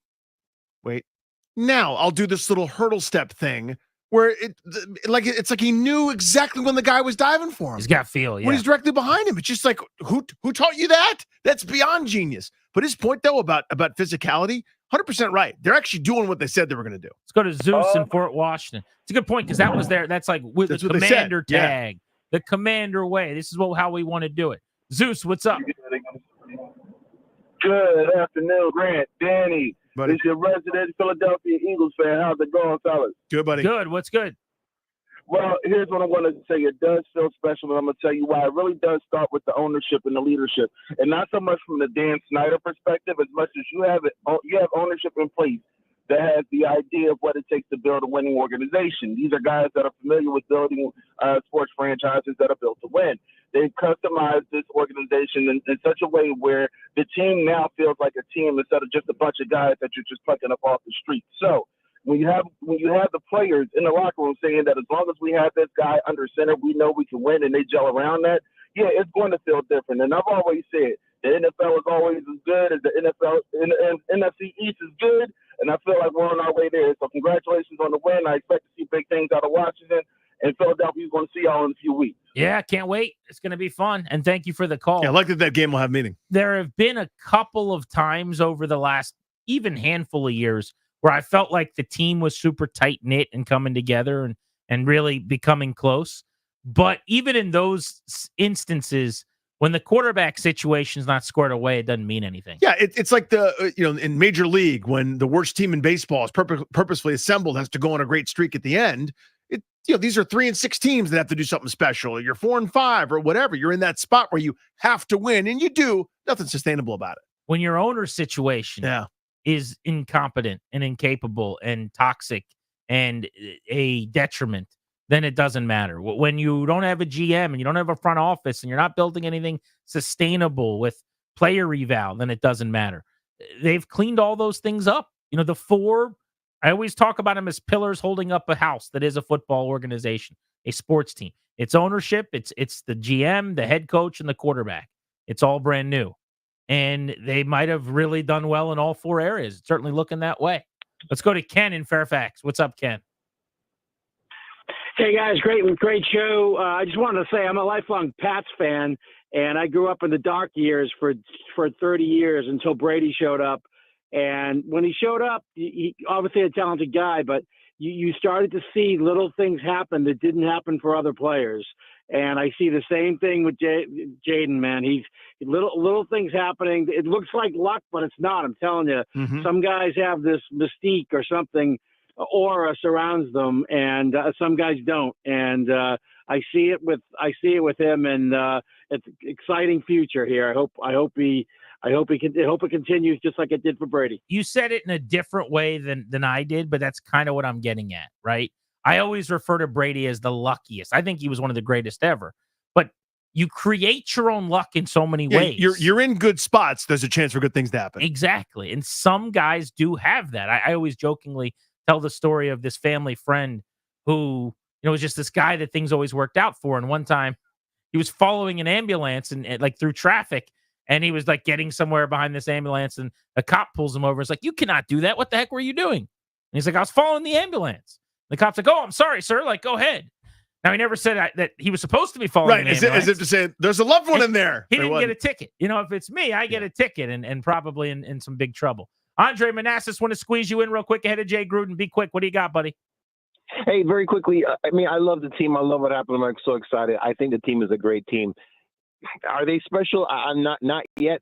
O: Now I'll do this little hurdle step thing where it's like he knew exactly when the guy was diving for him.
M: He's got feel, yeah.
O: When he's directly behind him. It's just like, who taught you that? That's beyond genius. But his point, though, about physicality, 100% right. They're actually doing what they said they were going to do.
M: Let's go to Zeus in Fort Washington. It's a good point, because that was there. That's like with the commander tag, the commander way. This is how we want to do it. Zeus, what's up?
L: Good afternoon, Grant, Danny.
O: Buddy.
L: It's your resident Philadelphia Eagles fan. How's it going, fellas?
O: Good, buddy.
M: Good. What's good?
L: Well, here's what I want to say. It does feel special, and I'm going to tell you why. It really does start with the ownership and the leadership, and not so much from the Dan Snyder perspective, as much as you have ownership in place that has the idea of what it takes to build a winning organization. These are guys that are familiar with building sports franchises that are built to win. They've customized this organization in such a way where the team now feels like a team instead of just a bunch of guys that you're just plucking up off the street. So when you have the players in the locker room saying that as long as we have this guy under center, we know we can win, and they gel around that, yeah, it's going to feel different. And I've always said the NFL is always as good as the NFL, and NFC East is good, and I feel like we're on our way there. So congratulations on the win. I expect to see big things out of Washington, and Philadelphia's going to see y'all in a few weeks.
M: Yeah, can't wait. It's going to be fun. And thank you for the call.
O: Yeah, I like that game will have meaning.
M: There have been a couple of times over the last even handful of years where I felt like the team was super tight-knit and coming together and really becoming close. But even in those instances, when the quarterback situation is not squared away, it doesn't mean anything.
O: Yeah, it's like in Major League, when the worst team in baseball is purposefully assembled, has to go on a great streak at the end. These are 3-6 teams that have to do something special. You're 4-5 or whatever. You're in that spot where you have to win, and you do. Nothing sustainable about it.
M: When your owner's situation is incompetent and incapable and toxic and a detriment, then it doesn't matter. When you don't have a GM and you don't have a front office and you're not building anything sustainable with player eval, then it doesn't matter. They've cleaned all those things up. The four, I always talk about them as pillars holding up a house that is a football organization, a sports team. It's ownership, it's the GM, the head coach, and the quarterback. It's all brand new. And they might have really done well in all four areas. It's certainly looking that way. Let's go to Ken in Fairfax. What's up, Ken?
V: Hey, guys, great show. I just wanted to say I'm a lifelong Pats fan,
N: And I grew up in the dark years for 30 years until Brady showed up. And when he showed up, he obviously a talented guy, but you started to see little things happen that didn't happen for other players. And I see the same thing with Jaden, man. He's little things happening. It looks like luck, but it's not. I'm telling you, some guys have this mystique or something, aura surrounds them, and some guys don't. And I see it with him, and it's an exciting future here. I hope it continues just like it did for Brady.
M: You said it in a different way than I did, but that's kind of what I'm getting at, right? I always refer to Brady as the luckiest. I think he was one of the greatest ever. But you create your own luck in so many ways.
O: You're in good spots. There's a chance for good things to happen.
M: Exactly. And some guys do have that. I always jokingly tell the story of this family friend who, was just this guy that things always worked out for. And one time he was following an ambulance and like through traffic, and he was like getting somewhere behind this ambulance, and a cop pulls him over. It's like, you cannot do that. What the heck were you doing? And he's like, I was following the ambulance. The cop's like, oh, I'm sorry, sir. Like, go ahead. Now, he never said that he was supposed to be following the ambulance.
O: As if to say, there's a loved one in there.
M: He didn't get a ticket. If it's me, I get a ticket and probably in some big trouble. Andre Manassas, want to squeeze you in real quick ahead of Jay Gruden. Be quick. What do you got, buddy?
P: Hey, very quickly. I love the team. I love what happened. I'm so excited. I think the team is a great team. Are they special? I'm not yet.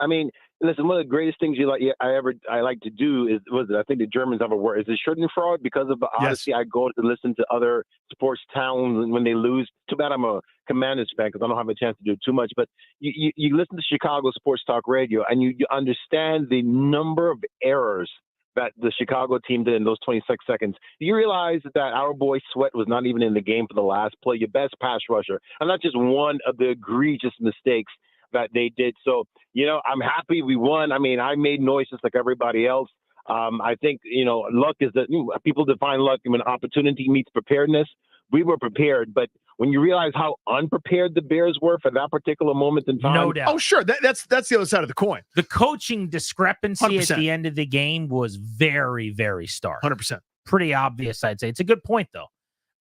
P: Listen, one of the greatest things I like to do is I think the Germans have a word. Is it Schadenfreude? Because of the Odyssey, I go to listen to other sports towns when they lose. Too bad I'm a Commanders fan because I don't have a chance to do too much. But you listen to Chicago Sports Talk Radio and you understand the number of errors that the Chicago team did in those 26 seconds. You realize that our boy Sweat was not even in the game for the last play, your best pass rusher, and not just one of the egregious mistakes that they did. So, I'm happy we won. I made noises like everybody else. I think, luck is that people define luck when opportunity meets preparedness. We were prepared, but when you realize how unprepared the Bears were for that particular moment in time.
M: No doubt.
O: Oh, sure. That's the other side of the coin.
M: The coaching discrepancy
O: 100%.
M: at the end of the game was very, very stark.
O: 100%.
M: Pretty obvious, I'd say. It's a good point, though.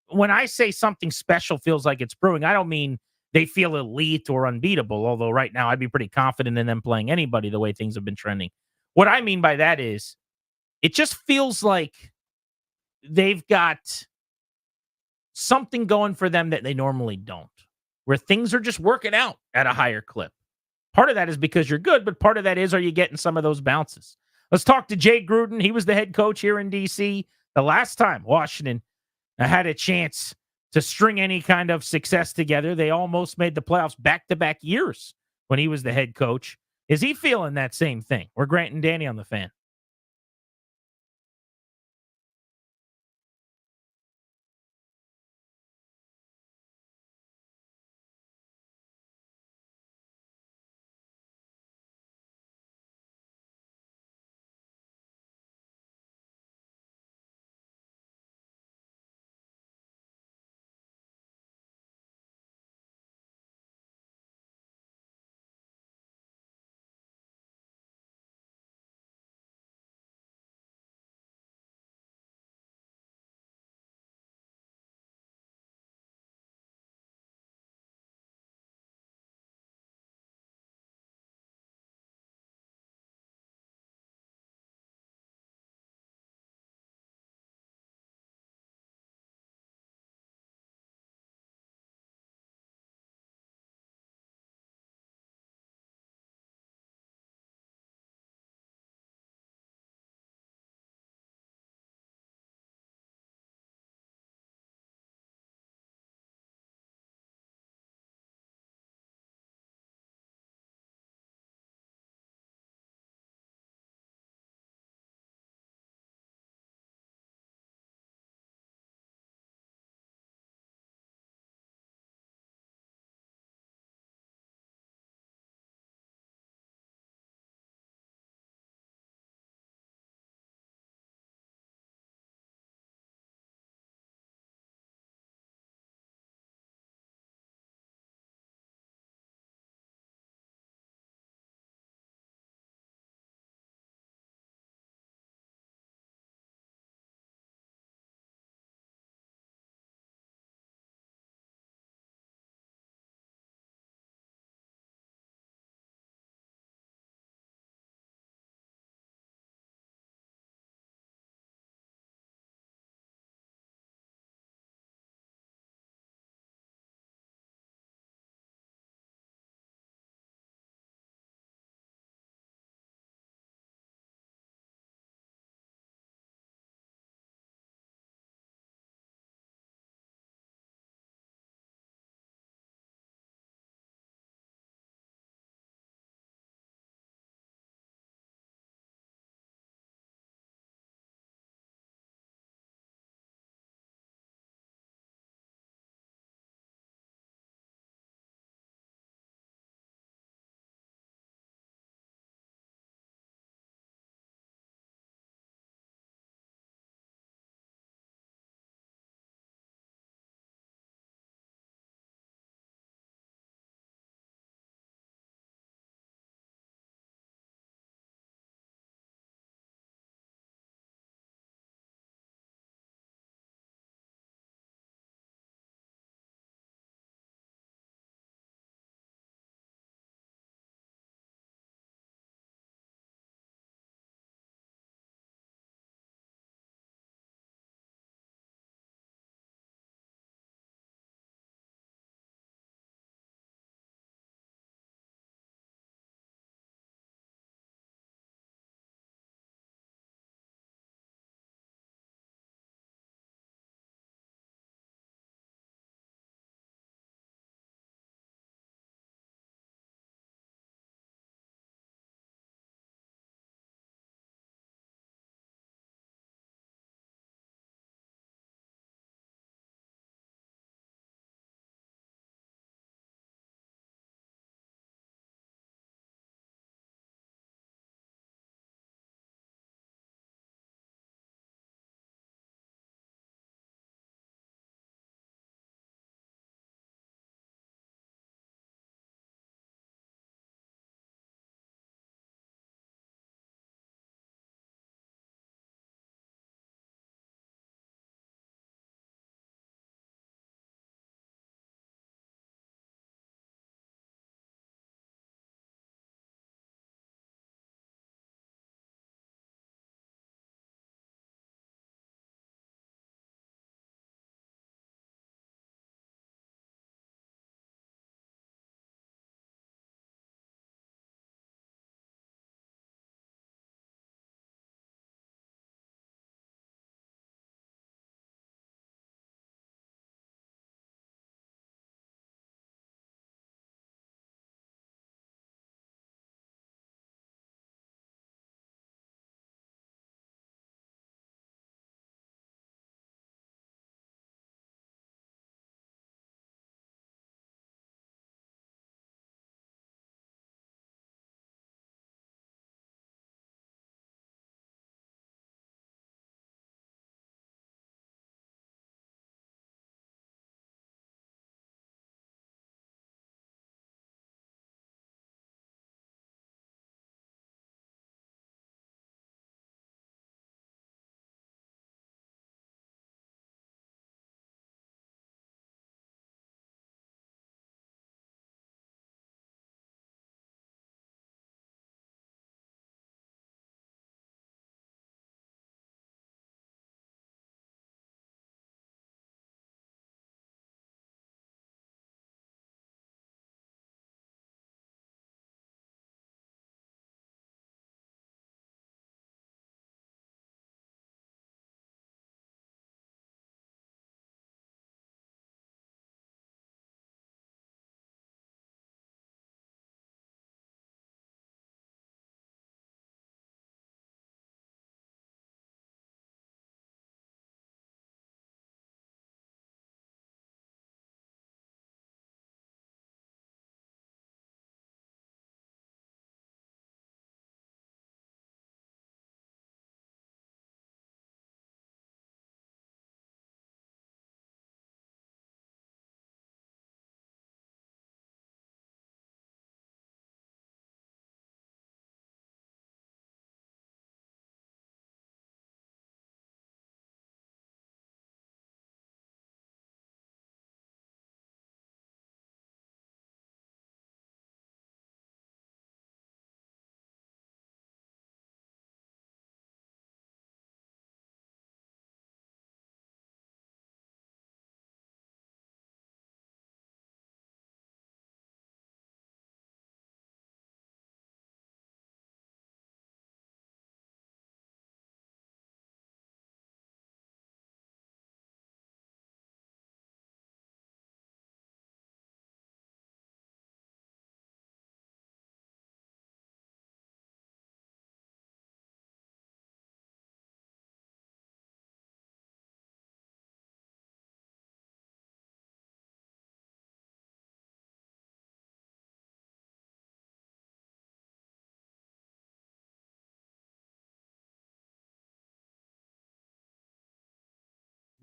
M: When I say something special feels like it's brewing, I don't mean they feel elite or unbeatable, although right now I'd be pretty confident in them playing anybody the way things have been trending. What I mean by that is it just feels like they've got something going for them that they normally don't, where things are just working out at a higher clip. Part of that is because you're good, but part of that is, are you getting some of those bounces? Let's talk to Jay Gruden. He was the head coach here in D.C. the last time Washington had a chance to string any kind of success together. They almost made the playoffs back-to-back years when he was the head coach. Is he feeling that same thing? We're Grant and Danny on the Fan.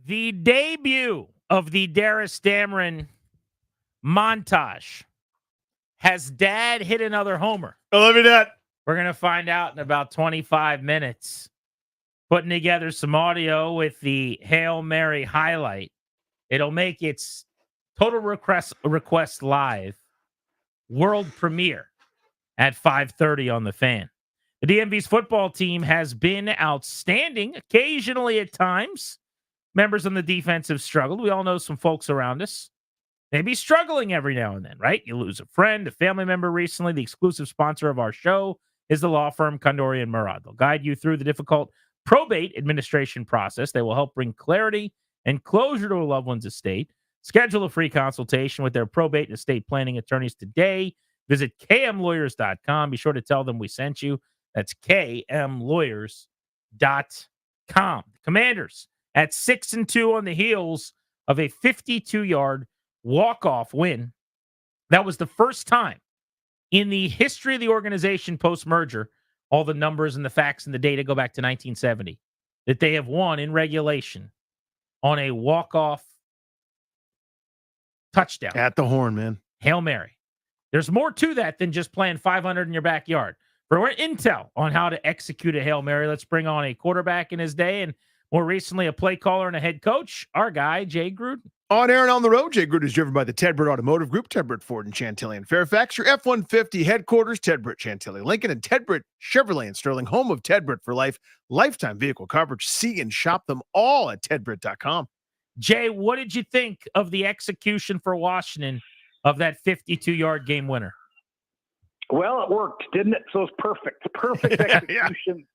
M: The debut of the Darius Dameron montage. Has Dad hit another homer?
O: I love you, Dad.
M: We're going to find out in about 25 minutes. Putting together some audio with the Hail Mary highlight. It'll make its total request live world premiere at 5:30 on the Fan. The DMV's football team has been outstanding, occasionally at times. Members on the defense have struggled. We all know some folks around us. Maybe struggling every now and then, right? You lose a friend, a family member recently. The exclusive sponsor of our show is the law firm Condori and Murad. They'll guide you through the difficult probate administration process. They will help bring clarity and closure to a loved one's estate. Schedule a free consultation with their probate and estate planning attorneys today. Visit kmlawyers.com. Be sure to tell them we sent you. That's kmlawyers.com. The Commanders at 6-2 on the heels of a 52-yard walk-off win. That was the first time in the history of the organization post-merger, all the numbers and the facts and the data go back to 1970, that they have won in regulation on a walk-off touchdown.
O: At the horn, man.
M: Hail Mary. There's more to that than just playing 500 in your backyard. For more intel on how to execute a Hail Mary, let's bring on a quarterback in his day and more recently a play caller and a head coach, our guy, Jay Gruden.
O: On air and on the road, Jay Gruden is driven by the Ted Britt Automotive Group, Ted Britt Ford and Chantilly in Fairfax. Your F-150 headquarters, Ted Britt Chantilly Lincoln, and Ted Britt Chevrolet in Sterling, home of Ted Britt for life. Lifetime vehicle coverage. See and shop them all at tedbritt.com.
M: Jay, what did you think of the execution for Washington of that 52-yard game winner?
S: Well, it worked, didn't it? So it's perfect. Perfect execution.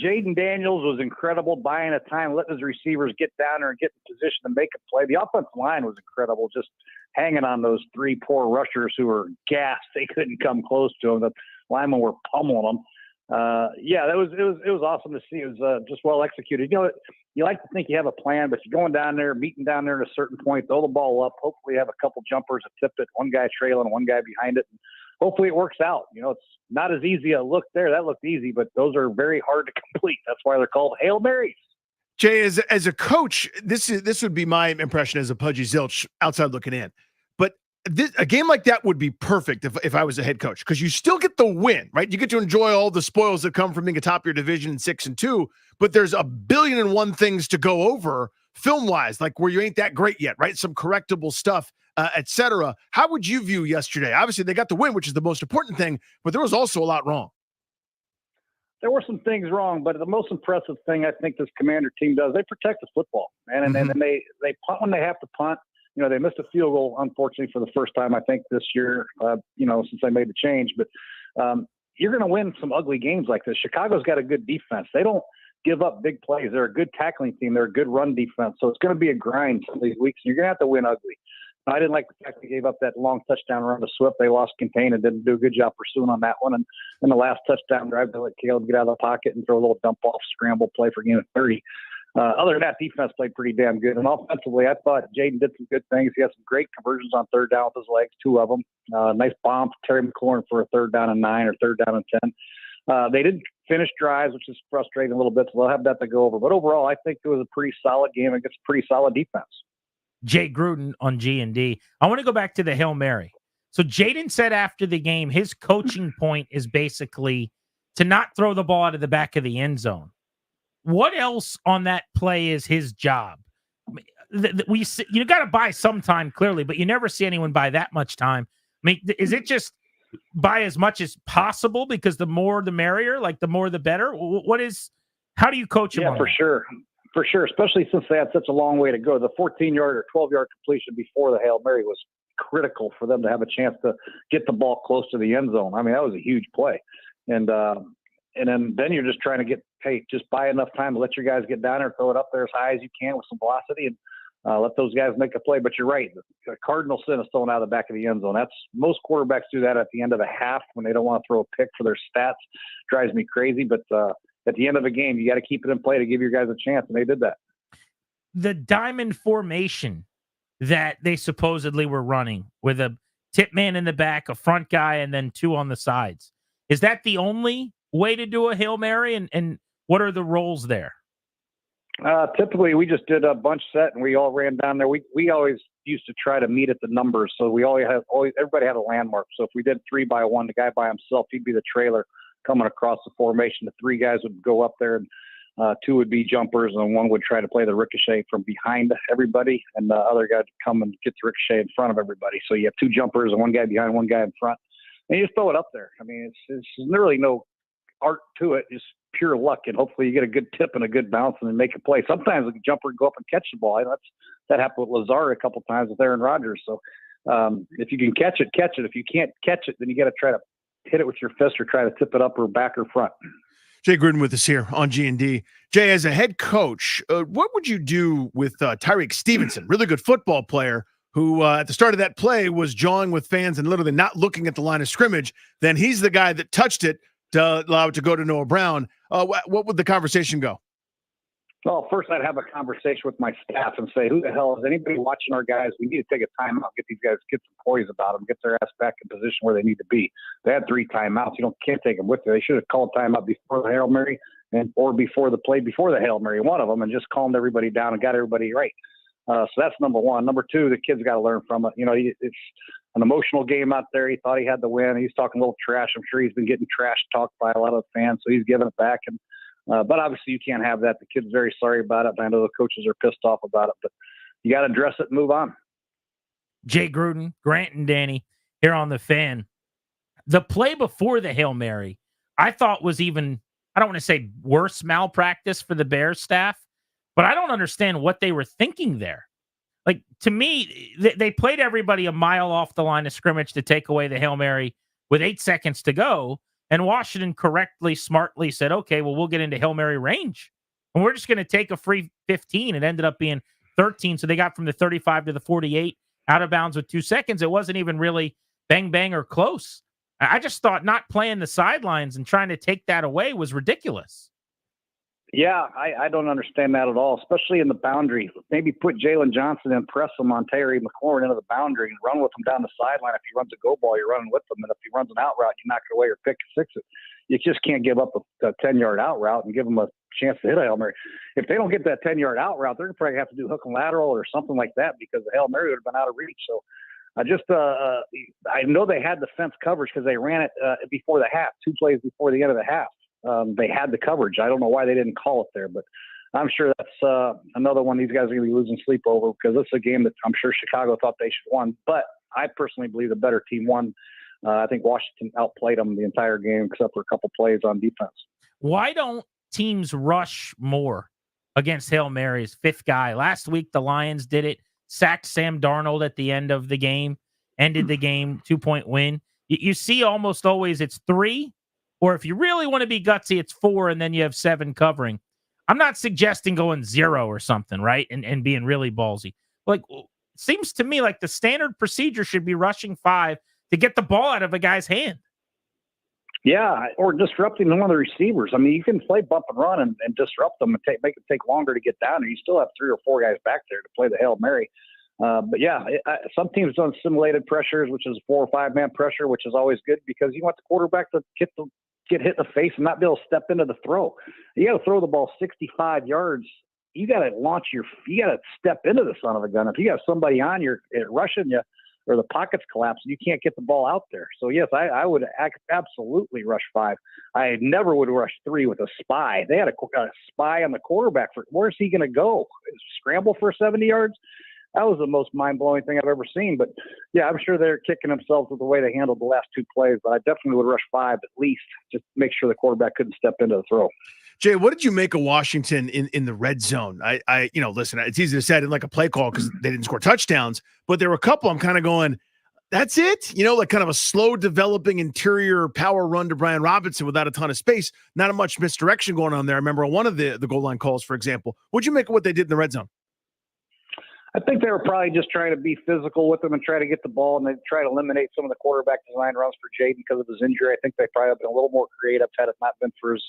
S: Jaden Daniels was incredible, buying a time, letting his receivers get down there and get in position to make a play. The offensive line was incredible, just hanging on those three poor rushers who were gassed. They couldn't come close to them. The linemen were pummeling them. It was awesome to see. It was just well executed. You know, you like to think you have a plan, but you're going down there, meeting down there at a certain point, throw the ball up. Hopefully, you have a couple jumpers that tip it, one guy trailing, one guy behind it. And hopefully, it works out. You know, it's not as easy a look there. That looked easy, but those are very hard to complete. That's why they're called Hail Marys.
O: Jay, as a coach, this would be my impression as a Pudgy Zilch outside looking in. But a game like that would be perfect if I was a head coach, because you still get the win, right? You get to enjoy all the spoils that come from being atop your division in 6-2, but there's a billion and one things to go over film-wise, like where you ain't that great yet, right? Some correctable stuff, etc. How would you view yesterday? Obviously, they got the win, which is the most important thing, but there was also a lot wrong.
S: There were some things wrong, but the most impressive thing I think this Commander team does, they protect the football, man. And then they punt when they have to punt. You know, they missed a field goal, unfortunately, for the first time, I think, this year, since they made the change. But you're going to win some ugly games like this. Chicago's got a good defense. They don't give up big plays. They're a good tackling team. They're a good run defense. So it's going to be a grind some of these weeks. You're going to have to win ugly. I didn't like the fact they gave up that long touchdown run to Swift. They lost contain and didn't do a good job pursuing on that one. And in the last touchdown drive, they let Caleb get out of the pocket and throw a little dump-off scramble play for gain of 30. Other than that, defense played pretty damn good. And offensively, I thought Jaden did some good things. He had some great conversions on third down with his legs, 2 of them. Nice bomb for Terry McLaurin for a 3rd down and 9 or 3rd down and 10. They didn't finish drives, which is frustrating a little bit, so they'll have that to go over. But overall, I think it was a pretty solid game against a pretty solid defense.
M: Jay Gruden on G&D. I want to go back to the Hail Mary. So Jaden said after the game, his coaching point is basically to not throw the ball out of the back of the end zone. What else on that play is his job? You got to buy some time, clearly, but you never see anyone buy that much time. I mean, is it just buy as much as possible because the more the merrier, like the more the better? How do you coach him?
S: Yeah, for sure. For sure, especially since they had such a long way to go. The 14-yard or 12-yard completion before the Hail Mary was critical for them to have a chance to get the ball close to the end zone. I mean, that was a huge play. And then you're just trying to just buy enough time to let your guys get down there, throw it up there as high as you can with some velocity, and let those guys make a play. But you're right. The cardinal sin is thrown out of the back of the end zone. Most quarterbacks do that at the end of a half when they don't want to throw a pick for their stats. Drives me crazy, but at the end of a game, you got to keep it in play to give your guys a chance, and they did that.
M: The diamond formation that they supposedly were running with a tip man in the back, a front guy, and then 2 on the sides. Is that the only way to do a Hail Mary? And what are the roles there?
S: Typically, we just did a bunch set, and we all ran down there. We always used to try to meet at the numbers, so we always everybody had a landmark. So if we did 3x1, the guy by himself, he'd be the trailer coming across the formation. The three guys would go up there, and two would be jumpers, and one would try to play the ricochet from behind everybody, and the other guy would come and get the ricochet in front of everybody. So you have two jumpers and one guy behind, one guy in front, and you just throw it up there. I mean, it's literally no art to it, just pure luck, and hopefully you get a good tip and a good bounce and then make a play. Sometimes the jumper can go up and catch the ball. That happened with Lazard a couple times with Aaron Rodgers. So if you can catch it, catch it. If you can't catch it, then you got to try to hit it with your fist or try to tip it up or back or front.
O: Jay Gruden with us here on G&D. Jay, as a head coach, what would you do with Tyreek Stevenson, really good football player, who at the start of that play was jawing with fans and literally not looking at the line of scrimmage? Then he's the guy that touched it to allow it to go to Noah Brown. What would the conversation go?
S: Well, first I'd have a conversation with my staff and say, who the hell is anybody watching our guys? We need to take a timeout, get these guys, get some poise about them, get their ass back in position where they need to be. They had 3 timeouts. You can't take them with you. They should have called timeout before the Hail Mary or before the play, before the Hail Mary, one of them, and just calmed everybody down and got everybody right. So that's number one. Number two, the kid's got to learn from it. It's an emotional game out there. He thought he had the win. He's talking a little trash. I'm sure he's been getting trash talked by a lot of fans, so he's giving it back. And but obviously you can't have that. The kid's very sorry about it. I know the coaches are pissed off about it, but you got to address it and move on.
M: Jay Gruden, Grant, and Danny here on the Fan. The play before the Hail Mary, I thought was even, I don't want to say worse malpractice for the Bears staff, but I don't understand what they were thinking there. Like, to me, they played everybody a mile off the line of scrimmage to take away the Hail Mary with 8 seconds to go. And Washington correctly, smartly said, okay, well, we'll get into Hail Mary range. And we're just going to take a free 15. It ended up being 13. So they got from the 35 to the 48 out of bounds with 2 seconds. It wasn't even really bang, bang or close. I just thought not playing the sidelines and trying to take that away was ridiculous.
S: Yeah, I don't understand that at all, especially in the boundary. Maybe put Jalen Johnson and press him on Terry McLaurin into the boundary and run with him down the sideline. If he runs a go ball, you're running with him. And if he runs an out route, you knock it away or pick six it. You just can't give up a 10-yard out route and give them a chance to hit a Hail Mary. If they don't get that 10-yard out route, they're going to probably have to do hook and lateral or something like that because the Hail Mary would have been out of reach. So I know they had the fence coverage because they ran it before the half, 2 plays before the end of the half. They had the coverage. I don't know why they didn't call it there, but I'm sure that's another one these guys are going to be losing sleep over because it's a game that I'm sure Chicago thought they should have won. But I personally believe the better team won. I think Washington outplayed them the entire game except for a couple plays on defense.
M: Why don't teams rush more against Hail Marys? 5th guy. Last week, the Lions did it, sacked Sam Darnold at the end of the game, ended the game, 2-point win. You see almost always it's 3. Or if you really want to be gutsy, it's 4, and then you have 7 covering. I'm not suggesting going 0 or something, right? And being really ballsy. Like, seems to me like the standard procedure should be rushing 5 to get the ball out of a guy's hand.
S: Yeah, or disrupting one of the receivers. I mean, you can play bump and run and disrupt them and make it take longer to get down there. You still have 3 or 4 guys back there to play the Hail Mary. But yeah, some teams done simulated pressures, which is 4 or 5 man pressure, which is always good because you want the quarterback to get hit in the face and not be able to step into the throw. You got to throw the ball 65 yards. You got to you got to step into the son of a gun. If you got somebody on you rushing you or the pockets collapse, you can't get the ball out there. So yes, I would absolutely rush 5. I never would rush 3 with a spy. They had a spy on the quarterback. Where's he going to go? Scramble for 70 yards? That was the most mind-blowing thing I've ever seen. But, yeah, I'm sure they're kicking themselves with the way they handled the last 2 plays. But I definitely would rush 5 at least, just make sure the quarterback couldn't step into the throw.
O: Jay, what did you make of Washington in the red zone? Listen, it's easy to say I didn't like a play call because they didn't score touchdowns. But there were a couple I'm kind of going, that's it? Like kind of a slow developing interior power run to Brian Robinson without a ton of space. Not much misdirection going on there. I remember on one of the goal line calls, for example. What'd you make of what they did in the red zone?
S: I think they were probably just trying to be physical with them and try to get the ball, and they try to eliminate some of the quarterback design runs for Jaden because of his injury. I think they probably have been a little more creative had it not been for his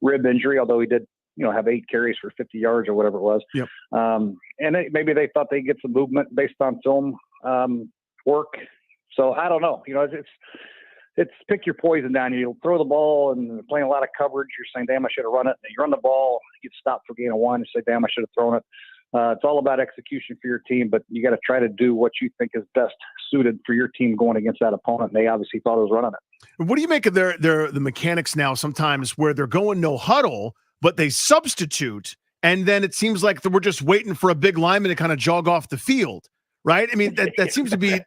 S: rib injury, although he did, have 8 carries for 50 yards or whatever it was.
O: Yep.
S: And maybe they thought they'd get some movement based on film work. So I don't know. it's pick your poison down. You'll throw the ball and playing a lot of coverage. You're saying, damn, I should have run it. And you run the ball, you get stopped for gain of one. You say, damn, I should have thrown it. It's all about execution for your team, but you got to try to do what you think is best suited for your team going against that opponent. And they obviously thought it was running it.
O: What do you make of the mechanics now sometimes where they're going no huddle, but they substitute, and then it seems like we're just waiting for a big lineman to kind of jog off the field, right? I mean, that seems to be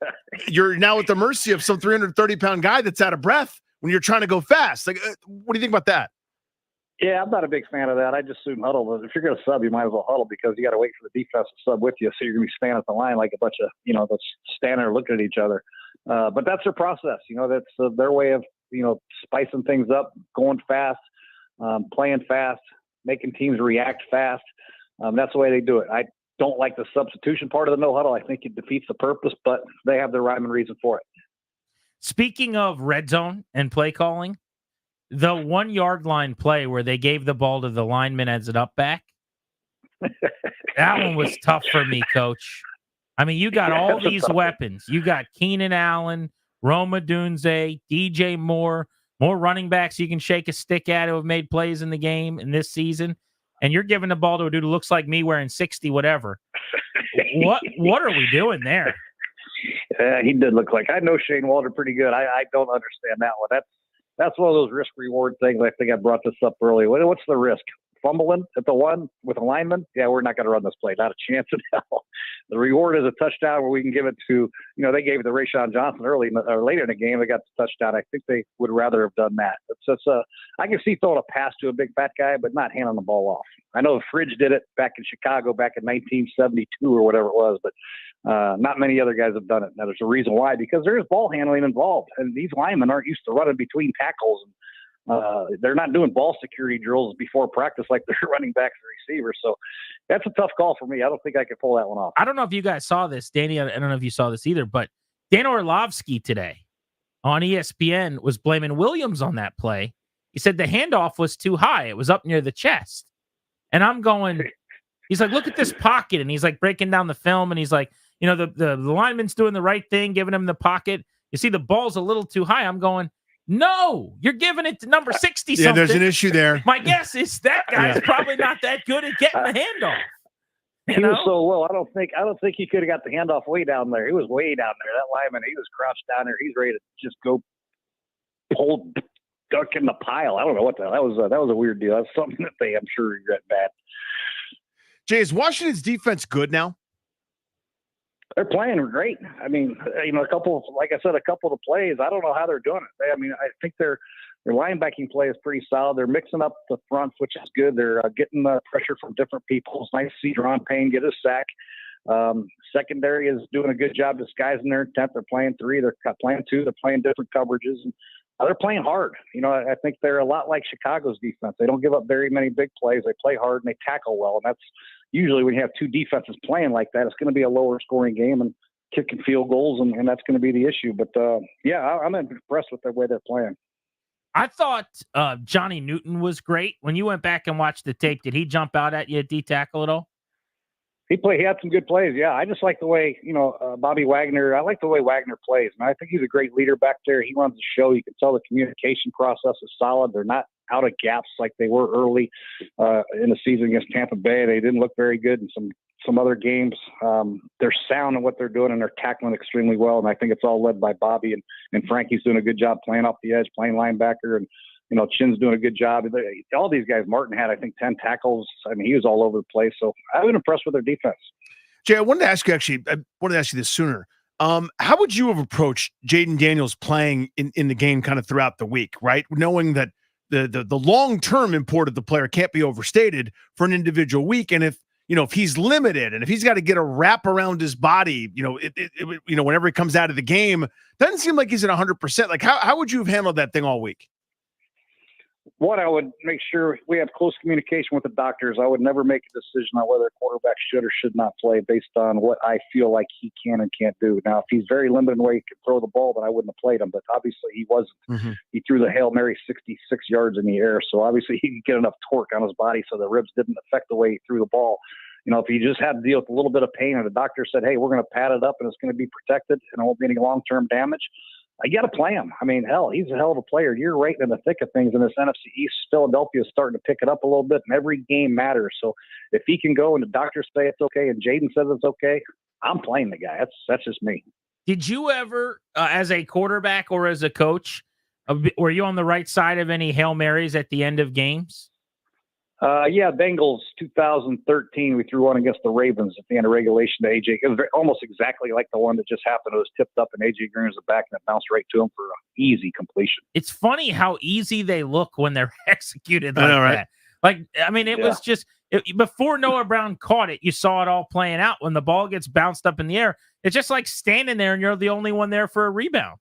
O: you're now at the mercy of some 330-pound guy that's out of breath when you're trying to go fast. Like, what do you think about that?
S: Yeah, I'm not a big fan of that. I just assume huddle. If you're going to sub, you might as well huddle because you got to wait for the defense to sub with you. So you're going to be standing at the line like a bunch of, that's standing there looking at each other. But that's their process. That's their way of, spicing things up, going fast, playing fast, making teams react fast. That's the way they do it. I don't like the substitution part of the no huddle. I think it defeats the purpose, but they have their rhyme and reason for it.
M: Speaking of red zone and play calling, the 1 yard line play where they gave the ball to the lineman as an up back, that one was tough for me, Coach. I mean, you got all these weapons. You got Keenan Allen, Roma Dunze, DJ Moore, more running backs you can shake a stick at who have made plays in the game in this season, and you're giving the ball to a dude who looks like me wearing 60 whatever. What are we doing there?
S: He did look like, I know Shane Walter pretty good. I don't understand that one. That's one of those risk reward things. I think I brought this up earlier. What's the risk? Fumbling at the one with a lineman? Yeah, we're not going to run this play. Not a chance in hell. The reward is a touchdown where we can give it to, they gave it to Rashawn Johnson later in the game. They got the touchdown. I think they would rather have done that. I can see throwing a pass to a big fat guy, but not handing the ball off. I know Fridge did it back in Chicago back in 1972 or whatever it was, but not many other guys have done it. Now, there's a reason why, because there's ball handling involved, and these linemen aren't used to running between tackles. They're not doing ball security drills before practice like they're running backs and receivers. So that's a tough call for me. I don't think I could pull that one off.
M: I don't know if you guys saw this, Danny. I don't know if you saw this either, but Dan Orlovsky today on ESPN was blaming Williams on that play. He said the handoff was too high. It was up near the chest. And I'm going, he's like, look at this pocket. And he's like breaking down the film. And he's like, the lineman's doing the right thing, giving him the pocket. You see the ball's a little too high. I'm going, no, you're giving it to number 60 something.
O: Yeah, there's an issue there.
M: My guess is that guy's probably not that good at getting the handoff.
S: He was so low. I don't think he could have got the handoff way down there. He was way down there. That lineman, he was crouched down there. He's ready to just go pull duck in the pile. I don't know what the hell. That was a weird deal. That's something that I'm sure regret bad.
O: Jay, is Washington's defense good now?
S: They're playing great. I mean, a couple of the plays, I don't know how they're doing it. I think their linebacking play is pretty solid. They're mixing up the fronts, which is good. They're getting pressure from different people. It's nice to see Deron Payne get a sack. Secondary is doing a good job disguising their intent. They're playing 3. They're playing 2. They're playing different coverages. And they're playing hard. I think they're a lot like Chicago's defense. They don't give up very many big plays. They play hard and they tackle well. And that's usually when you have 2 defenses playing like that, it's going to be a lower scoring game and kicking field goals, and that's going to be the issue. But, I'm impressed with the way they're playing.
M: I thought Johnny Newton was great. When you went back and watched the tape, did he jump out at you at D-tackle at all?
S: He had some good plays. Yeah. I just like the way, Bobby Wagner, I like the way Wagner plays. And I think he's a great leader back there. He runs the show. You can tell the communication process is solid. They're not out of gaps like they were early in the season against Tampa Bay. They didn't look very good in some other games. They're sound in what they're doing, and they're tackling extremely well. And I think it's all led by Bobby, and Frankie's doing a good job playing off the edge, playing linebacker, and Chin's doing a good job. All these guys, Martin had, I think, 10 tackles. I mean, he was all over the place. So I've been impressed with their defense.
O: Jay, I wanted to ask you this sooner. How would you have approached Jaden Daniels playing in the game kind of throughout the week, right? Knowing that the long-term import of the player can't be overstated for an individual week. And if he's limited and if he's got to get a wrap around his body, whenever he comes out of the game, doesn't seem like he's at 100%. Like how would you have handled that thing all week?
S: One, I would make sure we have close communication with the doctors. I would never make a decision on whether a quarterback should or should not play based on what I feel like he can and can't do. Now, if he's very limited in the way he can throw the ball, then I wouldn't have played him. But obviously he wasn't. Mm-hmm. He threw the Hail Mary 66 yards in the air. So obviously he could get enough torque on his body so the ribs didn't affect the way he threw the ball. If he just had to deal with a little bit of pain and the doctor said, hey, we're going to pad it up and it's going to be protected and it won't be any long-term damage, you got to play him. I mean, hell, he's a hell of a player. You're right in the thick of things in this NFC East. Philadelphia is starting to pick it up a little bit, and every game matters. So if he can go and the doctors say it's okay and Jaden says it's okay, I'm playing the guy. That's just me.
M: Did you ever, as a quarterback or as a coach, were you on the right side of any Hail Marys at the end of games?
S: Yeah, Bengals 2013. We threw one against the Ravens at the end of regulation to AJ. It was almost exactly like the one that just happened. It was tipped up and AJ Green was the back and it bounced right to him for an easy completion.
M: It's funny how easy they look when they're executed like
O: I know, right?
M: that. Like, I mean, it was just before Noah Brown caught it, you saw it all playing out. When the ball gets bounced up in the air, it's just like standing there and you're the only one there for a rebound.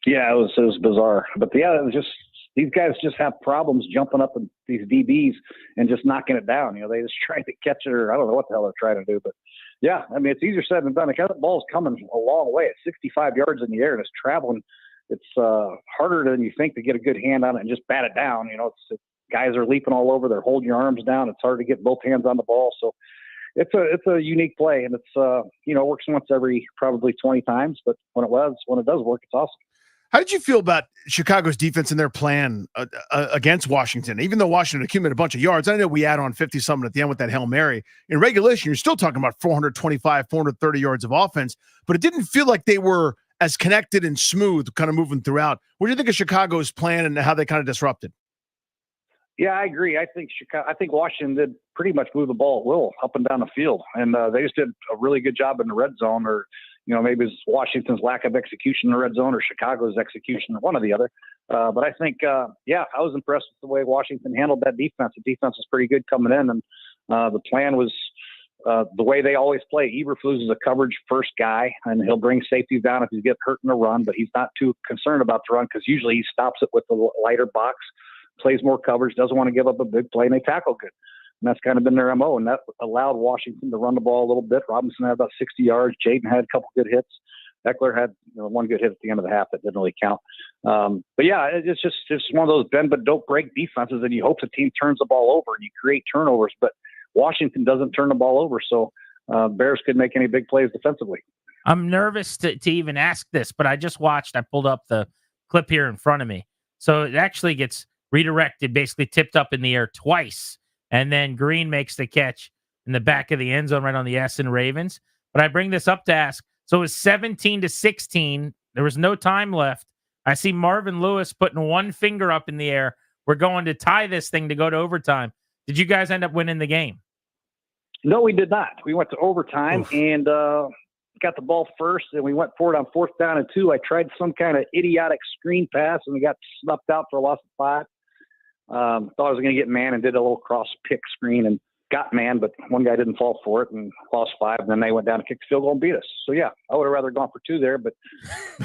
S: Yeah, it was bizarre. But yeah, it was just these guys just have problems jumping up in these DBs and just knocking it down. You know, they just try to catch it, or I don't know what the hell they're trying to do. But yeah, I mean, it's easier said than done. Because the ball's coming a long way. It's 65 yards in the air and it's traveling. It's harder than you think to get a good hand on it and just bat it down. You know, guys are leaping all over. They're holding your arms down. It's hard to get both hands on the ball. So it's a unique play, and it's it works once every probably 20 times. But when it does work, it's awesome.
O: How did you feel about Chicago's defense and their plan against Washington? Even though Washington accumulated a bunch of yards, I know we add on 50-something at the end with that Hail Mary. In regulation, you're still talking about 425, 430 yards of offense, but it didn't feel like they were as connected and smooth kind of moving throughout. What do you think of Chicago's plan and how they kind of disrupted?
S: Yeah, I agree. I think Washington did pretty much move the ball at will up and down the field, and they just did a really good job in the red zone, or maybe it's Washington's lack of execution in the red zone or Chicago's execution, one or the other. But I think, I was impressed with the way Washington handled that defense. The defense was pretty good coming in, and the plan was the way they always play. Eberflus is a coverage first guy, and he'll bring safeties down if he gets hurt in the run, but he's not too concerned about the run because usually he stops it with the lighter box, plays more coverage, doesn't want to give up a big play, and they tackle good. And that's kind of been their MO, and that allowed Washington to run the ball a little bit. Robinson had about 60 yards. Jaden had a couple good hits. Eckler had one good hit at the end of the half that didn't really count. But yeah, it's one of those bend but don't break defenses, and you hope the team turns the ball over and you create turnovers. But Washington doesn't turn the ball over, so Bears could make any big plays defensively.
M: I'm nervous to even ask this, but I pulled up the clip here in front of me. So it actually gets redirected, basically tipped up in the air twice. And then Green makes the catch in the back of the end zone right on the S in Ravens. But I bring this up to ask, so it was 17-16. There was no time left. I see Marvin Lewis putting one finger up in the air. We're going to tie this thing to go to overtime. Did you guys end up winning the game?
S: No, we did not. We went to overtime and got the ball first, and we went for it on 4th down and 2. I tried some kind of idiotic screen pass, and we got snuffed out for a loss of 5. Thought I was going to get man and did a little cross pick screen and got man, but one guy didn't fall for it and lost 5. And then they went down and kicked the field goal and beat us. So yeah, I would have rather gone for 2 there, but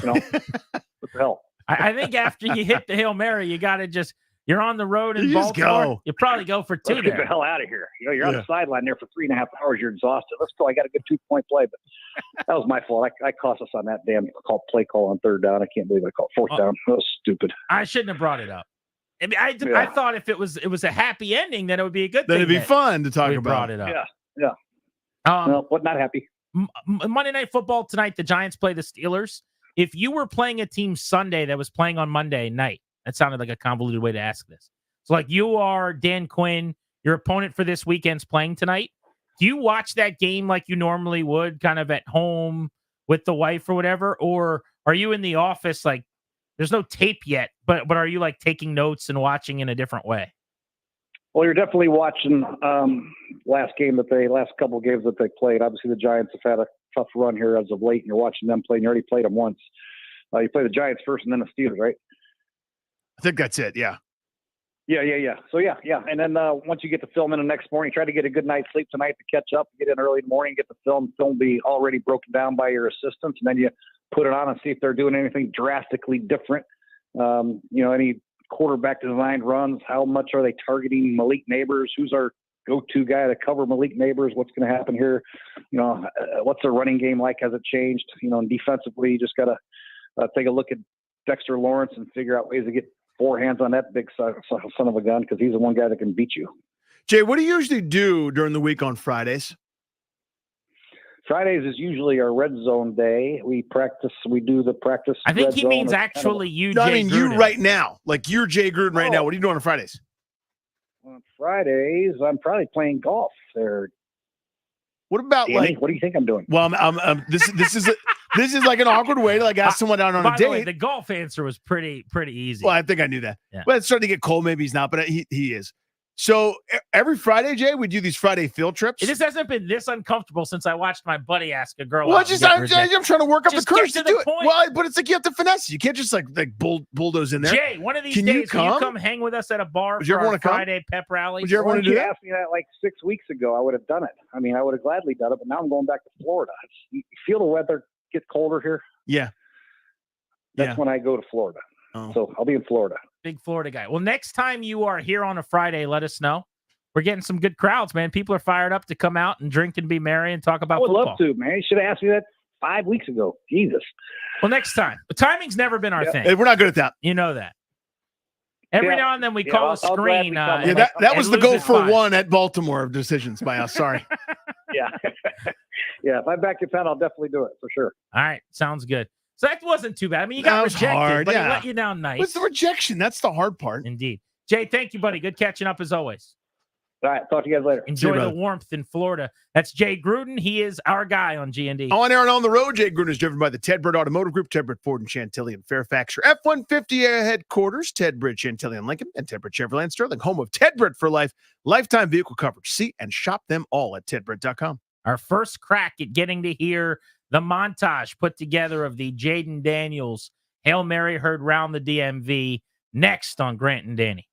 S: what the hell?
M: I think after you hit the Hail Mary, you got to you're on the road in Baltimore. You probably go for 2
S: Let's
M: there.
S: get the hell out of here. You're on the sideline there for 3.5 hours. You're exhausted. Let's go. I got a good 2-point play, but that was my fault. I cost us on that damn play call on 3rd down. I can't believe I called 4th down. That was stupid.
M: I shouldn't have brought it up. I mean, I thought if it was a happy ending, then it would be a good thing.
O: Then it'd be fun to talk about.
M: Brought it up.
S: Yeah. No, but not happy.
M: Monday Night Football tonight, the Giants play the Steelers. If you were playing a team Sunday that was playing on Monday night, that sounded like a convoluted way to ask this. So like you are Dan Quinn, your opponent for this weekend's playing tonight. Do you watch that game like you normally would, kind of at home with the wife or whatever? Or are you in the office like, there's no tape yet, but are you like taking notes and watching in a different way?
S: Well, you're definitely watching last couple of games that they played. Obviously, the Giants have had a tough run here as of late, and you're watching them play, and you already played them once. You play the Giants first and then the Steelers, right?
O: I think that's it, yeah.
S: Yeah. So, yeah. And then once you get the film in the next morning, try to get a good night's sleep tonight to catch up, get in early in the morning, get the film. Film be already broken down by your assistants, and then you put it on and see if they're doing anything drastically different. Any quarterback designed runs, how much are they targeting Malik Neighbors? Who's our go-to guy to cover Malik Neighbors? What's going to happen here? What's their running game like? Has it changed? And defensively, you just got to take a look at Dexter Lawrence and figure out ways to get 4 hands on that big son of a gun, because he's the one guy that can beat you.
O: Jay, what do you usually do during the week on Fridays?
S: Fridays is usually our red zone day. We do the practice.
M: I think
S: red
M: he
S: zone.
M: means
S: It's kind of
M: actually you,
O: No, I
M: Jay
O: mean you
M: Gruden.
O: right now. Like you're Jay Gruden right now. What are you doing on Fridays?
S: on Fridays, I'm probably playing golf there.
O: What about
S: Danny,
O: like?
S: what do you think I'm doing?
O: Well, this is like an awkward way to like ask someone out on
M: By
O: a
M: the way,
O: date.
M: the golf answer was pretty easy.
O: Well, I think I knew that.
M: Yeah.
O: Well, it's starting to get cold. Maybe he's not, but he is. So every Friday, Jay, we do these Friday field trips.
M: It just hasn't been this uncomfortable since I watched my buddy ask a girl.
O: Well,
M: out and get rejected.
O: I'm trying to work up the
M: Just
O: courage
M: get
O: to
M: to
O: do
M: the
O: it.
M: point.
O: Well, but it's like you have to finesse. You can't just like bulldoze in there.
M: Jay, one of these
O: Can
M: days,
O: you
M: will you
O: come?
M: come hang with us at a bar
O: Would you
M: for
O: ever
M: our
O: wanna come?
M: Friday pep rally?
O: Would you ever
S: Why
O: want to
S: didn't
O: do
S: you
O: that?
S: ask me that like 6 weeks ago? I would have done it. I mean, I would have gladly done it, but now I'm going back to Florida. You feel the weather get colder here?
O: Yeah.
S: That's when I go to Florida.
O: Oh.
S: So I'll be in Florida.
M: Big Florida guy. Well, next time you are here on a Friday, let us know. We're getting some good crowds, man. People are fired up to come out and drink and be merry and talk about
S: I would
M: football.
S: love to, man. You should have asked me that 5 weeks ago. Jesus.
M: Well, next time. The timing's never been our thing.
O: Hey, we're not good at that.
M: You know that. Every now and then we call a
S: I'll
M: screen.
S: gladly come.
O: That was the
M: lose
O: go
M: it
O: for
M: 5.
O: one at Baltimore of decisions by us. Sorry.
S: Yeah. Yeah. If I'm back in town, I'll definitely do it for sure.
M: All right. Sounds good. So that wasn't too bad. I mean, you got
O: That was
M: rejected,
O: hard,
M: but
O: yeah.
M: he let you down nice.
O: What's the rejection? That's the hard part.
M: Indeed. Jay, thank you, buddy. Good catching up as always.
S: All right. Talk to you guys later.
M: Enjoy the
O: brother.
M: warmth in Florida. That's Jay Gruden. He is our guy on G&D.
O: On air and on the road, Jay Gruden is driven by the Ted Britt Automotive Group, Ted Britt Ford and Chantilly in Fairfax. Your F-150 headquarters, Ted Britt Chantilly in Lincoln, and Ted Britt Chevrolet in Sterling, home of Ted Britt for life, lifetime vehicle coverage. See and shop them all at tedbritt.com.
M: Our first crack at getting to hear the montage put together of the Jaden Daniels Hail Mary heard round the DMV next on Grant and Danny.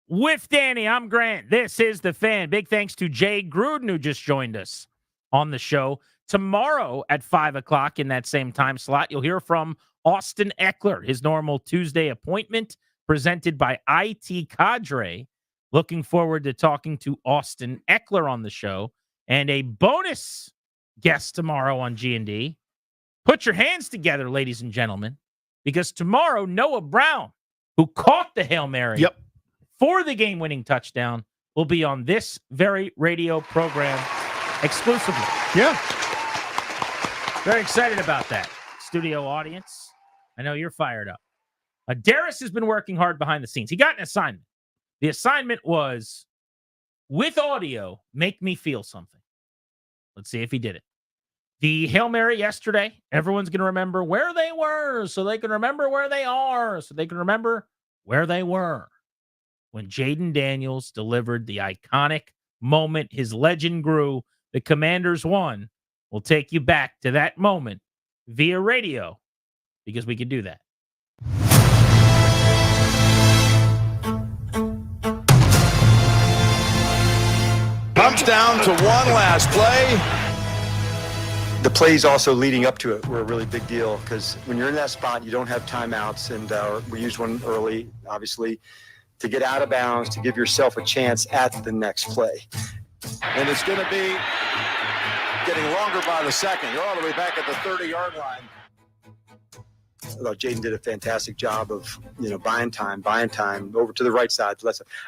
M: with Danny. I'm Grant. This is The Fan. Big thanks to Jay Gruden, who just joined us on the show. Tomorrow at 5 o'clock in that same time slot, you'll hear from Austin Eckler, his normal Tuesday appointment presented by IT Cadre. Looking forward to talking to Austin Eckler on the show. And a bonus guest tomorrow on G&D. Put your hands together, ladies and gentlemen, because tomorrow Noah Brown, who caught the Hail Mary for the game-winning touchdown, will be on this very radio program exclusively.
O: Yeah.
M: Very excited about that. Studio audience, I know you're fired up. Darius has been working hard behind the scenes. He got an assignment. The assignment was, with audio, make me feel something. Let's see if he did it. The Hail Mary yesterday, everyone's going to remember where they were so they can remember where they are, so they can remember where they were when Jaden Daniels delivered the iconic moment. His legend grew. The Commanders won. We'll take you back to that moment via radio because we can do that.
R: Comes down to one last play.
Q: The plays also leading up to it were a really big deal because when you're in that spot, you don't have timeouts, and we used one early, obviously, to get out of bounds, to give yourself a chance at the next play.
R: And it's going to be getting longer by the second. You're all the way back at the 30-yard line.
Q: I thought Jaden did a fantastic job of, buying time over to the right side.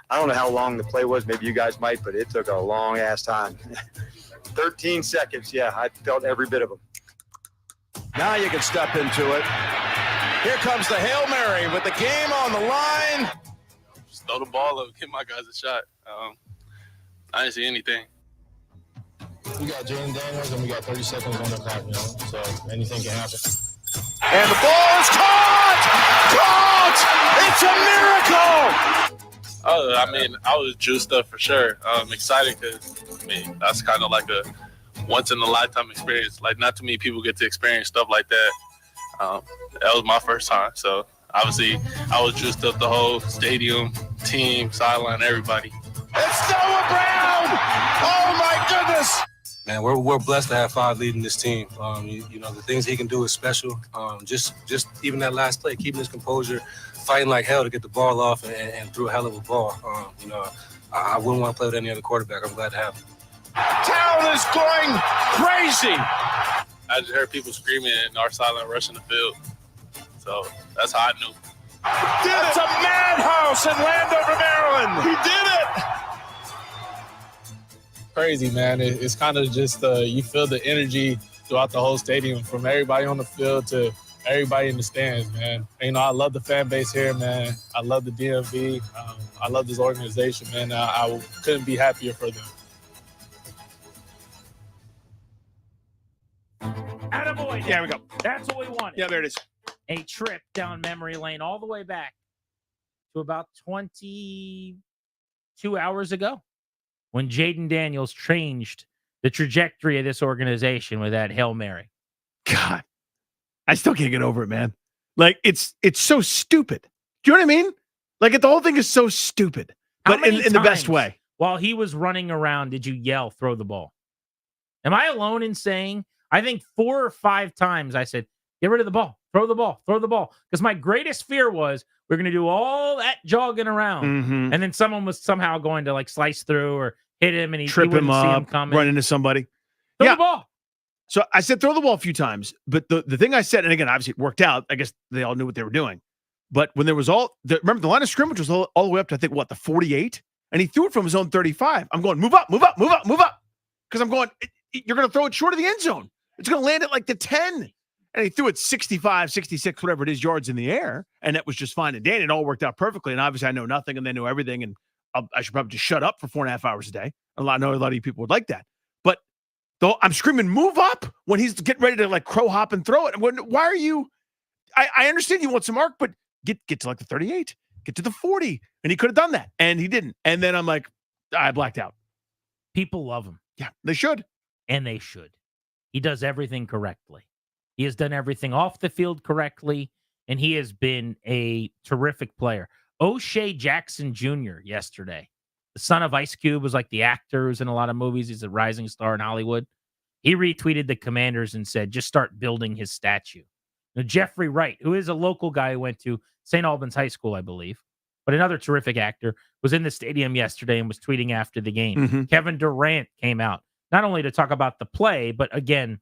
Q: I don't know how long the play was. Maybe you guys might, but it took a long ass time. 13 seconds. Yeah, I felt every bit of them.
R: Now you can step into it. Here comes the Hail Mary with the game on the line.
V: Just throw the ball up, give my guys a shot. I didn't see anything.
W: We got Jaden Daniels and we got 30 seconds on the clock, so anything can happen.
R: And the ball is caught! Caught! It's a miracle!
V: Oh, I mean, I was juiced up for sure. I'm excited because, that's kind of like a once-in-a-lifetime experience. Like, not too many people get to experience stuff like that. That was my first time. So, obviously, I was juiced up the whole stadium, team, sideline, everybody.
R: It's Noah Brown! Oh, my goodness!
W: Man, we're blessed to have Fod leading this team. The things he can do is special. Just even that last play, keeping his composure, fighting like hell to get the ball off and threw a hell of a ball. I wouldn't want to play with any other quarterback. I'm glad to have him.
R: Town is going crazy.
V: I just heard people screaming and our sideline rushing the field. So that's how I knew.
R: It's a madhouse in Landover, Maryland. He did it.
U: Crazy, man. It's kind of just you feel the energy throughout the whole stadium, from everybody on the field to everybody in the stands, man. I love the fan base here, man. I love the DMV. I love this organization, man. I couldn't be happier for them.
M: Attaboy.
O: There we go.
M: That's what we wanted.
O: Yeah, there it is.
M: A trip down memory lane all the way back to about 22 hours ago when Jaden Daniels changed the trajectory of this organization with that Hail Mary.
O: God, I still can't get over it, man. Like, it's so stupid. Do you know what I mean? Like, the whole thing is so stupid, but in the best way.
M: While he was running around, did you yell, throw the ball? Am I alone in saying, I think 4 or 5 times I said, get rid of the ball, throw the ball, throw the ball. Because my greatest fear was we're going to do all that jogging around. And then someone was somehow going to slice through or hit him and he
O: Trip him
M: wouldn't see him
O: up,
M: coming.
O: run into somebody.
M: Throw the ball.
O: So I said throw the ball a few times, but the thing I said, and again, obviously it worked out. I guess they all knew what they were doing. But when there was remember the line of scrimmage was all the way up to, I think, the 48? And he threw it from his own 35. I'm going, move up. Because I'm going, you're going to throw it short of the end zone. It's going to land at the 10. And he threw it 65, 66, whatever it is, yards in the air. And that was just fine. And Dan, it all worked out perfectly. And obviously I know nothing and they know everything. And I should probably just shut up for 4.5 hours a day. I know a lot of you people would like that. But though I'm screaming, move up when he's getting ready to crow hop and throw it. Why are you? I understand you want some arc, but get to the 38, get to the 40. And he could have done that. And he didn't. And then I'm like, I blacked out.
M: People love him.
O: Yeah, they should.
M: And they should. He does everything correctly. He has done everything off the field correctly. And he has been a terrific player. O'Shea Jackson Jr. yesterday. The son of Ice Cube, was like the actor who's in a lot of movies. He's a rising star in Hollywood. He retweeted the Commanders and said, just start building his statue. Now, Jeffrey Wright, who is a local guy who went to St. Albans High School, I believe, but another terrific actor, was in the stadium yesterday and was tweeting after the game. Kevin Durant came out, not only to talk about the play, but again,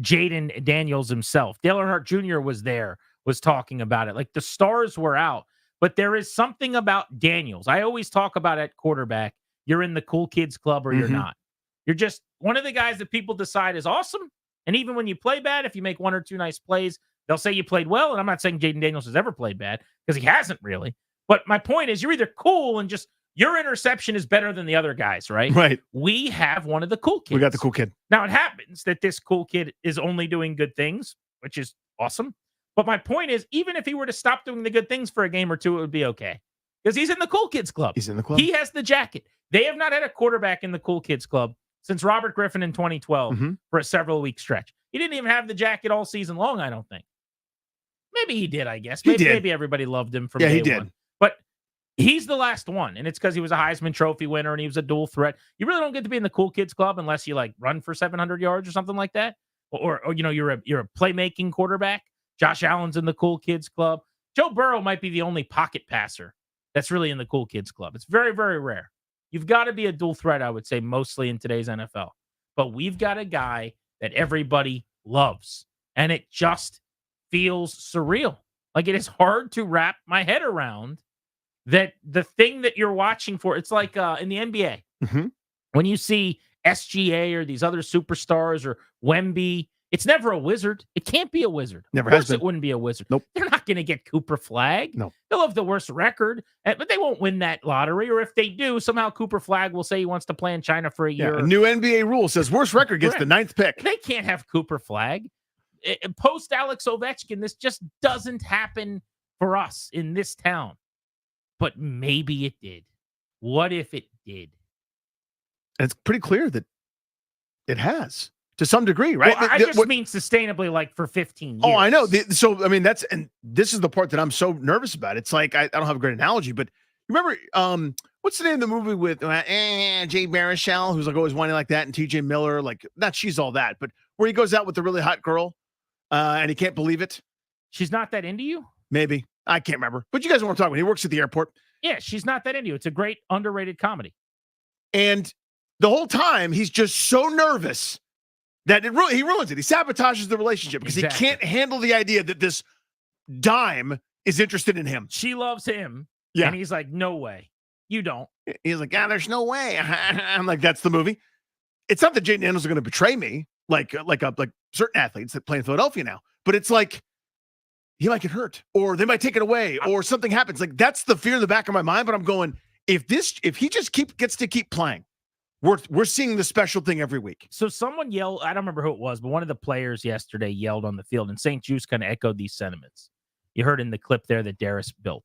M: Jaden Daniels himself. Dale Earnhardt Jr. was there, was talking about it. Like, the stars were out, but there is something about Daniels. I always talk about at quarterback, you're in the cool kids club or you're not. You're just one of the guys that people decide is awesome. And even when you play bad, if you make one or two nice plays, they'll say you played well. And I'm not saying Jaden Daniels has ever played bad, because he hasn't really. But my point is, you're either cool and just your interception is better than the other guys, right?
O: Right.
M: We have one of the cool kids.
O: We got the cool kid.
M: Now, it happens that this cool kid is only doing good things, which is awesome. But my point is, even if he were to stop doing the good things for a game or two, it would be okay. Because he's in the cool kids club.
O: He's in the club.
M: He has the jacket. They have not had a quarterback in the cool kids club since Robert Griffin in 2012 for a several-week stretch. He didn't even have the jacket all season long, I don't think. Maybe he did, I guess. Maybe everybody loved him from day
O: he did.
M: one. But he's the last one, and it's because he was a Heisman Trophy winner and he was a dual threat. You really don't get to be in the cool kids club unless you like run for 700 yards or something like that, or you know, you're a playmaking quarterback. Josh Allen's in the cool kids club. Joe Burrow might be the only pocket passer that's really in the cool kids club. It's very, very rare. You've got to be a dual threat, I would say, mostly in today's NFL. But we've got a guy that everybody loves, and it just feels surreal. Like, it is hard to wrap my head around that the thing that you're watching for. It's like in the NBA, when you see SGA or these other superstars or Wemby, it's never a wizard. It can't be a wizard.
O: Never
M: of course
O: has been.
M: It wouldn't be a wizard.
O: Nope.
M: They're not going to get Cooper Flag.
O: No.
M: They'll have the worst record, but they won't win that lottery. Or if they do, somehow Cooper Flag will say he wants to play in China for a year.
O: A new NBA rule says worst record gets the 9th pick.
M: They can't have Cooper Flag. Post Alex Ovechkin, this just doesn't happen for us in this town. But maybe it did. What if it did?
O: And it's pretty clear that it has, to some degree, right?
M: Well, I just mean sustainably, like for 15 years.
O: Oh, I know. So, I mean, and this is the part that I'm so nervous about. It's like, I don't have a great analogy, but remember, what's the name of the movie with Jay Baruchel, who's like always whining like that, and TJ Miller, like, not She's All That, but where he goes out with the really hot girl and he can't believe it.
M: She's Not That Into You?
O: Maybe. I can't remember. But you guys know what I'm talking about. He works at the airport.
M: Yeah, She's Not That Into You. It's a great underrated comedy.
O: And the whole time, he's just so nervous that he ruins it. He sabotages the relationship because he can't handle the idea that this dime is interested in him.
M: She loves him.
O: Yeah.
M: And he's like, no way. You don't.
O: He's like, there's no way. I'm like, that's the movie. It's not that Jaden Daniels are going to betray me like certain athletes that play in Philadelphia now, but it's like he might get hurt or they might take it away or something happens. Like, that's the fear in the back of my mind. But I'm going, if he just gets to keep playing, we're seeing the special thing every week.
M: So someone yelled, I don't remember who it was, but one of the players yesterday yelled on the field, and St. Juice kind of echoed these sentiments. You heard in the clip there that Darius built.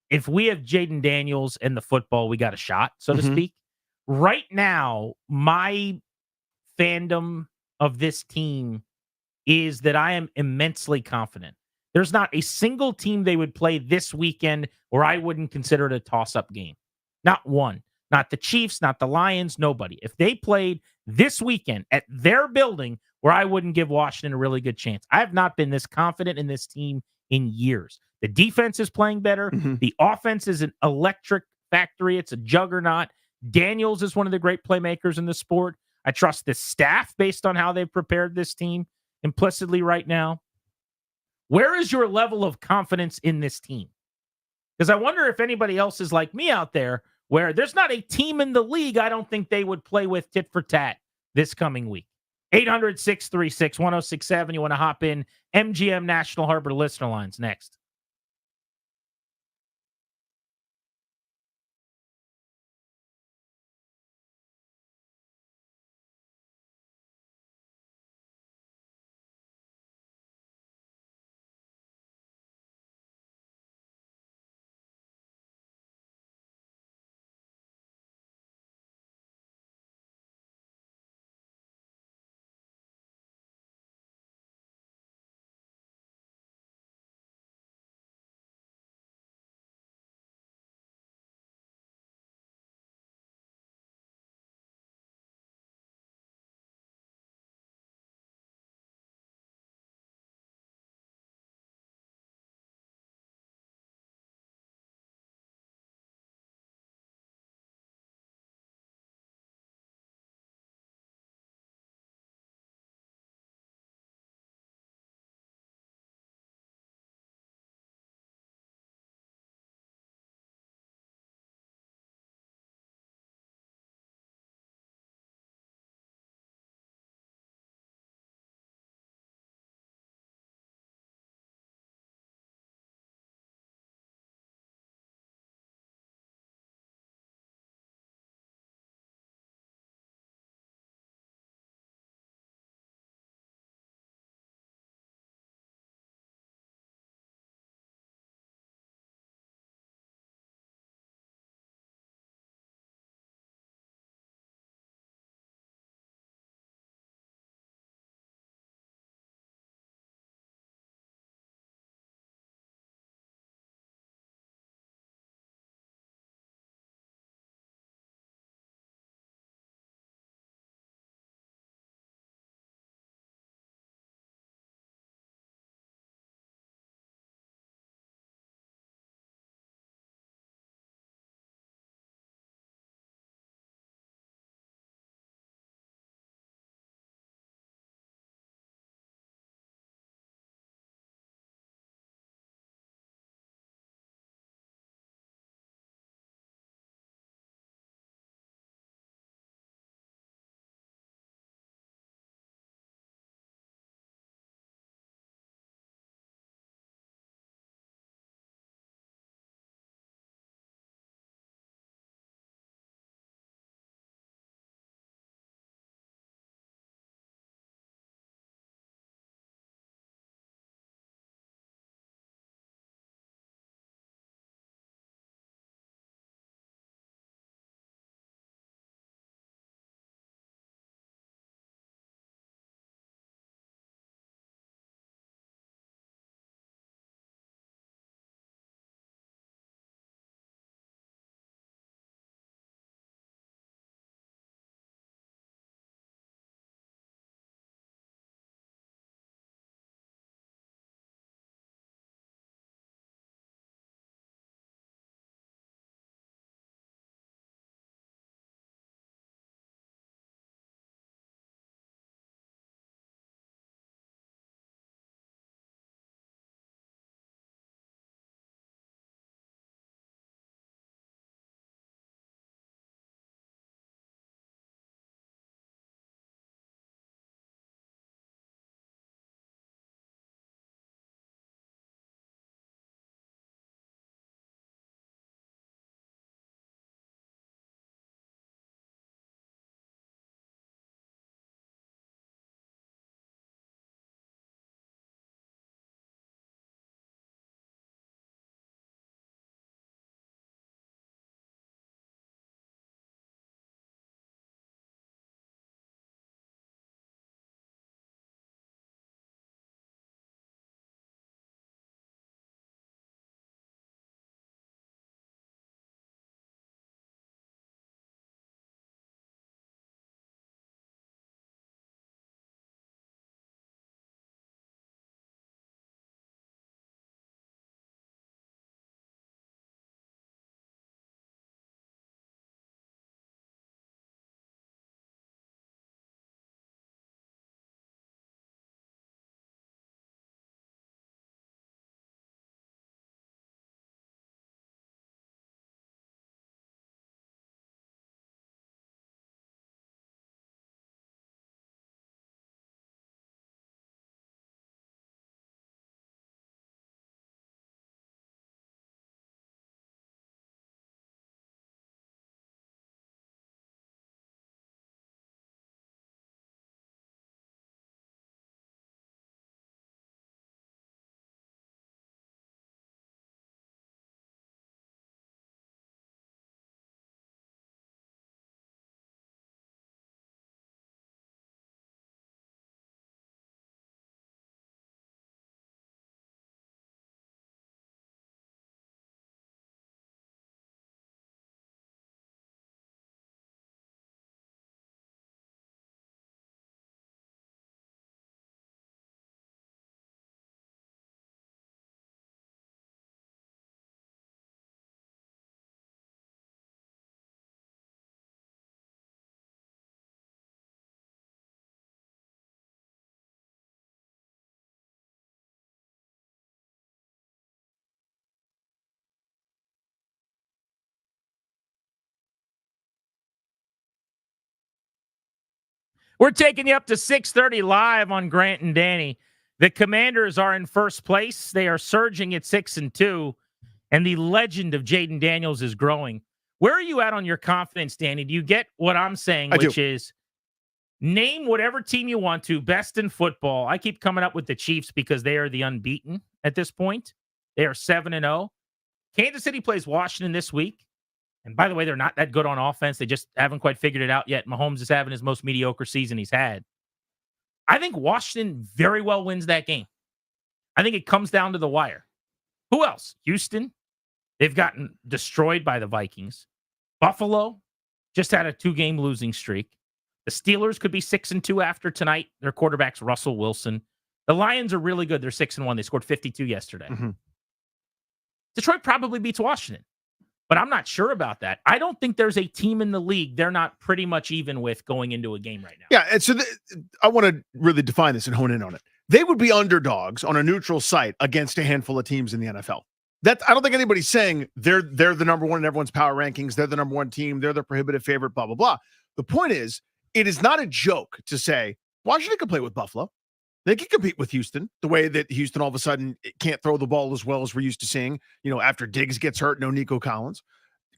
M: If we have Jaden Daniels and the football, we got a shot, so to speak. Right now, my fandom of this team is that I am immensely confident. There's not a single team they would play this weekend where I wouldn't consider it a toss-up game. Not one. Not the Chiefs, not the Lions, nobody. If they played this weekend at their building, where I wouldn't give Washington a really good chance. I have not been this confident in this team in years. The defense is playing better. The offense is an electric factory. It's a juggernaut. Daniels is one of the great playmakers in the sport. I trust the staff based on how they've prepared this team implicitly right now. Where is your level of confidence in this team? Because I wonder if anybody else is like me out there, where there's not a team in the league I don't think they would play with tit for tat this coming week. 800-636-1067. You want to hop in? MGM National Harbor listener lines next. We're taking you up to 6:30 live on Grant and Danny. The Commanders are in first place. They are surging at 6-2, and the legend of Jaden Daniels is growing. Where are you at on your confidence, Danny? Do you get what I'm saying, which is name whatever team you want to, best in football. I keep coming up with the Chiefs because they are the unbeaten at this point. They are 7-0. Kansas City plays Washington this week. And by the way, they're not that good on offense. They just haven't quite figured it out yet. Mahomes is having his most mediocre season he's had. I think Washington very well wins that game. I think it comes down to the wire. Who else? Houston. They've gotten destroyed by the Vikings. Buffalo just had a 2-game losing streak. The Steelers could be 6-2 after tonight. Their quarterback's Russell Wilson. The Lions are really good. They're 6-1. They scored 52 yesterday. Detroit probably beats Washington, but I'm not sure about that. I don't think there's a team in the league they're not pretty much even with going into a game right now.
O: Yeah, and so I want to really define this and hone in on it. They would be underdogs on a neutral site against a handful of teams in the NFL. I don't think anybody's saying they're the number one in everyone's power rankings. They're the number one team. They're the prohibitive favorite, blah, blah, blah. The point is, it is not a joke to say Washington can play with Buffalo. They can compete with Houston the way that Houston all of a sudden can't throw the ball as well as we're used to seeing, after Diggs gets hurt, no Nico Collins.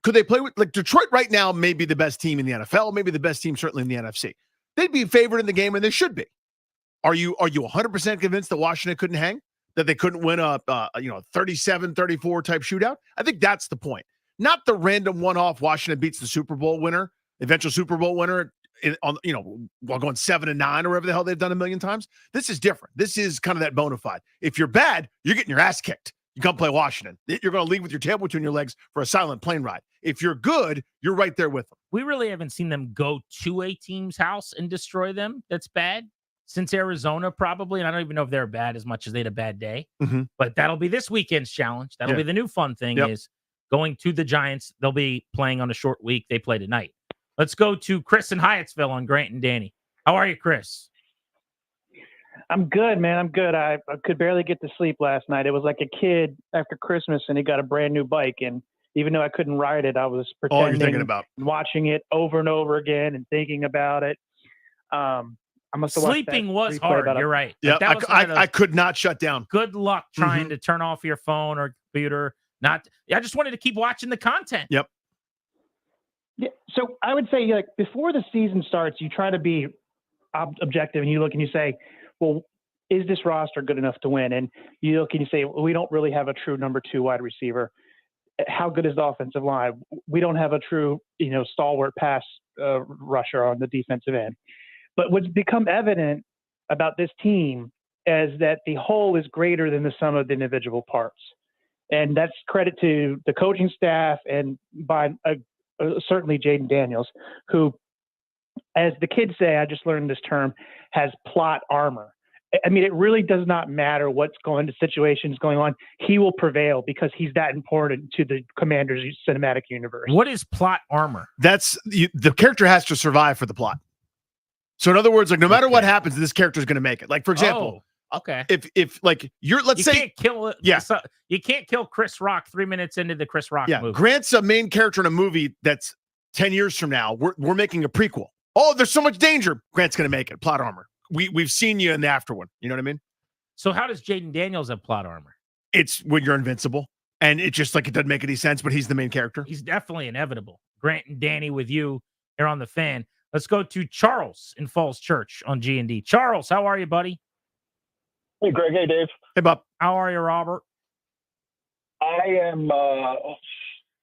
O: Could they play with, Detroit right now may be the best team in the NFL, maybe the best team certainly in the NFC. They'd be favored in the game, and they should be. Are you 100% convinced that Washington couldn't hang? That they couldn't win a 37-34 type shootout? I think that's the point. Not the random one-off Washington beats the Super Bowl winner, eventual Super Bowl winner, while going 7-9 or whatever the hell they've done a million times. This is different. This is kind of that bona fide. If you're bad, you're getting your ass kicked. You come play Washington. You're going to leave with your tail between your legs for a silent plane ride. If you're good, you're right there with them.
M: We really haven't seen them go to a team's house and destroy them. That's bad. Since Arizona, probably. And I don't even know if they're bad as much as they had a bad day. But that'll be this weekend's challenge. That'll be the new fun thing is going to the Giants. They'll be playing on a short week. They play tonight. Let's go to Chris in Hyattsville on Grant and Danny. How are you, Chris?
D: I'm good, man. I'm good. I could barely get to sleep last night. It was like a kid after Christmas, and he got a brand new bike. And even though I couldn't ride it, I was pretending,
O: all you're thinking about,
D: watching it over and over again and thinking about it. I must have
M: Sleeping was hard. You're right.
O: Yeah, I could not shut down.
M: Good luck trying to turn off your phone or computer. I just wanted to keep watching the content.
O: Yep.
D: Yeah, so I would say, before the season starts, you try to be objective, and you look and you say, well, is this roster good enough to win? And you look and you say, well, we don't really have a true number 2 wide receiver. How good is the offensive line? We don't have a true, stalwart pass rusher on the defensive end. But what's become evident about this team is that the whole is greater than the sum of the individual parts. And that's credit to the coaching staff and by certainly Jaden Daniels, who, as the kids say, I just learned this term, has plot armor. I mean, it really does not matter what's situations going on. He will prevail because he's that important to the Commanders' cinematic universe.
M: What is plot armor?
O: The character has to survive for the plot. So in other words, no matter what happens, this character is going to make it. Like, for example,
M: okay,
O: if let's say
M: you can't kill Chris Rock 3 minutes into the Chris Rock movie.
O: Grant's a main character in a movie that's 10 years from now. We're making a prequel. Oh, there's so much danger. Grant's going to make it. Plot armor. We've seen you in the after one. You know what I mean?
M: So how does Jaden Daniels have plot armor?
O: It's when you're invincible, and it's just it doesn't make any sense. But he's the main character.
M: He's definitely inevitable. Grant and Danny with you here on the Fan. Let's go to Charles in Falls Church on G&D. Charles, how are you, buddy?
G: Hey, Greg. Hey, Dave.
O: Hey, Bob.
M: How are you, Robert?
G: I am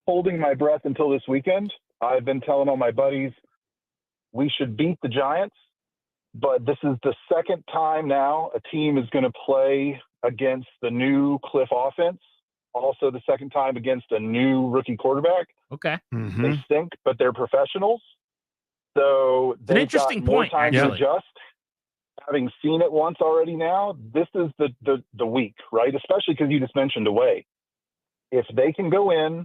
G: holding my breath until this weekend. I've been telling all my buddies we should beat the Giants, but this is the second time now a team is going to play against the new Cliff offense. Also the second time against a new rookie quarterback.
M: Okay.
G: They stink, but they're professionals. So
M: it's an interesting point,
G: time to adjust. Having seen it once already now, this is the week, right? Especially because you just mentioned away. If they can go in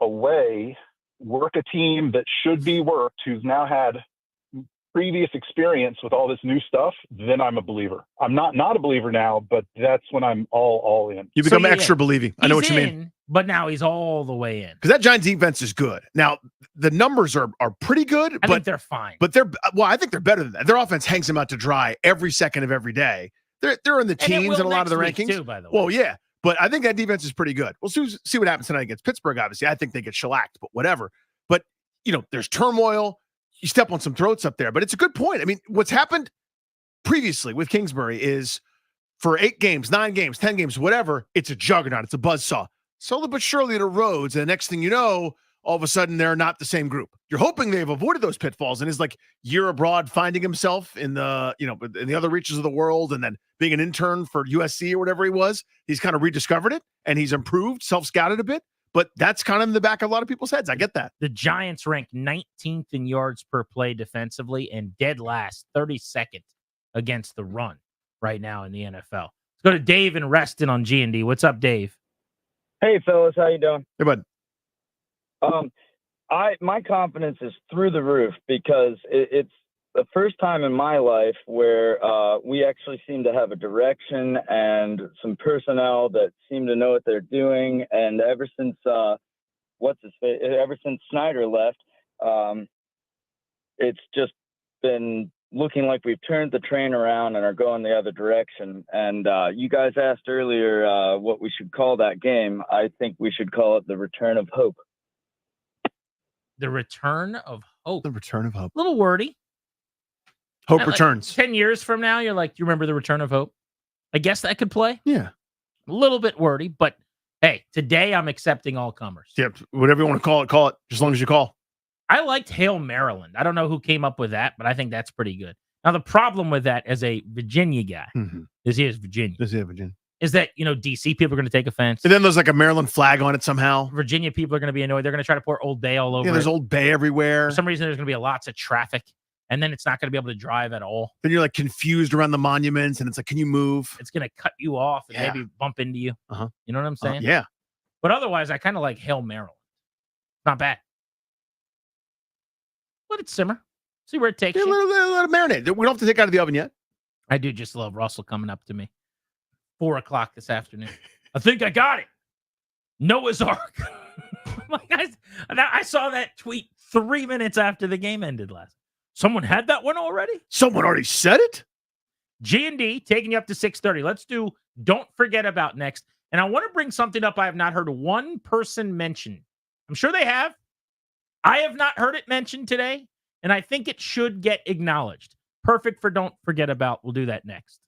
G: away, work a team that should be worked, who's now had previous experience with all this new stuff, then I'm a believer. I'm not a believer now, but that's when I'm all in.
O: You become extra believing. I know what you mean.
M: In, but now he's all the way in.
O: Because that Giants defense is good. Now, the numbers are pretty good,
M: I
O: but
M: think they're fine.
O: But I think they're better than that. Their offense hangs them out to dry every second of every day. They're in the teens in a lot of the rankings.
M: Too, by the way.
O: Well, yeah. But I think that defense is pretty good. We'll see what happens tonight against Pittsburgh, obviously. I think they get shellacked, but whatever. But, there's turmoil. You step on some throats up there. But it's a good point. I mean, what's happened previously with Kingsbury is for 8 games, 9 games, 10 games, whatever, it's a juggernaut. It's a buzzsaw. Slowly but surely it erodes. And the next thing you know, all of a sudden they're not the same group. You're hoping they've avoided those pitfalls and is like year abroad finding himself in the, in the other reaches of the world, and then being an intern for USC or whatever he was. He's kind of rediscovered it and he's improved, self-scouted a bit. But that's kind of in the back of a lot of people's heads. I get that.
M: The Giants rank 19th in yards per play defensively and dead last, 32nd against the run right now in the NFL. Let's go to Dave and Reston on G&D. What's up, Dave?
H: Hey, fellas. How you doing?
O: Hey, bud.
H: My confidence is through the roof because it's the first time in my life where we actually seem to have a direction and some personnel that seem to know what they're doing. And ever since ever since Snyder left, it's just been looking like we've turned the train around and are going the other direction. And you guys asked earlier what we should call that game. I think we should call it the return of hope.
M: The return of hope.
O: The return of hope.
M: A little wordy.
O: Hope returns.
M: 10 years from now, you're like, you remember the return of hope? I guess that could play.
O: Yeah.
M: A little bit wordy, but hey, today I'm accepting all comers.
O: Yep. Whatever you want to call it, just as long as you call.
M: I liked Hail Maryland. I don't know who came up with that, but I think that's pretty good. Now, the problem with that as a Virginia guy, is Virginia. Is that, DC people are going to take offense.
O: And then there's like a Maryland flag on it somehow.
M: Virginia people are going to be annoyed. They're going to try to pour Old Bay all over.
O: Yeah, there's
M: it.
O: Old Bay everywhere.
M: For some reason, there's going to be lots of traffic, and then it's not going to be able to drive at all.
O: Then you're like confused around the monuments, and it's like, can you move?
M: It's going to cut you off and maybe bump into you. You know what I'm saying?
O: Yeah.
M: But otherwise, I kind of like Hail Maryland. Not bad. Let it simmer. See where it takes you.
O: Let it marinate. We don't have to take it out of the oven yet.
M: I do just love Russell coming up to me. 4:00 this afternoon. I think I got it. Noah's Ark. I saw that tweet 3 minutes after the game ended last. Someone had that one already?
O: Someone already said it?
M: G&D taking you up to 6:30. Let's do Don't Forget About next. And I want to bring something up I have not heard one person mention. I'm sure they have. I have not heard it mentioned today, and I think it should get acknowledged. Perfect for Don't Forget About. We'll do that next.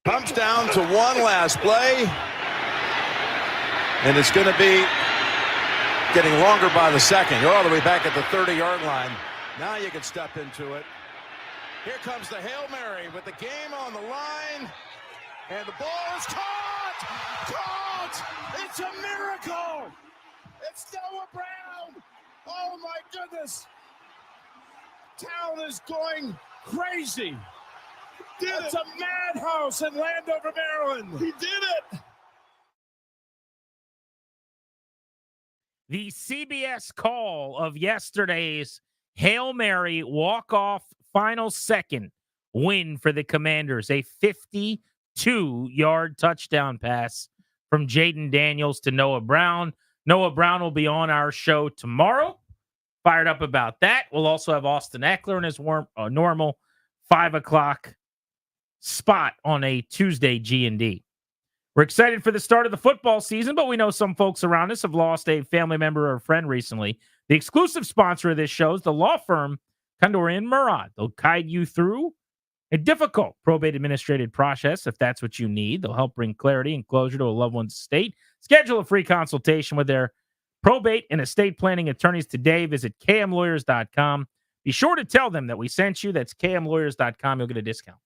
R: Comes down to one last play. And it's going to be getting longer by the second. You're all the way back at the 30-yard line. Now you can step into it. Here comes the Hail Mary with the game on the line. And the ball is caught! Caught! It's a miracle! It's Noah Brown! Oh, my goodness! Town is going crazy. It's a madhouse in Landover, Maryland. He did it!
M: The CBS call of yesterday's Hail Mary walk-off final second win for the Commanders. A 52-yard touchdown pass from Jaden Daniels to Noah Brown. Noah Brown will be on our show tomorrow. Fired up about that. We'll also have Austin Eckler in his normal 5 o'clock spot on a Tuesday G&D. We're excited for the start of the football season, but we know some folks around us have lost a family member or a friend recently. The exclusive sponsor of this show is the law firm Kandorian Murad. They'll guide you through a difficult probate administrative process if that's what you need. They'll help bring clarity and closure to a loved one's estate. Schedule a free consultation with their probate and estate planning attorneys today. Visit kmlawyers.com. Be sure to tell them that we sent you. That's kmlawyers.com. You'll get a discount.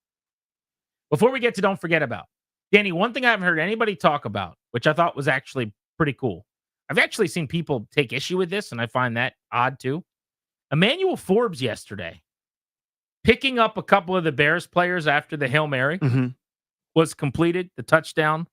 M: Before we get to Don't Forget About, Danny, one thing I haven't heard anybody talk about, which I thought was actually pretty cool. I've actually seen people take issue with this, and I find that odd too. Emmanuel Forbes yesterday, picking up a couple of the Bears players after the Hail Mary was completed, the touchdown,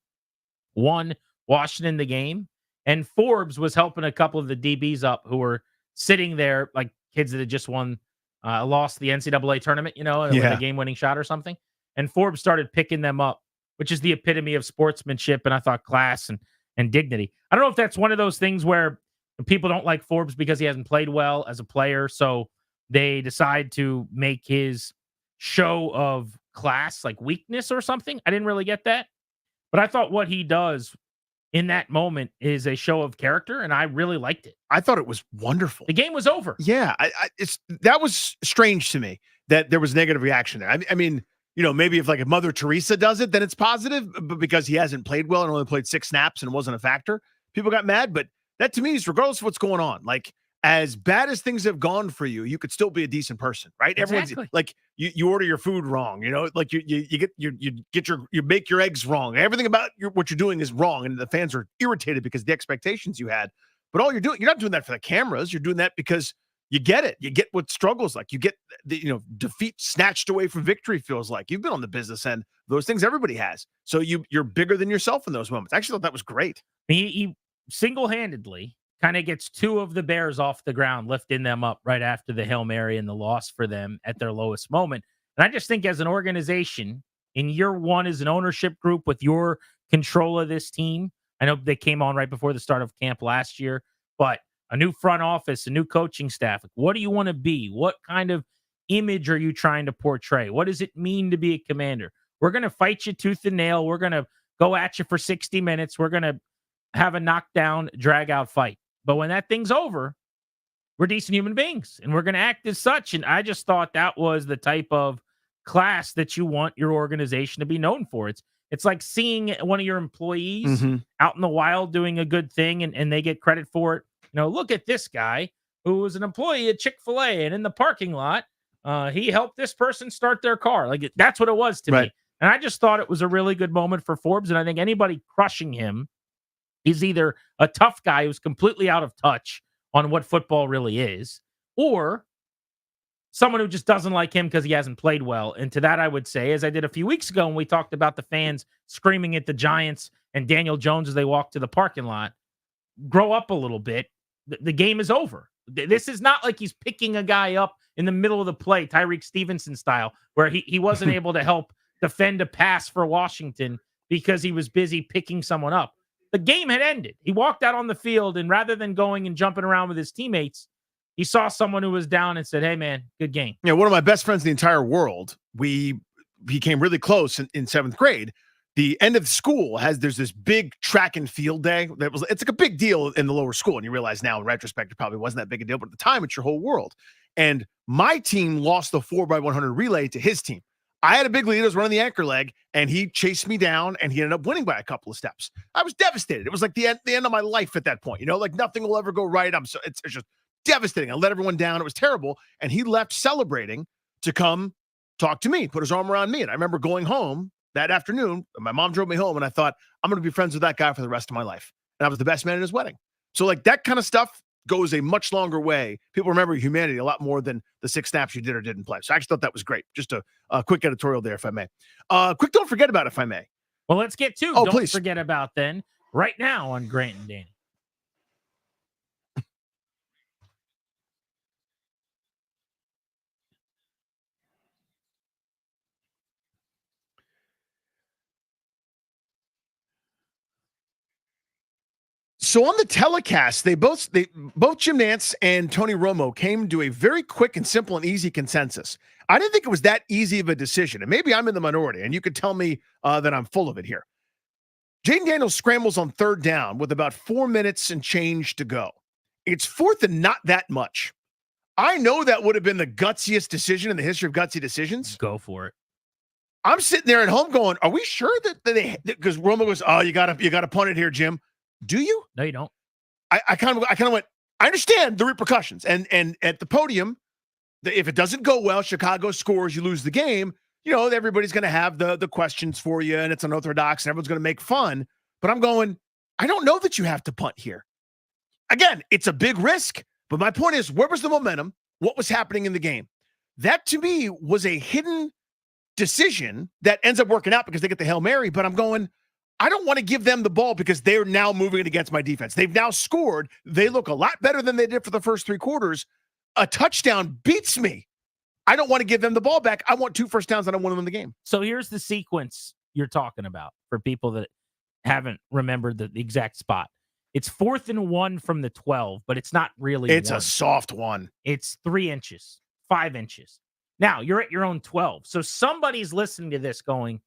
M: won Washington the game, and Forbes was helping a couple of the DBs up who were sitting there like kids that had just lost the NCAA tournament, with a game-winning shot or something. And Forbes started picking them up, which is the epitome of sportsmanship, and I thought class and dignity. I don't know if that's one of those things where people don't like Forbes because he hasn't played well as a player, so they decide to make his show of class like weakness or something. I didn't really get that, but I thought what he does in that moment is a show of character, and I really liked it.
O: I thought it was wonderful.
M: The game was over.
O: Yeah, that was strange to me that there was negative reaction there. I mean, maybe if like if Mother Teresa does it, then it's positive, but because he hasn't played well and only played 6 snaps and wasn't a factor, people got mad. But that to me is regardless of what's going on. Like, as bad as things have gone for you, you could still be a decent person, right?
M: Exactly.
O: Everyone's like, you order your food wrong, like you make your eggs wrong. Everything about what you're doing is wrong. And the fans are irritated because of the expectations you had, but you're not doing that for the cameras. You're doing that because you get it. You get what struggles like. You get the defeat snatched away from victory feels like. You've been on the business end. Those things everybody has. So you're bigger than yourself in those moments. I actually thought that was great.
M: He single-handedly kind of gets 2 of the Bears off the ground, lifting them up right after the Hail Mary and the loss for them at their lowest moment. And I just think as an organization, in year 1 as an ownership group with your control of this team, I know they came on right before the start of camp last year, but a new front office, a new coaching staff. What do you want to be? What kind of image are you trying to portray? What does it mean to be a Commander? We're going to fight you tooth and nail. We're going to go at you for 60 minutes. We're going to have a knockdown, drag-out fight. But when that thing's over, we're decent human beings, and we're going to act as such. And I just thought that was the type of class that you want your organization to be known for. It's like seeing one of your employees out in the wild doing a good thing, and they get credit for it. Look at this guy who was an employee at Chick-fil-A, and in the parking lot, he helped this person start their car. Like, that's what it was to me. And I just thought it was a really good moment for Forbes. And I think anybody crushing him is either a tough guy who's completely out of touch on what football really is, or someone who just doesn't like him because he hasn't played well. And to that, I would say, as I did a few weeks ago when we talked about the fans screaming at the Giants and Daniel Jones as they walk to the parking lot, grow up a little bit. The game is over. This is not like he's picking a guy up in the middle of the play, Tyreek Stevenson style, where he wasn't able to help defend a pass for Washington because he was busy picking someone up. The game had ended. He walked out on the field, and rather than going and jumping around with his teammates, he saw someone who was down and said, "Hey, man, good game."
O: Yeah, one of my best friends in the entire world, we became really close in 7th grade. The end of school there's this big track and field day. It's like a big deal in the lower school. And you realize now in retrospect, it probably wasn't that big a deal, but at the time it's your whole world. And my team lost the 4x100 relay to his team. I had a big lead. I was running the anchor leg, and he chased me down, and he ended up winning by a couple of steps. I was devastated. It was like the end of my life at that point. Like nothing will ever go right. It's just devastating. I let everyone down. It was terrible. And he left celebrating to come talk to me, put his arm around me. And I remember going home that afternoon. My mom drove me home, and I thought, I'm going to be friends with that guy for the rest of my life. And I was the best man at his wedding. So like that kind of stuff goes a much longer way. People remember humanity a lot more than the 6 snaps you did or didn't play. So I actually thought that was great. Just a quick editorial there, if I may. Quick, don't forget about, if I may.
M: Well, let's get to
O: don't
M: please forget about then right now on Grant and Danny.
O: So on the telecast, both Jim Nantz and Tony Romo came to a very quick and simple and easy consensus. I didn't think it was that easy of a decision, and maybe I'm in the minority, and you could tell me that I'm full of it here. Jaden Daniels scrambles on 3rd down with about 4 minutes and change to go. It's 4th and not that much. I know that would have been the gutsiest decision in the history of gutsy decisions.
M: Go for it.
O: I'm sitting there at home going, are we sure that they, because Romo goes, oh, you gotta punt it here, Jim. Do you?
M: No, you don't.
O: I kind of went, I understand the repercussions. And at the podium, if it doesn't go well, Chicago scores, you lose the game, everybody's going to have the questions for you, and it's unorthodox, and everyone's going to make fun. But I'm going, I don't know that you have to punt here. Again, it's a big risk, but my point is, where was the momentum? What was happening in the game? That, to me, was a hidden decision that ends up working out because they get the Hail Mary, but I'm going, I don't want to give them the ball because they're now moving it against my defense. They've now scored. They look a lot better than they did for the first 3 quarters. A touchdown beats me. I don't want to give them the ball back. I want 2 first downs and I want to win the game.
M: So here's the sequence you're talking about for people that haven't remembered the exact spot. It's 4th and 1 from the 12, but it's not really
O: It's
M: one.
O: a soft one.
M: It's 3 inches, 5 inches. Now, you're at your own 12. So somebody's listening to this going,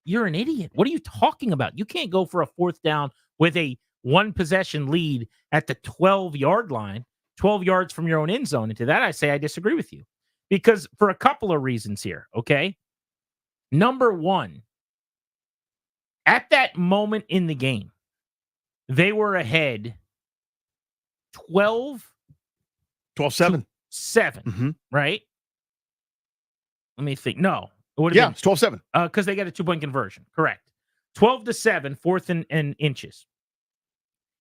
M: you're an idiot. What are you talking about? You can't go for a 4th down with a 1 possession lead at the 12-yard line, 12 yards from your own end zone. And to that, I say I disagree with you because for a couple of reasons here, okay? Number one, at that moment in the game, they were ahead 12-7, right? Let me think. No. It would have
O: been 12-7.
M: Because they got a 2-point conversion. Correct. 12-7, 4th and inches.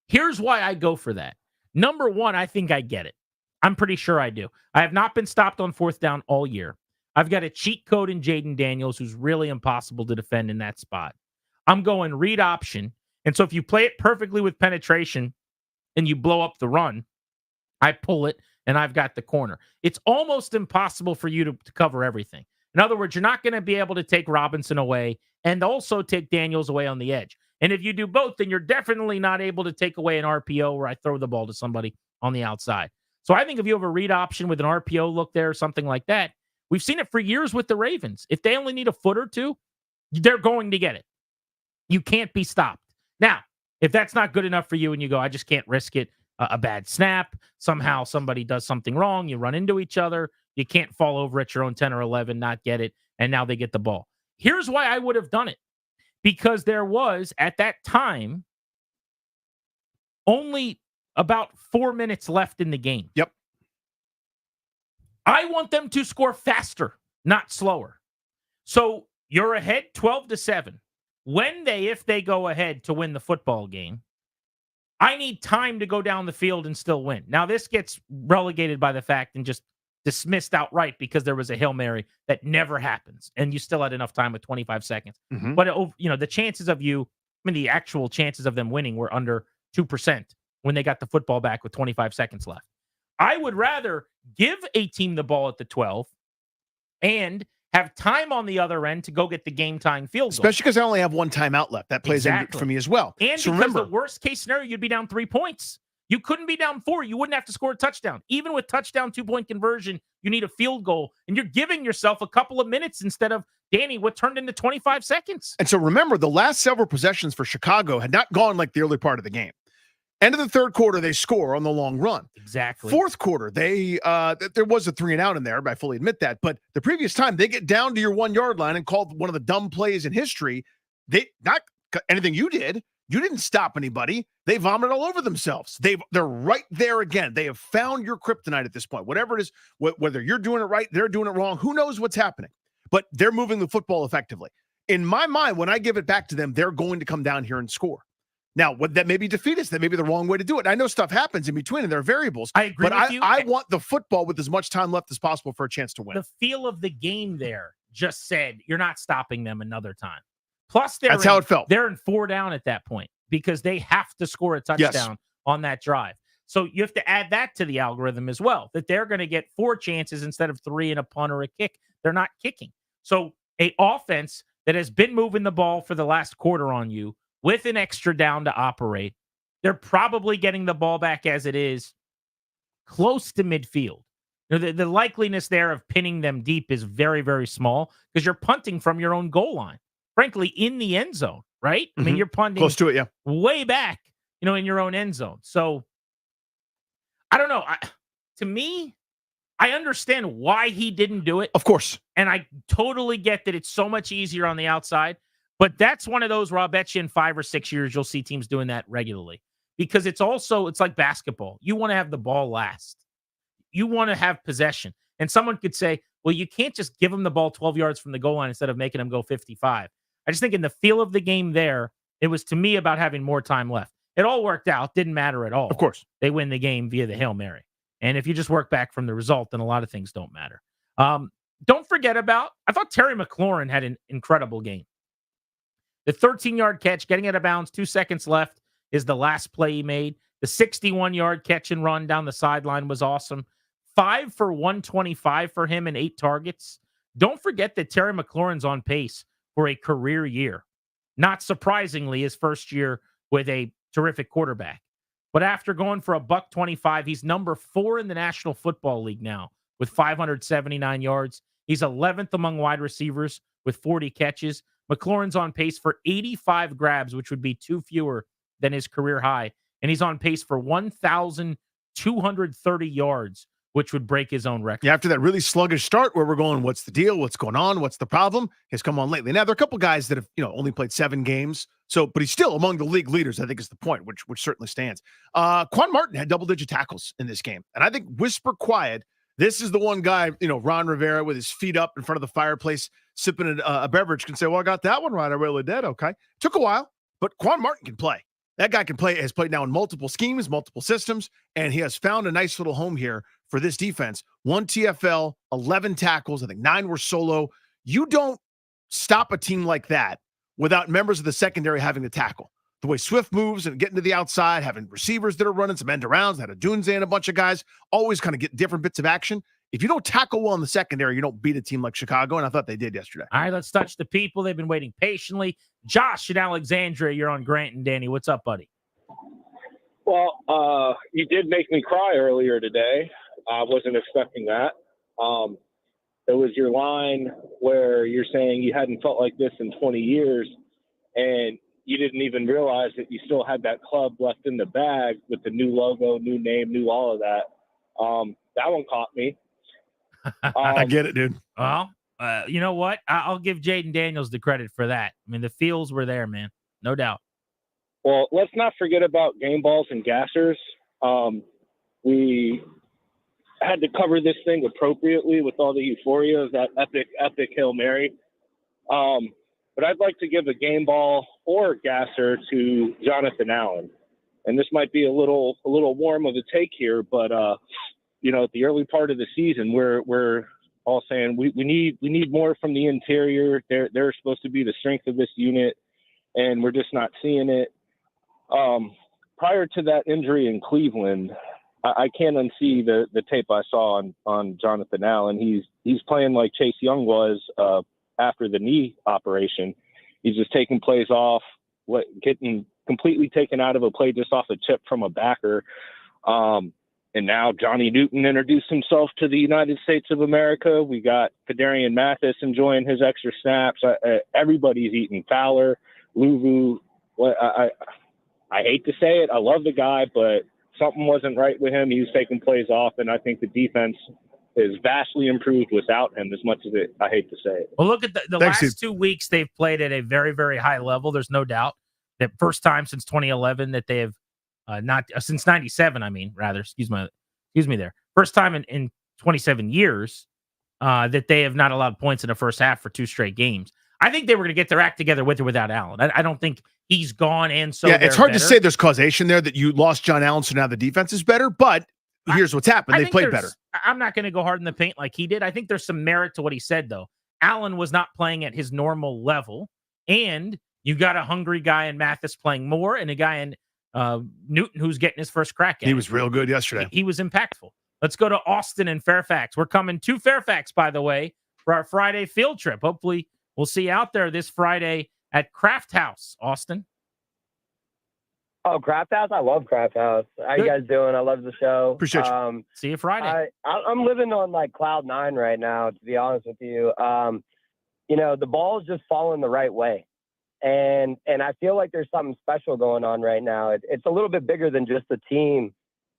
M: Here's why I go for that. Number one, I think I get it. I'm pretty sure I do. I have not been stopped on 4th down all year. I've got a cheat code in Jaden Daniels who's really impossible to defend in that spot. I'm going read option. And so if you play it perfectly with penetration and you blow up the run, I pull it and I've got the corner. It's almost impossible for you to cover everything. In other words, you're not going to be able to take Robinson away and also take Daniels away on the edge. And if you do both, then you're definitely not able to take away an RPO where I throw the ball to somebody on the outside. So I think if you have a read option with an RPO look there or something like that, we've seen it for years with the Ravens. If they only need a foot or two, they're going to get it. You can't be stopped. Now, if that's not good enough for you and you go, I just can't risk it, a bad snap, somehow somebody does something wrong, you run into each other, you can't fall over at your own 10 or 11, not get it, and now they get the ball. Here's why I would have done it. Because there was, at that time, only about 4 minutes left in the game.
O: Yep.
M: I want them to score faster, not slower. So you're ahead 12-7. If they go ahead to win the football game, I need time to go down the field and still win. Now, this gets relegated by the fact and just dismissed outright because there was a Hail Mary that never happens. And you still had enough time with 25 seconds.
O: Mm-hmm.
M: But, the chances of the actual chances of them winning were under 2% when they got the football back with 25 seconds left. I would rather give a team the ball at the 12 and have time on the other end to go get the game-tying field goal.
O: Especially because I only have 1 timeout left. That plays in for me as well.
M: And
O: so
M: because
O: remember,
M: the worst-case scenario, you'd be down 3 points. You couldn't be down 4. You wouldn't have to score a touchdown. Even with touchdown 2-point conversion, you need a field goal. And you're giving yourself a couple of minutes instead of, Danny, what turned into 25 seconds.
O: And so remember, the last several possessions for Chicago had not gone like the early part of the game. End of the third quarter, they score on the long run.
M: Exactly.
O: Fourth quarter, they there was a 3-and-out in there, but I fully admit that. But the previous time, they get down to your 1-yard line and called one of the dumb plays in history. They not anything you did. You didn't stop anybody. They vomited all over themselves. They're right there again. They have found your kryptonite at this point. Whatever it is, whether you're doing it right, they're doing it wrong. Who knows what's happening? But they're moving the football effectively. In my mind, when I give it back to them, they're going to come down here and score. Now, that may be defeatist. That may be the wrong way to do it. I know stuff happens in between, and there are variables.
M: I agree
O: but
M: with you.
O: I want the football with as much time left as possible for a chance to win.
M: The feel of the game there just said you're not stopping them another time. Plus,
O: That's how it felt.
M: They're in 4 down at that point because they have to score a touchdown on that drive. So you have to add that to the algorithm as well, that they're going to get 4 chances instead of 3 and a punt or a kick. They're not kicking. So a offense that has been moving the ball for the last quarter on you with an extra down to operate, they're probably getting the ball back as it is close to midfield. The likeliness there of pinning them deep is very, very small because you're punting from your own goal line. Frankly, in the end zone, right? I mean, you're punting
O: close to it, yeah,
M: way back, in your own end zone. So I don't know. To me, I understand why he didn't do it.
O: Of course.
M: And I totally get that it's so much easier on the outside. But that's one of those where I'll bet you in 5 or 6 years, you'll see teams doing that regularly. Because it's like basketball. You want to have the ball last. You want to have possession. And someone could say, well, you can't just give them the ball 12 yards from the goal line instead of making them go 55. I just think in the feel of the game there, it was to me about having more time left. It all worked out. Didn't matter at all.
O: Of course.
M: They win the game via the Hail Mary. And if you just work back from the result, then a lot of things don't matter. Don't forget I thought Terry McLaurin had an incredible game. The 13-yard catch, getting out of bounds, 2 seconds left, is the last play he made. The 61-yard catch and run down the sideline was awesome. 5 for 125 for him and 8 targets. Don't forget that Terry McLaurin's on pace for a career year. Not surprisingly, his first year with a terrific quarterback. But after going for $125, he's number 4 in the National Football League now with 579 yards. He's 11th among wide receivers with 40 catches. McLaurin's on pace for 85 grabs, which would be 2 fewer than his career high. And he's on pace for 1,230 yards, which would break his own record.
O: Yeah, after that really sluggish start where we're going, what's the deal? What's going on? What's the problem? Has come on lately. Now, there are a couple guys that have, only played 7 games. So, but he's still among the league leaders, I think is the point, which certainly stands. Quan Martin had double-digit tackles in this game. And I think whisper quiet, this is the one guy, Ron Rivera with his feet up in front of the fireplace, sipping a beverage can say, well, I got that one right. I really did. Okay. Took a while, but Quan Martin can play. That guy can play, has played now in multiple schemes, multiple systems, and he has found a nice little home here for this defense. 1 TFL, 11 tackles. I think 9 were solo. You don't stop a team like that without members of the secondary having to tackle. The way Swift moves and getting to the outside, having receivers that are running some end arounds, had a Dunze and a bunch of guys, always kind of get different bits of action. If you don't tackle well in the secondary, you don't beat a team like Chicago, and I thought they did yesterday.
M: All right, let's touch the people. They've been waiting patiently. Josh in Alexandria, you're on Grant and Danny. What's up, buddy?
I: Well, you did make me cry earlier today. I wasn't expecting that. It was your line where you're saying you hadn't felt like this in 20 years, and you didn't even realize that you still had that club left in the bag with the new logo, new name, new all of that. That one caught me.
O: I get it, dude.
M: Well, you know what? I'll give Jaden Daniels the credit for that. I mean, the feels were there, man. No doubt.
I: Well, let's not forget about game balls and gassers. We had to cover this thing appropriately with all the euphoria of that epic Hail Mary. But I'd like to give a game ball or a gasser to Jonathan Allen. And this might be a little warm of a take here, but at the early part of the season, we're all saying we need more from the interior. They're supposed to be the strength of this unit, and we're just not seeing it. Prior to that injury in Cleveland, I can't unsee the tape I saw on Jonathan Allen. He's playing like Chase Young was after the knee operation. He's just taking plays off, getting completely taken out of a play just off a chip from a backer. And now Johnny Newton introduced himself to the United States of America. We got Kadarian Mathis enjoying his extra snaps. Everybody's eating. Fowler, Luvu. I hate to say it, I love the guy, but something wasn't right with him. He was taking plays off, and I think the defense is vastly improved without him, as much as I hate to say it.
M: Well, look at the last 2 weeks they've played at a very, very high level. There's no doubt that first time since 2011 that they have not since 97. I mean, rather, excuse me there. First time in 27 years that they have not allowed points in the first half for 2 straight games. I think they were going to get their act together with or without Allen. I don't think he's gone, and so
O: yeah, it's hard
M: better.
O: to say there's causation there that you lost John Allen, so now the defense is better. But here's what's happened: they played better.
M: I'm not going to go hard in the paint like he did. I think there's some merit to what he said, though. Allen was not playing at his normal level, and you got a hungry guy in Mathis playing more, and a guy in Newton who's getting his first crack at it.
O: He was real good yesterday.
M: He was impactful. Let's go to Austin and Fairfax. We're coming to Fairfax, by the way, for our Friday field trip. Hopefully, we'll see you out there this Friday at Craft House, Austin.
E: Oh, Craft House? I love Craft House. How you guys doing? I love the show.
O: Appreciate you.
M: See you Friday.
E: I'm living on like cloud 9 right now, to be honest with you. The ball is just falling the right way. And I feel like there's something special going on right now. It's a little bit bigger than just the team.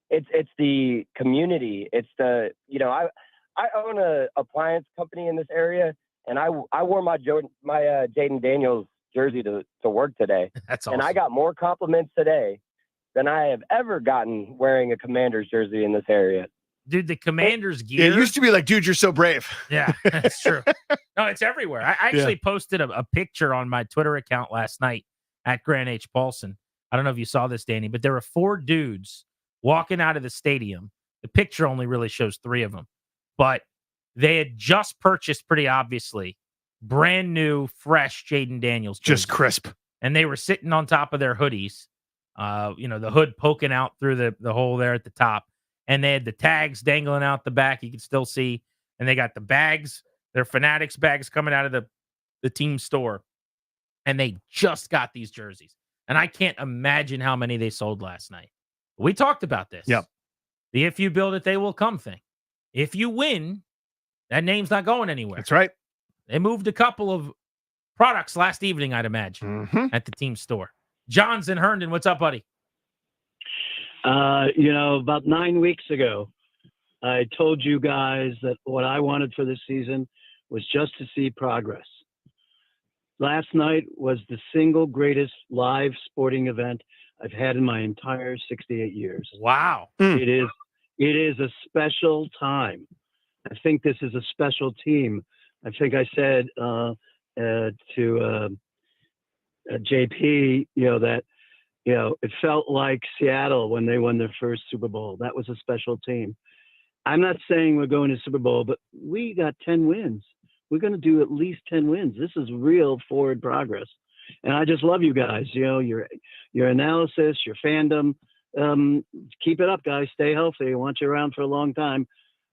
E: It's the community. It's the, I own a appliance company in this area, and I wore my Jaden Daniels jersey to work today.
M: That's awesome.
E: And I got more compliments today than I have ever gotten wearing a Commander's jersey in this area.
M: Dude, the Commander's gear.
O: Yeah, it used to be like, dude, you're so brave.
M: Yeah, that's true. No, it's everywhere. I actually posted a picture on my Twitter account last night at Grant H. Paulson. I don't know if you saw this, Danny, but there were 4 dudes walking out of the stadium. The picture only really shows 3 of them, but they had just purchased, pretty obviously, brand new, fresh Jaden Daniels jerseys.
O: Just crisp.
M: And they were sitting on top of their hoodies, the hood poking out through the hole there at the top. And they had the tags dangling out the back. You could still see. And they got the bags, their Fanatics bags coming out of the team store. And they just got these jerseys. And I can't imagine how many they sold last night. We talked about this.
O: Yep.
M: The if you build it, they will come thing. If you win, that name's not going anywhere.
O: That's right.
M: They moved a couple of products last evening, I'd imagine, at the team store. John's in Herndon. What's up, buddy?
J: About 9 weeks ago, I told you guys that what I wanted for this season was just to see progress. Last night was the single greatest live sporting event I've had in my entire 68 years.
M: Wow.
J: It is a special time. I think this is a special team. I think I said to JP, that it felt like Seattle when they won their first Super Bowl. That was a special team. I'm not saying we're going to Super Bowl, but we got 10 wins. We're going to do at least 10 wins. This is real forward progress. And I just love you guys. Your analysis, your fandom. Keep it up, guys. Stay healthy. I want you around for a long time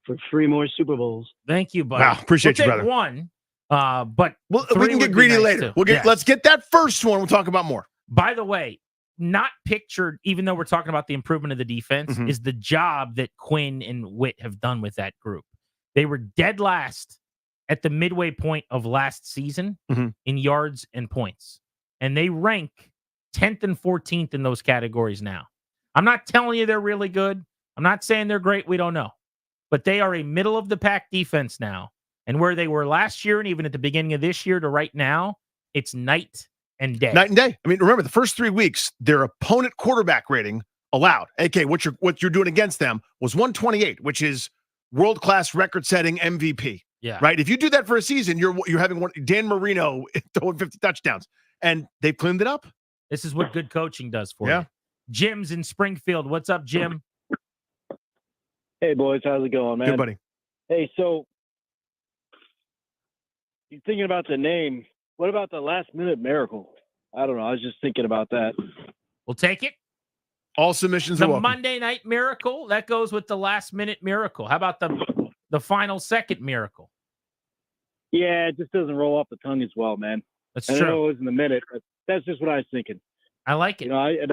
J: for 3 more Super Bowls.
M: Thank you, buddy.
O: Wow, appreciate you,
M: take
O: brother.
M: One, but
O: we can get greedy later. Let's get that first one. We'll talk about more.
M: By the way, not pictured, even though we're talking about the improvement of the defense, is the job that Quinn and Witt have done with that group. They were dead last at the midway point of last season in yards and points. And they rank 10th and 14th in those categories now. I'm not telling you they're really good. I'm not saying they're great. We don't know. But they are a middle-of-the-pack defense now. And where they were last year and even at the beginning of this year to right now, it's night and day.
O: Night and day. I mean, remember, the first 3 weeks, their opponent quarterback rating allowed, aka what you're doing against them, was 128, which is world-class record-setting MVP.
M: Yeah.
O: Right? If you do that for a season, you're having Dan Marino throwing 50 touchdowns. And they've cleaned it up.
M: This is what good coaching does for you. Jim's in Springfield. What's up, Jim?
T: Hey, boys. How's it going, man?
O: Good, buddy.
T: Hey, so you're thinking about the name. What about the last-minute miracle? I don't know. I was just thinking about that.
M: We'll take it.
O: All submissions
M: the
O: are welcome.
M: Monday night miracle, that goes with the last-minute miracle. How about the final second miracle?
T: Yeah, it just doesn't roll off the tongue as well, man.
M: That's
T: I
M: true.
T: know it was in the minute, but that's just what I was thinking.
M: I like it.
T: I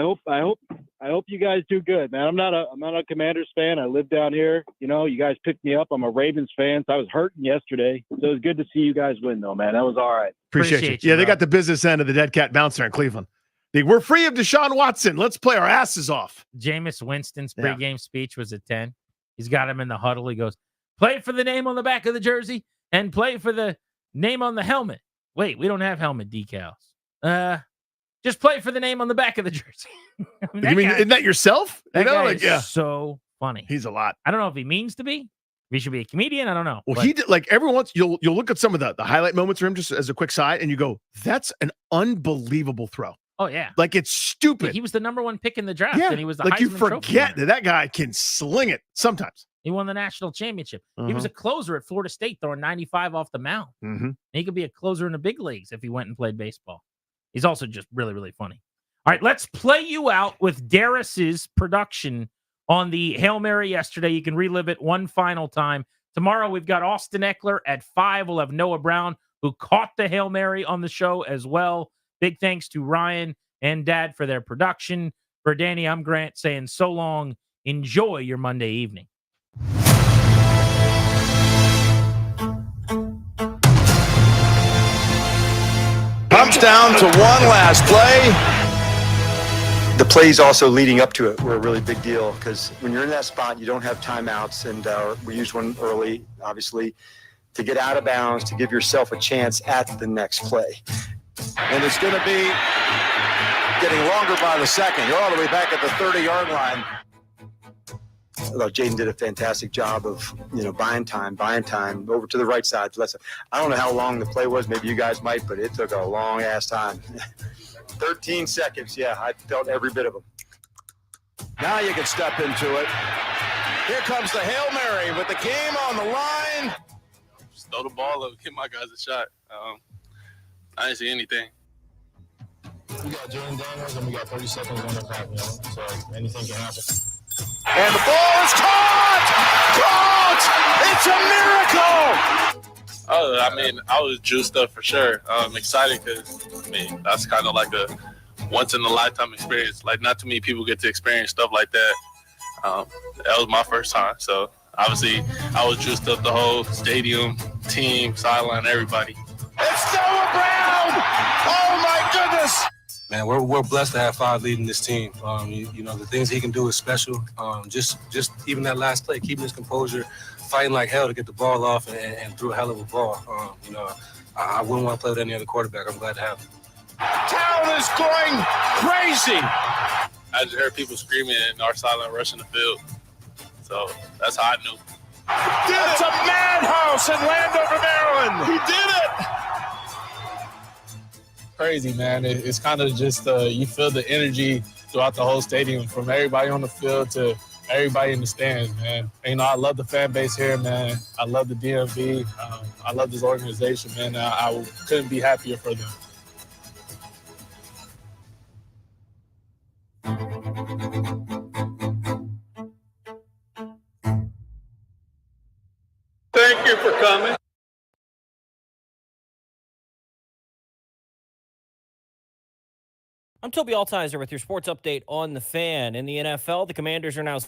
T: hope you guys do good, man. I'm not a Commanders fan. I live down here. You guys picked me up. I'm a Ravens fan, so I was hurting yesterday. So it was good to see you guys win, though, man. That was all right.
O: Appreciate you. Yeah, they got the business end of the dead cat bouncer in Cleveland. We're free of Deshaun Watson. Let's play our asses off.
M: Jameis Winston's pregame speech was a 10. He's got him in the huddle. He goes, play for the name on the back of the jersey and play for the name on the helmet. Wait, we don't have helmet decals. Just play for the name on the back of the jersey. I mean,
O: isn't that yourself?
M: That guy is so funny.
O: He's a lot.
M: I don't know if he means to be. If he should be a comedian, I don't know.
O: Well, he did, like, every once you'll look at some of the highlight moments for him just as a quick side, and you go, that's an unbelievable throw.
M: Oh, yeah.
O: Like, it's stupid.
M: He was the number one pick in the draft,
O: Yeah,
M: and he was the
O: like,
M: Heisman
O: you
M: Trophy
O: forget
M: winner.
O: that guy can sling it sometimes.
M: He won the national championship. He was a closer at Florida State, throwing 95 off the mound.
O: Mm-hmm.
M: He could be a closer in the big leagues if he went and played baseball. He's also just really, really funny. All right, let's play you out with Darris's production on the Hail Mary yesterday. You can relive it one final time. Tomorrow, we've got Austin Eckler at 5. We'll have Noah Brown, who caught the Hail Mary on the show as well. Big thanks to Ryan and Dad for their production. For Danny, I'm Grant saying so long. Enjoy your Monday evening.
R: Comes down to one last play.
Q: The plays also leading up to it were a really big deal because when you're in that spot, you don't have timeouts, and we used one early, obviously, to get out of bounds, to give yourself a chance at the next play.
R: And it's going to be getting longer by the second. You're all the way back at the 30-yard line.
Q: Well, Jaden did a fantastic job of, buying time over to the right side. I don't know how long the play was. Maybe you guys might, but it took a long ass time. 13 seconds. Yeah, I felt every bit of them.
R: Now you can step into it. Here comes the Hail Mary with the game on the line.
V: Just throw the ball up, give my guys a shot. I didn't see anything.
B: We got Jordan Daniels and we got 30 seconds on the clock, so anything can happen.
R: And the ball is caught! Caught! It's a miracle!
V: Oh, I mean, I was juiced up for sure. I'm excited because, that's kind of like a once-in-a-lifetime experience. Like, not too many people get to experience stuff like that. That was my first time. So, obviously, I was juiced up the whole stadium, team, sideline, everybody.
R: It's Noah Brown! Oh, my goodness!
W: Man, we're blessed to have 5 leading this team. The things he can do is special. Just even that last play, keeping his composure, fighting like hell to get the ball off and threw a hell of a ball. I wouldn't want to play with any other quarterback. I'm glad to have him.
R: Town is going crazy.
V: I just heard people screaming and our sideline rushing the field. So that's how I knew.
R: It's a madhouse in Landover, Maryland. He did it.
V: Crazy, man. It's kind of just you feel the energy throughout the whole stadium, from everybody on the field to everybody in the stands, man. And, I love the fan base here, man. I love the DMV. I love this organization, man. I couldn't be happier for them.
K: Thank you for coming.
C: I'm Toby Altizer with your sports update on the Fan. In the NFL, the Commanders are now